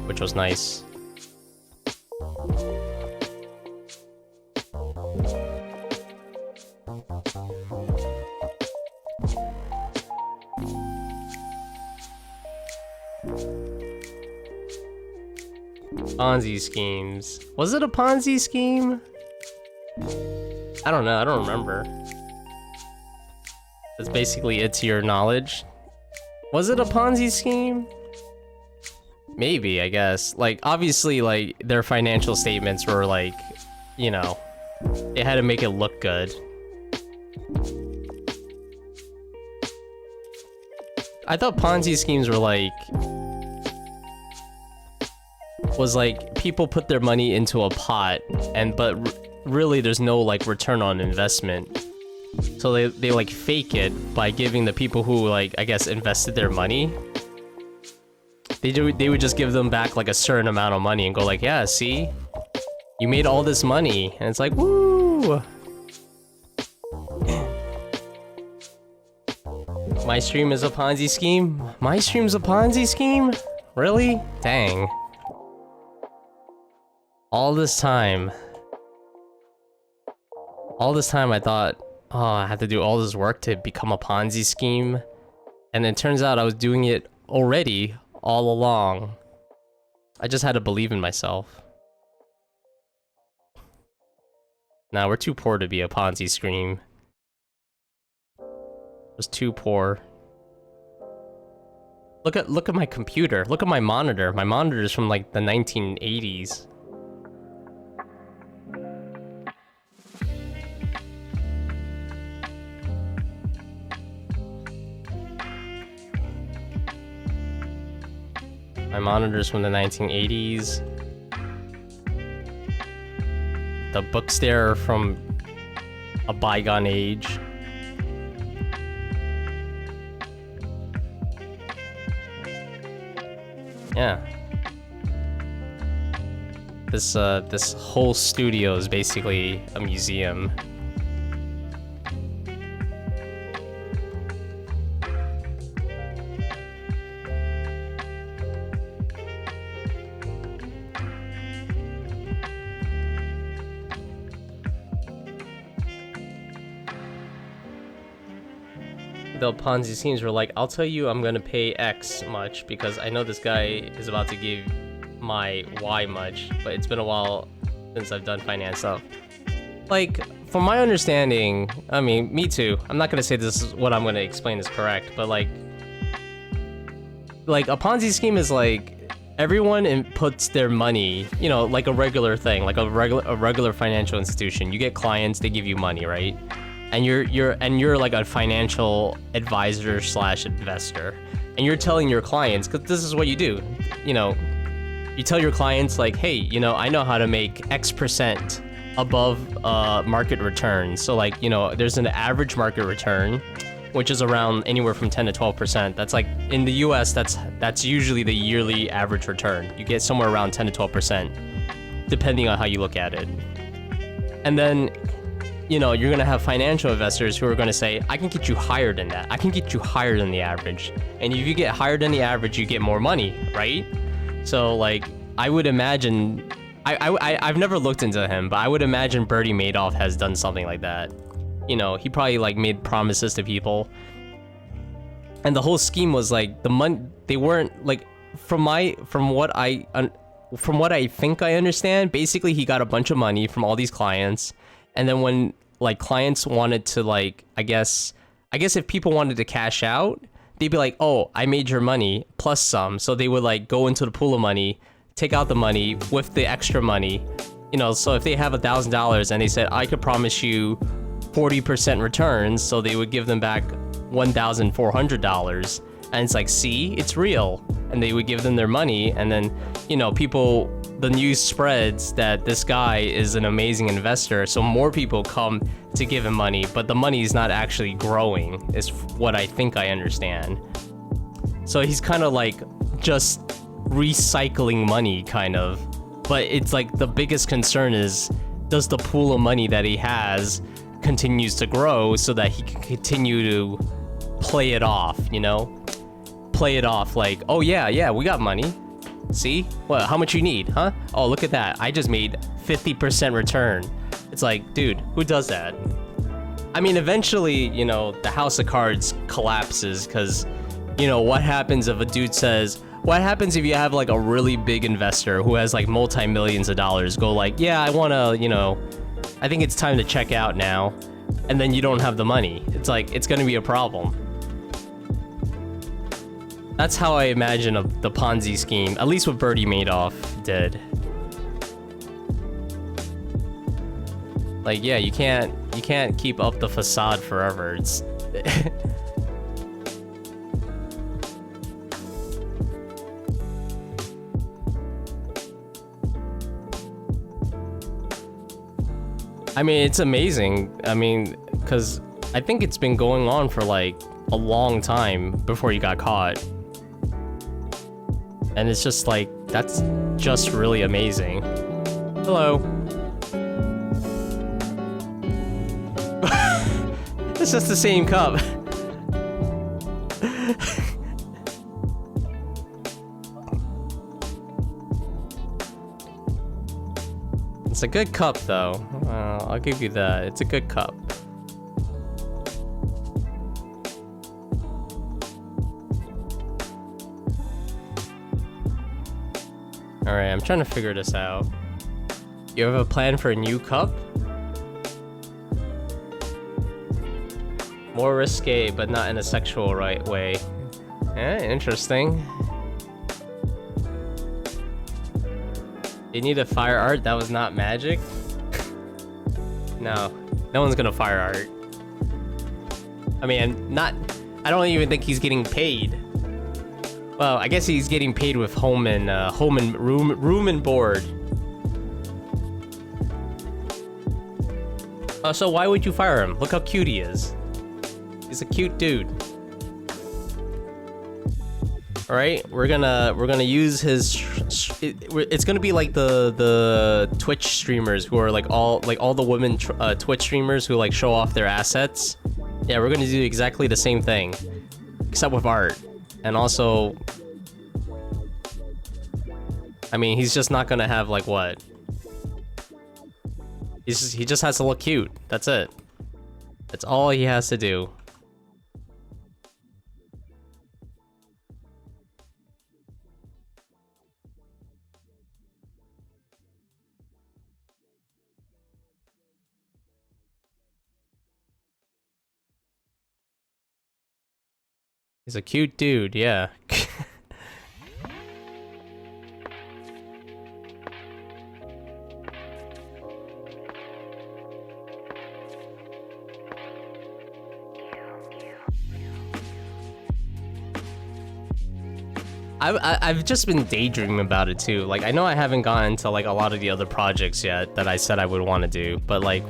which was nice. Ponzi schemes. Was it a Ponzi scheme? I don't know, I don't remember. That's basically it to your knowledge. Was it a Ponzi scheme? Maybe, I guess. Like, obviously, like, their financial statements were like, you know, they had to make it look good. I thought Ponzi schemes were like... was like, people put their money into a pot, and but really there's no like return on investment. So they like fake it by giving the people who like, I guess, invested their money. They would just give them back like a certain amount of money and go like, yeah, see? You made all this money. And it's like, woo! My stream is a Ponzi scheme? My stream's a Ponzi scheme? Really? Dang. All this time I thought, oh, I had to do all this work to become a Ponzi scheme. And it turns out I was doing it already all along. I just had to believe in myself. Nah, we're too poor to be a Ponzi scheme. Was too poor. Look at my computer. Look at my monitor. My monitor is from like the 1980s. My monitor's from the 1980s. The books there are from a bygone age. Yeah. This whole studio is basically a museum. The Ponzi schemes were like, I'll tell you I'm gonna pay X much because I know this guy is about to give my Y much, but it's been a while since I've done finance stuff. Like, from my understanding, I mean, me too. I'm not gonna say this is what I'm gonna explain is correct, but like a Ponzi scheme is like everyone inputs their money, you know, like a regular thing, like a regular financial institution. You get clients, they give you money, right? And you're like a financial advisor / investor, and you're telling your clients, because this is what you do, you know, you tell your clients like, hey, you know, I know how to make X% above market return. So like, you know, there's an average market return, which is around anywhere from 10 to 12%. That's like in the US, that's usually the yearly average return. You get somewhere around 10 to 12%, depending on how you look at it. And then, you know, you're gonna have financial investors who are gonna say, I can get you higher than that. I can get you higher than the average. And if you get higher than the average, you get more money, right? So like, I would imagine, I've never looked into him, but I would imagine Bernie Madoff has done something like that. You know, he probably like made promises to people. And the whole scheme was like, the money, they weren't like, from what I think I understand, basically he got a bunch of money from all these clients. And then when like clients wanted to like, I guess if people wanted to cash out, they'd be like, oh, I made your money plus some. So they would like go into the pool of money, take out the money with the extra money. You know, so if they have $1,000 and they said, I could promise you 40% returns, so they would give them back $1,400. And it's like, see, it's real. And they would give them their money. And then, you know, the news spreads that this guy is an amazing investor, so more people come to give him money, but the money is not actually growing, is what I think I understand. So he's kind of like just recycling money, kind of. But it's like the biggest concern is, does the pool of money that he has continues to grow so that he can continue to play it off, you know? Play it off like, oh yeah, we got money. See? What? How much you need, huh? Oh, look at that. I just made 50% return. It's like, dude, who does that? I mean, eventually, you know, the house of cards collapses because, you know, what happens if a dude says, what happens if you have like a really big investor who has like multi-millions of dollars go like, yeah, I want to, you know, I think it's time to check out now. And then you don't have the money. It's like, it's going to be a problem. That's how I imagine the Ponzi scheme, at least what Bernie Madoff did. Like, yeah, you can't keep up the facade forever. It's I mean, it's amazing. I mean, because I think it's been going on for like a long time before you got caught. And it's just like, that's just really amazing. Hello. It's just the same cup. It's a good cup though. I'll give you that. It's a good cup. Alright, I'm trying to figure this out. You have a plan for a new cup? More risque, but not in a sexual right way. Eh, interesting. You need a fire art? That was not magic? No. No one's gonna fire art. I mean, I don't even think he's getting paid. Well, I guess he's getting paid with room and board. So why would you fire him? Look how cute he is. He's a cute dude. All right, we're gonna use his. It's gonna be like the Twitch streamers who are like all the women Twitch streamers who like show off their assets. Yeah, we're gonna do exactly the same thing, except with art. And also, I mean, he's just not gonna have like what? He just has to look cute. That's it. That's all he has to do. He's a cute dude, yeah. I've just been daydreaming about it too. Like, I know I haven't gotten to like a lot of the other projects yet that I said I would want to do, but like,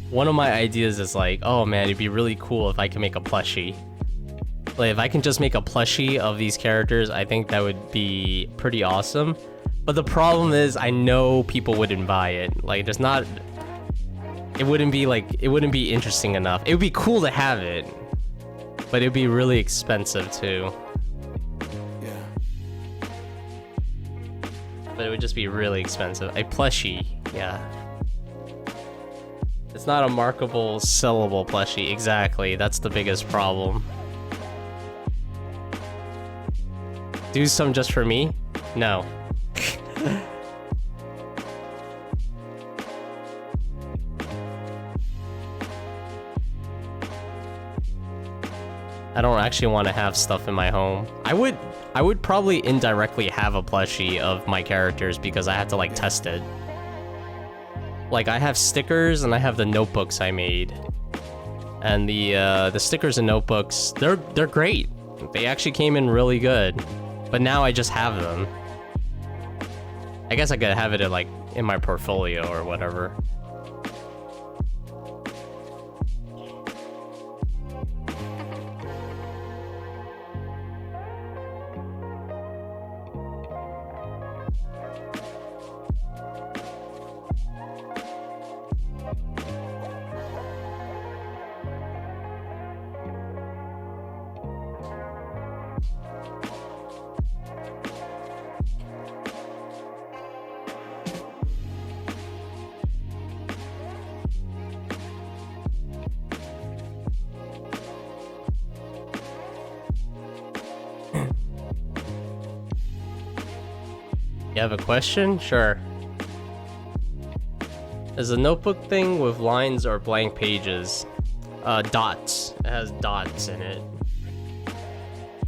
one of my ideas is like, oh man, it'd be really cool if I can make a plushie. Like, if I can just make a plushie of these characters, I think that would be pretty awesome. But the problem is, I know people wouldn't buy it. Like, there's not... It wouldn't be interesting enough. It would be cool to have it, but it'd be really expensive too. Yeah. But it would just be really expensive. A plushie, yeah. It's not a markable, sellable plushie. Exactly, that's the biggest problem. Do some just for me? No. I don't actually want to have stuff in my home. I would probably indirectly have a plushie of my characters because I have to like test it. Like, I have stickers and I have the notebooks I made. And the stickers and notebooks, they're great. They actually came in really good. But now I just have them. I guess I could have it like in my portfolio or whatever. You have a question? Sure. Is a notebook thing with lines or blank pages? Dots. It has dots in it.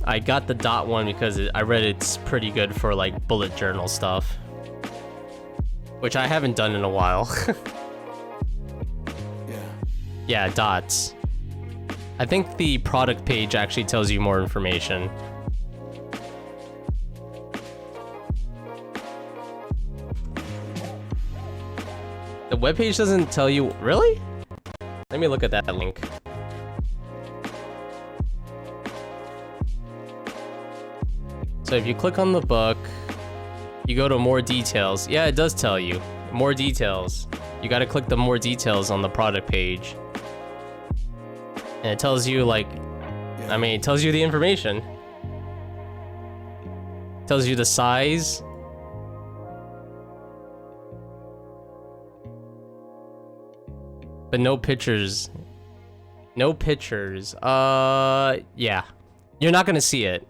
I got the dot one because I read it's pretty good for like bullet journal stuff. Which I haven't done in a while. Yeah, dots. I think the product page actually tells you more information. The webpage doesn't tell you... Really? Let me look at that link. So if you click on the book, you go to more details. Yeah, it does tell you more details. You got to click the more details on the product page. And it tells you like, I mean, it tells you the information. It tells you the size. But no pictures. No pictures. Yeah. You're not gonna see it.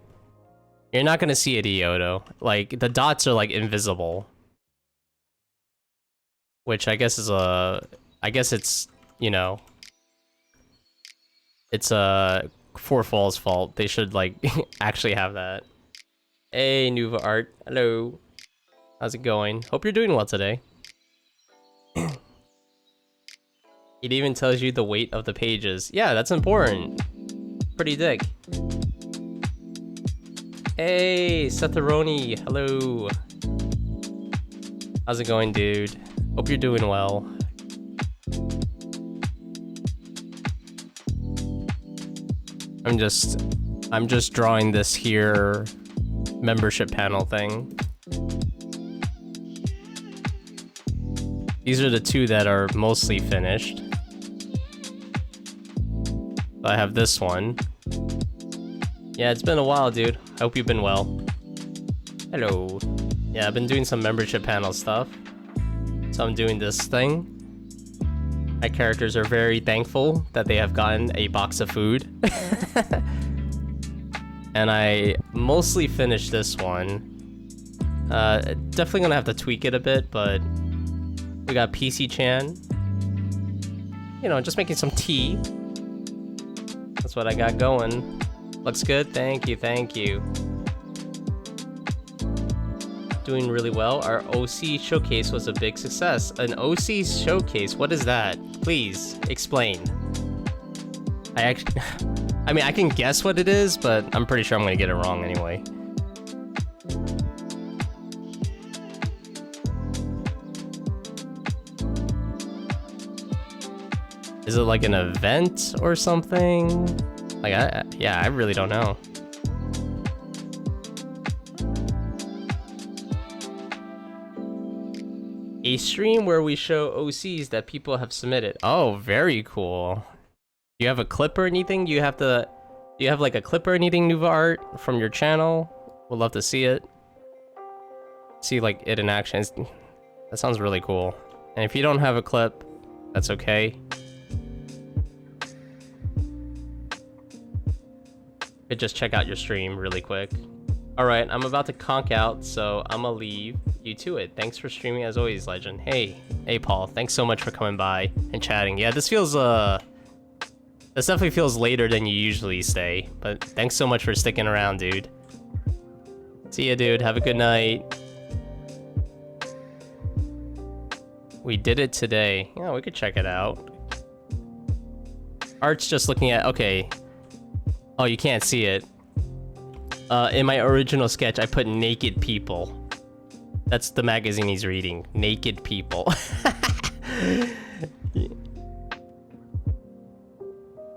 You're not gonna see it, Ioto. Like, the dots are, like, invisible. Which I guess is a... I guess it's, you know... It's Fourthwall's fault. They should, like, actually have that. Hey, Nuva Art. Hello. How's it going? Hope you're doing well today. It even tells you the weight of the pages. Yeah, that's important. Pretty dick. Hey, Setharoni. Hello. How's it going, dude? Hope you're doing well. I'm just drawing this here membership panel thing. These are the two that are mostly finished. I have this one. Yeah, it's been a while, dude. I hope you've been well. Hello. Yeah, I've been doing some membership panel stuff. So I'm doing this thing. My characters are very thankful that they have gotten a box of food. And I mostly finished this one. Definitely gonna have to tweak it a bit, but we got PC Chan. You know, just making some tea. That's what I got going. Looks good. Thank you, thank you. Doing really well. Our OC showcase was a big success. An OC showcase? What is that? Please explain. I mean, I can guess what it is, but I'm pretty sure I'm gonna get it wrong anyway. Is it like an event or something? Like, yeah, I really don't know. A stream where we show OCs that people have submitted. Oh, very cool. Do you have a clip or anything? Do you have like a clip or anything, Nuva Art, from your channel? We'd love to see it. See like it in action. That sounds really cool. And if you don't have a clip, that's okay. Could just check out your stream really quick. Alright, I'm about to conk out, so I'm gonna leave you to it. Thanks for streaming as always, Legend. Hey Paul, thanks so much for coming by and chatting. Yeah, this feels this definitely feels later than you usually stay, but thanks so much for sticking around, dude. See ya, dude. Have a good night. We did it today. Yeah, we could check it out. Art's just looking at, okay. Oh, you can't see it. In my original sketch, I put naked people. That's the magazine he's reading. Naked people.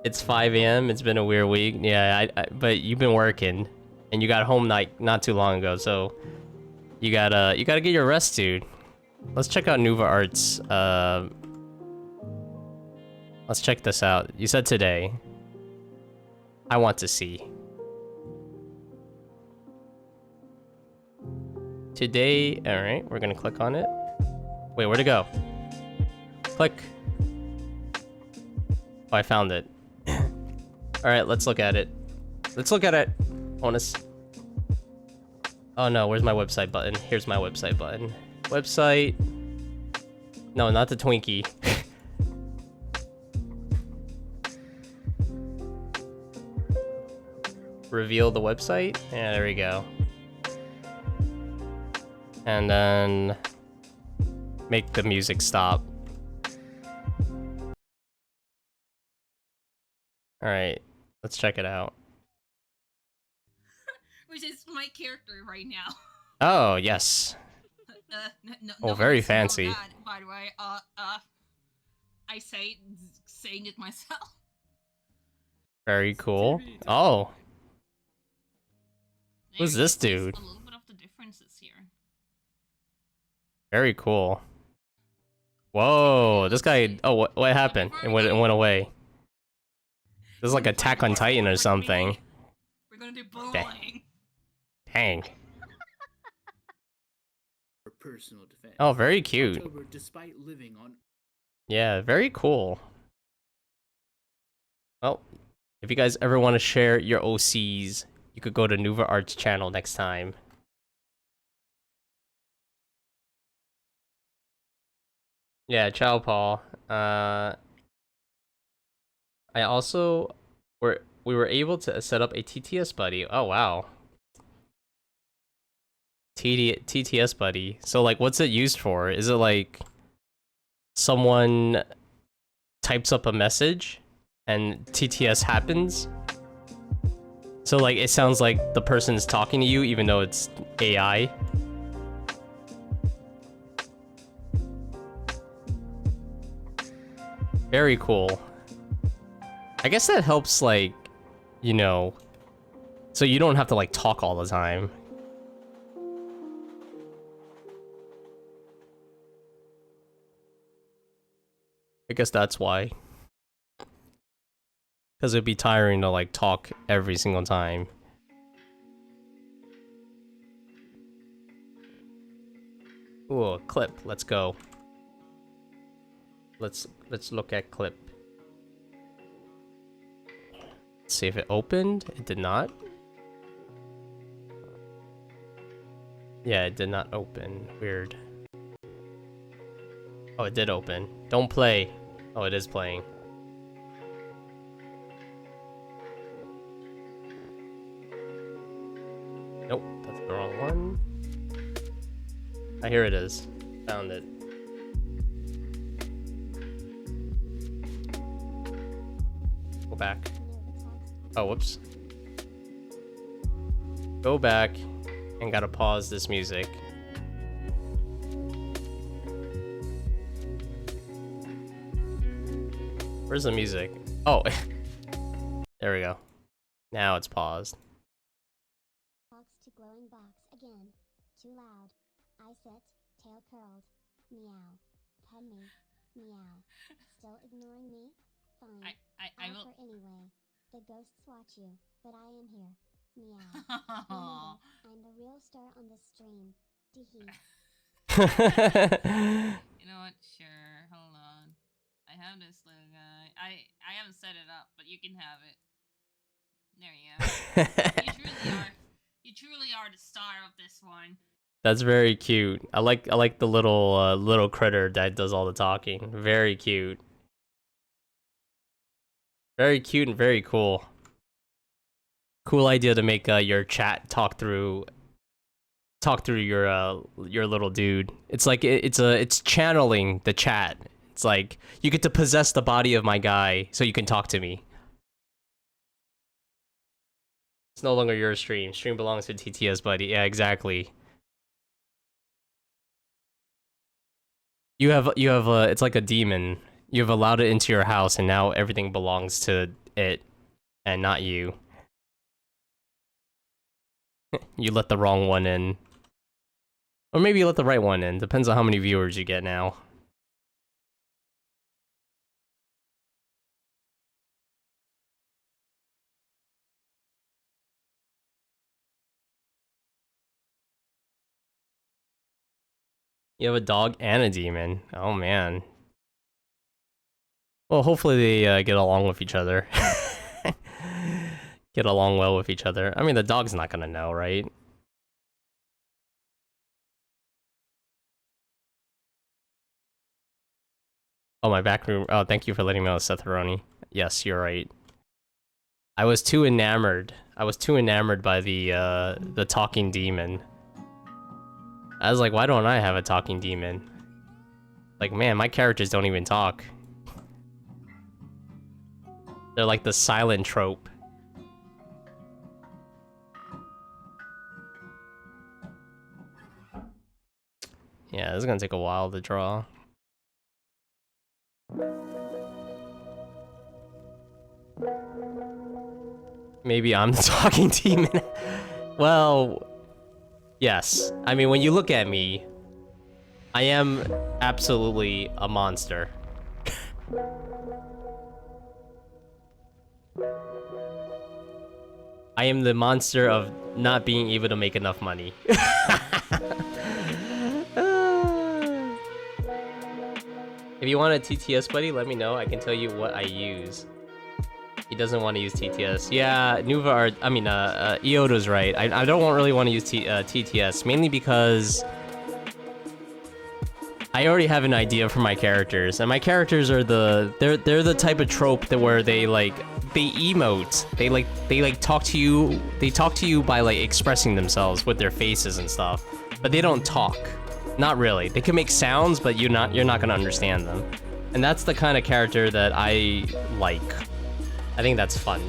It's 5 a.m. It's been a weird week. Yeah, but you've been working, and you got home not too long ago, so you gotta get your rest, dude. Let's check out Nuva Art's. Let's check this out. You said today. I want to see. Today, all right, we're gonna click on it. Wait, where'd it go? Click. Oh, I found it. All right, let's look at it. Let's look at it. Honest. Oh no, where's my website button? Here's my website button. Website. No, not the Twinkie. Reveal the website. Yeah, there we go. And then make the music stop. All right, let's check it out. Which is my character right now. Oh, yes. No, very it's fancy. not that, by the way, I saying it myself. Very cool. Oh. Who's There this you see dude? A little bit of the differences here. Very cool. Whoa, this guy. Oh, what happened? It went away. This is like Attack on Titan or something. We're gonna do bullying. Dang. For personal defense. Oh, very cute. October, despite living on Yeah, very cool. Well, if you guys ever want to share your OCs, you could go to Nuva Art's channel next time. Yeah, ciao, Paul. I also we were able to set up a TTS buddy. Oh wow. TTS buddy. So like, what's it used for? Is it like someone types up a message and TTS happens? So like, it sounds like the person is talking to you even though it's AI. Very cool. I guess that helps, like, you know, so you don't have to like talk all the time. I guess that's why. Because it'd be tiring to like talk every single time. Ooh, a clip. Let's go. Let's look at clip. Let's see if it opened. It did not. Yeah, it did not open. Weird. Oh, it did open. Don't play. Oh, it is playing. Nope, that's the wrong one. Ah, here it is. Found it. Go back. Oh, whoops. Go back and gotta pause this music. Where's the music? Oh, there we go. Now it's paused. Talks to glowing box again. Too loud. I sit, tail curled. Meow. Pet me. Meow. Still ignoring me? Fine. I will. Offer anyway. The ghosts watch you, but I am here. Meow. Remember, I'm the real star on this stream. Teehee. You know what? Sure. Hold on. I have this little guy. I haven't set it up, but you can have it. There you go. You truly are the star of this one. That's very cute. I like the little critter that does all the talking. Very cute. Very cute and very cool. Cool idea to make your chat talk through your little dude. It's like it's channeling the chat. It's like you get to possess the body of my guy so you can talk to me. It's no longer your stream. Stream belongs to TTS buddy. Yeah, exactly. You have it's like a demon. You've allowed it into your house and now everything belongs to it and not you. You let the wrong one in. Or maybe you let the right one in. Depends on how many viewers you get now. You have a dog and a demon. Oh man. Well, hopefully they get along with each other. Get along well with each other. I mean, the dog's not gonna know, right? Oh, my back room. Oh, thank you for letting me know, Seth Roney. Yes, you're right. I was too enamored. I was too enamored by the talking demon. I was like, why don't I have a talking demon? Like, man, my characters don't even talk. They're like the silent trope. Yeah, this is gonna take a while to draw. Maybe I'm the talking demon. Well, yes. I mean, when you look at me, I am absolutely a monster. I am the monster of not being able to make enough money. If you want a TTS buddy, let me know. I can tell you what I use. He doesn't want to use TTS. Yeah, Iota's right. I don't really want to use TTS, mainly because I already have an idea for my characters, and my characters are they're the type of trope that where they emote. They talk to you. They talk to you by like expressing themselves with their faces and stuff, but they don't talk. Not really. They can make sounds, but you're not gonna understand them. And that's the kind of character that I like. I think that's fun.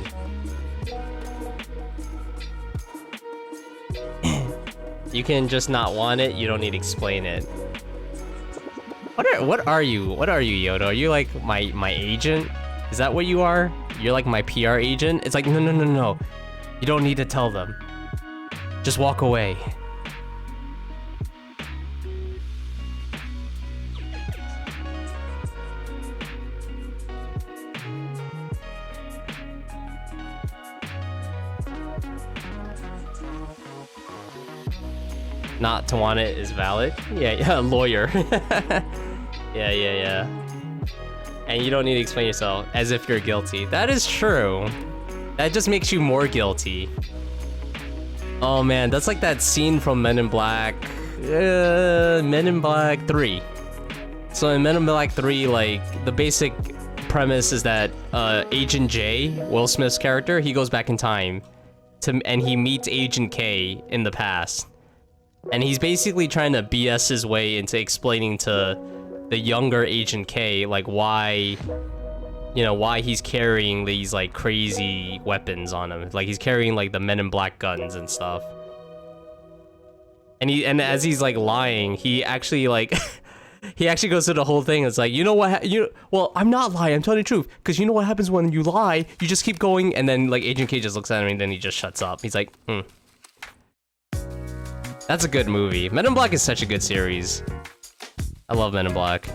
You can just not want it. You don't need to explain it. What are you? What are you, Yoda? Are you like my agent? Is that what you are? You're like my PR agent? It's like no. You don't need to tell them. Just walk away. Not to want it is valid. Yeah, lawyer. Yeah. And you don't need to explain yourself as if you're guilty. That is true. That just makes you more guilty. Oh man, that's like that scene from Men in Black 3. So in Men in Black 3, like the basic premise is that Agent J, Will Smith's character, he goes back in time and he meets Agent K in the past. And he's basically trying to BS his way into explaining to the younger Agent K, like why he's carrying these like crazy weapons on him. Like he's carrying like the Men in Black guns and stuff. And as he's like lying, he actually like he actually goes through the whole thing. It's like, you know what? Well, I'm not lying. I'm telling the truth. Because you know what happens when you lie? You just keep going, and then like Agent K just looks at him, and then he just shuts up. He's like, That's a good movie. Men in Black is such a good series. I love Men in Black.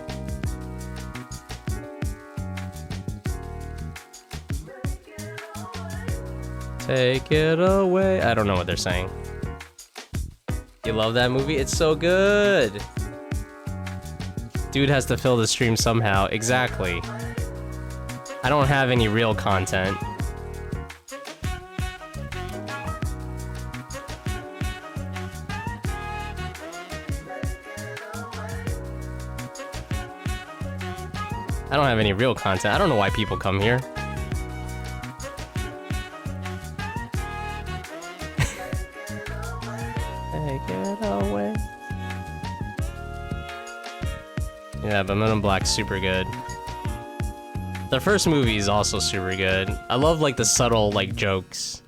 Take it away. I don't know what they're saying. You love that movie? It's so good. Dude has to fill the stream somehow. Exactly. I don't have any real content. I don't have any real content. I don't know why people come here. Take it away. Yeah, but Men in Black's super good. The first movie is also super good. I love like the subtle like jokes.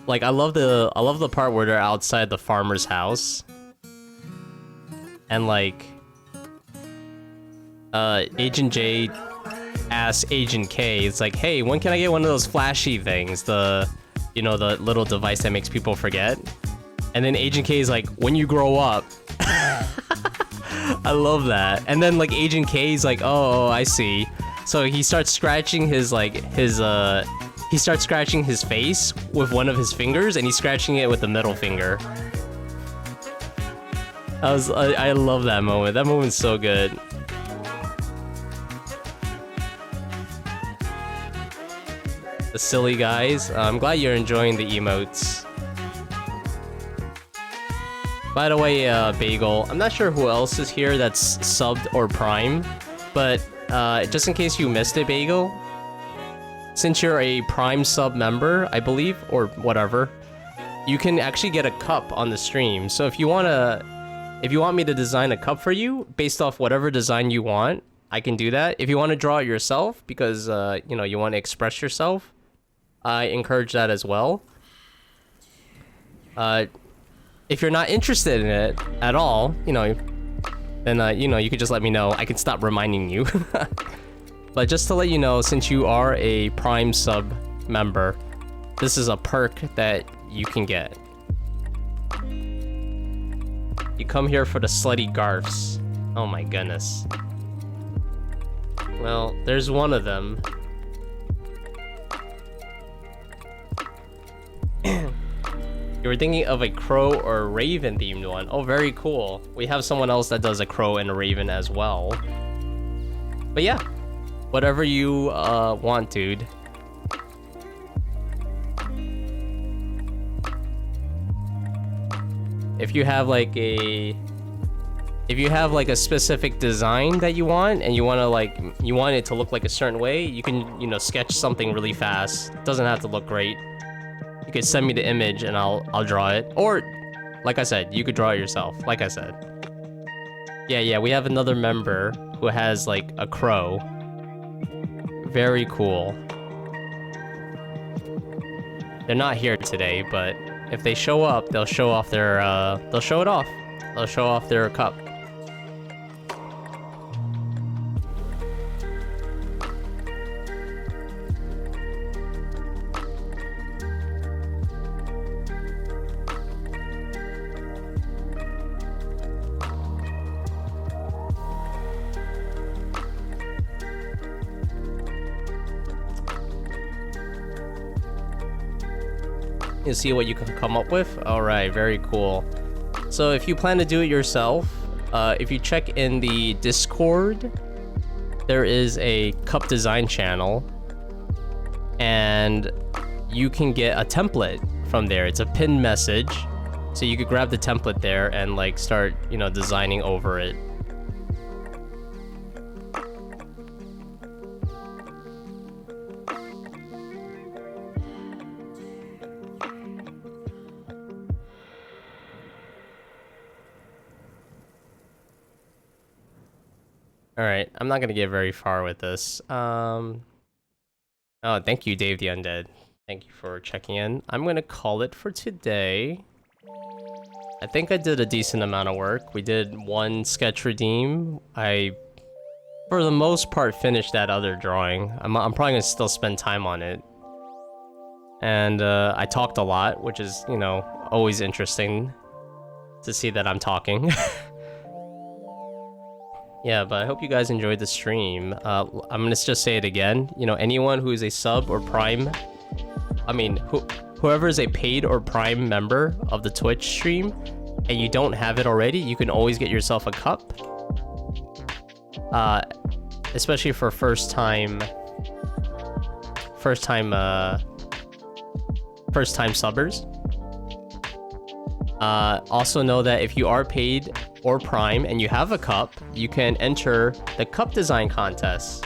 Like I love the part where they're outside the farmer's house. And like Agent J asks Agent K, it's like, hey, when can I get one of those flashy things? The little device that makes people forget. And then Agent K is like, when you grow up. I love that. And then like Agent K is like, oh, I see. So he starts scratching his face with one of his fingers, and he's scratching it with the middle finger. I love that moment. That moment's so good. The silly guys. I'm glad you're enjoying the emotes. By the way, Bagel, I'm not sure who else is here that's subbed or prime, but just in case you missed it, Bagel, since you're a prime sub member, I believe, or whatever, you can actually get a cup on the stream. So if you want me to design a cup for you based off whatever design you want, I can do that. If you want to draw it yourself because you want to express yourself, I encourage that as well. If you're not interested in it at all, then you could just let me know. I can stop reminding you. But just to let you know, since you are a Prime sub member, this is a perk that you can get. You come here for the slutty garfs. Oh my goodness. Well, there's one of them. You were thinking of a crow or a raven themed one. Oh, very cool. We have someone else that does a crow and a raven as well. But yeah, whatever you want, dude. If you have like a specific design that you want and you want it to look like a certain way, you can, you know, sketch something really fast. It doesn't have to look great. You could send me the image and I'll draw it. Or, like I said, you could draw it yourself, like I said. Yeah, we have another member who has like a crow. Very cool. They're not here today, but if they show up, they'll show off their they'll show it off. They'll show off their cup. You see what you can come up with. All right, very cool. So if you plan to do it yourself, if you check in the Discord, there is a cup design channel and you can get a template from there. It's a pinned message, so you could grab the template there and like start, you know, designing over it. Alright, I'm not gonna get very far with this. Oh, thank you, Dave the Undead. Thank you for checking in. I'm gonna call it for today. I think I did a decent amount of work. We did one sketch redeem. I, for the most part, finished that other drawing. I'm probably gonna still spend time on it. And I talked a lot, which is, you know, always interesting to see that I'm talking. Yeah, but I hope you guys enjoyed the stream. I'm gonna just say it again. You know, anyone who is a sub or prime, I mean, whoever is a paid or prime member of the Twitch stream, and you don't have it already, you can always get yourself a cup. Especially for first time subbers. Also know that if you are paid or prime and you have a cup, you can enter the cup design contest.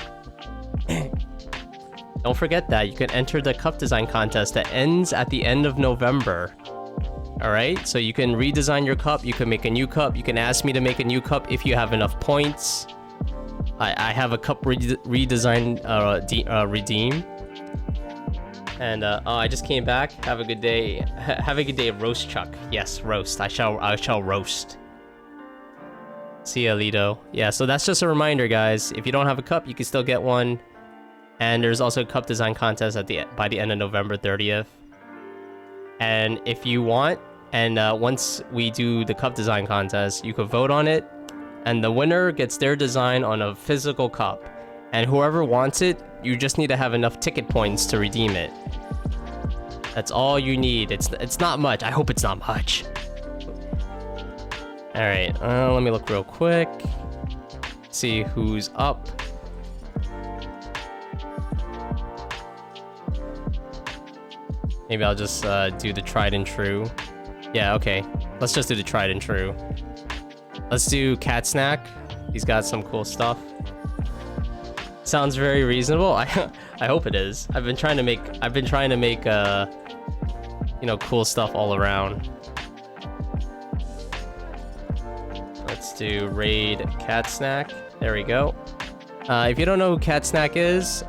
Don't forget that you can enter the cup design contest that ends at the end of November. All right, so you can redesign your cup, you can make a new cup, you can ask me to make a new cup if you have enough points. I have a cup redesign redeem. And oh, I just came back. Have a good day. Have a good day, roast Chuck. Yes, roast. I shall roast. See ya, Lido. Yeah, so that's just a reminder, guys. If you don't have a cup, you can still get one. And there's also a cup design contest by the end of November 30th. And if you want, and once we do the cup design contest, you could vote on it, and the winner gets their design on a physical cup. And whoever wants it, you just need to have enough ticket points to redeem it. That's all you need. It's not much. I hope it's not much. All right, let me look real quick. See who's up. Maybe I'll just do the tried and true. Yeah, okay. Let's just do the tried and true. Let's do Cat Snack. He's got some cool stuff. Sounds very reasonable. I hope it is. I've been trying to make you know, cool stuff all around. Let's do raid Cat Snack. There we go. If you don't know who Cat Snack is,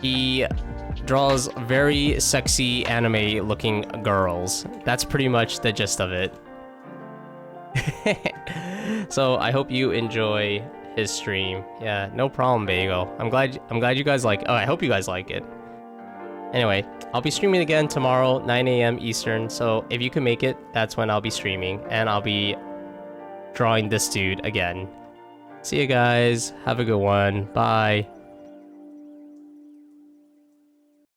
he draws very sexy anime looking girls. That's pretty much the gist of it. So I hope you enjoy his stream. Yeah, no problem, Bagel. I'm glad you guys like. Oh, I hope you guys like it. Anyway, I'll be streaming again tomorrow, 9 a.m. Eastern. So if you can make it, that's when I'll be streaming. And I'll be drawing this dude again. See you guys. Have a good one. Bye.